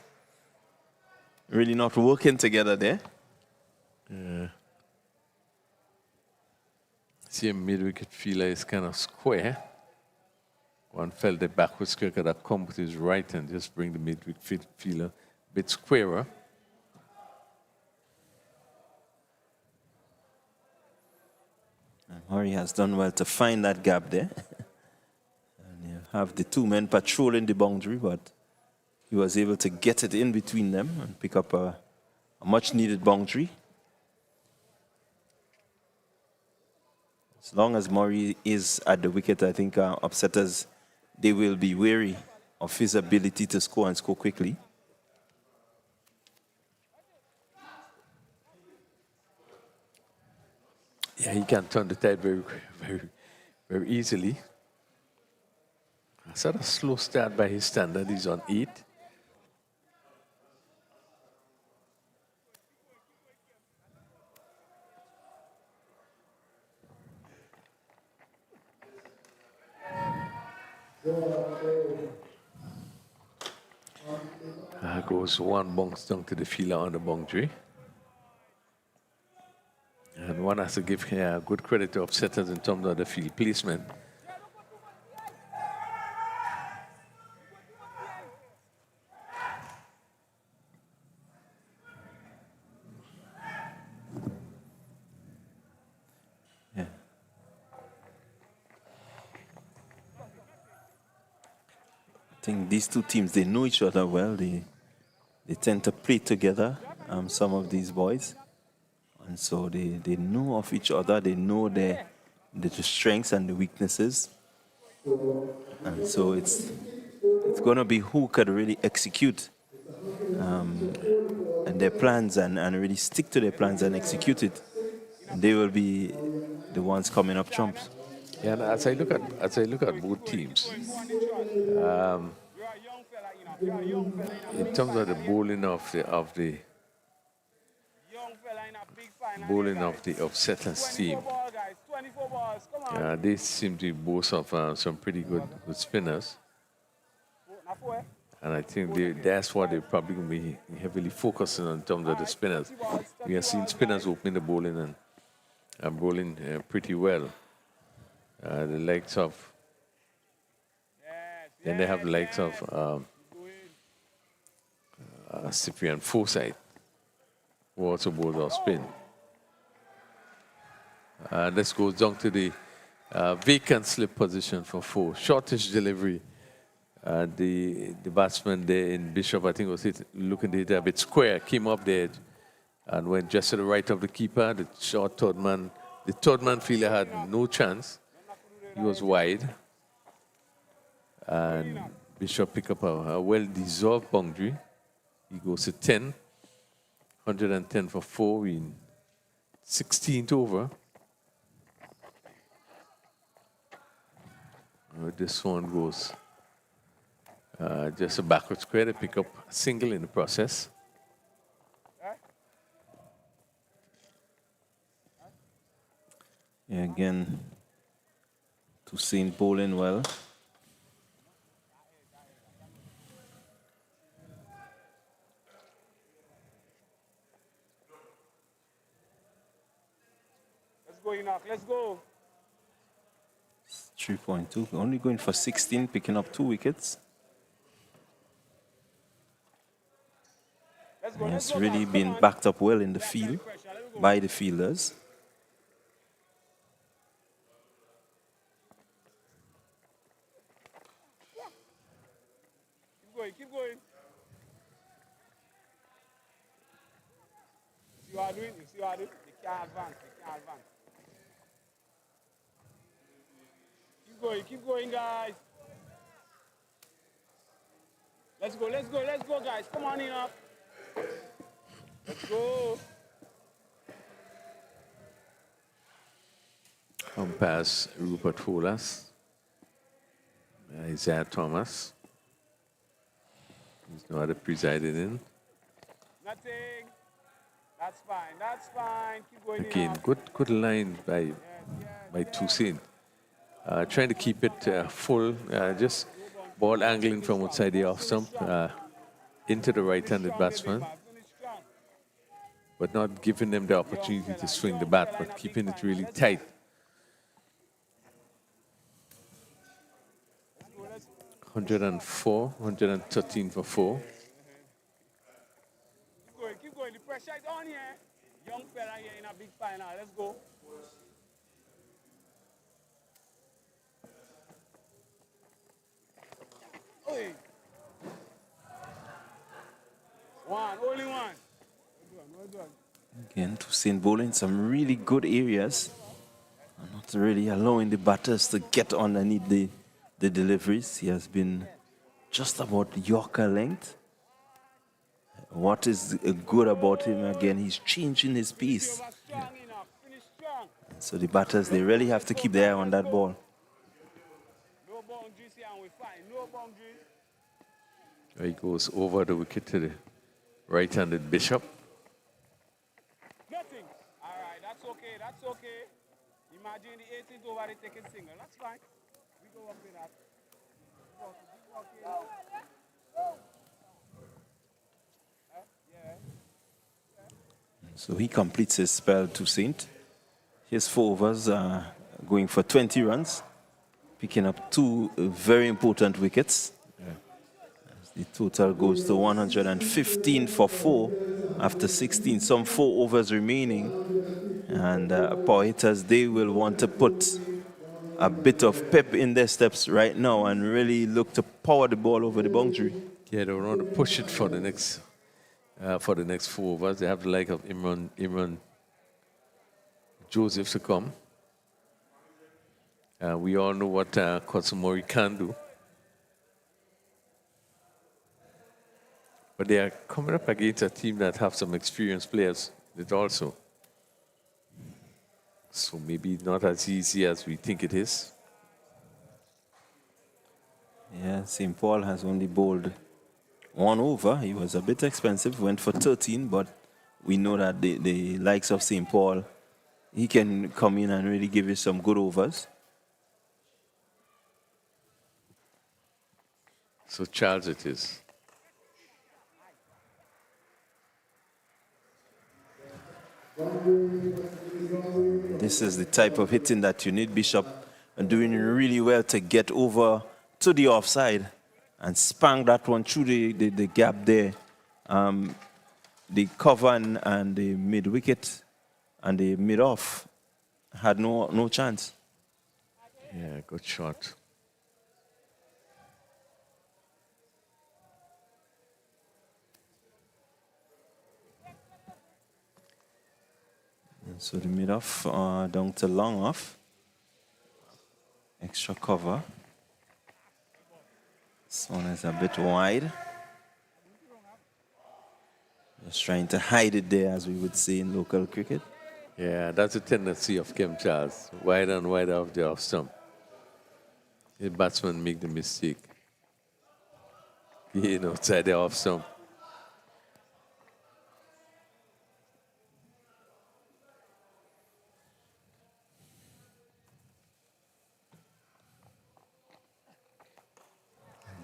Really not working together there. Yeah. See, a mid-wicket fielder is kind of square. One felt the backwards cricket that come with his right and just bring the mid-wicket fielder a bit squarer. And Murray has done well to find that gap there. And you have the 2 men patrolling the boundary, but he was able to get it in between them and pick up a much-needed boundary. As long as Murray is at the wicket, I think upsetters, they will be wary of his ability to score and score quickly. Yeah, he can turn the tide very easily. I saw a slow start by his standard. He's on 8. Goes one bounce down to the fielder on the boundary. And one has to give good credit to upsetters in terms of the field placement. Yeah. I think these 2 teams, they know each other well. They tend to play together, some of these boys. And so they know of each other. They know the strengths and the weaknesses. And so it's going to be who could really execute and their plans and really stick to their plans and execute it. They will be the ones coming up trumps. Yeah, and as I look at both teams, in terms of the bowling of the upsetters team, they seem to boast of some pretty good spinners. And I think that's what they're probably going to be heavily focusing on in terms of the spinners. We have seen spinners opening the bowling and bowling pretty well. The likes of, then they have the likes of Cyprian Forsyth, who also bowls off spin. This goes down to the vacant slip position for 4. Shortish delivery. The batsman there in Bishop, I think, was looking to hit a bit square, came up the edge and went just to the right of the keeper. The short third man fielder had no chance. He was wide. And Bishop picked up a well-deserved boundary. He goes to 10. 110 for 4 in 16th over. This one goes just a backward square to pick up a single in the process. Yeah, again, Toussaint bowling well. Let's go, Enoch. Let's go. 3.2, only going for 16, picking up 2 wickets. Let's go. And Let's it's go, really guys. been backed up well in the field by the fielders. Keep going. Keep going. You see what I doing? You see what I doing? They can't advance. They can't advance. Keep going. Keep going, guys. Let's go. Let's go. Let's go, guys. Come on in up. Let's go. Umpires Rupert Holas, Isaiah Thomas. He's no other presiding in. Nothing. That's fine. That's fine. Keep going Again, in. good line by Toussaint. Trying to keep it full, just ball angling from outside the off stump into the right-handed batsman, but not giving them the opportunity to swing the bat, but keeping it really tight. 104, 113 for 4. Keep going. Keep going. The pressure is on here. Young fella here in a big final. Let's go. Oi. One. Only one. Well done. Again, Toussaint bowling some really good areas. Not really allowing the batters to get underneath the deliveries. He has been just about Yorker length. What is good about him, again, he's changing his piece. Yeah. So the batters, they really have to keep their eye on that ball. No boundaries here and we're fine. No boundaries. He goes over the wicket to the right-handed Bishop. Nothing. All right. That's okay. That's okay. Imagine the 18th over the taking single. That's fine. We go up with that. So he completes his spell, Toussaint. His 4 overs are going for 20 runs, picking up 2 very important wickets. The total goes to 115 for 4 after 16, some 4 overs remaining. And power hitters, they will want to put a bit of pep in their steps right now and really look to power the ball over the boundary. Yeah, they want to push it for the next 4 overs. They have the like of Imran Joseph to come. We all know what Kotsumori can do. But they are coming up against a team that have some experienced players that also. So maybe not as easy as we think it is. Yeah, St. Paul has only bowled 1 over. He was a bit expensive, went for 13, but we know that the likes of St. Paul, he can come in and really give you some good overs. So Charles it is. This is the type of hitting that you need. Bishop doing really well to get over to the offside and spang that one through the gap there. The cover and the mid-wicket and the mid-off had no chance. Yeah, good shot. And so the mid-off down to long off. Extra cover. This one is a bit wide. Just trying to hide it there, as we would say in local cricket. Yeah, that's a tendency of Kim Charles. Wide and wide off the off stump. The batsman make the mistake. Outside the off stump.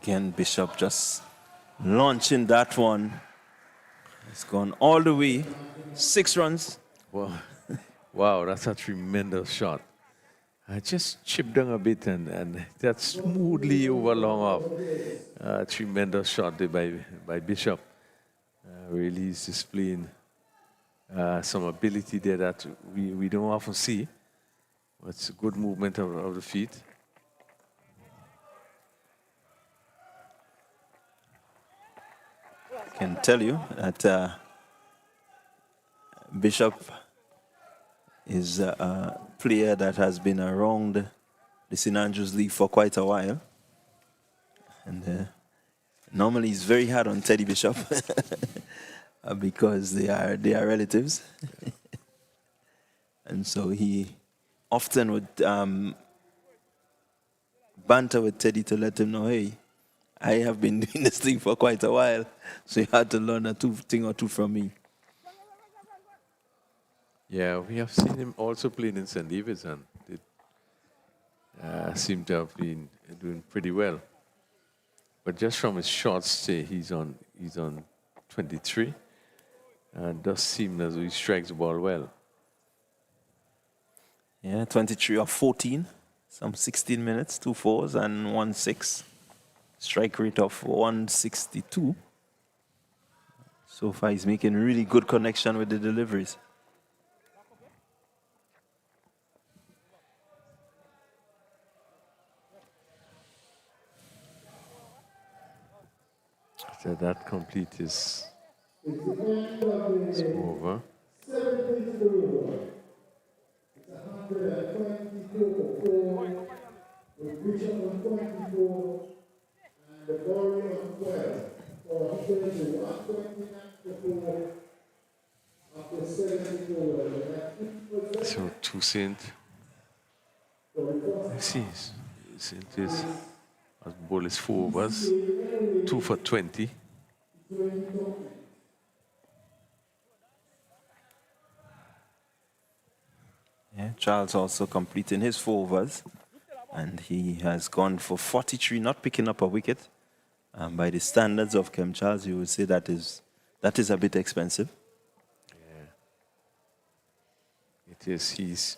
Again, Bishop just launching that one. It's gone all the way. 6 runs. Wow, wow, that's a tremendous shot. I just chipped down a bit and that smoothly over long off. Tremendous shot there by Bishop. Really is displaying some ability there that we don't often see. It's a good movement of the feet. I can tell you that Bishop is a player that has been around the St. Andrews League for quite a while. And normally he's very hard on Teddy Bishop because they are relatives. And so he often would banter with Teddy to let him know, hey, I have been doing this thing for quite a while, so you had to learn a thing or two from me. Yeah, we have seen him also playing in St. David's, and it seemed to have been doing pretty well. But just from his short stay, he's on 23, and does seem as though he strikes the ball well. Yeah, 23 of 14, some 16 minutes, 2 4s and 1 6. Strike rate of 162. So far, he's making really good connection with the deliveries. So that complete is over. So Toussaint, let's see, Toussaint is, as ball is 4 overs, 2 for 20. Yeah, Charles also completing his 4 overs, and he has gone for 43, not picking up a wicket. By the standards of Kem Charles, you would say that is a bit expensive. Yeah, it is. He's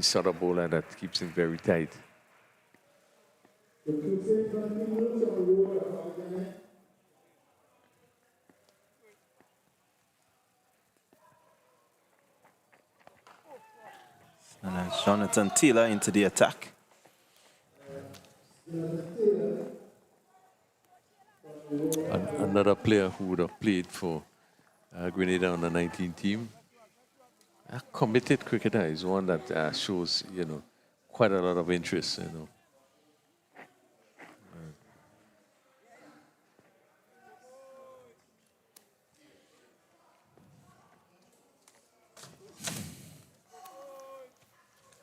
sort of bowler that keeps him very tight. And that's Jonathan Taylor into the attack. Another player who would have played for Grenada on the 19 team. A committed cricketer is one that shows, quite a lot of interest,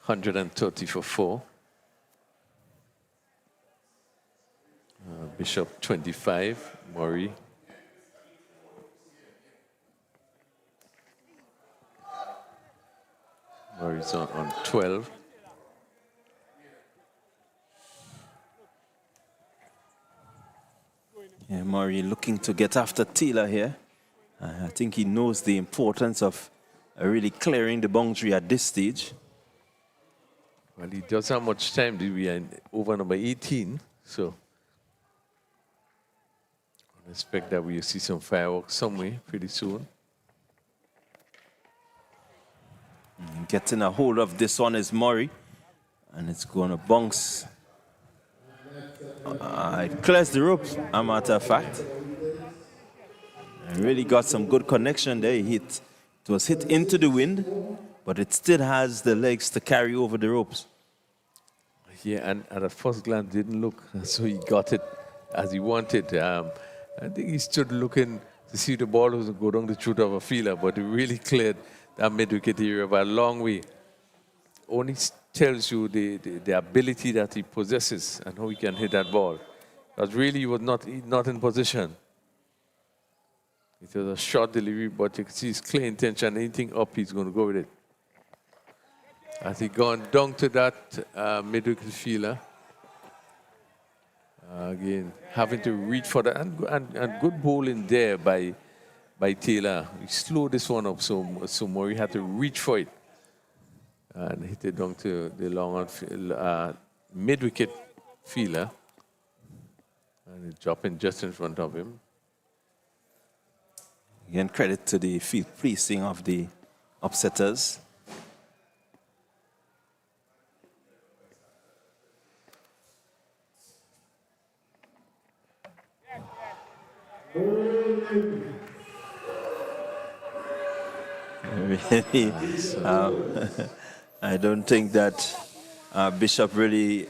$130 for 4. Bishop 25, Murray. Murray's on 12. Yeah, Murray looking to get after Taylor here. I think he knows the importance of really clearing the boundary at this stage. Well, he doesn't have much time. We are in over number 18, so I expect that we'll see some fireworks somewhere pretty soon. Getting a hold of this one is Murray, and it's going to bounce. It clears the ropes, as a matter of fact. And really got some good connection there. It was hit into the wind, but it still has the legs to carry over the ropes. Yeah, and at a first glance, didn't look so he got it as he wanted. I think he stood looking to see the ball was go down the throat of a fielder, but it really cleared that mid-wicket area by a long way. Only tells you the ability that he possesses and how he can hit that ball. Because really he was not in position. It was a short delivery, but you can see his clear intention. Anything up, he's going to go with it. As he gone down to that mid-wicket fielder, Again, having to reach for that, and good bowling there by Taylor. He slowed this one up, so Murray had to reach for it and hit it down to the long on mid-wicket fielder, and it dropping just in front of him. Again, credit to the field placing of the upsetters. Really, I don't think that Bishop really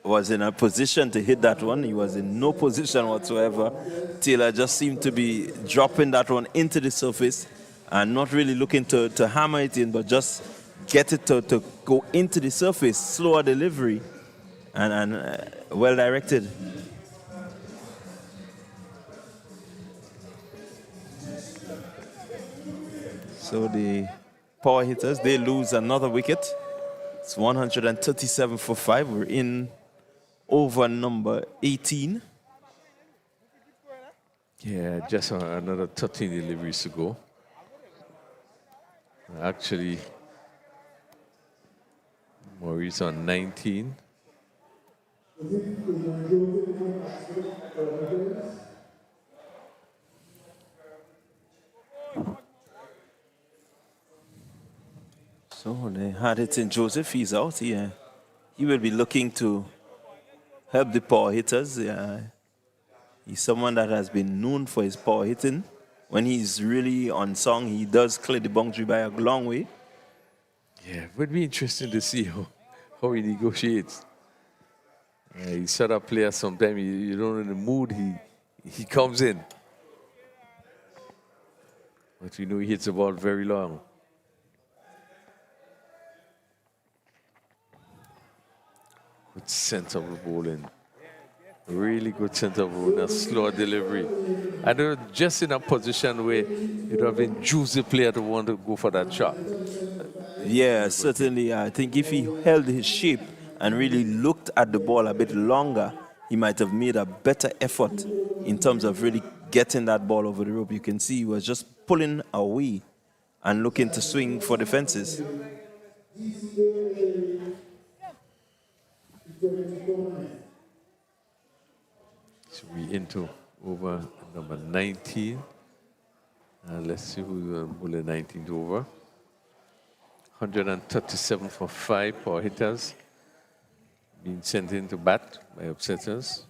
was in a position to hit that one. He was in no position whatsoever. Taylor just seemed to be dropping that one into the surface and not really looking to hammer it in, but just get it to go into the surface. Slower delivery and well directed. So the power hitters, they lose another wicket. It's 137 for 5. We're in over number 18. Yeah, just another 13 deliveries to go. Actually, Maurice on 19. So they had it in Joseph. He's out. He will be looking to help the power hitters. He's someone that has been known for his power hitting. When he's really on song, he does clear the boundary by a long way. Yeah, it would be interesting to see how he negotiates. He set up players sometimes, you don't know in the mood he comes in. But you know he hits the ball very long. Good sense of the bowling. Really good sense of bowling, a slow delivery. I know just in a position where it would have been juicy player to want to go for that shot. Yeah, certainly. I think if he held his shape and really looked at the ball a bit longer, he might have made a better effort in terms of really getting that ball over the rope. You can see he was just pulling away and looking to swing for the fences. So we into over number 19. Let's see who's bowling 19th over. 137 for 5 power hitters. Being sent into bat by upsetters.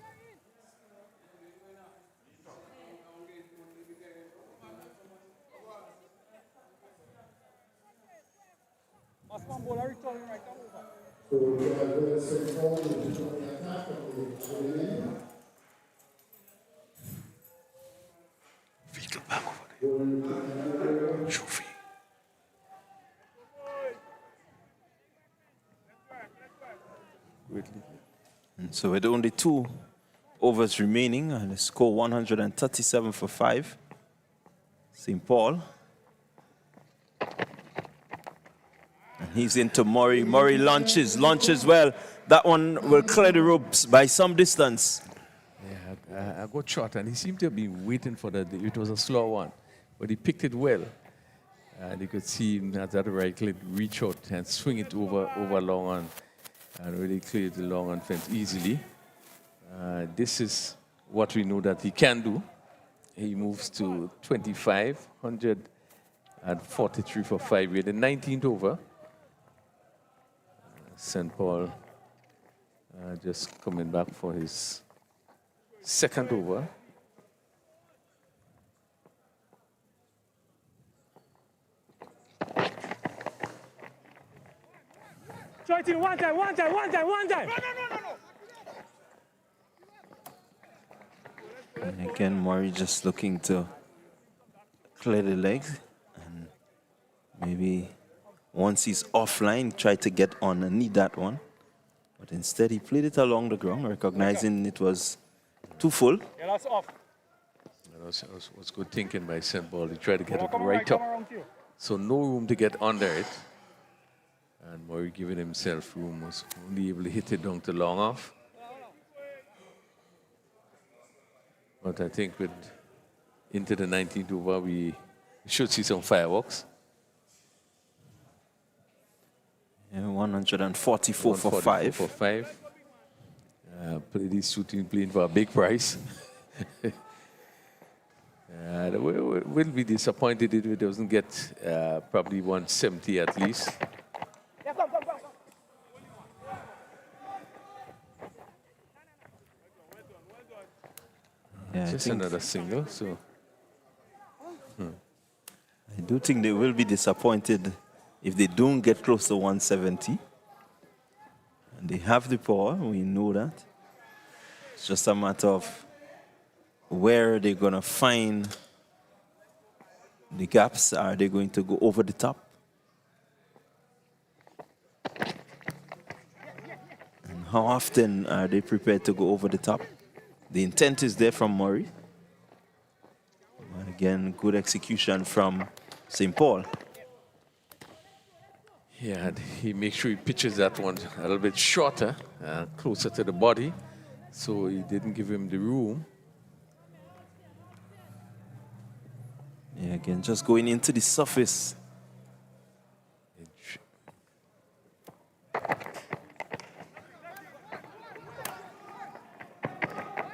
Vehicle back over there. Trophy. And so with only 2 overs remaining, and the score 137 for 5. St. Paul. And he's into Murray. Murray launches well. That one will clear the ropes by some distance. Yeah, I got shot, and he seemed to have been waiting for that. It was a slow one, but he picked it well. And you could see him at that right clip reach out and swing it over long on, and really clear the long on fence easily. This is what we know that he can do. He moves to 25, 143 for 5 with the 19th over. St. Paul just coming back for his second over. Try it in one time. No. And again, Murray just looking to clear the legs. And maybe once he's offline, try to get on and need that one. But instead, he played it along the ground, recognizing it was too full. Yeah, that's off. That was good thinking by St. Paul. He tried to get it right up. So no room to get under it. And Murray giving himself room, was only able to hit it down to long off. But I think into the 19th over, we should see some fireworks. Yeah, 144 for 5. For 5. This shooting playing for a big price. We'll be disappointed if it doesn't get probably 170 at least. Yeah, Just another single, so. I do think they will be disappointed if they don't get close to 170. And they have the power, we know that. It's just a matter of where they're going to find the gaps. Are they going to go over the top? And how often are they prepared to go over the top? The intent is there from Murray. And again, good execution from St. Paul. Yeah, and he makes sure he pitches that one a little bit shorter, closer to the body, so he didn't give him the room. Yeah, again, just going into the surface.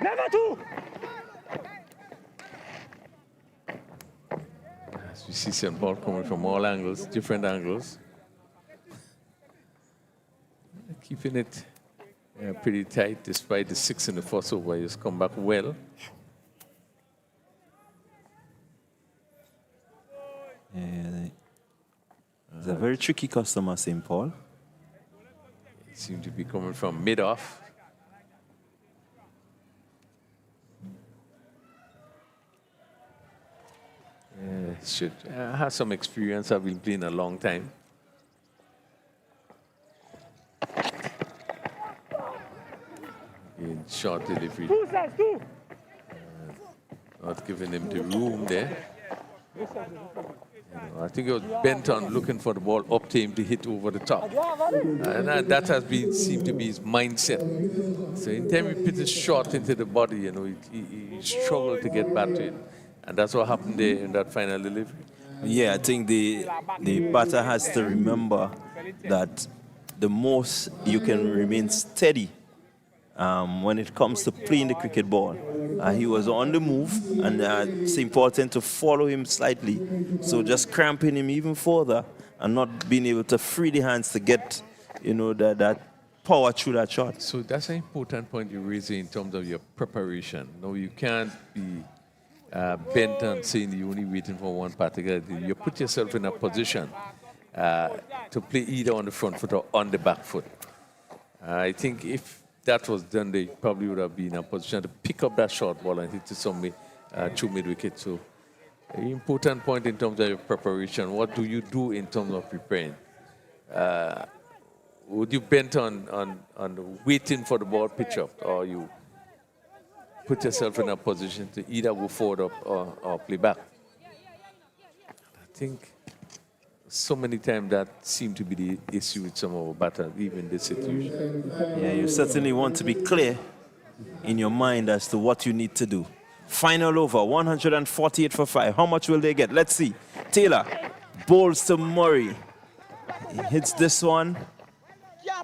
Never two. As we see St. Paul coming from all angles, different angles. Keeping it pretty tight despite the 6 in the first over. He's come back well. Yeah, it's a very tricky customer, St. Paul. He seemed to be coming from mid-off. Should have some experience. I've been playing a long time. In short delivery. Not giving him the room there. I think he was bent on looking for the ball up to him to hit over the top. And that has been seemed to be his mindset. So in time he put it short into the body, he struggled to get back to it. And that's what happened there in that final delivery. Yeah, I think the batter has to remember that the most you can remain steady when it comes to playing the cricket ball. He was on the move, and it's important to follow him slightly. So just cramping him even further and not being able to free the hands to get, that power through that shot. So that's an important point you raise in terms of your preparation. No, you can't be bent on saying you're only waiting for one particular thing. You put yourself in a position to play either on the front foot or on the back foot. I think if that was done, they probably would have been in a position to pick up that short ball and hit it somewhere through mid-wicket. So, an important point in terms of your preparation. What do you do in terms of preparing? Would you bent on waiting for the ball pitch up, or you put yourself in a position to either go forward or play back? I think so many times that seemed to be the issue with some of our batters, even this situation. Yeah, you certainly want to be clear in your mind as to what you need to do. Final over, 148 for 5. How much will they get? Let's see. Taylor bowls to Murray. He hits this one. Yeah,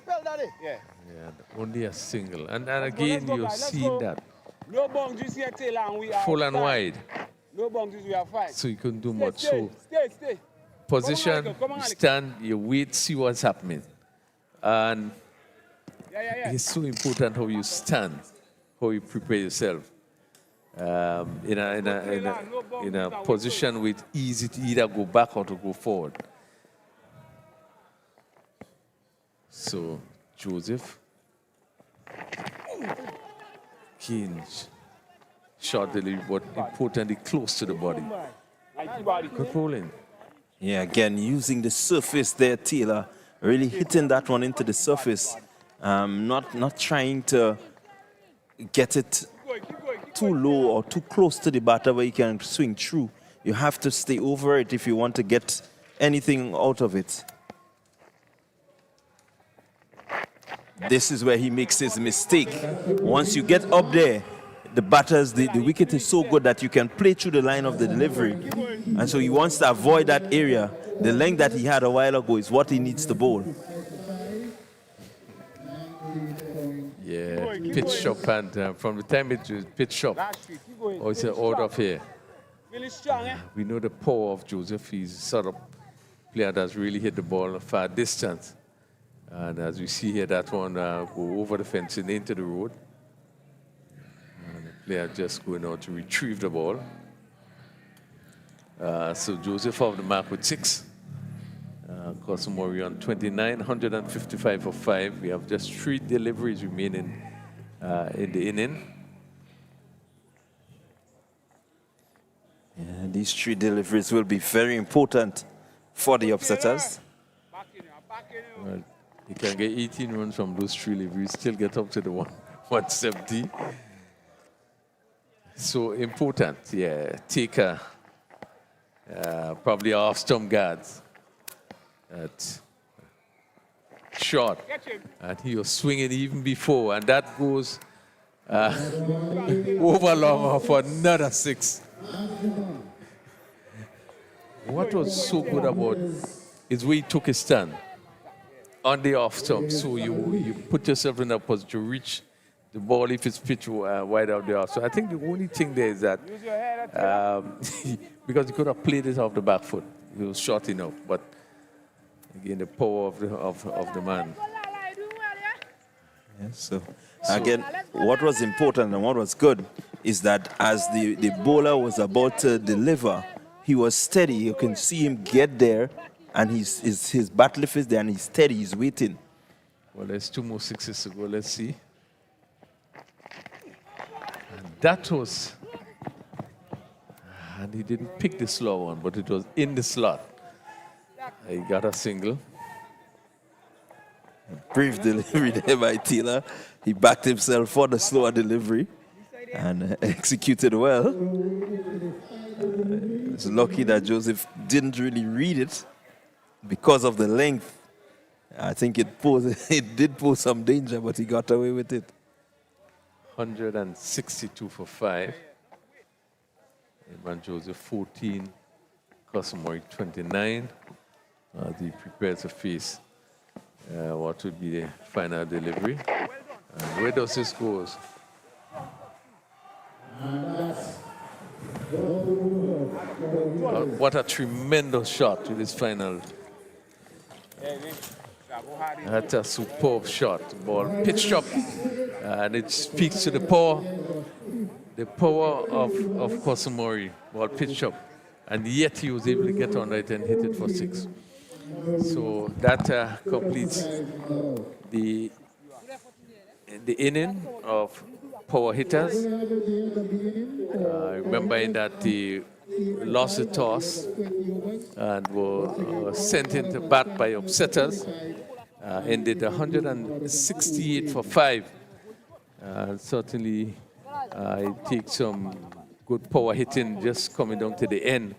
only a single. And again, you're seeing that. No boundaries here, Taylor, and we are full and wide. No boundaries, we are fine. So you couldn't do much. Stay. Position, you stand, you wait, see what's happening. And it's so important how you stand, how you prepare yourself. In a position where it's easy to either go back or to go forward. So, Joseph. Keen shot delivery, but importantly close to the body. Good bowling. Yeah, again, using the surface there, Taylor, really hitting that one into the surface. Not trying to get it too low or too close to the batter where you can swing through. You have to stay over it if you want to get anything out of it. This is where he makes his mistake. Once you get up there, the batters, the wicket is so good that you can play through the line of the delivery. And so he wants to avoid that area. The length that he had a while ago is what he needs to bowl. Yeah, pitch shop, and from the time it was pitch shop, or it's out of here. We know the power of Joseph. He's sort of player that's really hit the ball a far distance. And as we see here, that one go over the fence and into the road. And the player just going out to retrieve the ball. So Joseph off the mark with 6. Cosmori on 29, 155 for 5. We have just 3 deliveries remaining in the inning. Yeah, these 3 deliveries will be very important for the upsetters. Well, you can get 18 runs from those 3 deliveries, still get up to the 170. So important, yeah. Taker, probably off-stump guards. At short, and he was swinging even before, and that goes over long for another 6. What was so good about is where he took his stand on the off stump, so you put yourself in a position to reach the ball if it's pitched wide out there. So I think the only thing there is that because he could have played it off the back foot, he was short enough, but again, the power of the man. Yes, so again, what was important and what was good is that as the bowler was about to deliver, he was steady. You can see him get there, and his bat lift is there, and he's steady. He's waiting. Well, there's 2 more 6s to go. Let's see. And that was, and he didn't pick the slow one, but it was in the slot. He got a single. Brief delivery there by Taylor. He backed himself for the slower delivery and executed well. It's lucky that Joseph didn't really read it because of the length. I think it did pose some danger, but he got away with it. 162 for 5. Evan Joseph 14. Cosmori 29. As he prepares to face what would be the final delivery. And where does this go? What a tremendous shot with this final. That's a superb shot. Ball pitched up, and it speaks to the power of Cosmori. Ball pitched up, and yet he was able to get on it and hit it for 6. So that completes the inning of power hitters. Remembering that they lost the toss and were sent into bat by upsetters. Ended 168 for 5. Certainly, it takes some good power hitting just coming down to the end.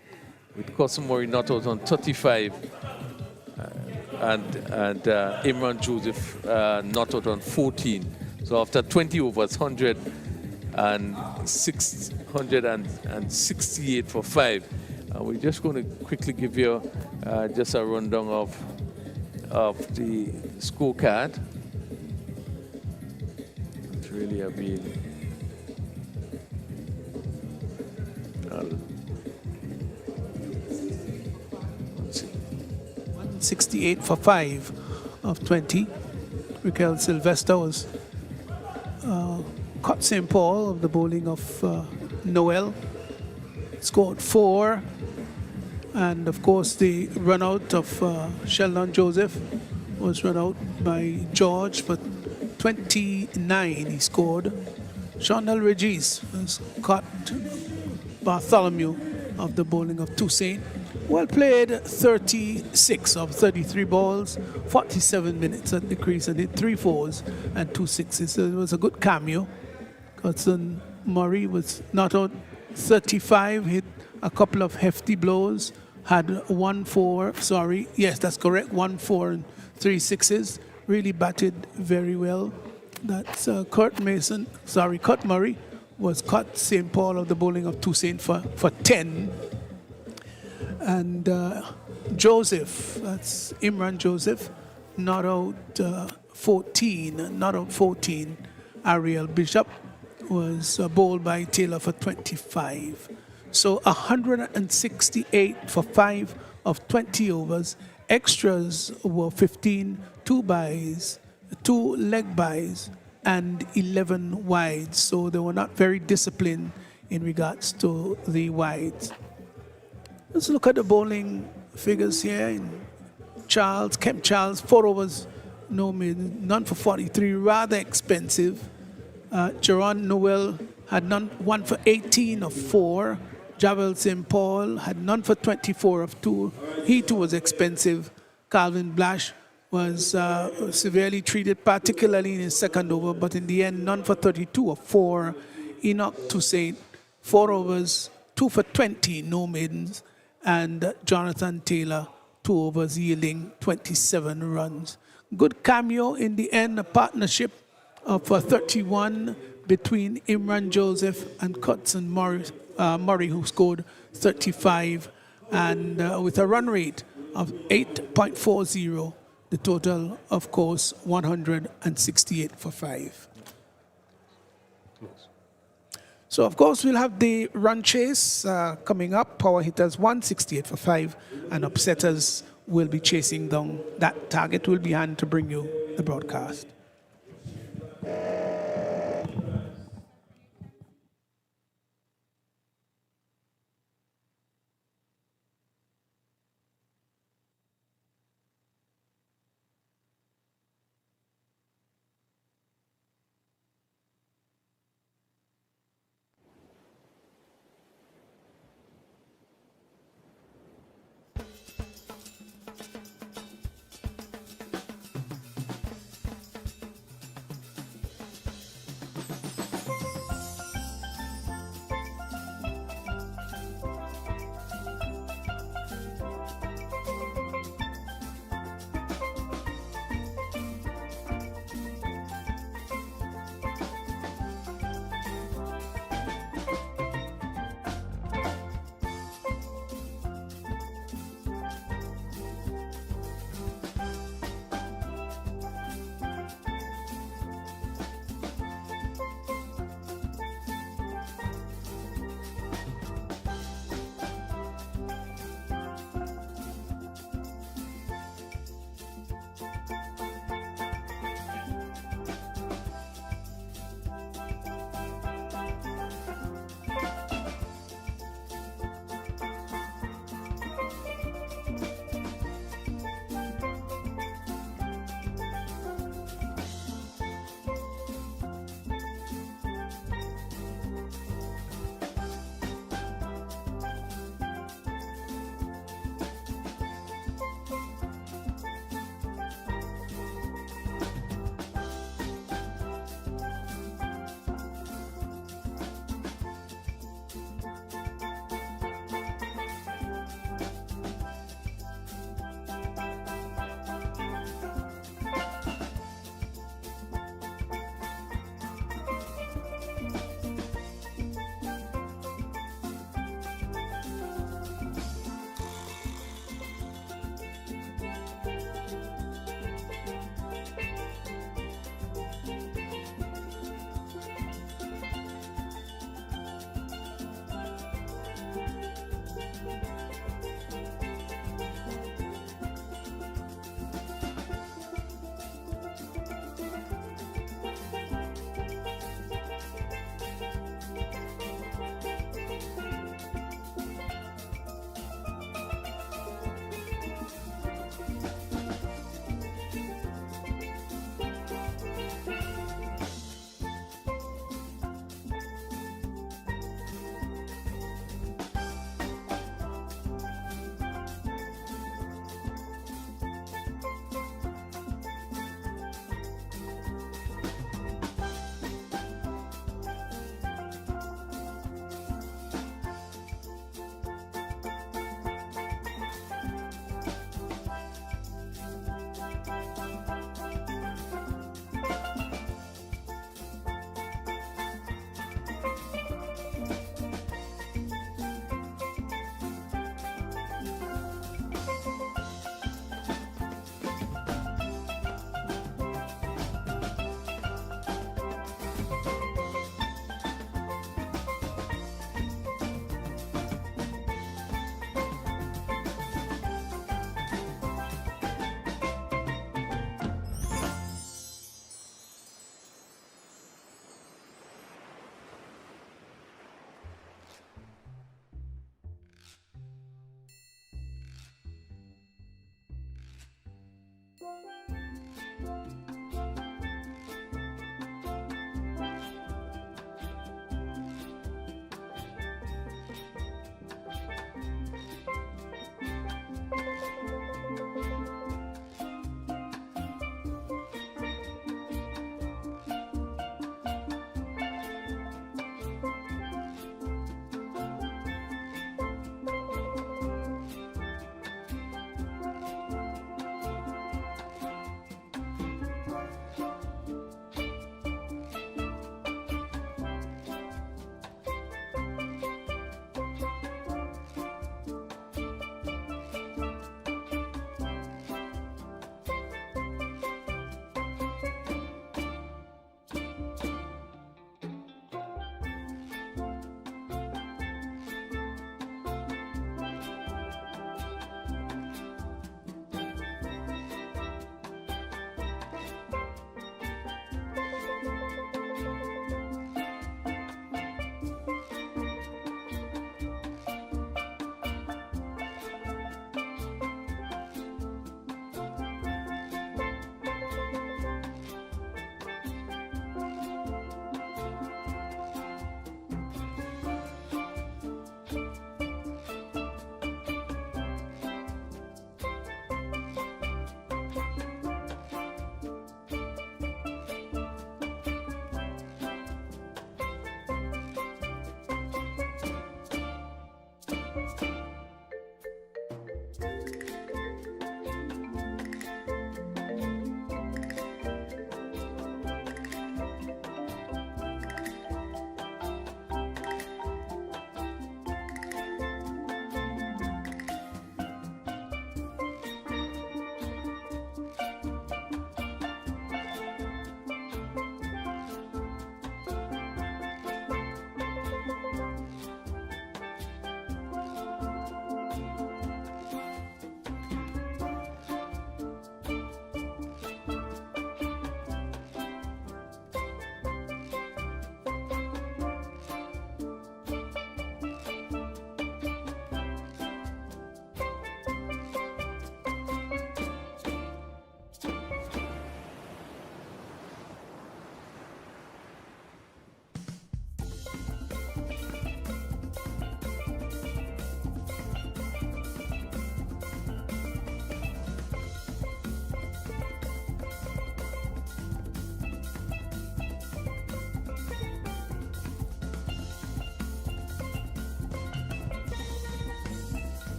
With Cosmori not out on 35. And Imran Joseph not out on 14. So after 20 overs, 168 for 5. We're just going to quickly give you just a rundown of the scorecard. It's really a big. 68 for 5 of 20. Raquel Sylvester was caught St. Paul of the bowling of Noel. Scored 4. And of course the run out of Sheldon Joseph was run out by George for 29 he scored. Shondell Regis was caught Bartholomew of the bowling of Toussaint. Well played, 36 of 33 balls, 47 minutes at the crease, and hit 3 4s and 2 6s. So it was a good cameo. Godson Murray was not out 35, hit a couple of hefty blows, had 1 4, sorry, yes, that's correct, 1 4 and 3 6s. Really batted very well. That's Kurt Murray was cut St. Paul of the bowling of Toussaint for 10. And Joseph, that's Imran Joseph, not out 14, not out 14. Ariel Bishop was bowled by Taylor for 25. So 168 for 5 of 20 overs. Extras were 15, 2 byes, 2 leg byes, and 11 wides. So they were not very disciplined in regards to the wides. Let's look at the bowling figures here. Kemp Charles, 4 overs, no mid, none for 43, rather expensive. Jerron Noel had one for 18 of 4. Javel St. Paul had none for 24 of 2. He too was expensive. Calvin Blash was severely treated, particularly in his second over, but in the end, none for 32 of 4. Enoch Toussaint, 4 overs, 2 for 20, no maidens. And Jonathan Taylor, 2 overs, yielding 27 runs. Good cameo in the end, a partnership of 31 between Imran Joseph and Cutson Murray, who scored 35, and with a run rate of 8.40, the total, of course, 168 for 5. So, of course, we'll have the run chase coming up. Power hitters 168 for 5, and upsetters will be chasing down that target. We'll be on to bring you the broadcast.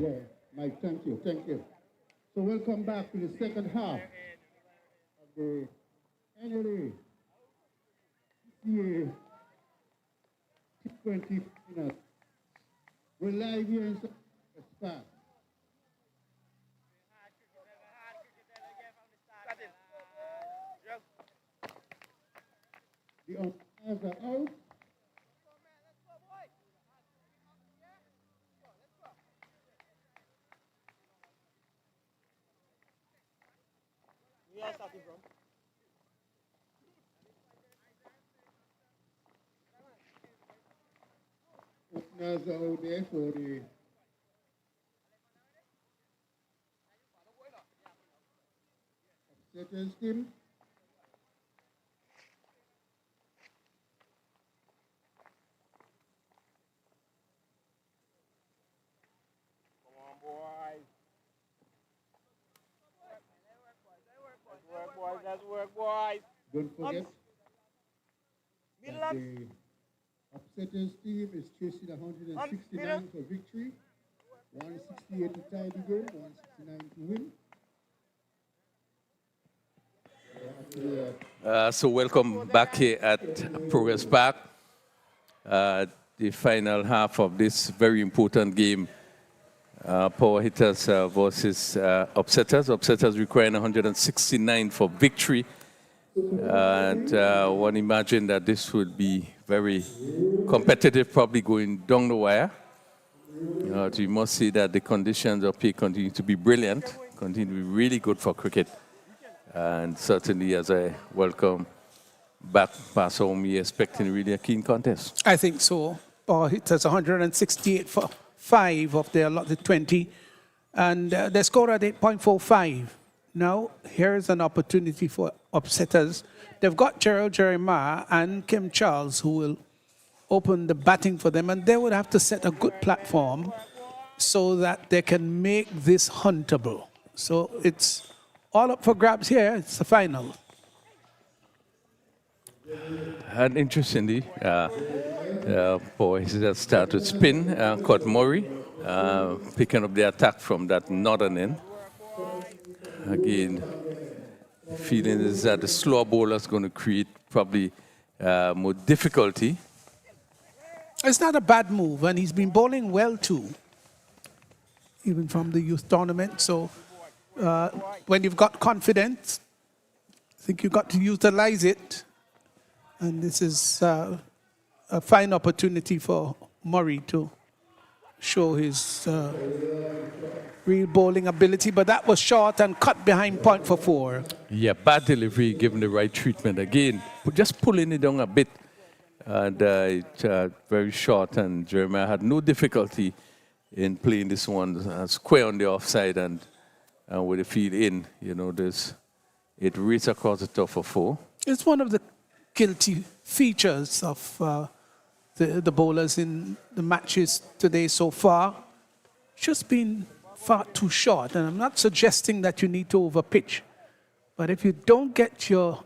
Yeah, Mike, thank you, thank you. So welcome back to the second half of the NLA GCA T20 finals. We're live here in Spa. The umpires are out. Openers are out there for the upsetters team. Come on, boys. Let's work, boys. Let's work, boys. Don't forget that the upsetters team is chasing 169 for victory, 168 to tie the game, 169 to win. So welcome back here at Progress Park. The final half of this very important game. Power hitters versus upsetters. Upsetters requiring 169 for victory. And one imagine that this would be very competitive, probably going down the wire. You must see that the conditions up here continue to be brilliant, continue to be really good for cricket. And certainly as I welcome back past home, we're expecting really a keen contest. I think so. Power hitters 168 for 5 of their allotted 20. And they scored at 8.45. Now, here's an opportunity for upsetters. They've got Gerald Jeremiah and Kim Charles who will open the batting for them, and they would have to set a good platform so that they can make this huntable. So it's all up for grabs here. It's the final. And interestingly, boys that start with spin, caught Murray, picking up the attack from that northern end. Again, feeling is that the slow bowler is going to create probably more difficulty. It's not a bad move, and he's been bowling well too, even from the youth tournament. So when you've got confidence, I think you've got to utilize it. And this is a fine opportunity for Murray to show his real bowling ability, but that was short and cut behind point for 4. Yeah, bad delivery, given the right treatment. Again, just pulling it down a bit. And it's very short, and Jeremiah had no difficulty in playing this one square on the offside and with the field in. You know, it reads across the top for 4. It's one of the guilty features of the bowlers in the matches today so far. Just been far too short, and I'm not suggesting that you need to overpitch, but if you don't get your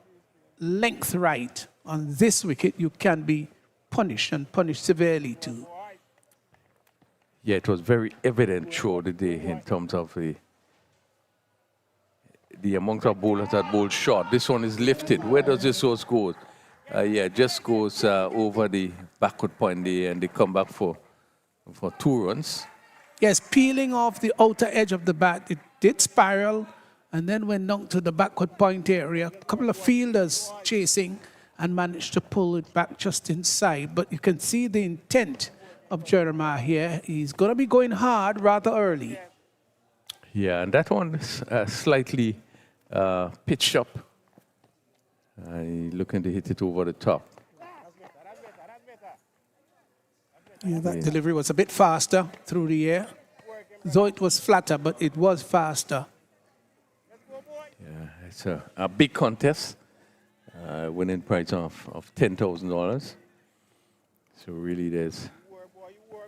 length right on this wicket, you can be punished, and punished severely too. Yeah, it was very evident throughout the day in terms of the amount of bowlers that bowled short. This one is lifted. Where does this horse go? Yeah, it just goes over the backward point there, and they come back for 2 runs. Yes, peeling off the outer edge of the bat, it did spiral, and then went down to the backward point area. A couple of fielders chasing and managed to pull it back just inside. But you can see the intent of Jeremiah here. He's going to be going hard rather early. Yeah, and that one is slightly pitched up. Looking to hit it over the top. Yeah, that delivery was a bit faster through the air. Though it was flatter, but it was faster. Yeah, it's a big contest. Winning prize of $10,000. So really there's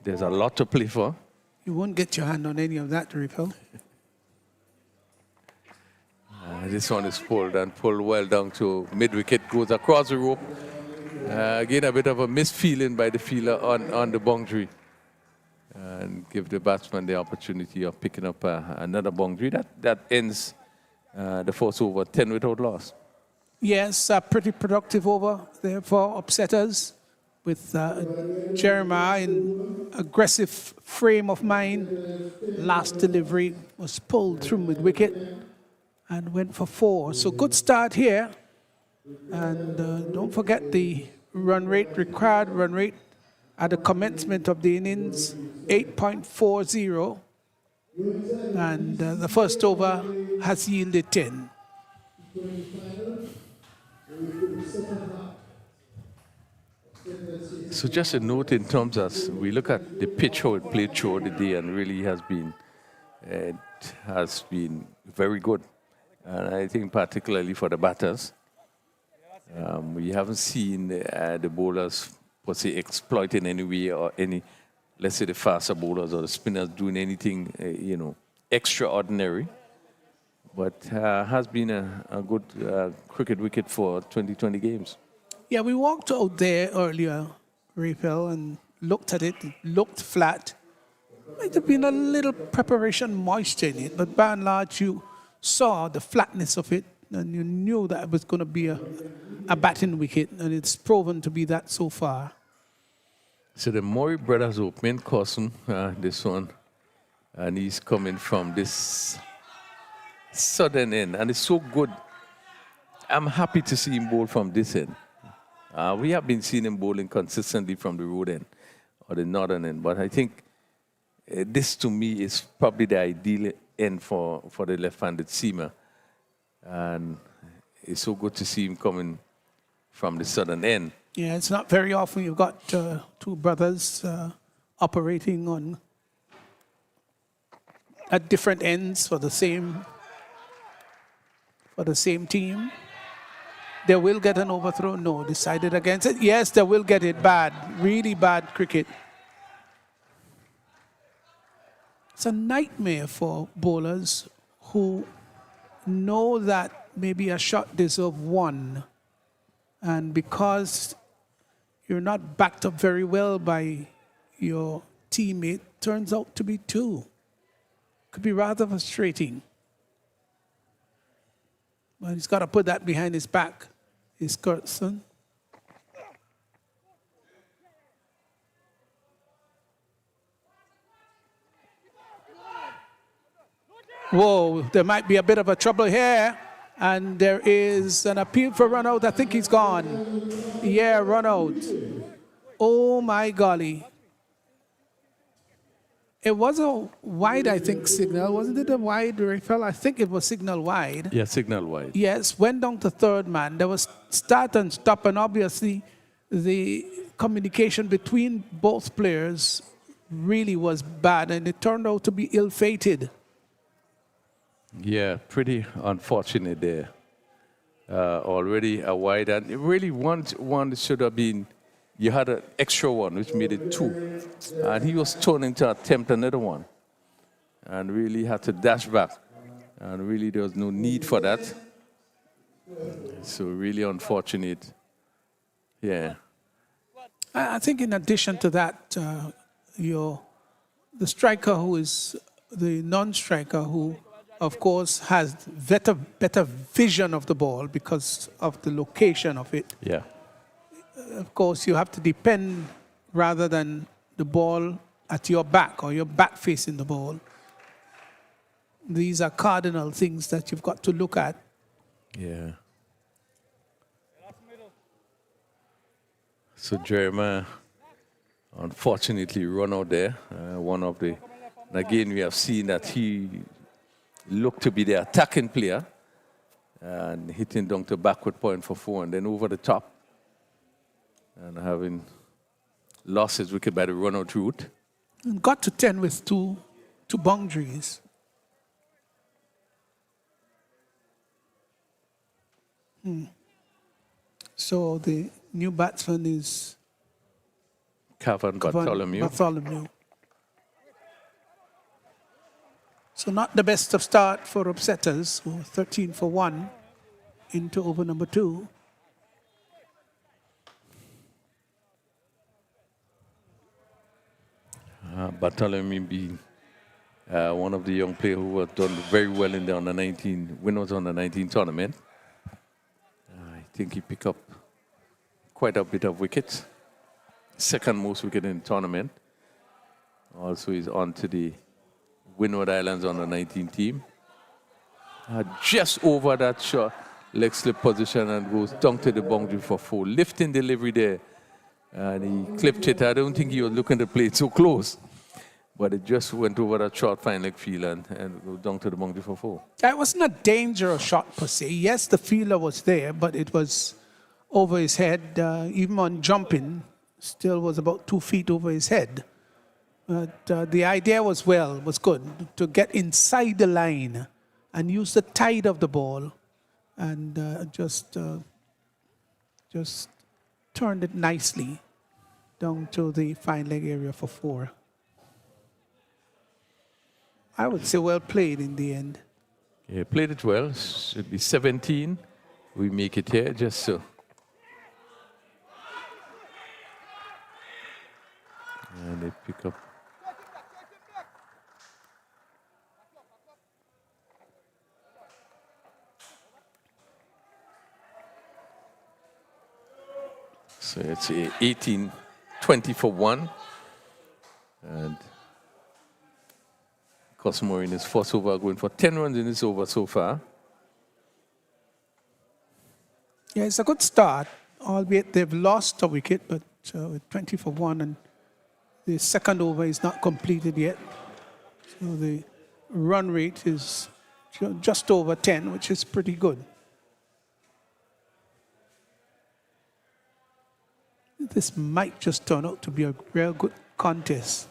a lot to play for. You won't get your hand on any of that, Ripple. This one is pulled well down to mid-wicket, goes across the rope. Again, a bit of a misfeeling by the fielder on the boundary. and give the batsman the opportunity of picking up another boundary. That ends the first over 10 without loss. Yes, a pretty productive over there for upsetters with Jeremiah in aggressive frame of mind. Last delivery was pulled through with wicket and went for 4. So good start here. And don't forget the required run rate at the commencement of the innings, 8.40. And the first over has yielded 10. So just a note in terms of, we look at the pitch, how it played throughout the day, and really it has been very good. And I think particularly for the batters, we haven't seen the bowlers, per se, exploit in any way, or any, let's say the faster bowlers or the spinners doing anything, extraordinary. But has been a good cricket wicket for 2020 games. Yeah, we walked out there earlier, Raphael, and looked at it. It looked flat. Might have been a little preparation moisture in it, but by and large, you saw the flatness of it, and you knew that it was going to be a batting wicket, and it's proven to be that so far. So the Murray brothers opening Cousin, this one, and he's coming from this southern end, and it's so good. I'm happy to see him bowl from this end. We have been seeing him bowling consistently from the road end or the northern end, but I think this to me is probably the ideal end for the left-handed seamer. And it's so good to see him coming from the southern end. Yeah, it's not very often you've got two brothers operating at different ends for the same team. They will get an overthrow. No, decided against it. Yes, they will get it. Bad, really bad cricket. It's a nightmare for bowlers who know that maybe a shot deserves 1. And because you're not backed up very well by your teammate, turns out to be 2. Could be rather frustrating. But he's got to put that behind his back, his Kurtzson. Whoa, there might be a bit of a trouble here. And there is an appeal for run out. I think he's gone. Yeah, run out. Oh, my golly. It was a wide, I think, signal. Wasn't it a wide, Raphael? I think it was signal wide. Yeah, signal wide. Yes, went down to third man. There was start and stop, and obviously the communication between both players really was bad, and it turned out to be ill-fated. Yeah, pretty unfortunate there. Already a wide, and really one should have been, you had an extra one, which made it 2. And he was turning to attempt another one. And really had to dash back. And really there was no need for that. So really unfortunate. Yeah. I think in addition to that, the striker who is the non-striker who, of course, has better vision of the ball because of the location of it. Yeah. Of course, you have to depend rather than the ball at your back or your back facing the ball. These are cardinal things that you've got to look at. Yeah. So Jeremiah, unfortunately, run out there. One of the, and again, we have seen that he looked to be the attacking player and hitting down to backward point for 4 and then over the top. And having lost his wicket by the run-out route. And got to 10 with two boundaries. So the new batsman is Cavan Bartholomew. So not the best of start for upsetters, who are 13 for 1 into over number 2. Bartholomew being one of the young players who have done very well in the under-19, winners under-19 tournament. I think he picked up quite a bit of wickets. Second most wicket in the tournament. Also, he's on to the Windward Islands under-19 team. Just over that short leg slip position and goes down to the boundary for 4. Lifting delivery there. And he clipped it. I don't think he was looking to play it so close. But it just went over that short fine leg field and go down to the boundary for 4. It wasn't a dangerous shot per se. Yes, the fielder was there, but it was over his head. Even on jumping, still was about 2 feet over his head. But the idea was good, to get inside the line and use the tide of the ball and just turned it nicely down to the fine leg area for 4. I would say well played in the end. Yeah, played it well. Should be 17. We make it here just so. And they pick up. So it's 18-20 for 1. And Cosmore in his first over going for 10 runs in this over so far. Yeah, it's a good start, albeit they've lost a wicket, but with 20 for 1 and the second over is not completed yet. So the run rate is just over 10, which is pretty good. This might just turn out to be a real good contest.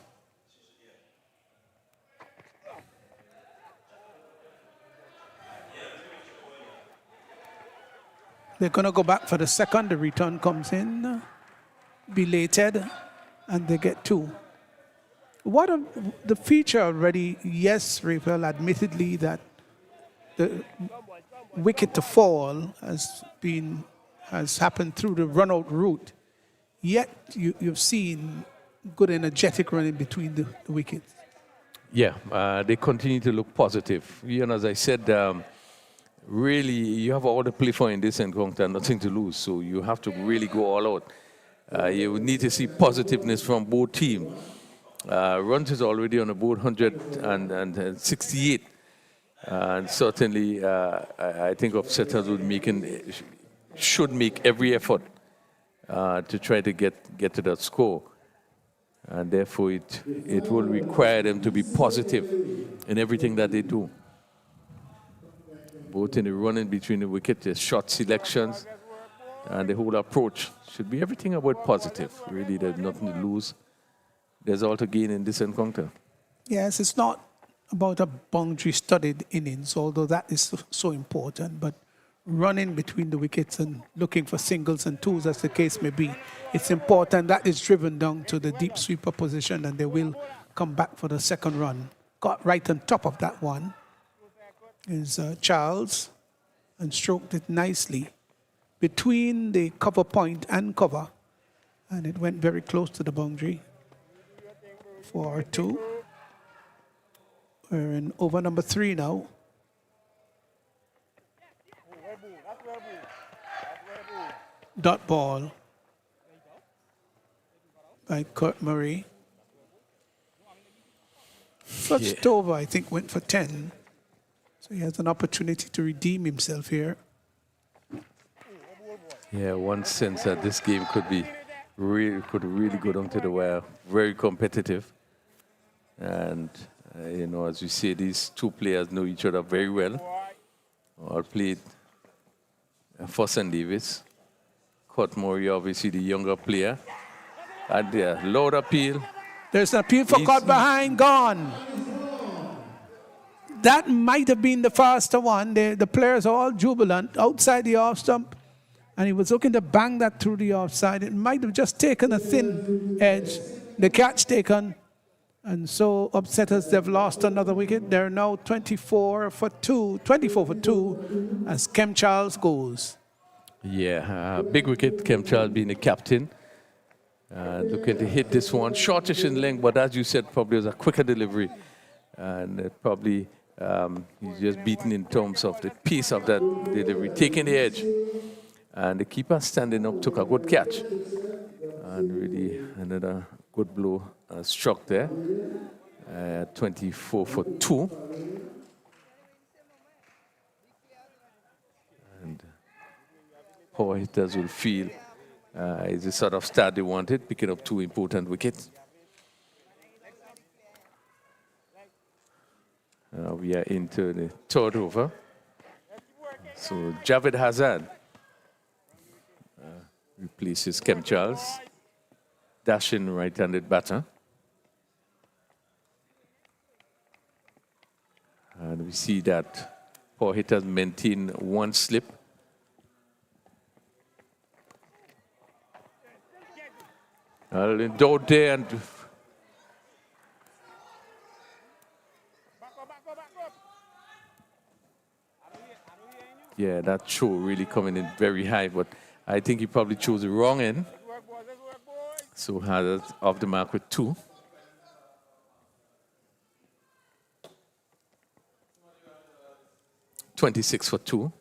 They're going to go back for the second. The return comes in, belated, and they get 2. The feature already, yes, Raphael, admittedly that the wicket to fall has happened through the run-out route. Yet you've seen good energetic running between the wickets. Yeah, they continue to look positive. You know, as I said, really, you have all to play for in this encounter, nothing to lose. So you have to really go all out. You need to see positiveness from both teams. Runs is already on about 168. And certainly, I think upsetters should make every effort to try to get to that score. And therefore, it will require them to be positive in everything that they do. Both in the running between the wicket, the shot selections, and the whole approach should be everything about positive. Really, there's nothing to lose. There's all to gain in this encounter. Yes, it's not about a boundary-studded innings, although that is so important, but running between the wickets and looking for singles and twos, as the case may be, it's important. That is driven down to the deep sweeper position, and they will come back for the second run. Got right on top of that one is Charles and stroked it nicely between the cover point and cover, and it went very close to the boundary for 2. We're in over number 3 now. Dot ball by Kurt Murray. First over, I think, went for 10. So he has an opportunity to redeem himself here. Yeah, one sense that this game could really go down to the wire. Very competitive. And, you know, as we say, these two players know each other very well. All played for St. Davis. Kurt Murray, obviously the younger player. And there, loud appeal. There's an appeal for caught behind, gone. That might have been the faster one. The players are all jubilant outside the off stump. And he was looking to bang that through the offside. It might have just taken a thin edge. The catch taken. And so upsetters, they've lost another wicket. They're now 24 for 2 as Kem Charles goes. Yeah, big wicket, Kem Charles being the captain. Looking to hit this one. Shortish in length, but as you said, probably was a quicker delivery. And probably he's just beaten in terms of the pace of that delivery, taking the edge. And the keeper standing up took a good catch. And really another good blow struck there. 24 for 2. And power hitters will feel is the sort of start they wanted, picking up 2 important wickets. We are into the 3rd over. So Javed Hazard replaces Kem Charles, dashing right-handed batter. And we see that power hitters maintain 1 slip. Down there and yeah, that show really coming in very high, but I think he probably chose the wrong end. So Hazard off the mark with 2. $26 for 2.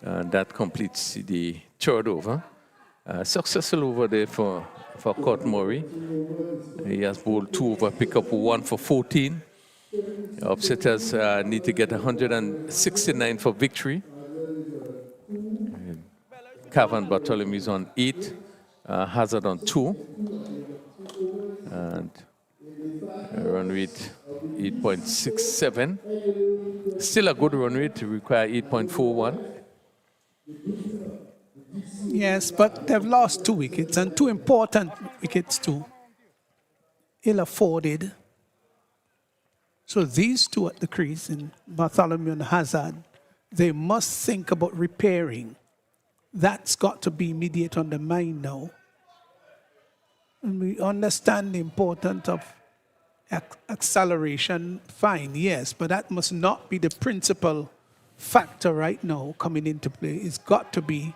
And that completes the 3rd over. Successful over there for Court Murray. He has bowled 2 over, pick up 1 for 14. Upsetters need to get 169 for victory. Cavan Bartholomew is on 8, Hazard on 2. And run rate 8.67. Still a good run rate to require 8.41. Yes, but they've lost 2 wickets, and 2 important wickets too. Ill-afforded. So these 2 at the crease, in Bartholomew and Hazard, they must think about repairing. That's got to be immediate on the mind now. And we understand the importance of acceleration, fine, yes, but that must not be the principal factor right now coming into play. It's got to be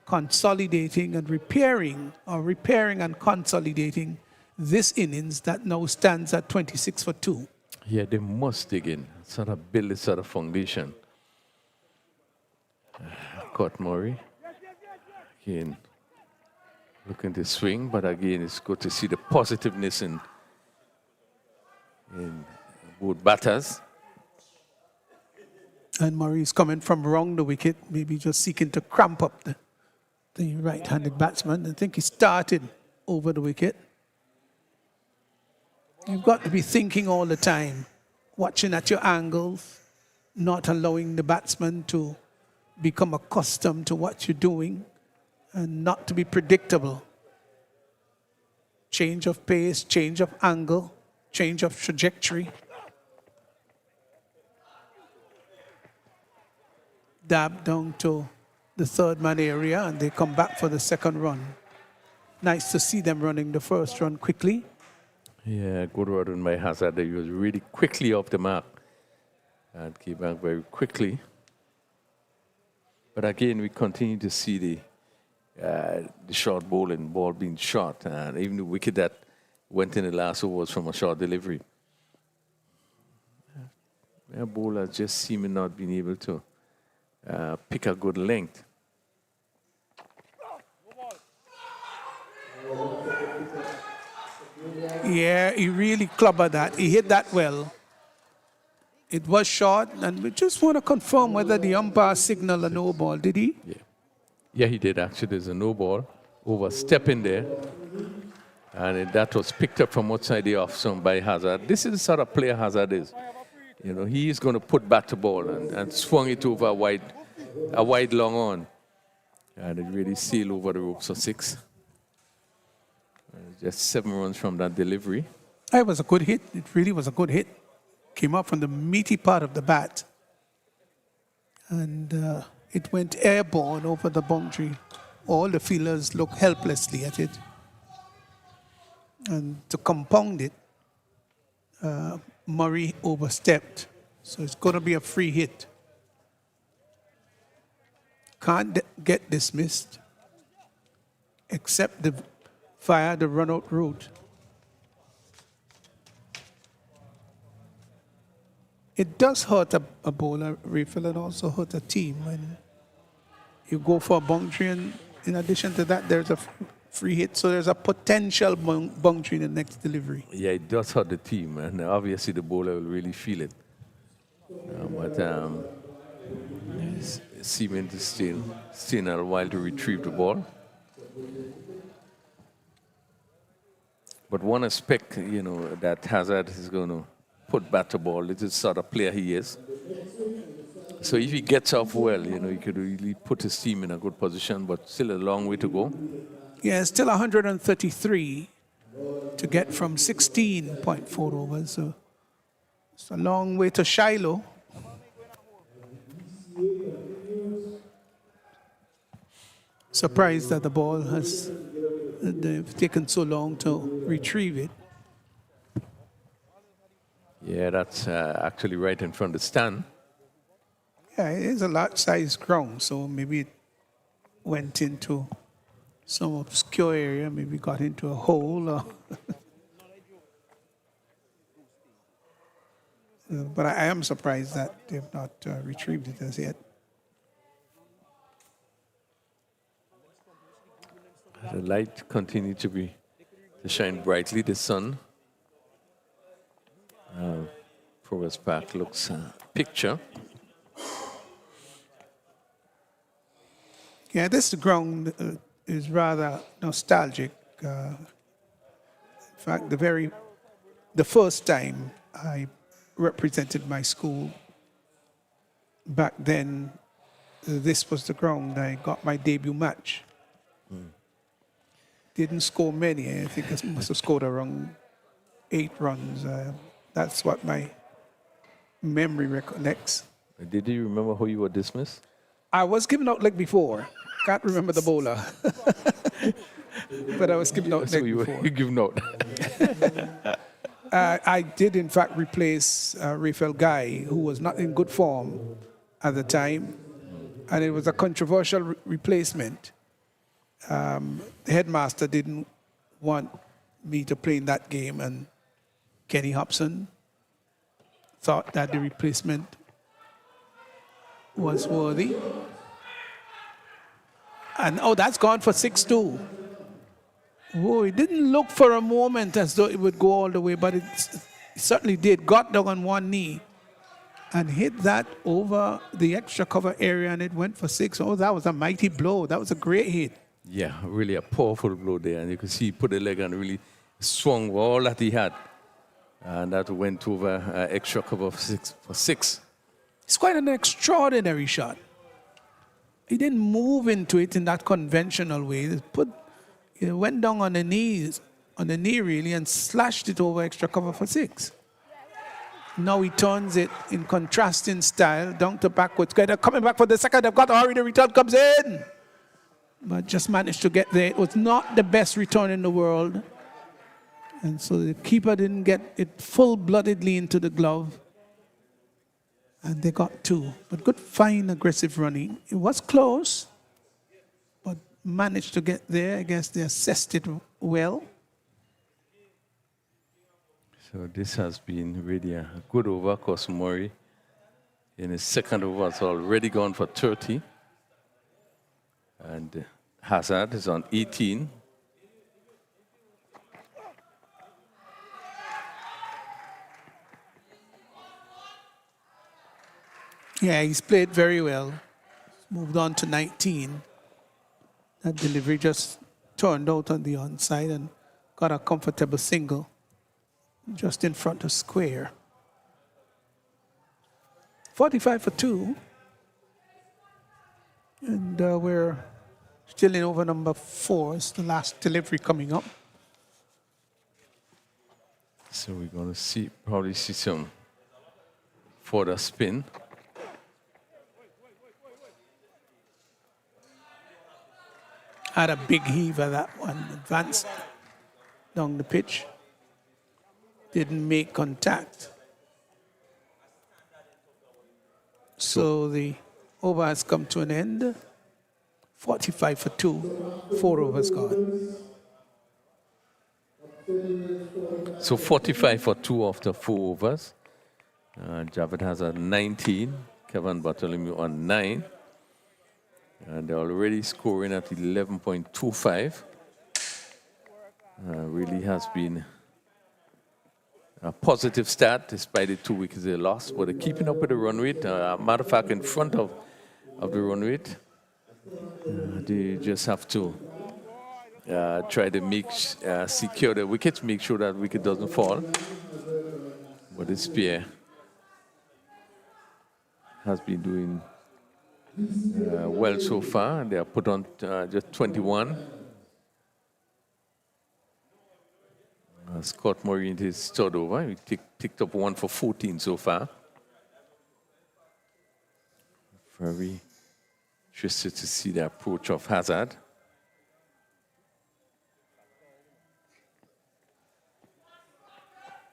consolidating and repairing, or repairing and consolidating this innings that now stands at 26 for 2. Yeah, they must dig in, sort of build a sort of foundation. Court Murray, again, looking to swing, but again, it's good to see the positiveness in both batters. And Murray's coming from wrong the wicket, maybe just seeking to cramp up the right-handed batsman. I think he started over the wicket. You've got to be thinking all the time, watching at your angles, not allowing the batsman to become accustomed to what you're doing, and not to be predictable. Change of pace, change of angle, change of trajectory. Dab down to the 3rd man area, and they come back for the 2nd run. Nice to see them running the 1st run quickly. Yeah, good run by Hazard. He was really quickly off the mark and came back very quickly. But again, we continue to see the short ball being shot, and even the wicket that went in the last over was from a short delivery. The bowler just seeming not being able to pick a good length. Yeah, he really clobbered that. He hit that well. It was short, and we just want to confirm whether the umpire signaled a no ball. Did he? Yeah, he did actually. There's a no ball, overstepping there. And that was picked up from outside the off zone by Hazard. This is the sort of player Hazard is. You know, he is going to put back the ball and swung it over a wide long on. And it really sailed over the ropes for 6. Just 7 runs from that delivery. It was a good hit. It really was a good hit. Came up from the meaty part of the bat. And it went airborne over the boundary. All the fielders looked helplessly at it. And to compound it, Murray overstepped. So it's going to be a free hit. Can't get dismissed except via the run-out route. It does hurt a bowler, refill, and also hurt a team when you go for a boundary, and in addition to that, there's a free hit, so there's a potential boundary in the next delivery. Yeah, it does hurt the team, and obviously the bowler will really feel it. It's seeming to stay in a while to retrieve the ball. But one aspect, that Hazard is going to put batter ball. This is the sort of player he is. So if he gets off well, he could really put his team in a good position, but still a long way to go. Yeah, still 133 to get from 16.4 overs. So it's a long way to Shiloh. Surprised that the ball they've taken so long to retrieve it. Yeah, that's actually right in front of the stand. Yeah, it is a large-sized ground, so maybe it went into some obscure area, maybe got into a hole. Or but I am surprised that they've not retrieved it as yet. The light continued to shine brightly, the sun. Progress Park looks picture. Yeah, this ground is rather nostalgic. In fact, the first time I represented my school, back then, this was the ground I got my debut match. Didn't score many. I think I must have scored around 8 runs. That's what my memory recollects. Did you remember how you were dismissed? I was given out leg before. Can't remember the bowler. But I was given out leg before. You given out. I did, in fact, replace Rafael Guy, who was not in good form at the time. And it was a controversial replacement. The headmaster didn't want me to play in that game, and Kenny Hobson thought that the replacement was worthy. And that's gone for 6-2. Oh, it didn't look for a moment as though it would go all the way, but it certainly did. Got down on one knee and hit that over the extra cover area, and it went for 6. Oh, that was a mighty blow. That was a great hit. Yeah, really a powerful blow there. And you can see he put the leg and really swung all that he had. And that went over extra cover for 6. It's quite an extraordinary shot. He didn't move into it in that conventional way. He went down on the knee really, and slashed it over extra cover for 6. Now he turns it in contrasting style, down to backwards. They're coming back for the second. They've got to hurry. The return comes in. But just managed to get there. It was not the best return in the world. And so the keeper didn't get it full-bloodedly into the glove. And they got 2. But good, fine, aggressive running. It was close, but managed to get there. I guess they assessed it well. So this has been really a good over. Cos Murray in his second over has already gone for 30. And Hazard is on 18. Yeah, he's played very well. Moved on to 19. That delivery just turned out on the onside and got a comfortable single just in front of square. 45 for 2. And we're still in over number 4. It's the last delivery coming up. So we're going to probably see some further spin. Had a big heave of that one, advanced down the pitch. didn't make contact. So the over has come to an end. 45 for 2, 4 overs gone. So 45 for 2 after 4 overs. Javed has a 19, Kevin Bartholomew on 9. And they're already scoring at 11.25. Really has been a positive start despite the 2 wickets they lost. But they're keeping up with the run rate. Matter of fact, in front of the run rate. They just have to try to secure the wickets, make sure that wicket doesn't fall. But this pair has been doing well so far. They are put on just 21. Scott Murray in his third over. He ticked up 1 for 14 so far. Very interested to see the approach of Hazard.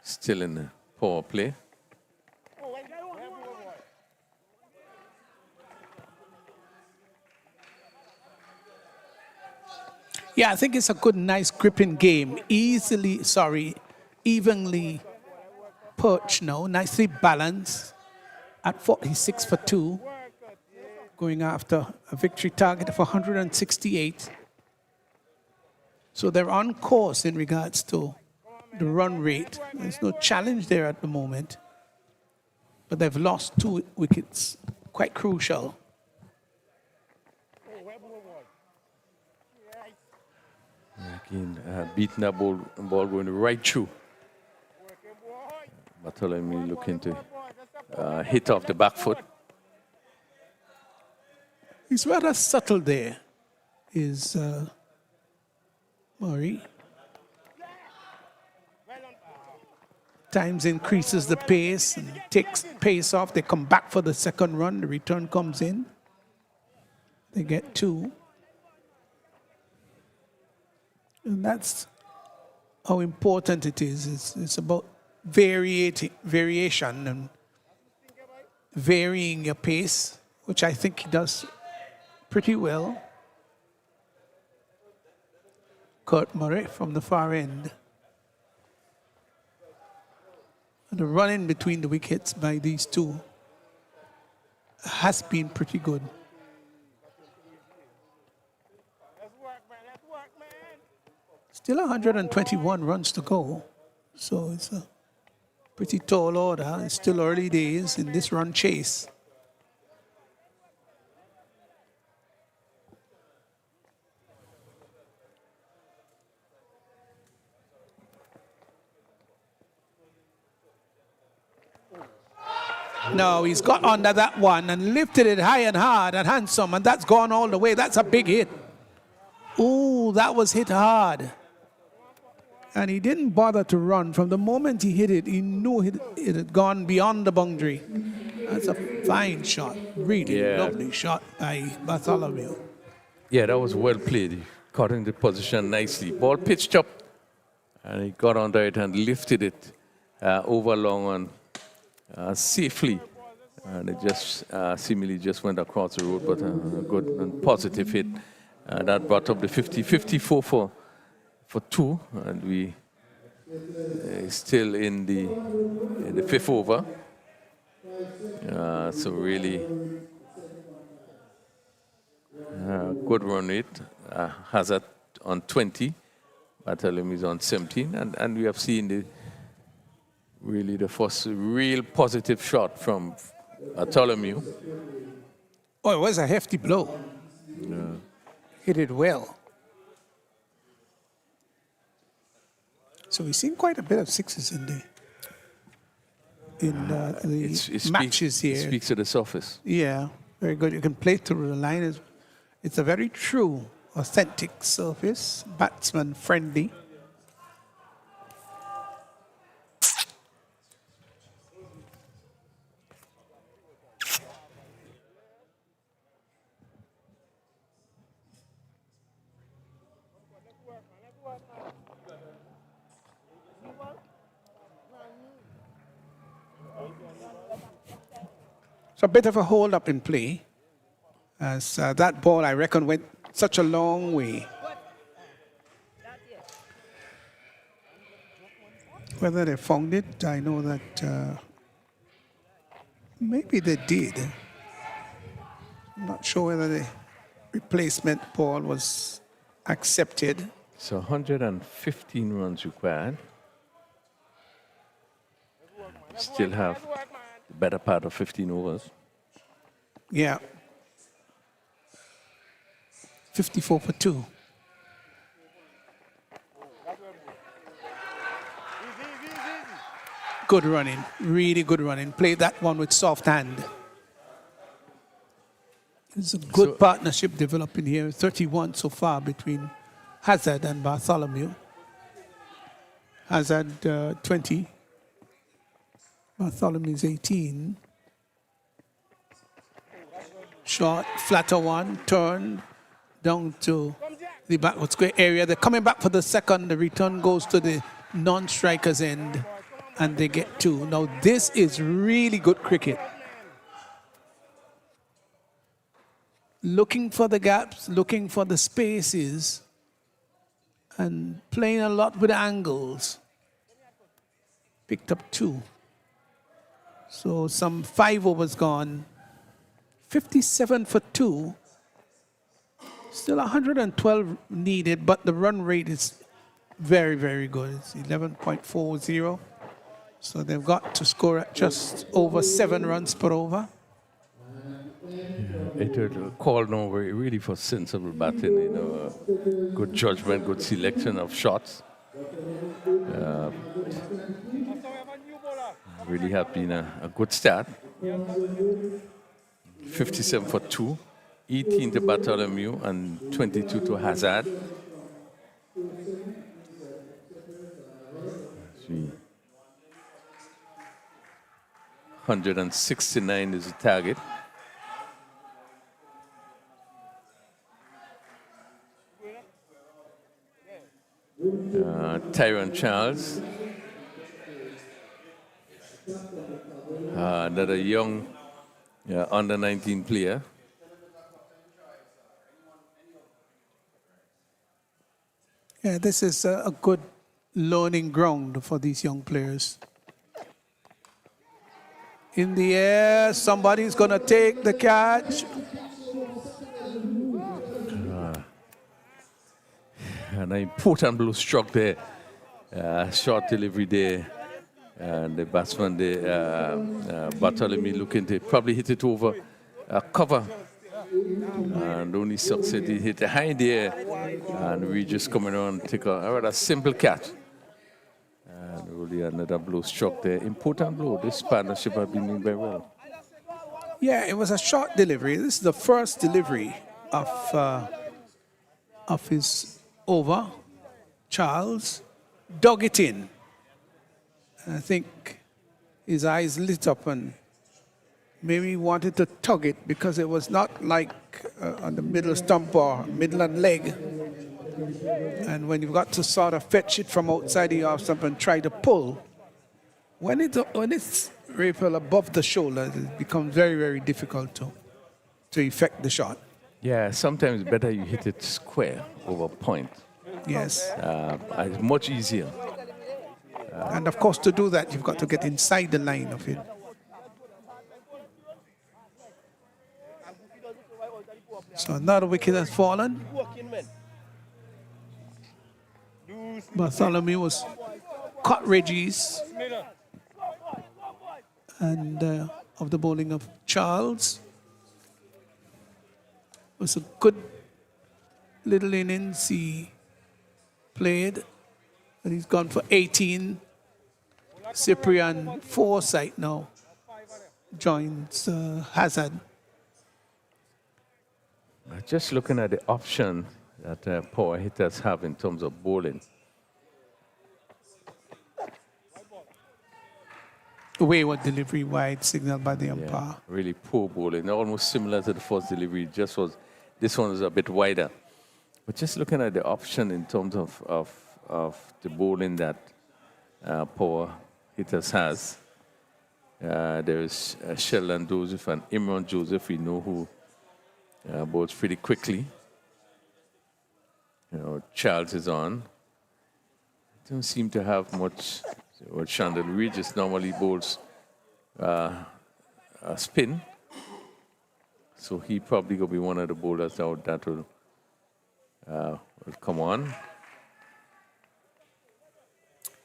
Still in the power play. Yeah, I think it's a good, nice gripping game. Evenly perched now, nicely balanced at 46 for 2. Going after a victory target of 168. So they're on course in regards to the run rate. There's no challenge there at the moment. But they've lost 2 wickets, quite crucial. Again, beating that ball going right through. Bartholomew looking to hit off the back foot. He's rather subtle there, is Murray. Times increases the pace and takes pace off. They come back for the second run. The return comes in. They get 2. And that's how important it is. It's about variation and varying your pace, which I think he does pretty well. Kurt Murray from the far end. And the run-in between the wickets by these two has been pretty good. Still 121 runs to go. So it's a pretty tall order. It's still early days in this run chase. No, he's got under that one and lifted it high and hard and handsome, and that's gone all the way. That's a big hit. Ooh, that was hit hard. And he didn't bother to run. From the moment he hit it, he knew it had gone beyond the boundary. That's a fine shot. Really lovely shot by Bartholomew. Yeah, that was well played. He caught in the position nicely. Ball pitched up, and he got under it and lifted it over long and safely. And it just seemingly just went across the road, but a good and positive hit. That brought up the 54 for 2, and we still in the 5th over. So really good run rate. Hazard on 20, Bartholomew is on 17, and we have seen really the first real positive shot from Bartholomew. Oh, it was a hefty blow. Yeah. Hit it well. So we've seen quite a bit of sixes in the matches here. It speaks to the surface. Yeah, very good. You can play through the line. It's a very true, authentic surface, batsman friendly. So a bit of a hold up in play, as that ball, I reckon, went such a long way. Whether they found it, I know that maybe they did. I'm not sure whether the replacement ball was accepted. So 115 runs required. Still have the better part of 15 overs. Yeah. 54 for 2. Good running, really good running. Played that one with soft hand. There's a good partnership developing here. 31 so far between Hazard and Bartholomew. Hazard 20. Bartholomew's 18. Short, flatter one, turned down to the backward square area. They're coming back for the second. The return goes to the non-striker's end, and they get 2. Now, this is really good cricket. Looking for the gaps, looking for the spaces, and playing a lot with angles. Picked up 2. So some 5 overs gone. 57 for 2. Still 112 needed, but the run rate is very, very good. It's 11.40. So they've got to score at just over 7 runs per over. It was called now really for sensible batting, you know, good judgment, good selection of shots. Really have been a good start. 57 for 2, 18 to Bartholomew and 22 to Hazard. 169 is the target. Tyrone Charles, another young under 19 player. Yeah, this is a good learning ground for these young players. In the air, somebody's going to take the catch. An important blow struck there. Short delivery there. And the batsman there, Bartholomew, looking to probably hit it over cover. And only succeeded. He hit it high there. And we just coming around and take a rather simple catch. And really another blow struck there. Important blow. This partnership has been doing very well. Yeah, it was a short delivery. This is the first delivery of his over. Charles dug it in. And I think his eyes lit up and maybe wanted to tug it because it was not like on the middle stump or midland leg. And when you've got to sort of fetch it from outside the off stump and try to pull, when it's ripple above the shoulder, it becomes very, very difficult to effect the shot. Yeah, sometimes better you hit it square over point. Yes. It's much easier. And of course, to do that, you've got to get inside the line of it. So another wicket has fallen. Bartholomew was caught Reggie's and of the bowling of Charles. It was a good little innings he played, and he's gone for 18. Cyprian Forsyth now joins Hazard. Just looking at the option that power hitters have in terms of bowling. Wayward delivery, wide signal by the umpire. Yeah, really poor bowling, almost similar to the first delivery. This one is a bit wider. But just looking at the option in terms of the bowling that power hitters has, There's Sheldon Joseph and Imran Joseph. We know who bowls pretty quickly. Charles is on. Don't seem to have much. Well, Chandler Regis normally bowls a spin. So he probably going to be one of the bowlers out that will come on.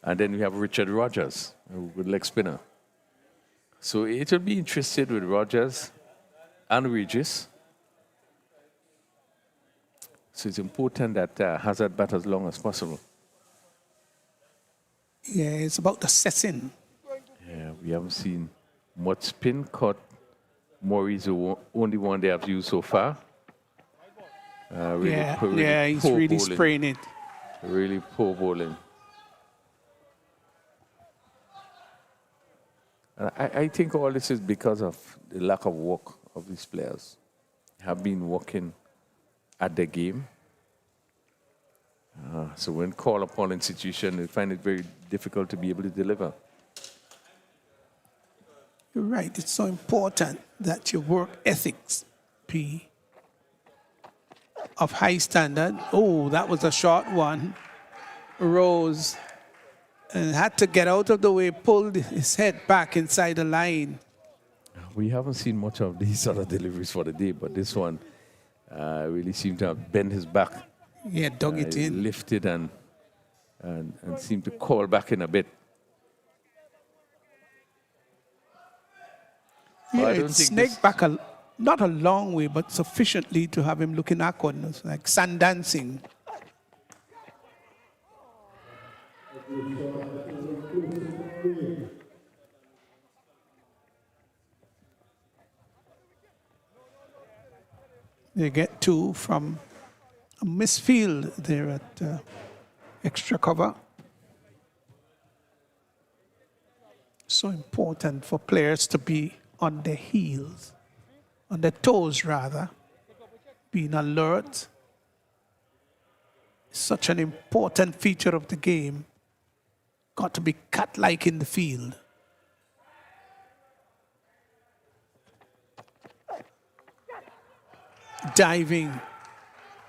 And then we have Richard Rogers, a good leg spinner. So it will be interested with Rogers and Regis. So it's important that Hazard bat as long as possible. Yeah, it's about the setting. Yeah, we haven't seen much spin cut. Maury's the only one they have used so far. He's really bowling. spraying it. Really poor bowling. And I think all this is because of the lack of work of these players. They have been working at the game. So when called upon institution, they find it very difficult to be able to deliver. You're right. It's so important that your work ethics be of high standard. Oh, that was a short one. Rose and had to get out of the way, pulled his head back inside the line. We haven't seen much of these other deliveries for the day, but this one really seemed to have bent his back. Yeah, dug it in. Lifted and seemed to call back in a bit. Yeah, it snaked back not a long way, but sufficiently to have him looking awkward. It was like sun dancing. They get 2 from a misfield there at extra cover. So important for players to be on their heels, on their toes rather, being alert. Such an important feature of the game. Got to be cat-like in the field. Diving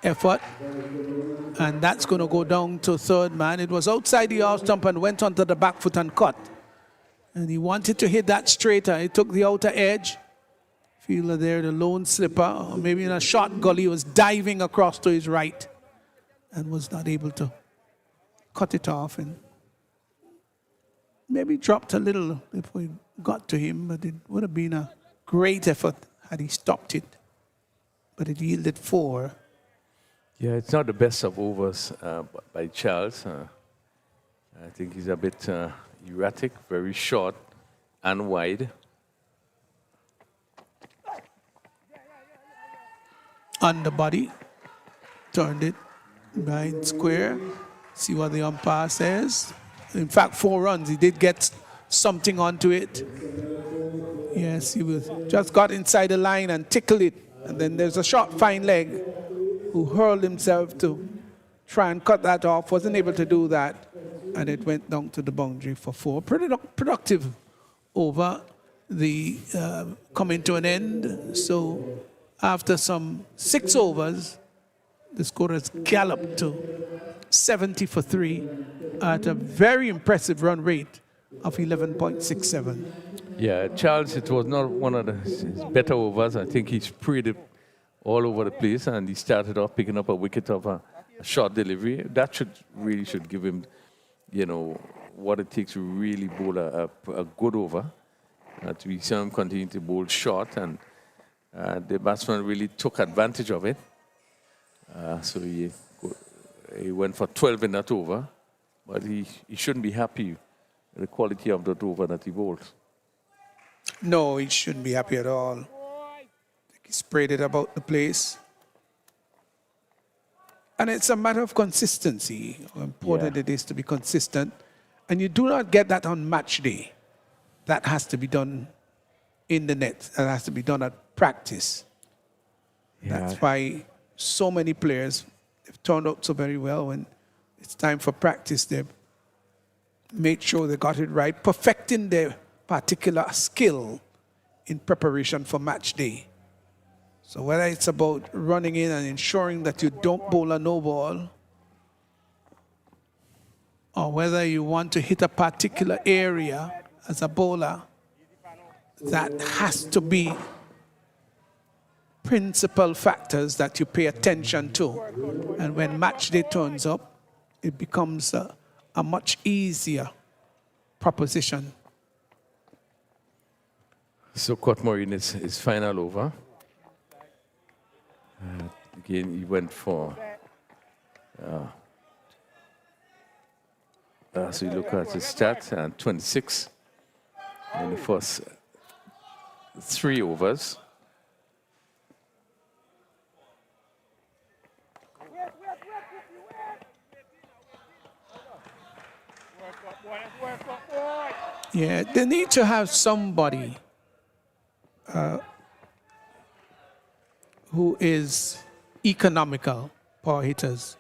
effort, and that's going to go down to third man. It was outside the off stump and went onto the back foot and cut. And he wanted to hit that straighter. He took the outer edge. Fielder there, the lone slipper, or maybe in a short gully, he was diving across to his right and was not able to cut it off, and maybe dropped a little if we got to him, but it would have been a great effort had he stopped it. But it yielded 4. Yeah, it's not the best of overs by Charles. I think he's a bit erratic, very short and wide. On the body, turned it behind square. See what the umpire says. In fact, 4 runs. He did get something onto it. Yes, he was just got inside the line and tickled it. And then there's a short fine leg who hurled himself to try and cut that off. Wasn't able to do that. And it went down to the boundary for 4. Productive over. The coming to an end. So after some 6 overs, the score has galloped to 70 for 3 at a very impressive run rate of 11.67. Yeah, Charles, it was not one of his better overs. I think he sprayed it all over the place, and he started off picking up a wicket of a short delivery. That really should give him, what it takes to really bowl a good over. We saw him continue to bowl short, and the batsman really took advantage of it. So he went for 12 in that over, but he shouldn't be happy with the quality of that over that he bowled. No, he shouldn't be happy at all. He sprayed it about the place. And it's a matter of consistency, how important it is to be consistent. And you do not get that on match day. That has to be done in the net. That has to be done at practice. Yeah. That's why so many players have turned out so very well. When it's time for practice, they make sure they got it right, perfecting their particular skill in preparation for match day. So whether it's about running in and ensuring that you don't bowl a no ball, or whether you want to hit a particular area as a bowler, that has to be principal factors that you pay attention to. And when match day turns up, it becomes a much easier proposition. So Cotmore in his final over. Again, he went for... so you look at his stats, and 26 in the first 3 overs. Yeah, they need to have somebody who is economical power hitters.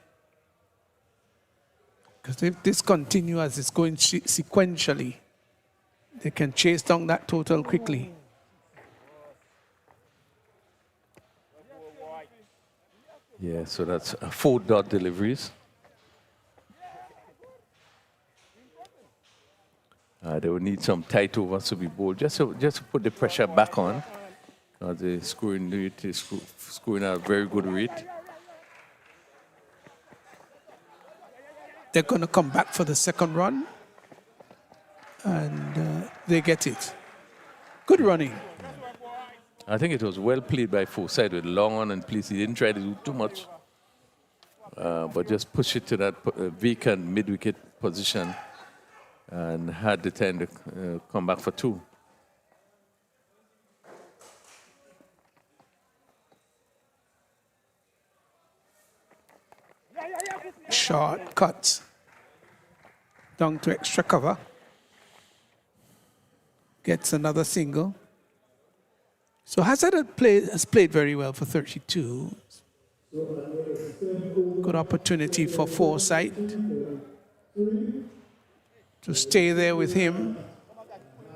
Because if this continues as it's going sequentially, they can chase down that total quickly. Yeah, so that's 4 dot deliveries. They will need some tight overs to be bowled, just to put the pressure back on. The scoring rate is scoring at a very good rate. They're going to come back for the second run, and they get it. Good running. I think it was well played by Forsyth with long on and place. He didn't try to do too much, but just push it to that vacant mid-wicket position and had the time to come back for 2. Short cuts down to extra cover. Gets another single. So Hazard has played very well for 32. Good opportunity for Forsyth to stay there with him.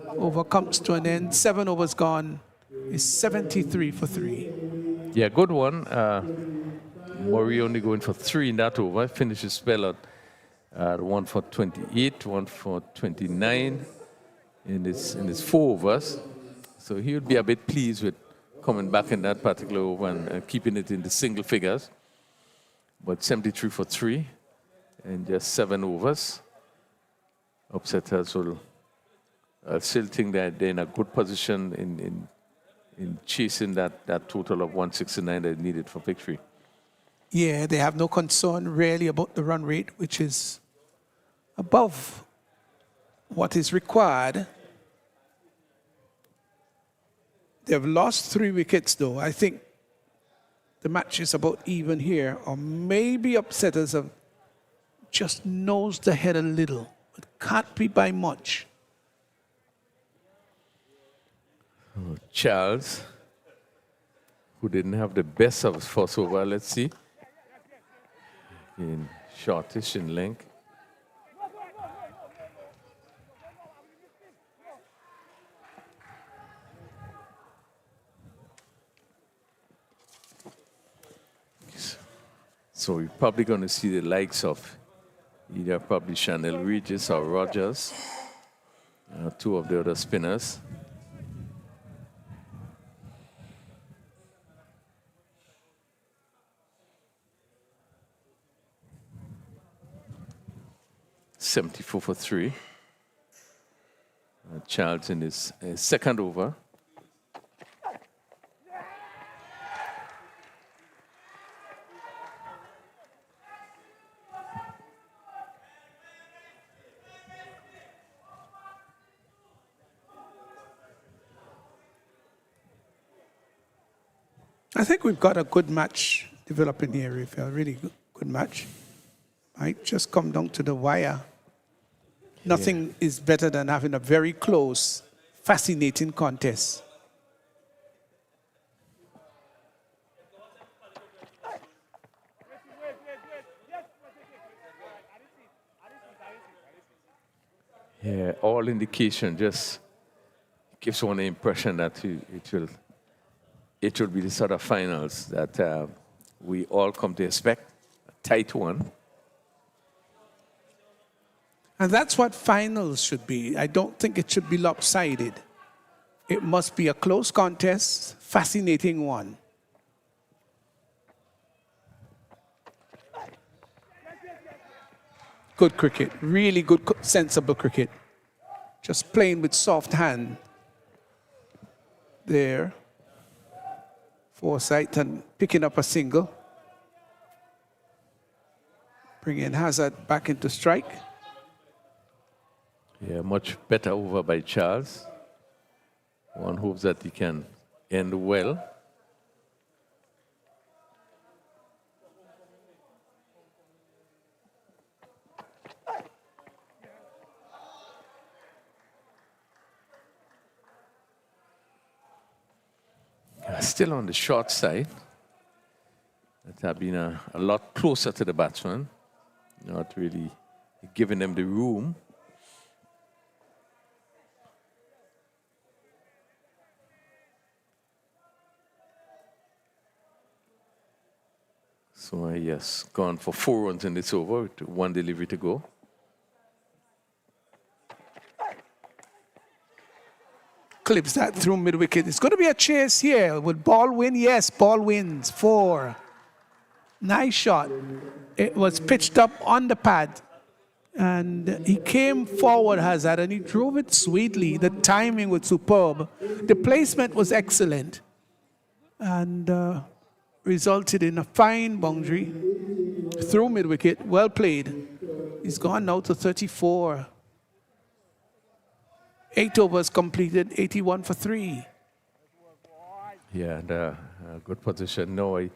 Over comes to an end. 7 overs gone. Is 73 for 3. Yeah, good one. Murray only going for 3 in that over. Finishes spell at 1 for 28, 1 for 29 in his 4 overs. So he would be a bit pleased with coming back in that particular over and keeping it in the single figures. But 73 for 3 in just 7 overs. Upsetters will still think that they're in a good position in chasing that total of 169 that is needed for victory. Yeah, they have no concern really about the run rate, which is above what is required. They've lost 3 wickets, though. I think the match is about even here, or maybe Upsetters have just nosed ahead a little. It can't be by much. Charles, who didn't have the best of his first over, let's see. In shortish in length. So we're probably going to see the likes of either probably Chanel Regis or Rogers, 2 of the other spinners. .74 for 3. Charles in his second over. I think we've got a good match developing here, Rafael. Really good match. Might just come down to the wire. Nothing is better than having a very close, fascinating contest. Yeah, all indication just gives one the impression that it will be the sort of finals that we all come to expect. A tight one. And that's what finals should be. I don't think it should be lopsided. It must be a close contest, fascinating one. Good cricket, really good, sensible cricket. Just playing with soft hand there. Forsyth and picking up a single. Bringing Hazard back into strike. Yeah, much better over by Charles. One hopes that he can end well. Still on the short side. That have been a lot closer to the batsman. Not really giving them the room. So he has gone for 4 runs in this over with 1 delivery to go. Clips that through mid-wicket. It's going to be a chase here. Will ball win? Yes, ball wins. 4. Nice shot. It was pitched up on the pad. And he came forward, Hazard, and he drove it sweetly. The timing was superb. The placement was excellent. And resulted in a fine boundary through mid-wicket. Well played. He's gone now to 34. 8 overs completed, 81 for 3. Yeah, and good position. No, I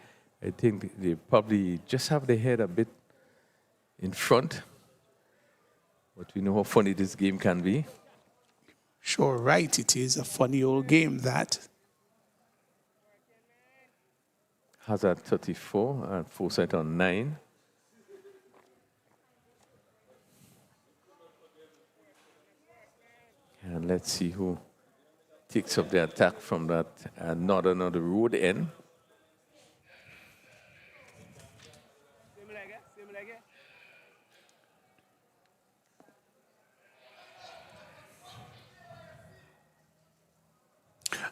think they probably just have their head a bit in front. But we know how funny this game can be. Sure, right. It is a funny old game, that. Hazard 34 and Forsyth on 9. And let's see who takes up the attack from that northern or the road end.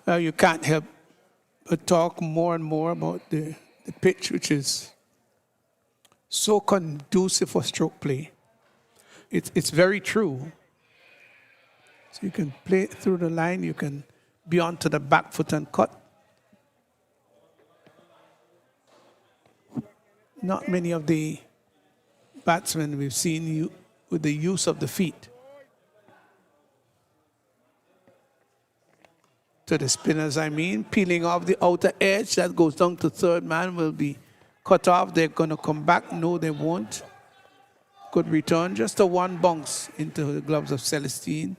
You can't help but talk more and more about the pitch, which is so conducive for stroke play. It's very true. So you can play through the line, you can be onto the back foot and cut. Not many of the batsmen we've seen with the use of the feet. To the spinners, I mean, peeling off the outer edge that goes down to third man will be cut off. They're going to come back. No, they won't. Good return. Just a 1 bounce into the gloves of Celestine.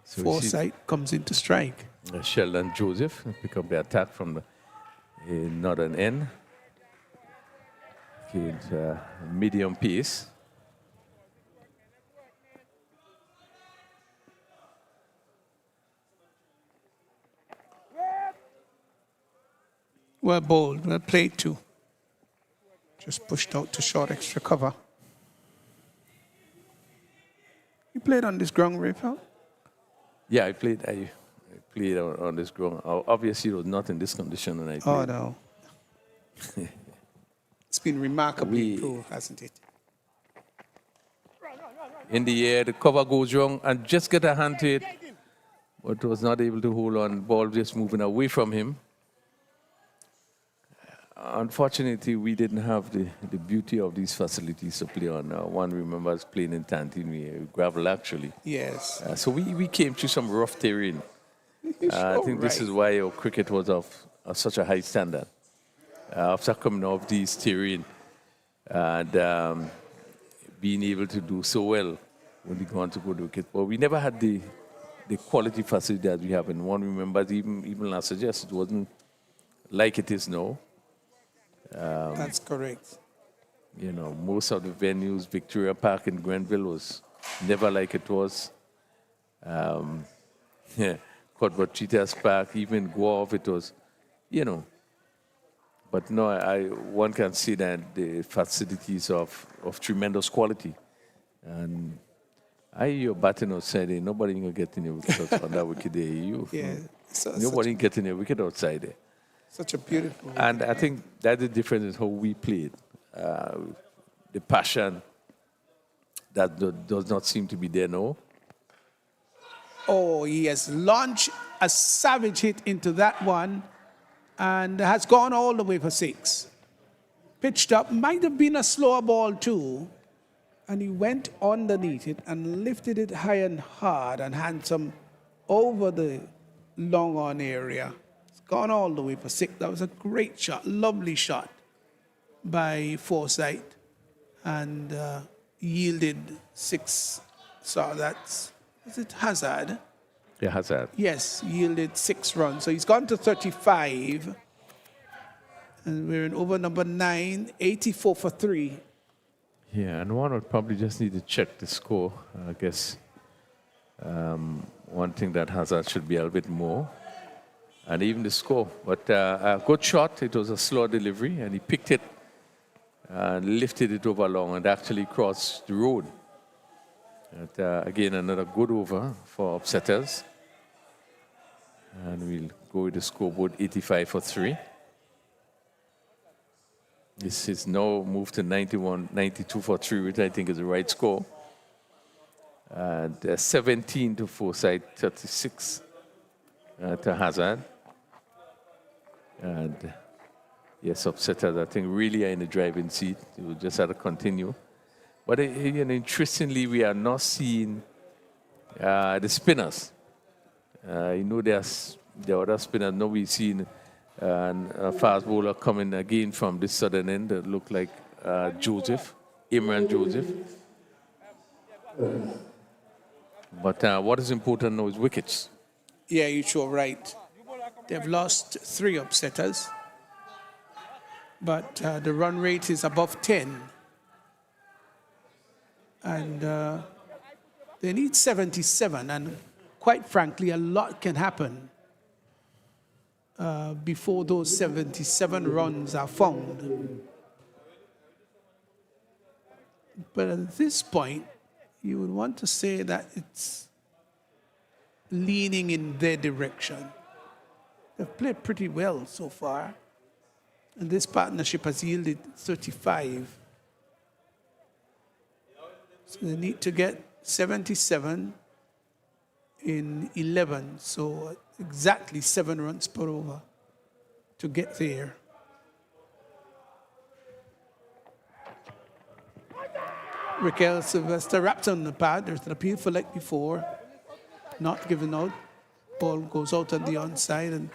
So Forsyth comes into strike. Sheldon Joseph pick up the attack from the northern end. Okay, medium pace. Well bowled, well played too. Just pushed out to short extra cover. You played on this ground, Raphael? Yeah, I played on this ground. Obviously, it was not in this condition, and I played. Oh, no. It's been remarkably improved, hasn't it? In the air, the cover goes wrong, and just get a hand to it, but was not able to hold on. Ball just moving away from him. Unfortunately, we didn't have the beauty of these facilities to play on. One remembers playing in Tantini, gravel actually. Yes. So we came through some rough terrain. I think this is why our cricket was of such a high standard. After coming off these terrain and being able to do so well when we go on to go to wicket. But we never had the quality facility that we have. And one remembers even last year, it wasn't like it is now. That's correct. You know, most of the venues, Victoria Park in Grenville was never like it was. Yeah, Cheetahs Park, even Guelph, it was, you know. But no, one can see that the facilities of tremendous quality. And you're batting outside there. Nobody can get in your wicket on that wicket there. You. Yeah. Nobody can get in your wicket outside there. Such a beautiful. And I think that's the difference in how we played. The passion that does not seem to be there now. Oh, he has launched a savage hit into that one and has gone all the way for 6. Pitched up, might have been a slower ball too, and he went underneath it and lifted it high and hard and handsome over the long on area. It's gone all the way for 6. That was a great shot, lovely shot by Forsyth, and yielded 6. So that's, is it Hazard? Yeah, Hazard. Yes, yielded 6 runs. So he's gone to 35. And we're in over number 9, 84 for 3. Yeah, and one would probably just need to check the score. I guess one thing that Hazard should be a little bit more. And even the score. But a good shot. It was a slow delivery, and he picked it and lifted it over long and actually crossed the road. And, again, another good over for upsetters. And we'll go with the scoreboard 85 for 3. This is now moved to 92 for 3, which I think is the right score. And 17 to Forsyth, 36 to Hazard. And yes, upsetters, I think, really are in the driving seat. You just have to continue. But you know, interestingly, we are not seeing the spinners. You know, there's the other spinners. Now we've seen a fast bowler coming again from this southern end that look like Joseph, Imran Joseph. But what is important now is wickets. Yeah, you're sure right. They've lost 3 upsetters, but the run rate is above 10. And they need 77, and quite frankly, a lot can happen before those 77 runs are found. But at this point, you would want to say that it's leaning in their direction. They've played pretty well so far, and this partnership has yielded 35. So they need to get 77 in 11, so exactly 7 runs per over to get there. Raquel Sylvester wrapped on the pad. There's an appeal for leg before, not given out. Ball goes out on the onside, and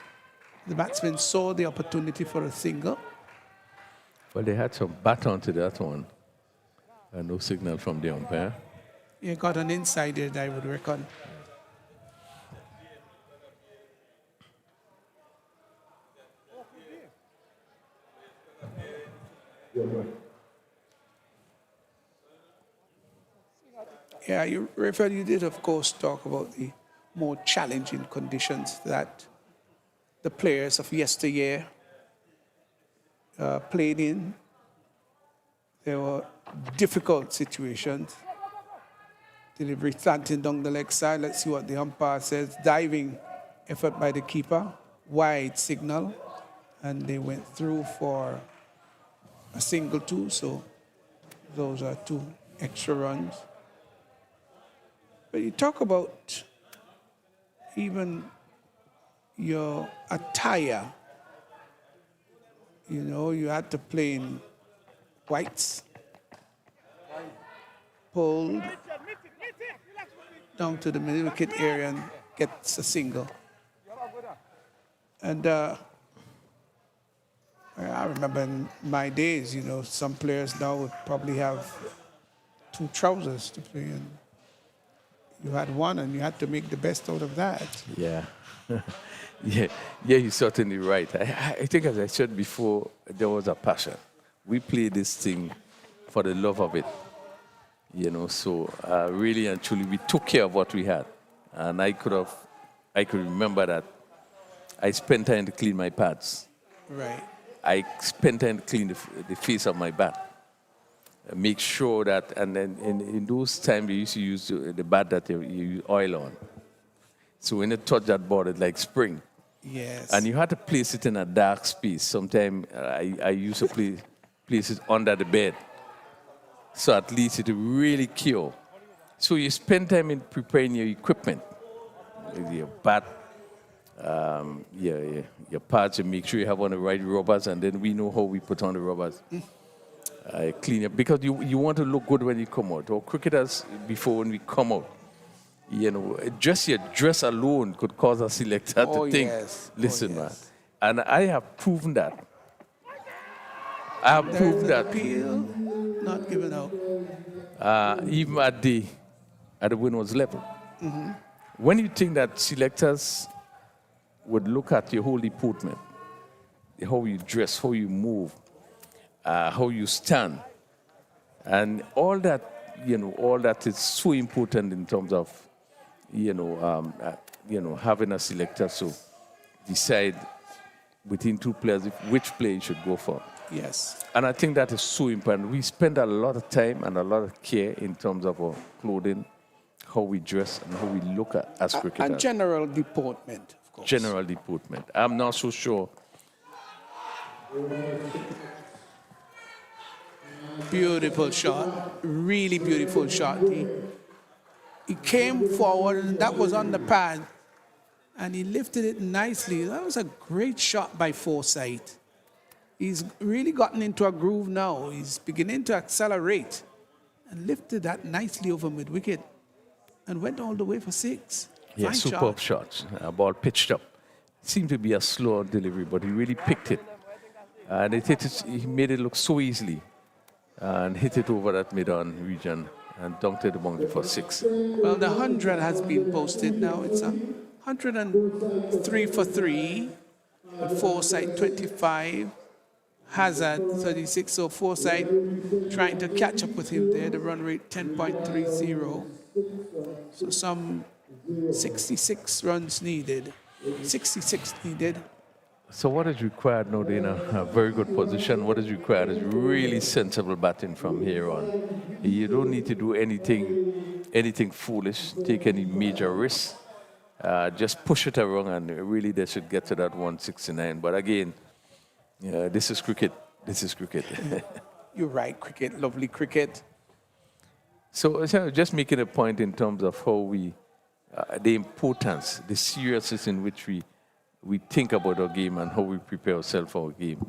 the batsman saw the opportunity for a single. Well, they had some baton to that one. No signal from the umpire. You got an insider, I would reckon. Yeah, you did, of course, talk about the more challenging conditions that the players of yesteryear played in. There were difficult situations. Delivery slanting down the leg side. Let's see what the umpire says. Diving effort by the keeper. Wide signal. And they went through for a single 2. So those are 2 extra runs. But you talk about even your attire. You know, you had to play in whites, pulled down to the middle wicket area and gets a single. And I remember in my days, you know, some players now would probably have 2 trousers to play in. You had 1, and you had to make the best out of that. Yeah. Yeah, you're certainly right. I think, as I said before, there was a passion. We played this thing for the love of it. You know, so really and truly, we took care of what we had. And I could remember that I spent time to clean my pads. Right. I spent time to clean the face of my bat. Make sure that, and then in those times, we used to use the bat that you use oil on. So when you touch that ball, it's like spring. Yes. And you had to place it in a dark space. Sometimes I used to place it under the bed. So at least it will really cure. So you spend time in preparing your equipment, your bat, your pads, and make sure you have on the right rubbers, and then we know how we put on the rubbers. Clean up, because you want to look good when you come out. Or cricketers, before when we come out, you know, just your dress alone could cause a selector to think, listen, man. And I have proven that. I have proved that. Appeal, not given out. Even at the winners level. Mm-hmm. When you think that selectors would look at your whole deportment, how you dress, how you move, how you stand, and all that, all that is so important in terms of, having a selector so decide between two players which player you should go for. Yes. And I think that is so important. We spend a lot of time and a lot of care in terms of our clothing, how we dress, and how we look at as cricketers. And general deportment, of course. General deportment. I'm not so sure. Beautiful shot. Really beautiful shot. He came forward, and that was on the pad. And he lifted it nicely. That was a great shot by Forsyth. He's really gotten into a groove now. He's beginning to accelerate and lifted that nicely over mid-wicket and went all the way for 6. Yeah, Fine superb shots. A ball pitched up. Seemed to be a slow delivery, but he really picked it. And he made it look so easily and hit it over that mid-on region and dunked it among the for 6. Well, the 100 has been posted now. It's a 103 for 3. Forsyth 25. Hazard 36, so Forsyth trying to catch up with him there. The run rate 10.30. So some 66 runs needed. 66 needed. So what is required now, in a very good position? What is required is really sensible batting from here on. You don't need to do anything foolish, take any major risks. Just push it around, and really they should get to that 169. But again, this is cricket. This is cricket. You're right, cricket, lovely cricket. So just making a point in terms of how we, the importance, the seriousness in which we think about our game and how we prepare ourselves for our game.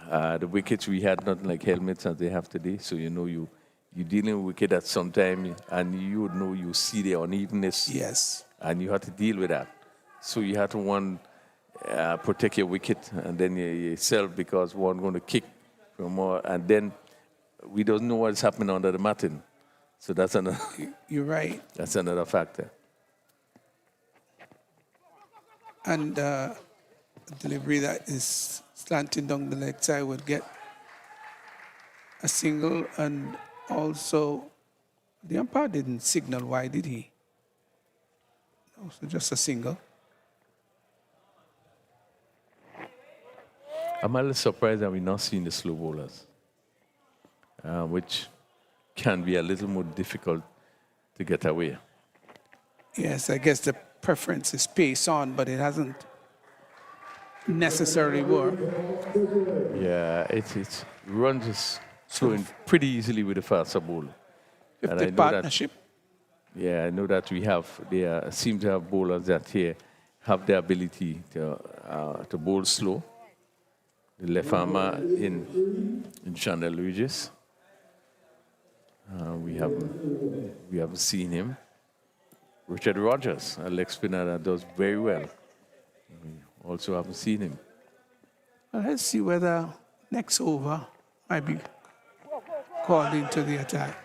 The wickets, we had not like helmets as they have today, so you're dealing with wicket at some time, and you see the unevenness. Yes. And you have to deal with that. So you have to protect your wicket, and then yourself, because one going to kick from more, and then we don't know what's happening under the matting. So that's another. You're right. That's another factor. And delivery that is slanting down the leg side would get a single, and also the umpire didn't signal. Why did he? No, so just a single. I'm a little surprised that we're not seeing the slow bowlers, which can be a little more difficult to get away. Yes, I guess the preference is pace on, but it hasn't necessarily worked. Yeah, it runs slowing pretty easily with the faster bowler. With the partnership. I know that they seem to have bowlers that here have the ability to bowl slow. The left armer in Chanel Regis. We haven't seen him. Richard Rogers, a leg spinner that does very well. We also haven't seen him. Well, let's see whether next over might be called into the attack.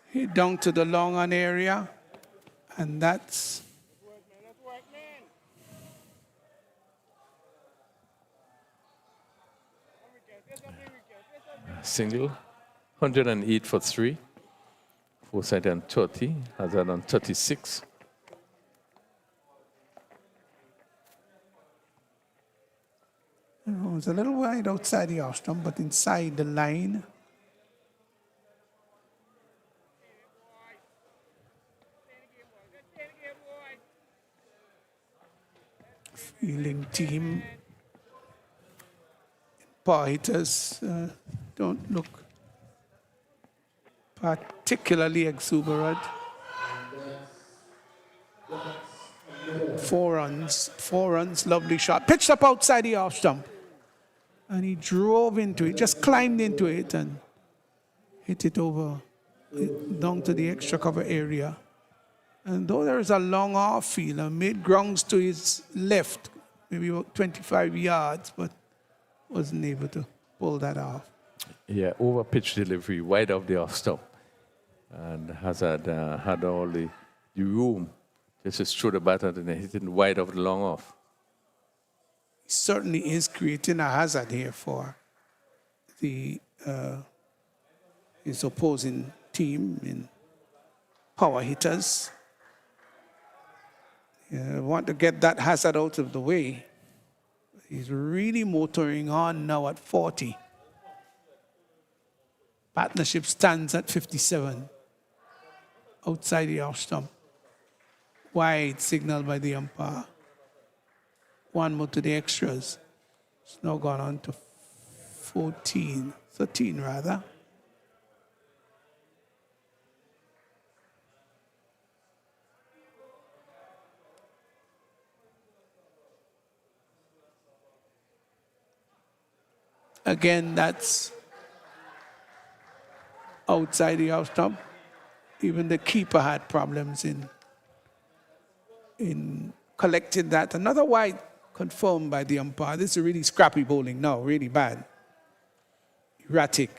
Hit down to the long on area, and that's single, 108 for 3. Forsyth on 30, Hazard on 36. It was a little wide outside the off stump, but inside the line. Fielding team, power hitters don't look particularly exuberant. 4 runs, lovely shot. Pitched up outside the off stump. And he drove into it, just climbed into it and hit it over down to the extra cover area. And though there is a long off fielder, made grounds to his left, maybe about 25 yards, but wasn't able to pull that off. Yeah, over pitch delivery, wide off the off stump. And Hazard had all the room just to throw the bat and then hit it wide off the long off. He certainly is creating a hazard here for the his opposing team in power hitters. Want to get that hazard out of the way. He's really motoring on now at 40. Partnership stands at 57. Outside the off stump. Wide signal by the umpire. 1 more to the extras. It's now gone on to 13 rather. Again, that's outside the off stump. Even the keeper had problems in collecting that. Another wide confirmed by the umpire. This is really scrappy bowling now, really bad. Erratic.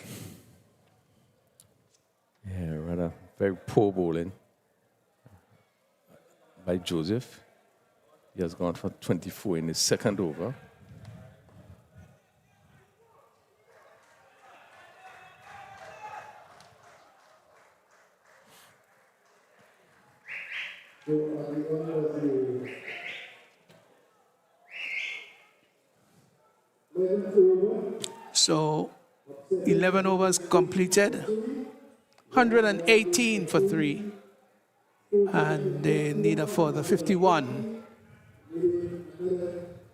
Yeah, rather very poor bowling by Joseph. He has gone for 24 in his second over. So 11 overs completed, 118 for 3, and they need a further 51.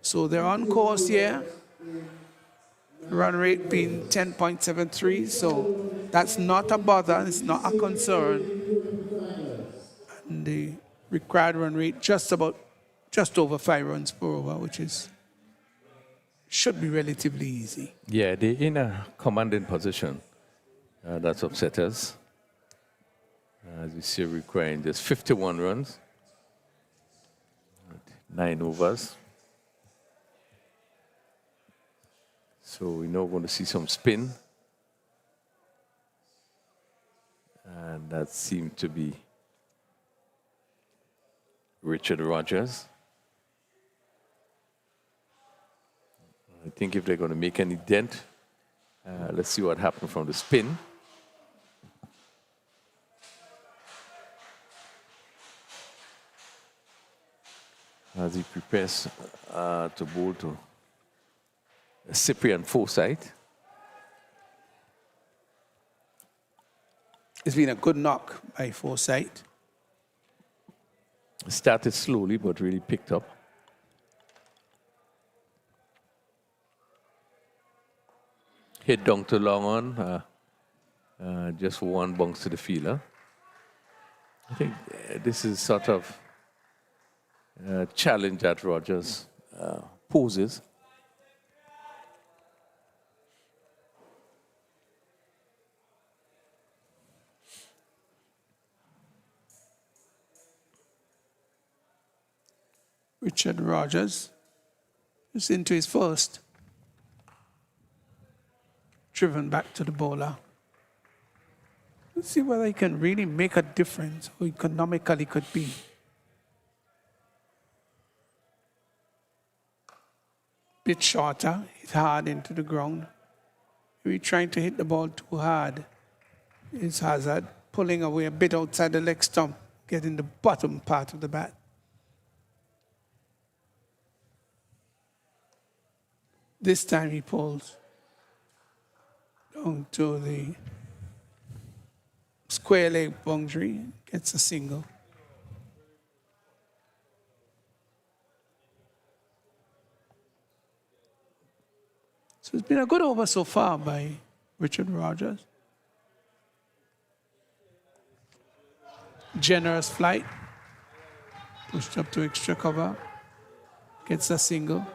So they're on course here. Run rate being 10.73, so that's not a bother, it's not a concern. And the required run rate just over 5 runs per over, which should be relatively easy. Yeah, they're in a commanding position. That's upset us. As you see, requiring just 51 runs, 9 overs. So we're now going to see some spin. And that seemed to be Richard Rogers. I think if they're going to make any dent, let's see what happened from the spin. As he prepares to bowl to Cyprian Forsyth. It's been a good knock by Forsyth. Started slowly, but really picked up. Hit down to long on, just 1 bounce to the fielder. I think this is sort of a challenge that Rogers poses. Richard Rogers is into his first. Driven back to the bowler. Let's see whether he can really make a difference, how economical he could be. Bit shorter, hit hard into the ground. We're trying to hit the ball too hard. It's Hazard pulling away a bit outside the leg stump, getting the bottom part of the bat. This time he pulls down to the square leg boundary, gets a single. So it's been a good over so far by Richard Rogers. Generous flight, pushed up to extra cover, gets a single.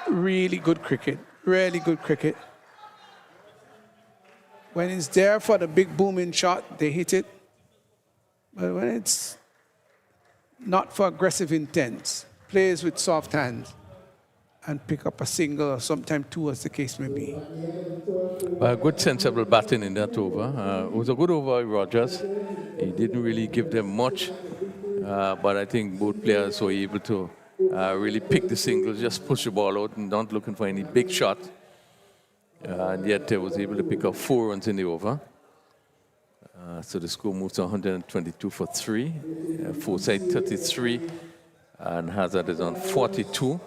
Really good cricket, really good cricket. When it's there for the big booming shot, they hit it. But when it's not for aggressive intents, plays with soft hands and pick up a single or sometimes two, as the case may be. Good sensible batting in that over. It was a good over by Rogers. He didn't really give them much, but I think both players were able to really pick the single, just push the ball out and not looking for any big shot. And yet they was able to pick up 4 runs in the over. So the score moves to 122 for 3. Forsyth 33, and Hazard is on 42.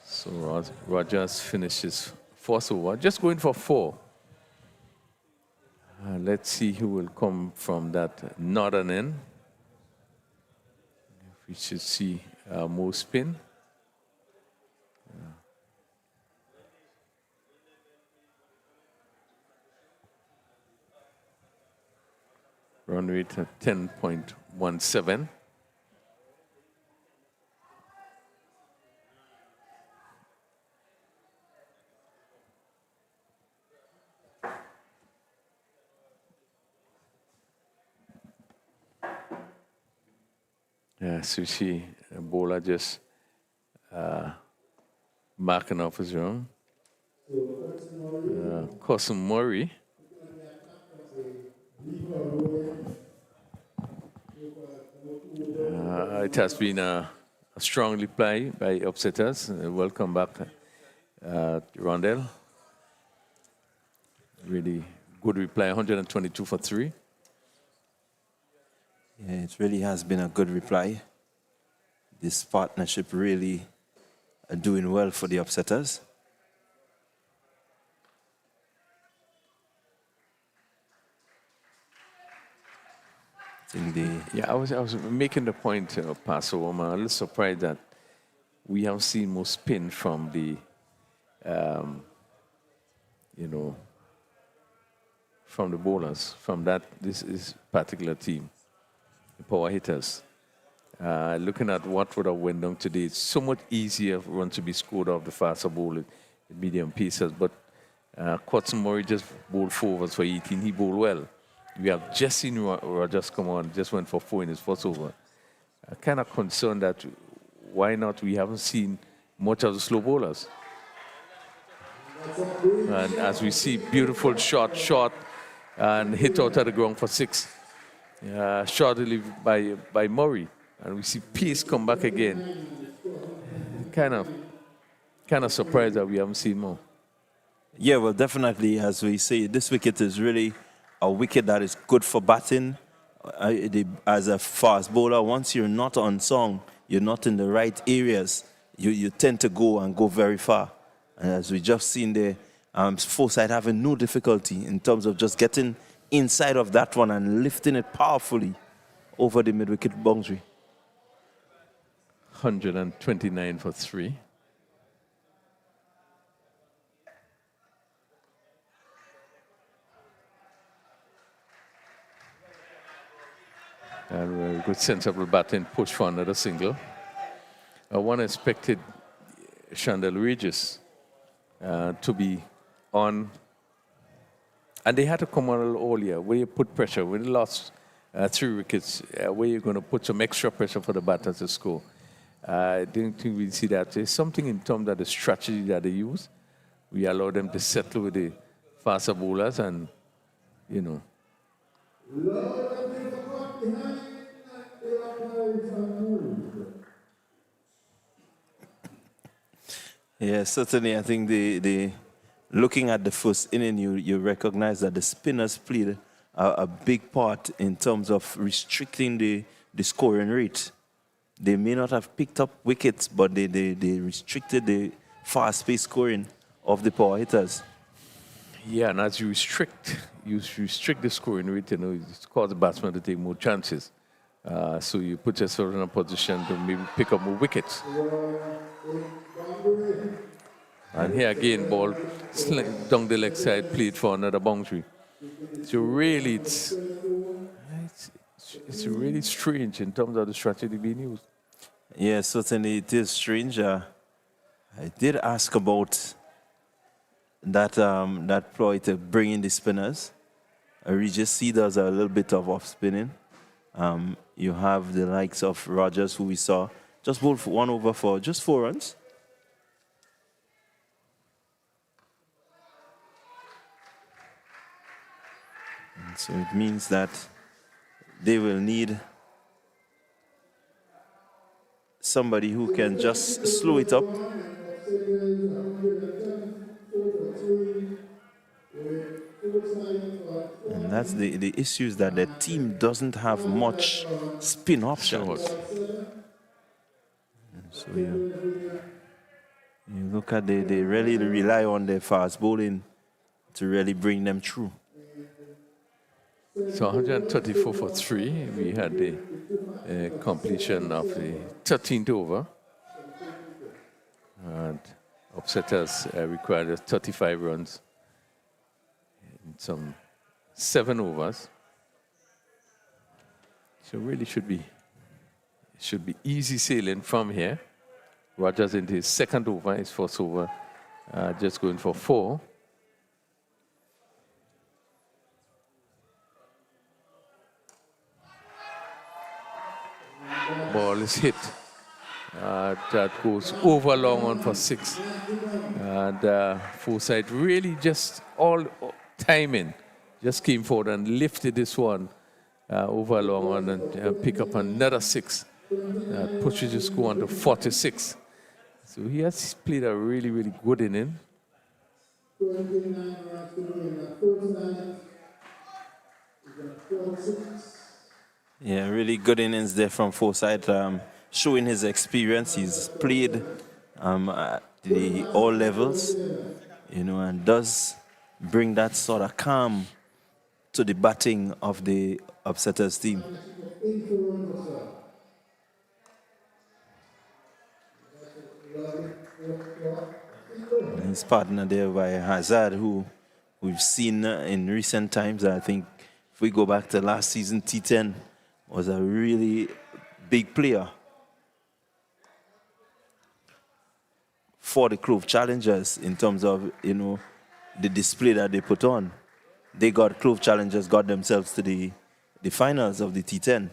So Rogers finishes 4th over, just going for 4. Let's see who will come from that northern end. We should see more spin. Run rate at 10.17. Yeah, so you see a bowler just marking off his run. Cousin Murray. It has been a strong reply by upsetters. Welcome back, Rondell. Really good reply, 122 for 3. Yeah, it really has been a good reply. This partnership really doing well for the upsetters. Yeah, I was making the point, Pastor Woman. I'm a little surprised that we have seen more spin from the, from the bowlers, from this particular team, the power hitters. Looking at what would have went down today, it's so much easier for runs to be scored off the faster bowler, the medium pieces. But Cousin Murray just bowled 4 overs for 18. He bowled well. We have just seen Rogers come on, just went for 4 in his first over. I'm kind of concerned that why not we haven't seen much of the slow bowlers. And as we see, beautiful shot, and hit out of the ground for 6. Short delivery by Murray. And we see Peace come back again. Kind of surprised that we haven't seen more. Yeah, well, definitely, as we say, this wicket is really a wicket that is good for batting. As a fast bowler, once you're not on song, you're not in the right areas, you tend to go very far. And as we just seen there, Forsyth having no difficulty in terms of just getting inside of that one and lifting it powerfully over the mid-wicket boundary. 129 for 3. And very good sensible batting push for another single. One expected Chandel Regis to be on, and they had to come on a little earlier where you put pressure. When you lost 3 wickets, where you're going to put some extra pressure for the batters to score. I didn't think we'd see that. There's something in terms of the strategy that they use. we allow them to settle with the faster bowlers and, you know. Yeah, certainly. I think the looking at the first inning, you recognize that the spinners played a big part in terms of restricting the scoring rate. They may not have picked up wickets, but they restricted the fast-paced scoring of the power hitters. Yeah, and as you restrict the scoring rate, you know, it causes the batsman to take more chances. So you put yourself in a position to maybe pick up more wickets. And here again, ball down the leg side, played for another boundary. So really, it's really strange in terms of the strategy being used. Yeah, certainly it is strange. I did ask about that ploy to bring in the spinners. Regis C does a little bit of off spinning. You have the likes of Rogers, who we saw just bowled for 1 over for just 4 runs. And so it means that they will need somebody who can just slow it up. And that's the issues, that the team doesn't have much spin options. So you look at they really rely on their fast bowling to really bring them through. So 134 for 3. We had the completion of the 13th over. And upsetters required 35 runs in some 7 overs. So really should be easy sailing from here. Rogers into his 2nd over, his 1st over, just going for 4. Ball is hit. That goes over long on for 6. And Forsyth really just all timing, just came forward and lifted this one over long on and pick up another 6. That pushes his score on to 46. So he has played a really, really good inning. Yeah, really good innings there from Forsyth, showing his experience. He's played at all levels, you know, and does bring that sort of calm to the batting of the upsetters team. And his partner there by Hazard, who we've seen in recent times. I think if we go back to last season, T10 was a really big player for the Clove Challengers in terms of, you know, the display that they put on. They got Clove Challengers, got themselves to the finals of the T10.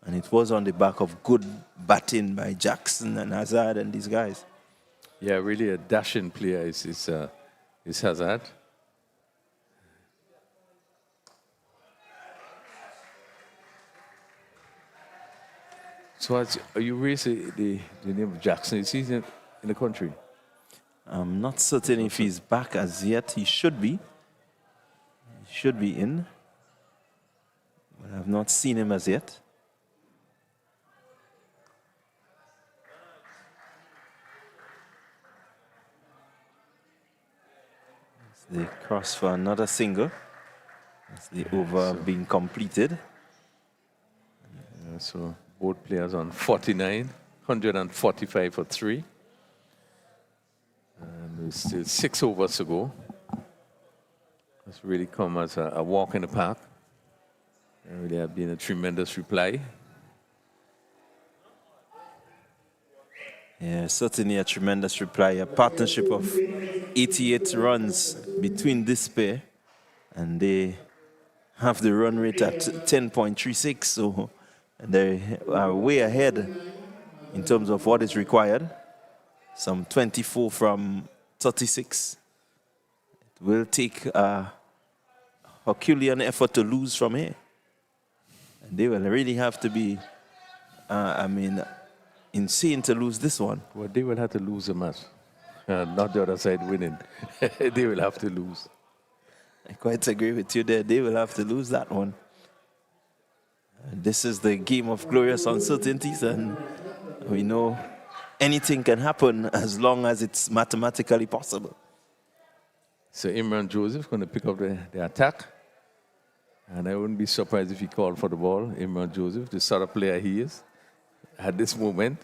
And it was on the back of good batting by Jackson and Hazard and these guys. Yeah, really a dashing player is Hazard. So as you raise the name of Jackson, is he in the country? I'm not certain if he's back as yet. He should be. He should be in. But I've not seen him as yet. They cross for another single. That's the over being completed. So both players on 49, 145 for 3. And there's still 6 overs to go. It's really come as a walk in the park. There really have been a tremendous reply. Yeah, certainly a tremendous reply. A partnership of 88 runs between this pair, and they have the run rate at 10.36, so they are way ahead in terms of what is required. Some 24 from 36 will take a Herculean effort to lose from here. And they will really have to be, insane to lose this one. Well, they will have to lose a match, not the other side winning. They will have to lose. I quite agree with you there. They will have to lose that one. This is the game of glorious uncertainties, and we know anything can happen as long as it's mathematically possible. So Imran Joseph going to pick up the attack. And I wouldn't be surprised if he called for the ball. Imran Joseph, the sort of player he is, at this moment.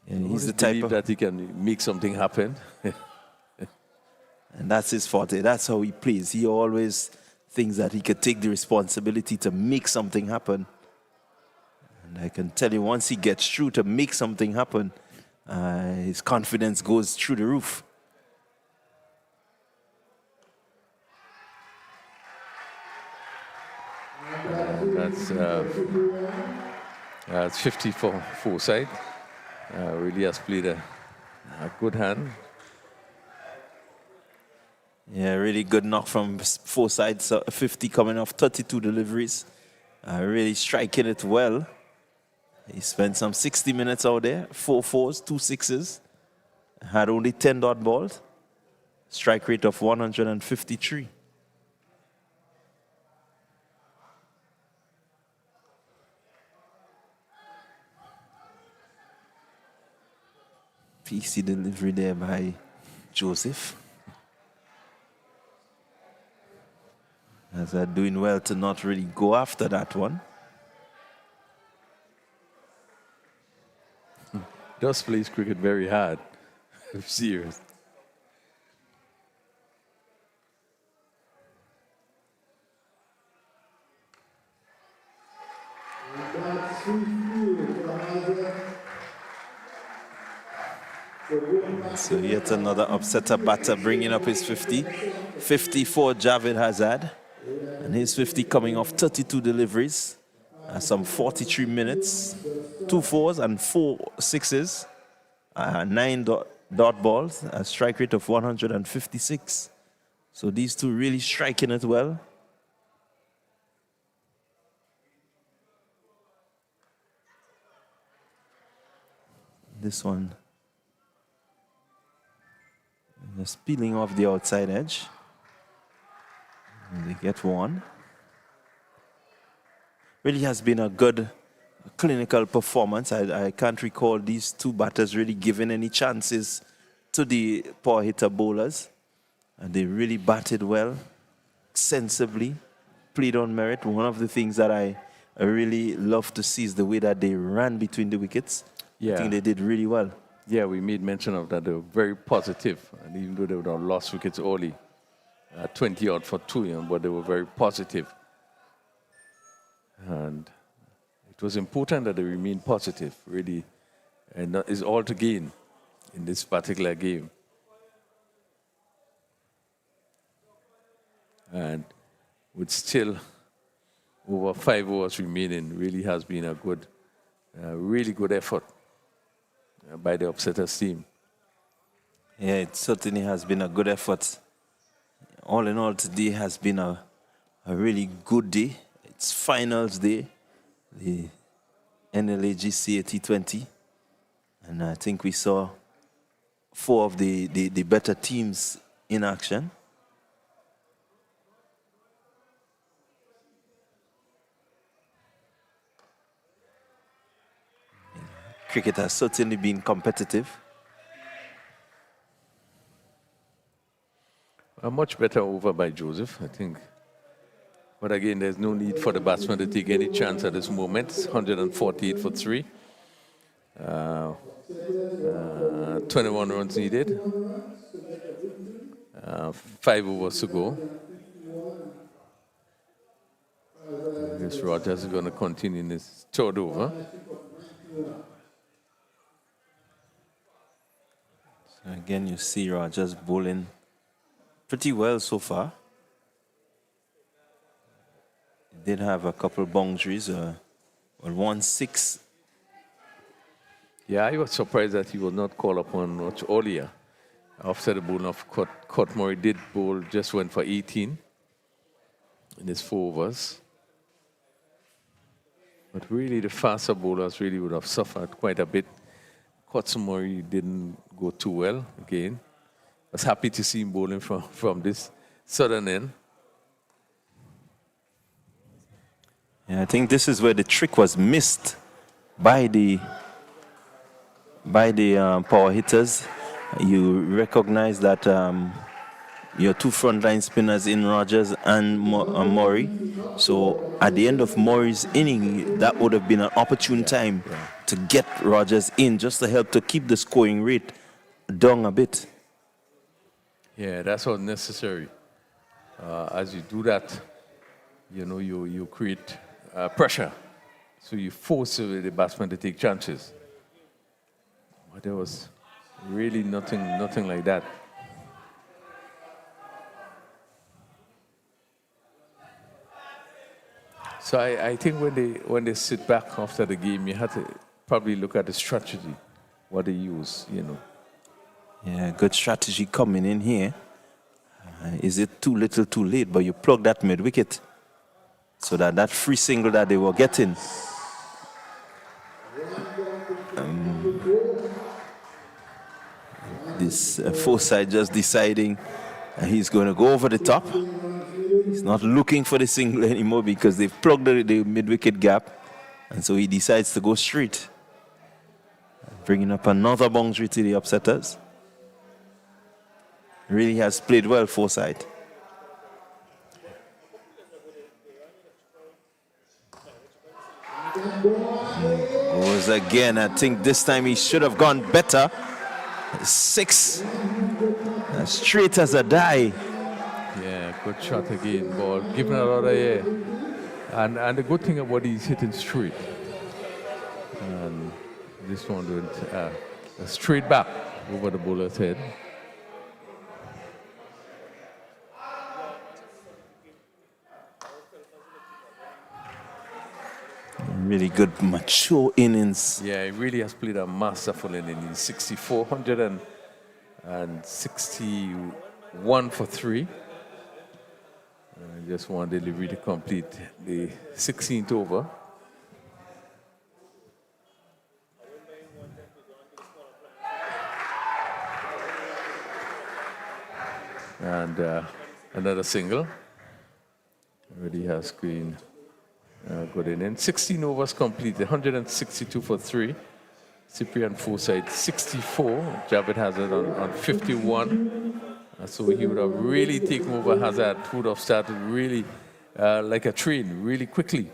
And he's the type of that he can make something happen. And that's his forte. That's how he plays. He always thinks that he could take the responsibility to make something happen. And I can tell you, once he gets through to make something happen, his confidence goes through the roof. That's 50 for Forsyth. Really has played a good hand. Yeah, really good knock from Forsyth. So 50 coming off 32 deliveries. Really striking it well. He spent some 60 minutes out there. 4 fours, 2 sixes. Had only 10 dot balls. Strike rate of 153. PC delivery there by Joseph. As they're doing well to not really go after that one. Does plays cricket very hard. Serious. So yet another upsetter batter bringing up his 50. 54 Javed Hazard. And his 50 coming off 32 deliveries. Some 43 minutes. 2 fours and 4 sixes. 9 dot balls. A strike rate of 156. So these two really striking it well. This one just peeling off the outside edge. And they get one. Really has been a good clinical performance. I can't recall these two batters really giving any chances to the power hitter bowlers. And they really batted well, sensibly, played on merit. One of the things that I really love to see is the way that they ran between the wickets. Yeah. I think they did really well. Yeah, we made mention of that. They were very positive, and even though they would have lost wickets early, 20 out for 2, but they were very positive. And it was important that they remain positive, really, and that is all to gain in this particular game. And with still over 5 hours remaining, really has been a good, really good effort by the upsetters team. Yeah, it certainly has been a good effort. All in all, today has been a really good day. It's finals day, the NLA GCA T20. And I think we saw 4 of the better teams in action. Cricket has certainly been competitive. A much better over by Joseph, I think. But again, there's no need for the batsman to take any chance at this moment. 148 for 3. 21 runs needed. 5 overs to go. I guess Rogers is going to continue in his third over. So again, you see Rogers bowling pretty well so far. He did have a couple boundaries, 1-6. Yeah, I was surprised that he was not called upon much earlier. after the bowling of Curt Murray did bowl, just went for 18 in his 4 overs. But really, the faster bowlers really would have suffered quite a bit. Curt Murray didn't go too well again. I was happy to see him bowling from this southern end. Yeah, I think this is where the trick was missed by the power hitters. You recognize that your 2 frontline spinners in Rogers and Murray. So at the end of Murray's inning, that would have been an opportune time to get Rogers in, just to help to keep the scoring rate down a bit. Yeah, that's what's necessary. As you do that, you know, you create pressure. So you force the batsman to take chances. But there was really nothing like that. So I think when they sit back after the game, you have to probably look at the strategy, what they use, you know. Yeah, good strategy coming in here. Is it too little, too late? But you plug that mid-wicket so that free single that they were getting. This Forsyth just deciding he's going to go over the top. He's not looking for the single anymore because they've plugged the mid-wicket gap. And so he decides to go straight. Bringing up another boundary to the upsetters. Really has played well, Forsyth. Goes again. I think this time he should have gone better. 6. Straight as a die. Yeah, good shot again. Ball given a lot of air. And the good thing about he's hitting straight. And this one went straight back over the bowler's head. Really good, mature innings. Yeah, he really has played a masterful inning. He's 61 for 3. Just one delivery to complete the 16th over. And another single. Already has been good inning. 16 overs completed, 162 for 3. Cyprian Forsyth 64. Javed Hazard on 51. So he would have really taken over Hazard, who would have started really like a train, really quickly.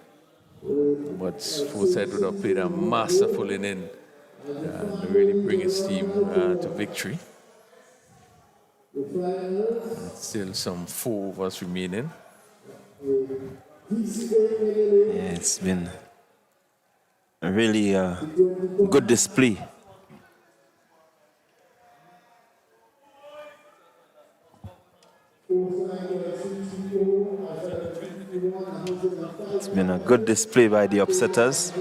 But Forsyth would have played a masterful inning to really bring his team to victory. Still some 4 overs remaining. Yeah, it's been a really good display. It's been a good display by the upsetters.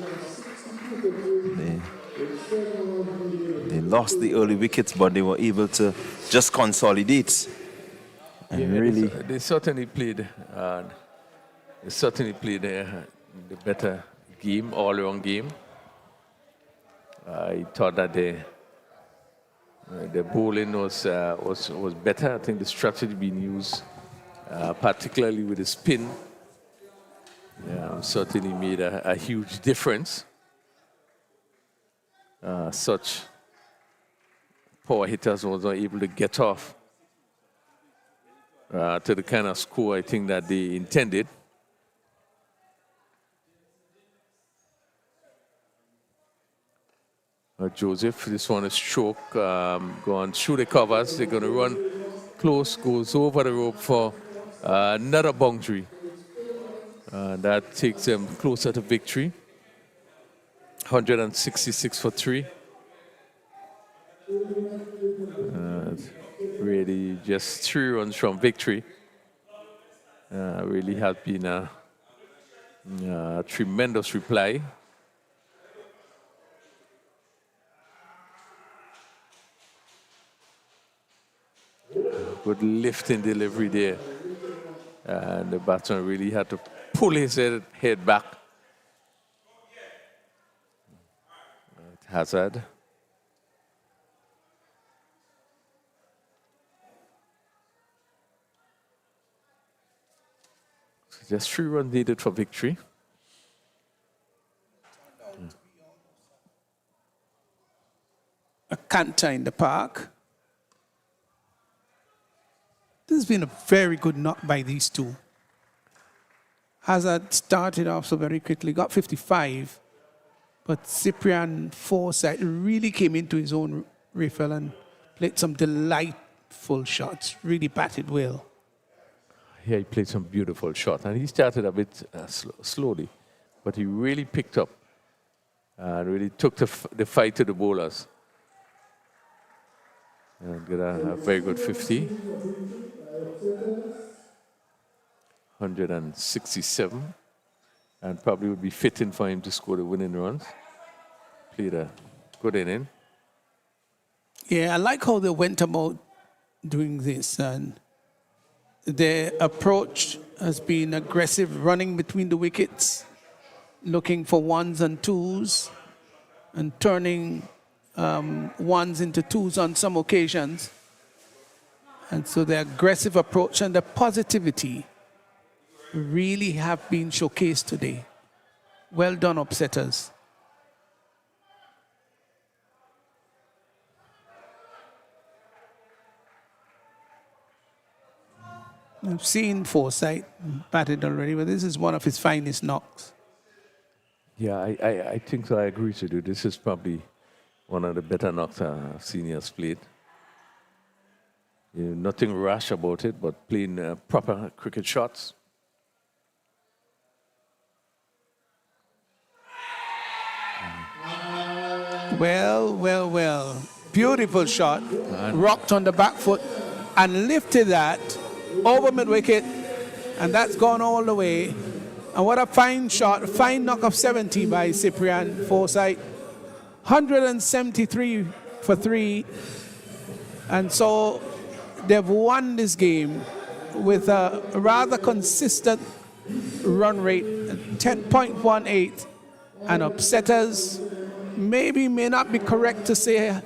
They lost the early wickets, but they were able to just consolidate. And yeah, really, they certainly played. The better game, all-around game. I thought that the bowling was better. I think the strategy being used, particularly with the spin, certainly made a huge difference. Such power hitters was not able to get off to the kind of score I think that they intended. Joseph, this one is stroke, going through the covers. They're going to run close, goes over the rope for another boundary. That takes them closer to victory. 166 for 3. Really just 3 runs from victory. Really has been a tremendous reply. good lifting delivery there. And the batsman really had to pull his head back. Hazard. Just 3 runs needed for victory. A canter in the park. This has been a very good knock by these two. Hazard started off so very quickly, got 55, but Cyprian Forsyth really came into his own refill and played some delightful shots, really batted well. Yeah, he played some beautiful shots, and he started a bit slowly, but he really picked up and really took the fight to the bowlers. And got a very good 50. 167. And probably would be fitting for him to score the winning runs. Played a good inning. Yeah, I like how they went about doing this. And their approach has been aggressive, running between the wickets, looking for ones and twos, and turning ones into twos on some occasions. And so the aggressive approach and the positivity really have been showcased today. Well done, upsetters. I've seen Forsyth batted already, but this is one of his finest knocks. Yeah, I think so. I agree with you. This is probably one of the better knocks seniors played. Nothing rash about it, but playing proper cricket shots. Well. Beautiful shot. Rocked on the back foot and lifted that over mid-wicket. And that's gone all the way. And what a fine shot, fine knock of 70 by Cyprian Forsyth. 173 for 3. And so they've won this game with a rather consistent run rate, 10.18. And upsetters may not be correct to say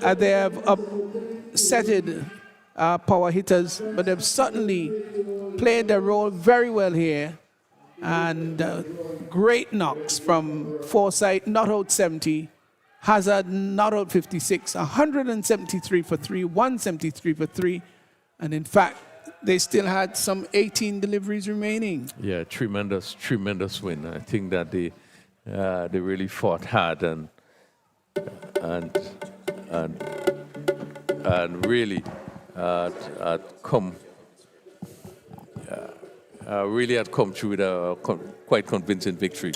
they have upsetted power hitters, but they've certainly played their role very well here. And great knocks from Forsyth, not out 70. Hazard, not out 56. 173 for 3, 173 for 3. And in fact, they still had some 18 deliveries remaining. Yeah, tremendous win. I think that they really fought hard and really had come through with a quite convincing victory.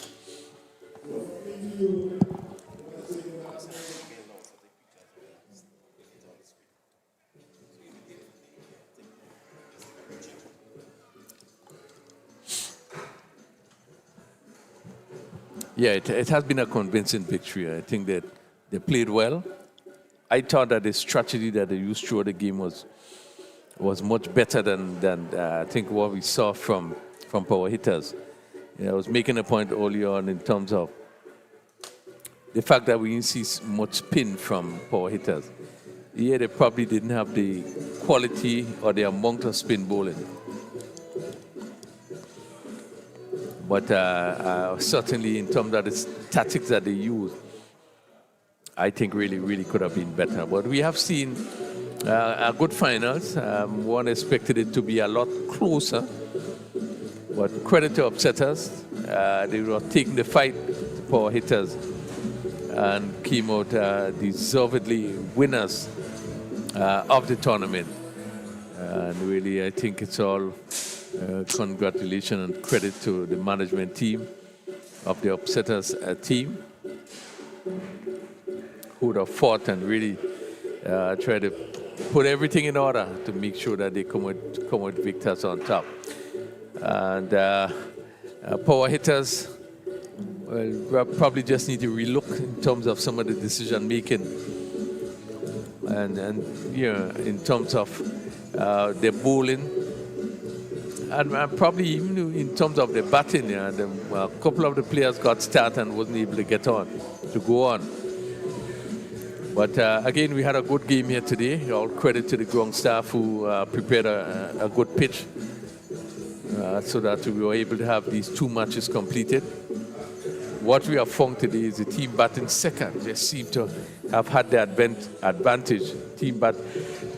Yeah, it has been a convincing victory. I think that they played well. I thought that the strategy that they used throughout the game was much better than I think what we saw from power hitters. I was making a point earlier on in terms of the fact that we didn't see much spin from power hitters. Yeah, they probably didn't have the quality or the amount of spin bowling. But certainly in terms of the tactics that they use, I think really could have been better. But we have seen a good finals. One expected it to be a lot closer. But credit to upsetters. They were taking the fight to power hitters and came out deservedly winners of the tournament. And really, I think it's all congratulations and credit to the management team of the upsetters team, who would have fought and really tried to put everything in order to make sure that they come with victors on top. And power hitters, well, probably just need to relook in terms of some of the decision making, and in terms of their bowling, and probably even in terms of their batting. A couple of the players got started and wasn't able to go on. But again, we had a good game here today. All credit to the ground staff who prepared a good pitch so that we were able to have these 2 matches completed. What we have found today is the team batting second just seemed to have had the advantage. Team bat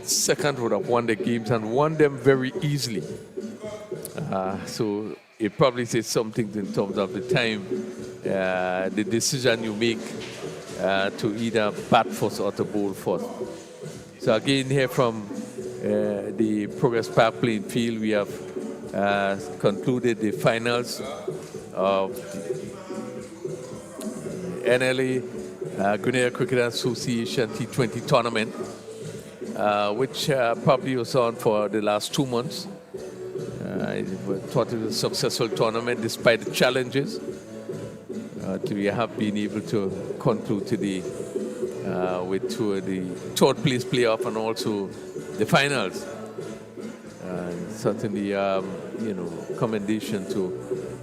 second would have won the games and won them very easily. So it probably says something in terms of the time, the decision you make to either bat first or to bowl first. So again, here from the Progress Park playing field, we have concluded the finals of the NLA Grenada Cricket Association T20 tournament, which probably was on for the last 2 months. I thought it was a successful tournament despite the challenges. We have been able to conclude today with the third place playoff and also the finals. And certainly, commendation to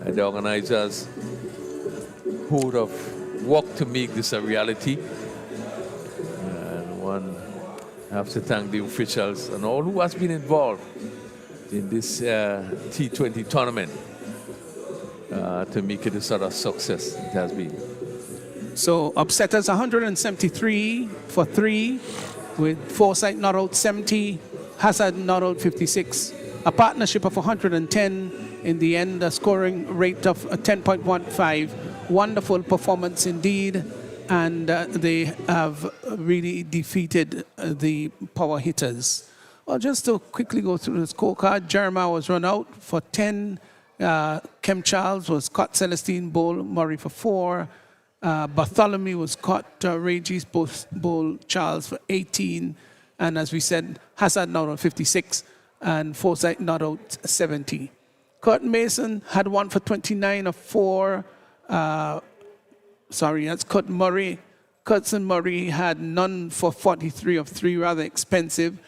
the organizers who would have worked to make this a reality. And one have to thank the officials and all who has been involved in this T20 tournament to make it a sort of success it has been. So upsetters 173 for 3, with Forsyth not out 70, Hazard not out 56. A partnership of 110 in the end, a scoring rate of 10.15. Wonderful performance indeed, and they have really defeated the power hitters. Well, just to quickly go through the scorecard, Jeremiah was run out for 10. Kem Charles was caught, Celestine Bowl, Murray for 4. Bartholomew was caught, Regis Bowl, Charles for 18. And as we said, Hazard not out 56 and Forsyth not out 70. Kurt Mason had 1 for 29 of 4. That's Kurt Murray. Kurtzen Murray had none for 43 of 3, rather expensive.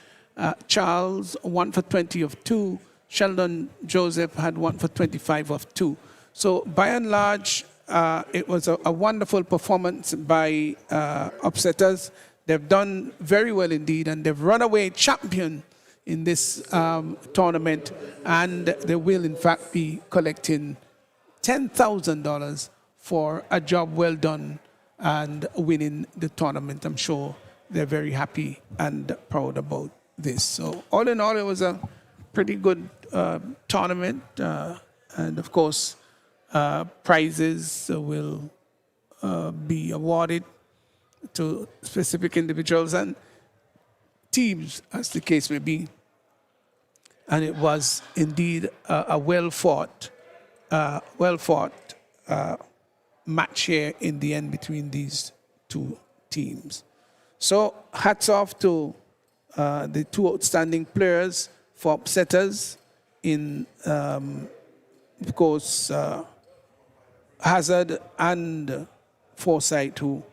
Charles, 1 for 20 of 2. Sheldon Joseph had 1 for 25 of 2. So by and large, it was a wonderful performance by upsetters. They've done very well indeed, and they've run away champion in this tournament, and they will in fact be collecting $10,000 for a job well done and winning the tournament. I'm sure they're very happy and proud about this. So all in all, it was a pretty good tournament, and of course prizes will be awarded to specific individuals and teams, as the case may be. And it was indeed a well-fought match here in the end between these two teams. So hats off to the two outstanding players for upsetters in, of course, Hazard and Forsyth, who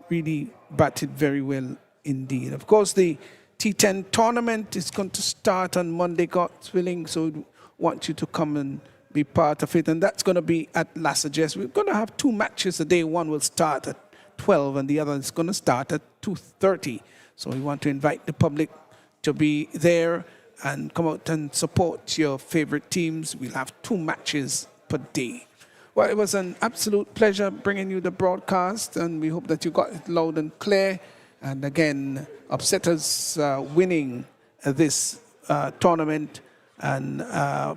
really batted very well indeed. Of course, the T10 tournament is going to start on Monday, God's willing, so we want you to come and be part of it. And that's going to be at Lassages. We're going to have 2 matches a day. One will start at 12 and the other is going to start at 2:30. So we want to invite the public to be there and come out and support your favorite teams. We'll have 2 matches per day. Well, it was an absolute pleasure bringing you the broadcast, and we hope that you got it loud and clear. And again, upsetters winning this tournament, and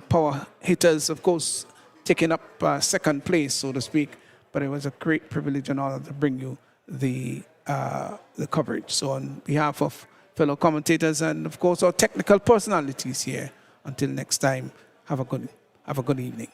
power hitters, of course, taking up second place, so to speak. But it was a great privilege and honor to bring you the coverage. So on behalf of fellow commentators and, of course, our technical personalities here, until next time, have a good evening.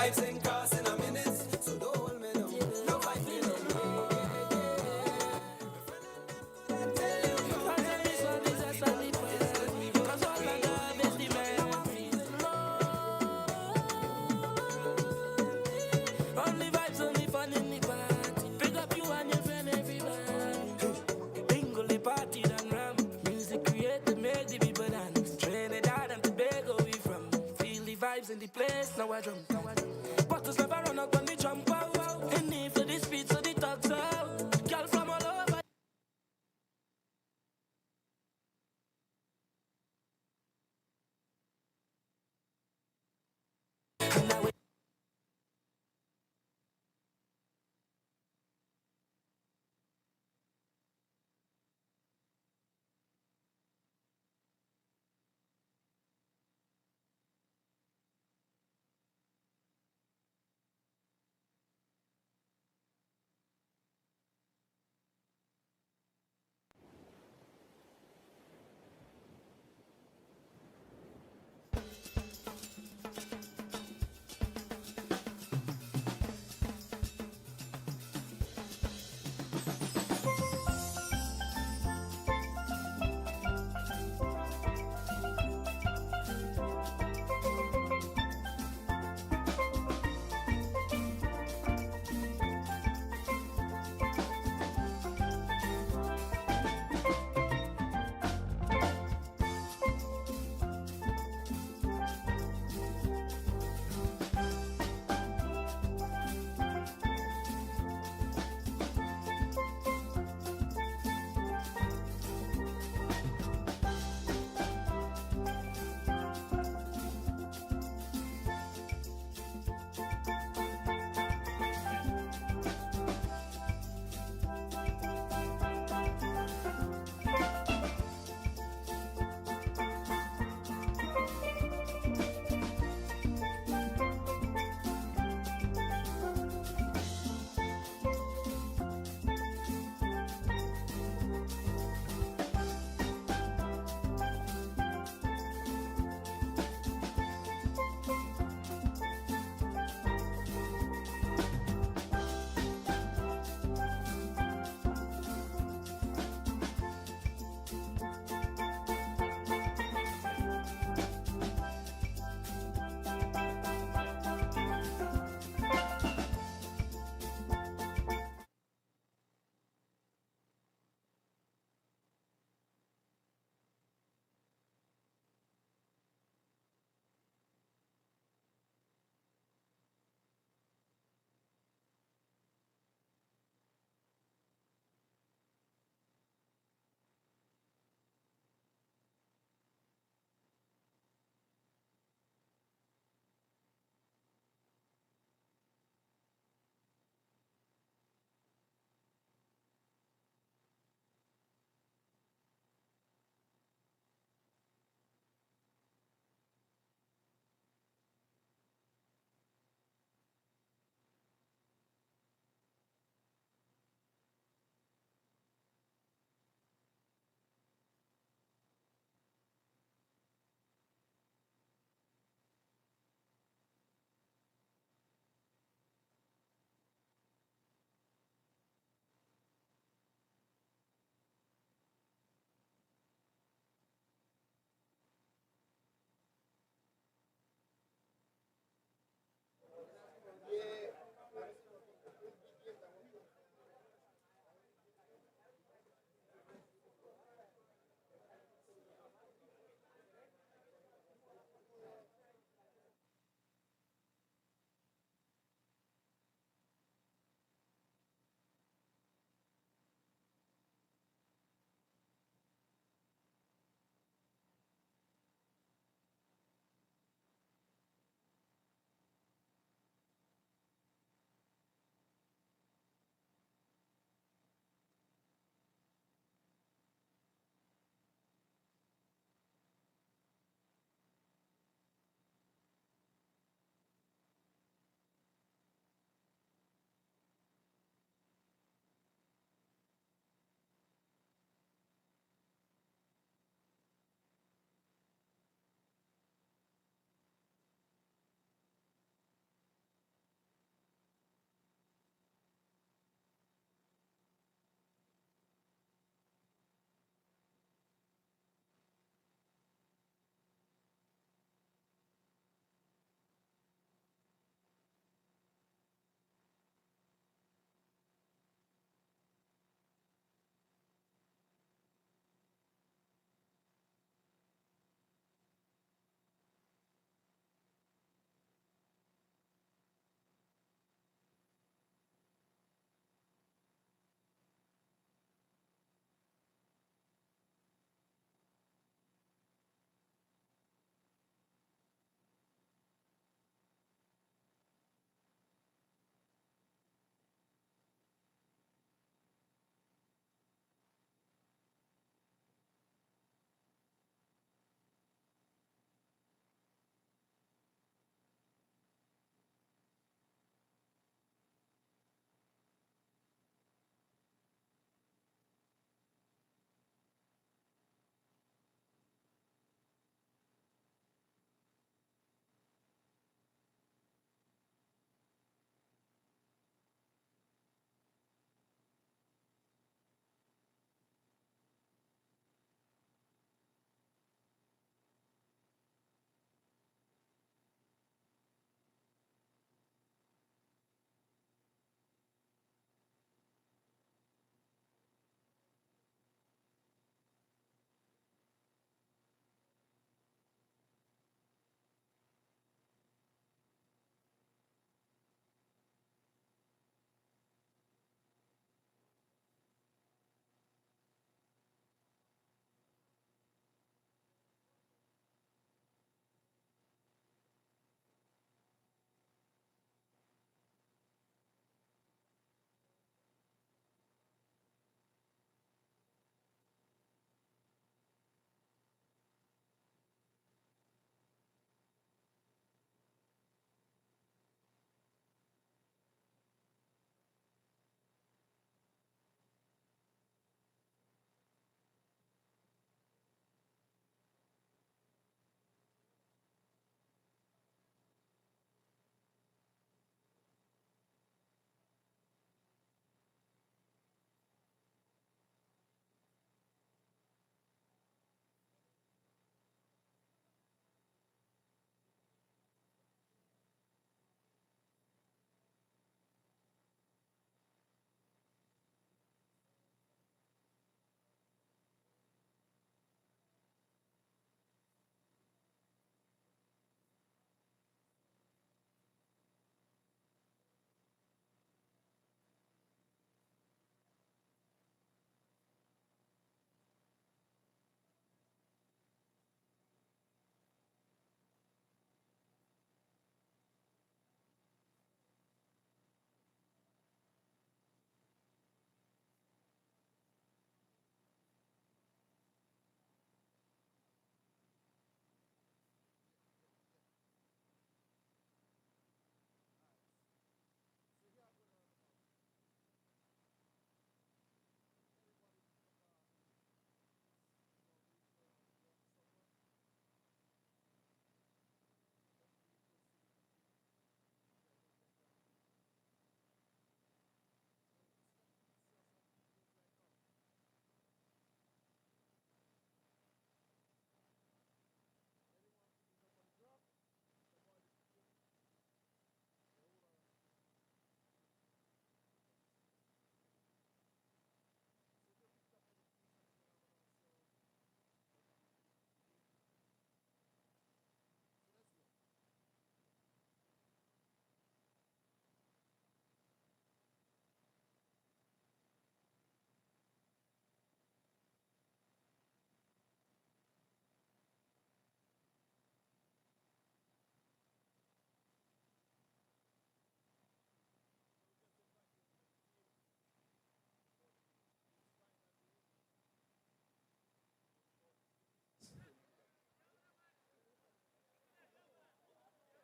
Vibes ain't cost in a minute, so don't hold me down. No fighting no more. Only vibes, only fun in the party. Pick up you and your friend, everybody. Bingo, the party done ram. Music created, make the people dance. Trinidad and Tobago we from. Feel the vibes in the place, now I drum. Bottles never run out when they jump out. And need for the speed, so the thugs out. Girl from all over.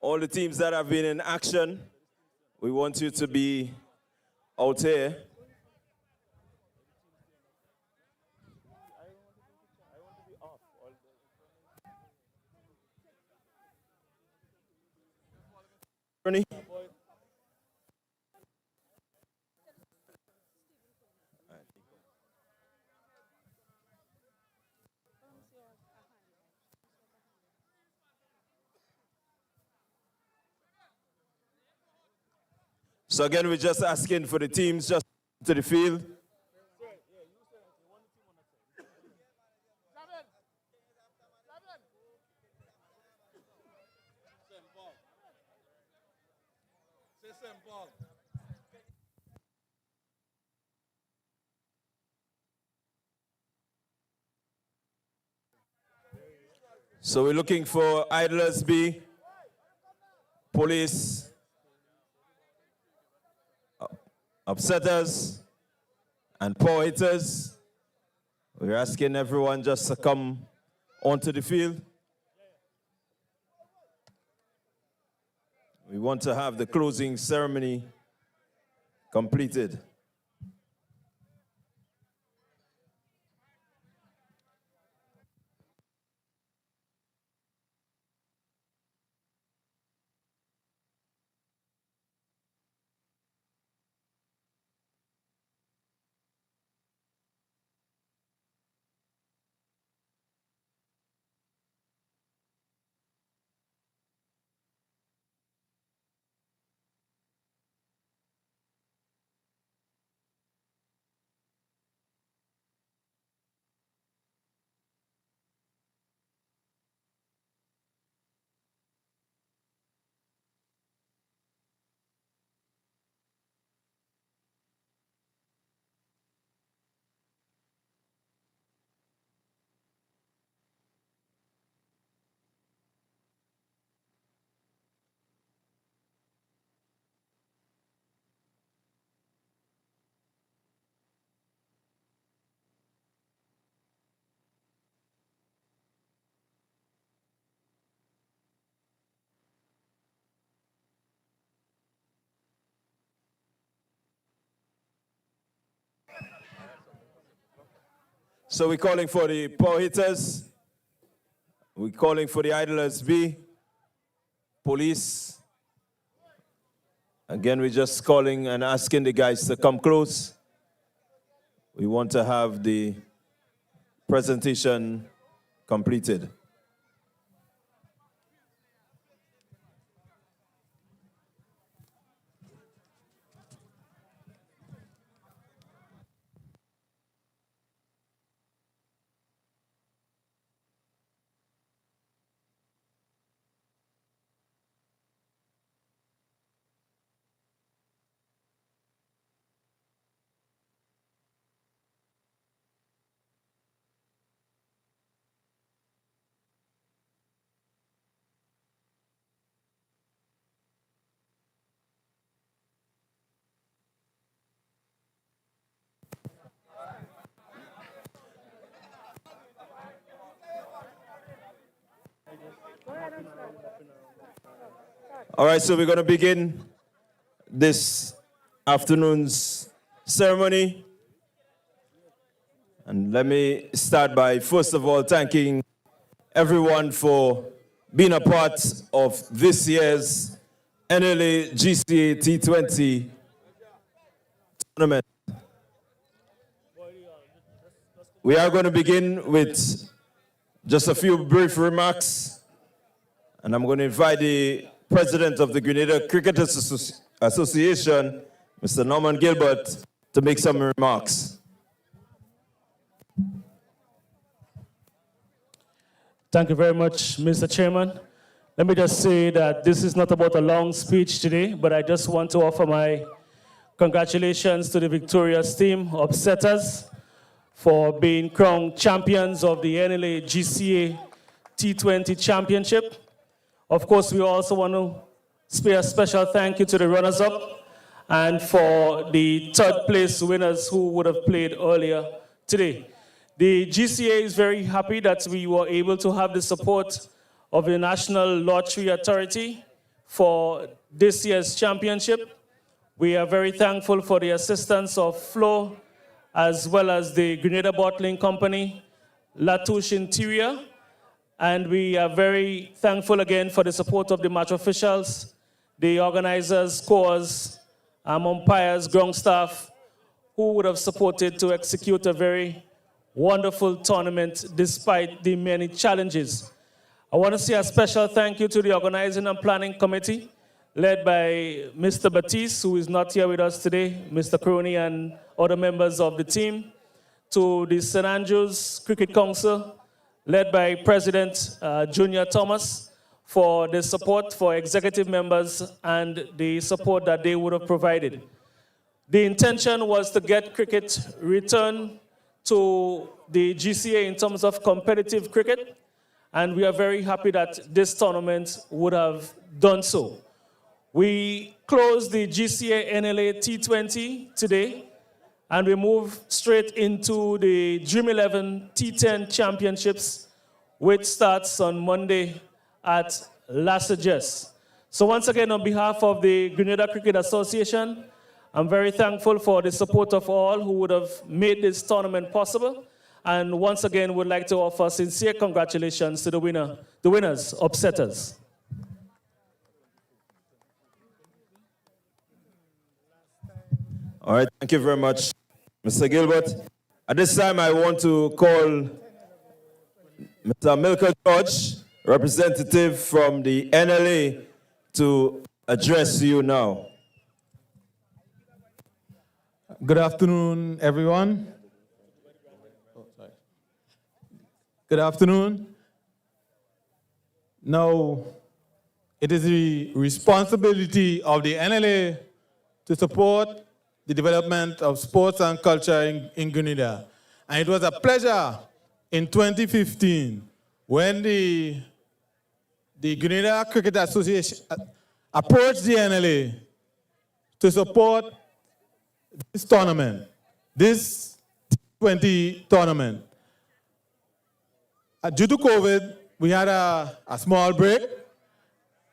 All the teams that have been in action, we want you to be out here. Ernie? So again, we're just asking for the teams just to the field. So we're looking for idlers B, police, upsetters, and power hitters. We're asking everyone just to come onto the field. We want to have the closing ceremony completed. So we're calling for the power hitters. We're calling for the idlers B, police. Again, we're just calling and asking the guys to come close. We want to have the presentation completed. All right, so we're going to begin this afternoon's ceremony. And let me start by, first of all, thanking everyone for being a part of this year's NLA GCA T20 tournament. We are going to begin with just a few brief remarks, and I'm going to invite the President of the Grenada Cricket Association, Mr. Norman Gilbert, to make some remarks. Thank you very much, Mr. Chairman. Let me just say that this is not about a long speech today, but I just want to offer my congratulations to the victorious team of setters for being crowned champions of the NLA GCA T20 Championship. Of course, we also want to say a special thank you to the runners-up and for the third place winners who would have played earlier today. The GCA is very happy that we were able to have the support of the National Lottery Authority for this year's championship. We are very thankful for the assistance of Flo, as well as the Grenada Bottling Company, Latouche Interior, and we are very thankful again for the support of the match officials, the organizers, scores, umpires, ground staff, who would have supported to execute a very wonderful tournament despite the many challenges. I want to say a special thank you to the organizing and planning committee, led by Mr. Batiste, who is not here with us today, Mr. Crony and other members of the team, to the St. Andrews Cricket Council, led by President Junior Thomas, for the support for executive members and the support that they would have provided. The intention was to get cricket returned to the GCA in terms of competitive cricket, and we are very happy that this tournament would have done so. We closed the GCA-NLA T20 today, and we move straight into the Dream 11 T10 Championships, which starts on Monday at La Sagesse. So once again, on behalf of the Grenada Cricket Association, I'm very thankful for the support of all who would have made this tournament possible. And once again, would like to offer sincere congratulations to the winners, upsetters. All right, thank you very much, Mr. Gilbert. At this time, I want to call Mr. Milker George, representative from the NLA, to address you now. Good afternoon, everyone. Good afternoon. Now, it is the responsibility of the NLA to support the development of sports and culture in Grenada. And it was a pleasure in 2015 when the Grenada Cricket Association approached the NLA to support this tournament, this T20 tournament. Due to COVID, we had a small break,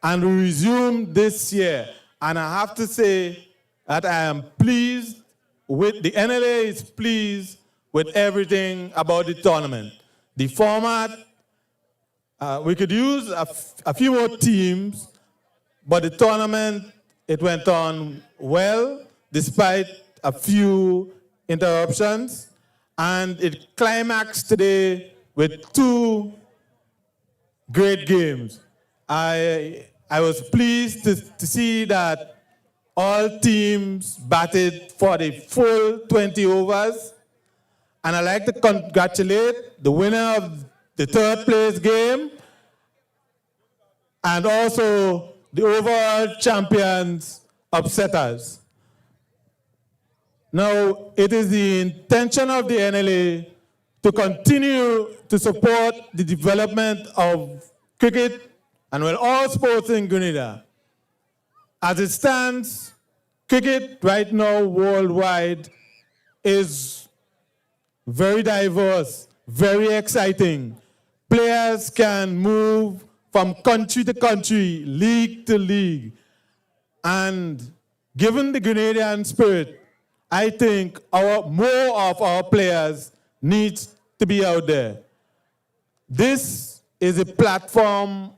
and we resumed this year. And I have to say that I am pleased with, the NLA is pleased with everything about the tournament. The format, we could use a few more teams, but the tournament, it went on well, despite a few interruptions, and it climaxed today with 2 great games. I was pleased to see that all teams batted for the full 20 overs, and I'd like to congratulate the winner of the 3rd place game and also the overall champions, upsetters. Now, it is the intention of the NLA to continue to support the development of cricket and all sports in Grenada. As it stands, cricket right now worldwide is very diverse, very exciting. Players can move from country to country, league to league. And given the Grenadian spirit, I think more of our players need to be out there. This is a platform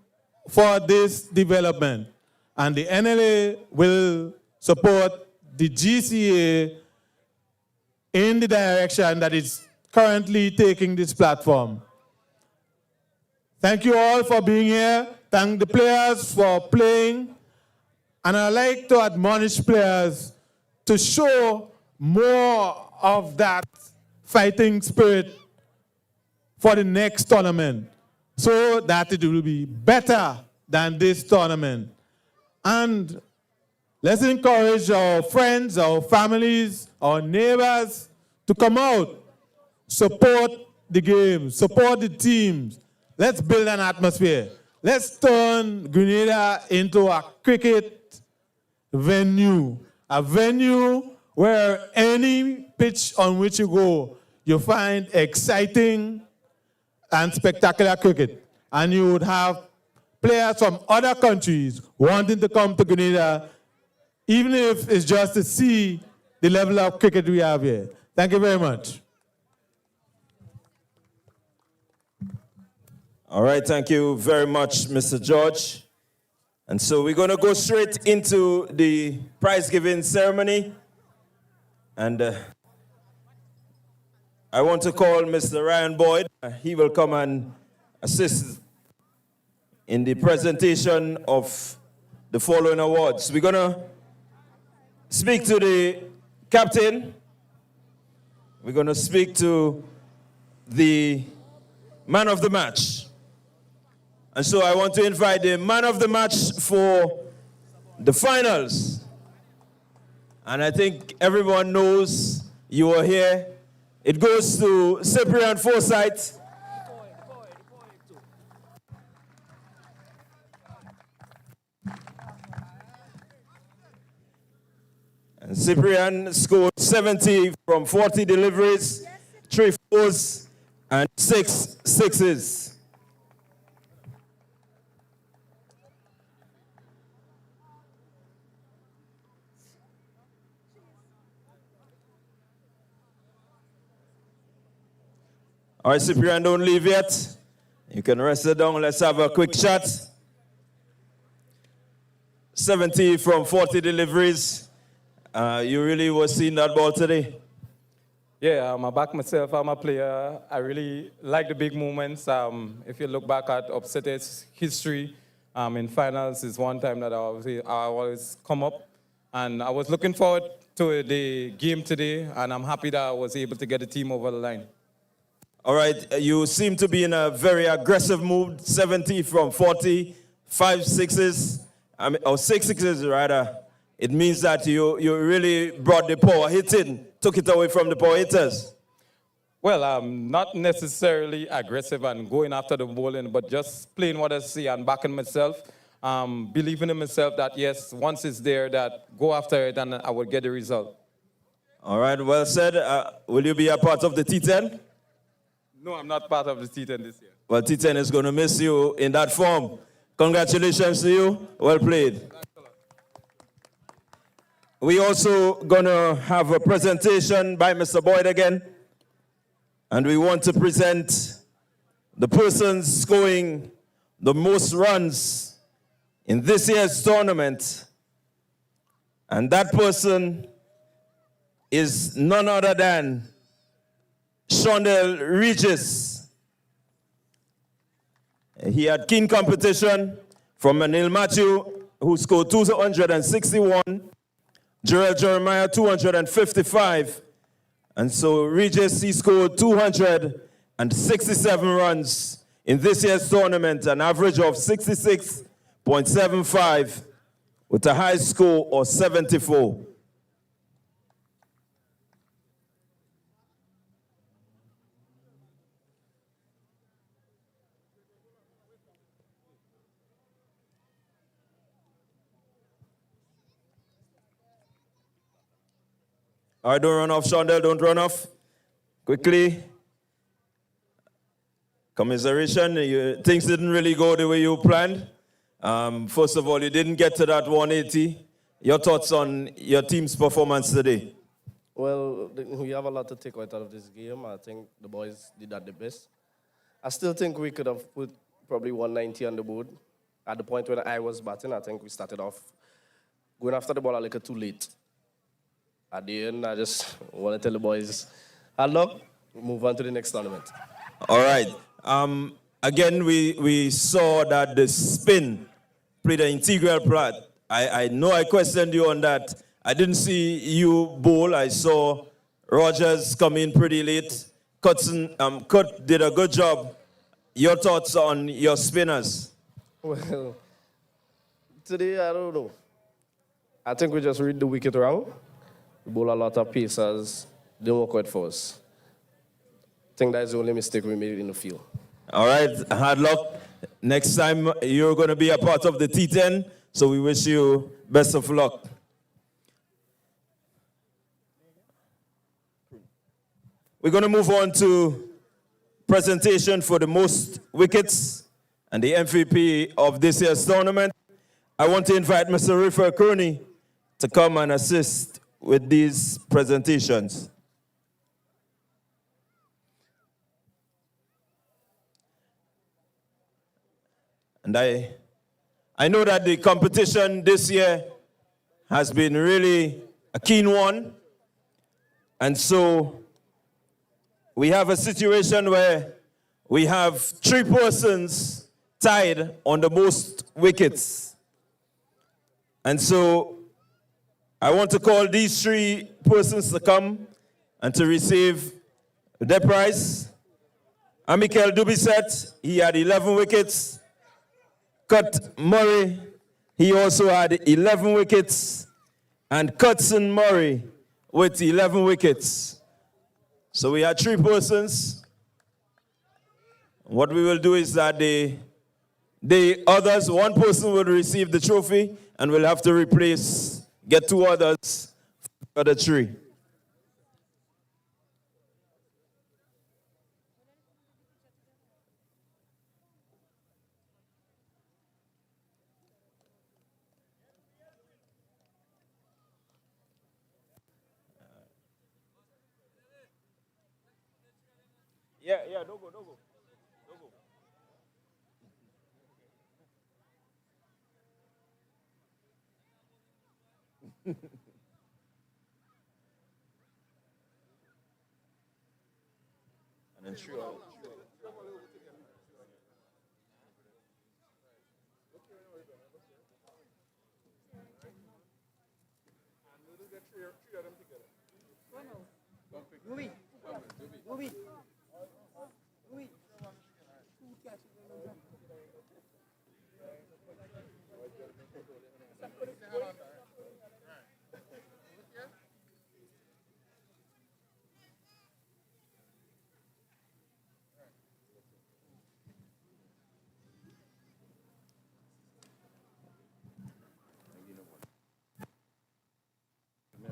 for this development, and the NLA will support the GCA in the direction that it's currently taking this platform. Thank you all for being here. Thank the players for playing. And I'd like to admonish players to show more of that fighting spirit for the next tournament, so that it will be better than this tournament. And let's encourage our friends, our families, our neighbors to come out, support the game, support the teams. Let's build an atmosphere. Let's turn Grenada into a cricket venue, a venue where any pitch on which you go, you find exciting and spectacular cricket. And you would have players from other countries wanting to come to Grenada, even if it's just to see the level of cricket we have here. Thank you very much. All right, thank you very much, Mr. George. And so we're going to go straight into the prize giving ceremony. And I want to call Mr. Ryan Boyd. He will come and assist in the presentation of the following awards. We're going to speak to the captain. We're going to speak to the man of the match. And so I want to invite the man of the match for the finals. And I think everyone knows you are here. It goes to Cyprian Forsyth. And Cyprian scored 70 from 40 deliveries, 3 fours, and 6 sixes. All right, Cyprian, don't leave yet. You can rest it down. Let's have a quick chat. 70 from 40 deliveries. You really were seeing that ball today? Yeah, I back myself. I'm a player. I really like the big moments. If you look back at Upset's history, in finals is one time that I always come up. And I was looking forward to the game today, and I'm happy that I was able to get the team over the line. All right, you seem to be in a very aggressive mood. 70 from 40, 5 sixes, or 6 sixes rather. It means that you really brought the power hitting, took it away from the power hitters. Well, I'm not necessarily aggressive and going after the bowling, but just playing what I see and backing myself, believing in myself that yes, once it's there, that go after it and I will get the result. All right, well said. Will you be a part of the T10? No, I'm not part of the T10 this year. Well, T10 is going to miss you in that form. Congratulations to you. Well played. We also going to have a presentation by Mr. Boyd again. And we want to present the person scoring the most runs in this year's tournament. And that person is none other than Shondell Regis. He had keen competition from Anil Matthew, who scored 261, Jarrell Jeremiah 255, and so Regis, he scored 267 runs in this year's tournament, an average of 66.75 with a high score of 74. All right, don't run off, Shondell, don't run off. Quickly. Commiseration, things didn't really go the way you planned. First of all, you didn't get to that 180. Your thoughts on your team's performance today? Well, we have a lot to take out of this game. I think the boys did that the best. I still think we could have put probably 190 on the board. At the point when I was batting, I think we started off going after the ball a little too late. At the end, I just want to tell the boys, hard luck, move on to the next tournament. All right. Again, we saw that the spin played an integral part. I know I questioned you on that. I didn't see you bowl. I saw Rogers come in pretty late. Kurt did a good job. Your thoughts on your spinners? Well, today, I don't know. I think we just read the wicket wrong. We bowl a lot of pacers. Didn't work out for us. I think that's the only mistake we made in the field. All right, hard luck. Next time, you're going to be a part of the T10, so we wish you best of luck. We're going to move on to presentation for the most wickets. and the MVP of this year's tournament. I want to invite Mr. Rifer Crony to come and assist with these presentations. And I know that the competition this year has been really a keen one. And so we have a situation where we have 3 persons tied on the most wickets. And so I want to call these 3 persons to come and to receive their prize. Amikel Dubisset, he had 11 wickets. Cut Murray, he also had 11 wickets. And Cutson Murray with 11 wickets. So we had 3 persons. What we will do is that the others, 1 person will receive the trophy and we'll have to get 2 others for the 3. Yeah, don't go. And then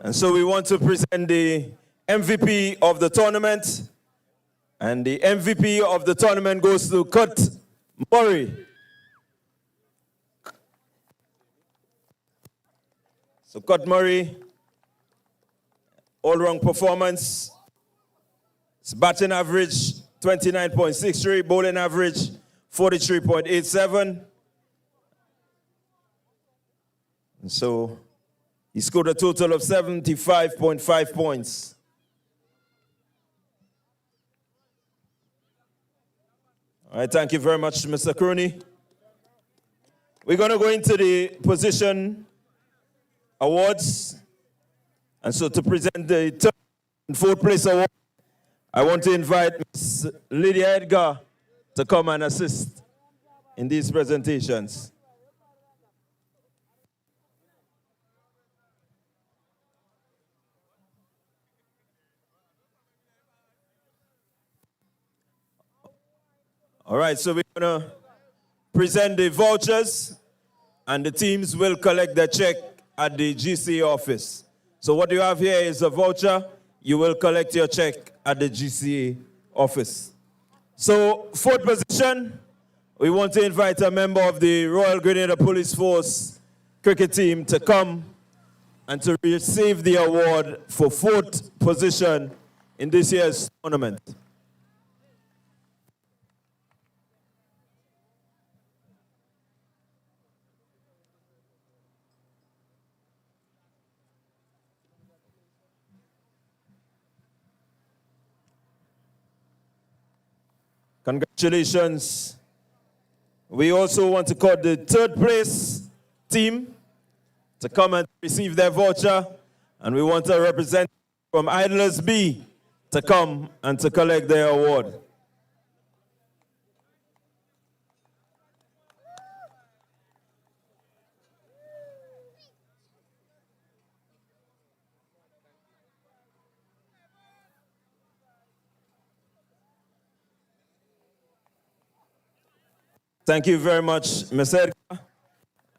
And so we want to present the MVP of the tournament. And the MVP of the tournament goes to Cut Murray. So Cut Murray, all-round performance. His batting average, 29.63. Bowling average, 43.87. And so he scored a total of 75.5 points. All right, thank you very much, Mr. Crony. We're going to go into the position awards. And so to present the 3rd and 4th place award, I want to invite Ms. Lydia Edgar to come and assist in these presentations. All right, so we're going to present the vouchers, and the teams will collect their check at the GCA office. So what you have here is a voucher. You will collect your check at the GCA office. So 4th position, we want to invite a member of the Royal Grenada Police Force cricket team to come and to receive the award for 4th position in this year's tournament. Congratulations. We also want to call the 3rd place team to come and receive their voucher. And we want a representative from Idlers B to come and to collect their award. Thank you very much, Ms. Edgar.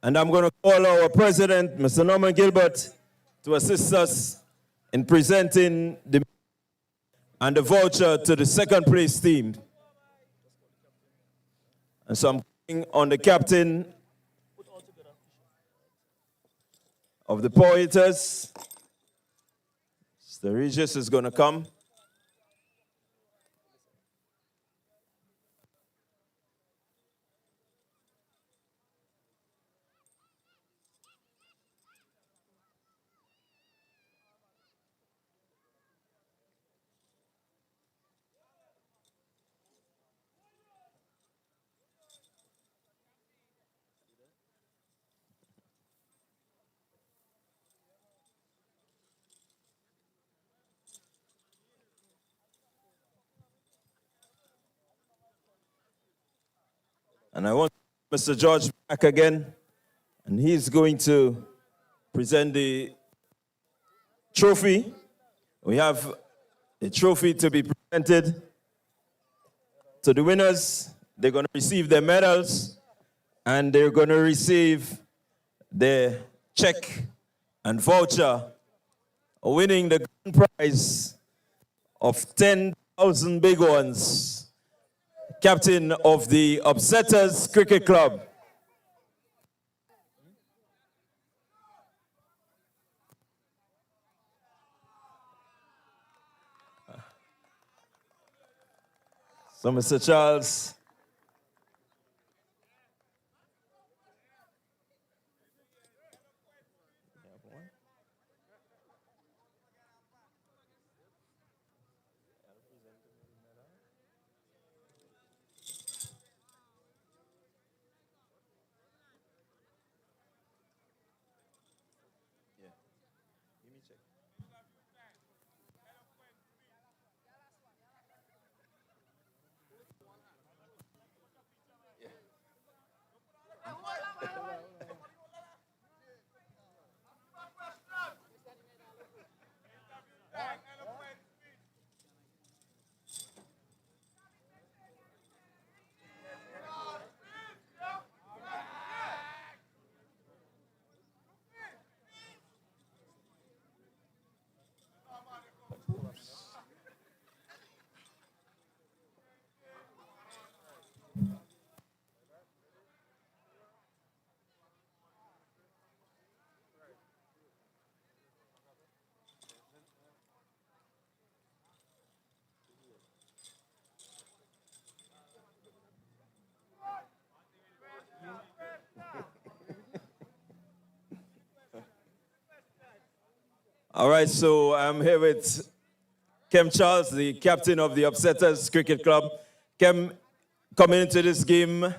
And I'm going to call our president, Mr. Norman Gilbert, to assist us in presenting the voucher to the 2nd place team. And so I'm on the captain of the Poeters. Mr. Regis is going to come. And I want Mr. George back again, and he's going to present the trophy. We have a trophy to be presented to the winners. They're going to receive their medals, and they're going to receive their check and voucher, winning the grand prize of 10,000 big ones. Captain of the Upsetters Cricket Club. So, Mr. Charles. All right, so I'm here with Kem Charles, the captain of the Upsetters Cricket Club. Kem, coming into this game,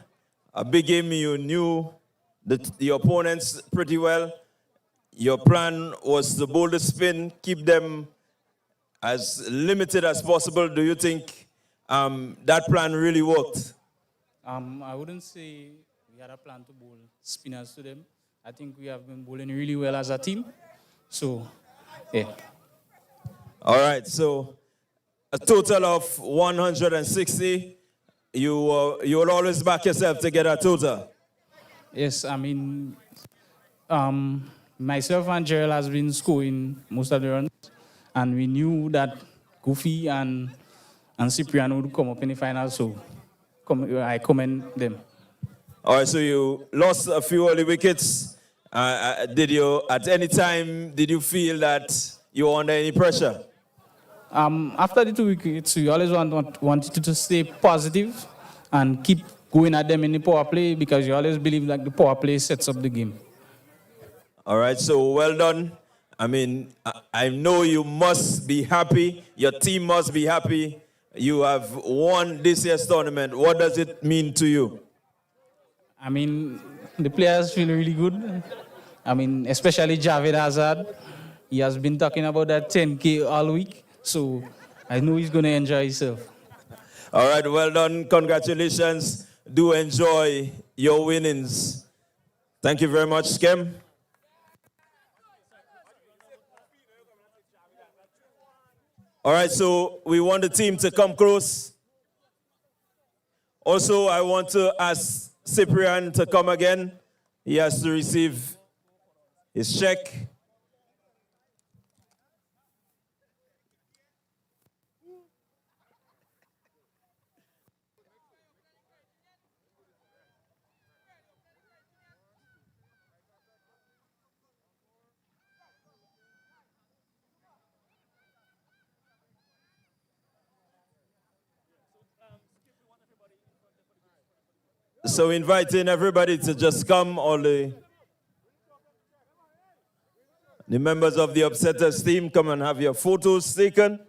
a big game, you knew the opponents pretty well. Your plan was to bowl the spin, keep them as limited as possible. Do you think that plan really worked? I wouldn't say we had a plan to bowl spinners to them. I think we have been bowling really well as a team. So, yeah. All right, so a total of 160. You will always back yourself to get a total. Yes, I mean, myself and Gerald has been scoring most of the runs, and we knew that Goofy and Cyprian would come up in the final, so I commend them. All right, so you lost a few early wickets. Did you, at any time, did you feel that you were under any pressure? After the 2 wickets, we always wanted to stay positive and keep going at them in the power play because you always believe that the power play sets up the game. All right, so well done. I mean, I know you must be happy. Your team must be happy. You have won this year's tournament. What does it mean to you? I mean, the players feel really good. I mean, especially Javed Azad. He has been talking about that 10K all week, so I know he's going to enjoy himself. All right, well done. Congratulations. Do enjoy your winnings. Thank you very much, Kem. All right, so we want the team to come close. Also, I want to ask Cyprian to come again. He has to receive his check. So inviting everybody to just come, all the members of the Upsetters team, come and have your photos taken.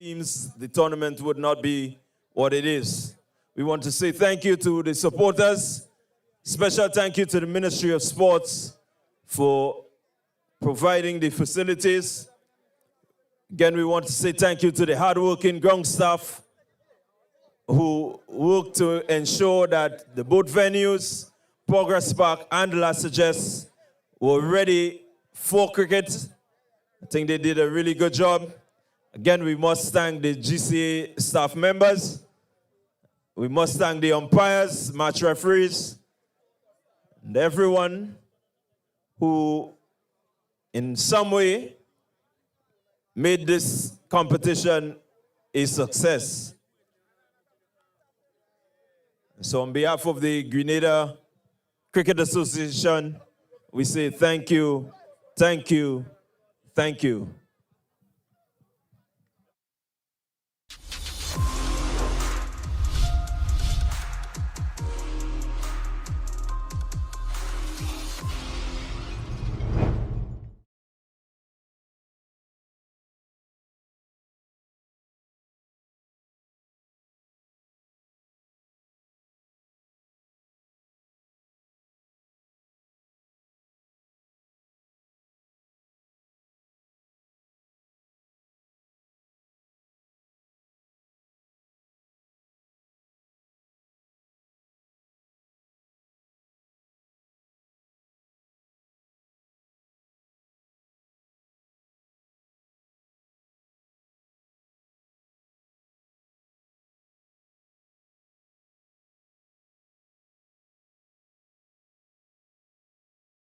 Teams, the tournament would not be what it is. We want to say thank you to the supporters. Special thank you to the Ministry of Sports for providing the facilities. Again, we want to say thank you to the hardworking ground staff who work to ensure that the both venues, Progress Park and La Sagesse, were ready for cricket. I think they did a really good job. Again, we must thank the GCA staff members. We must thank the umpires, match referees, and everyone who, in some way, made this competition a success. So on behalf of the Grenada Cricket Association, we say thank you, thank you, thank you.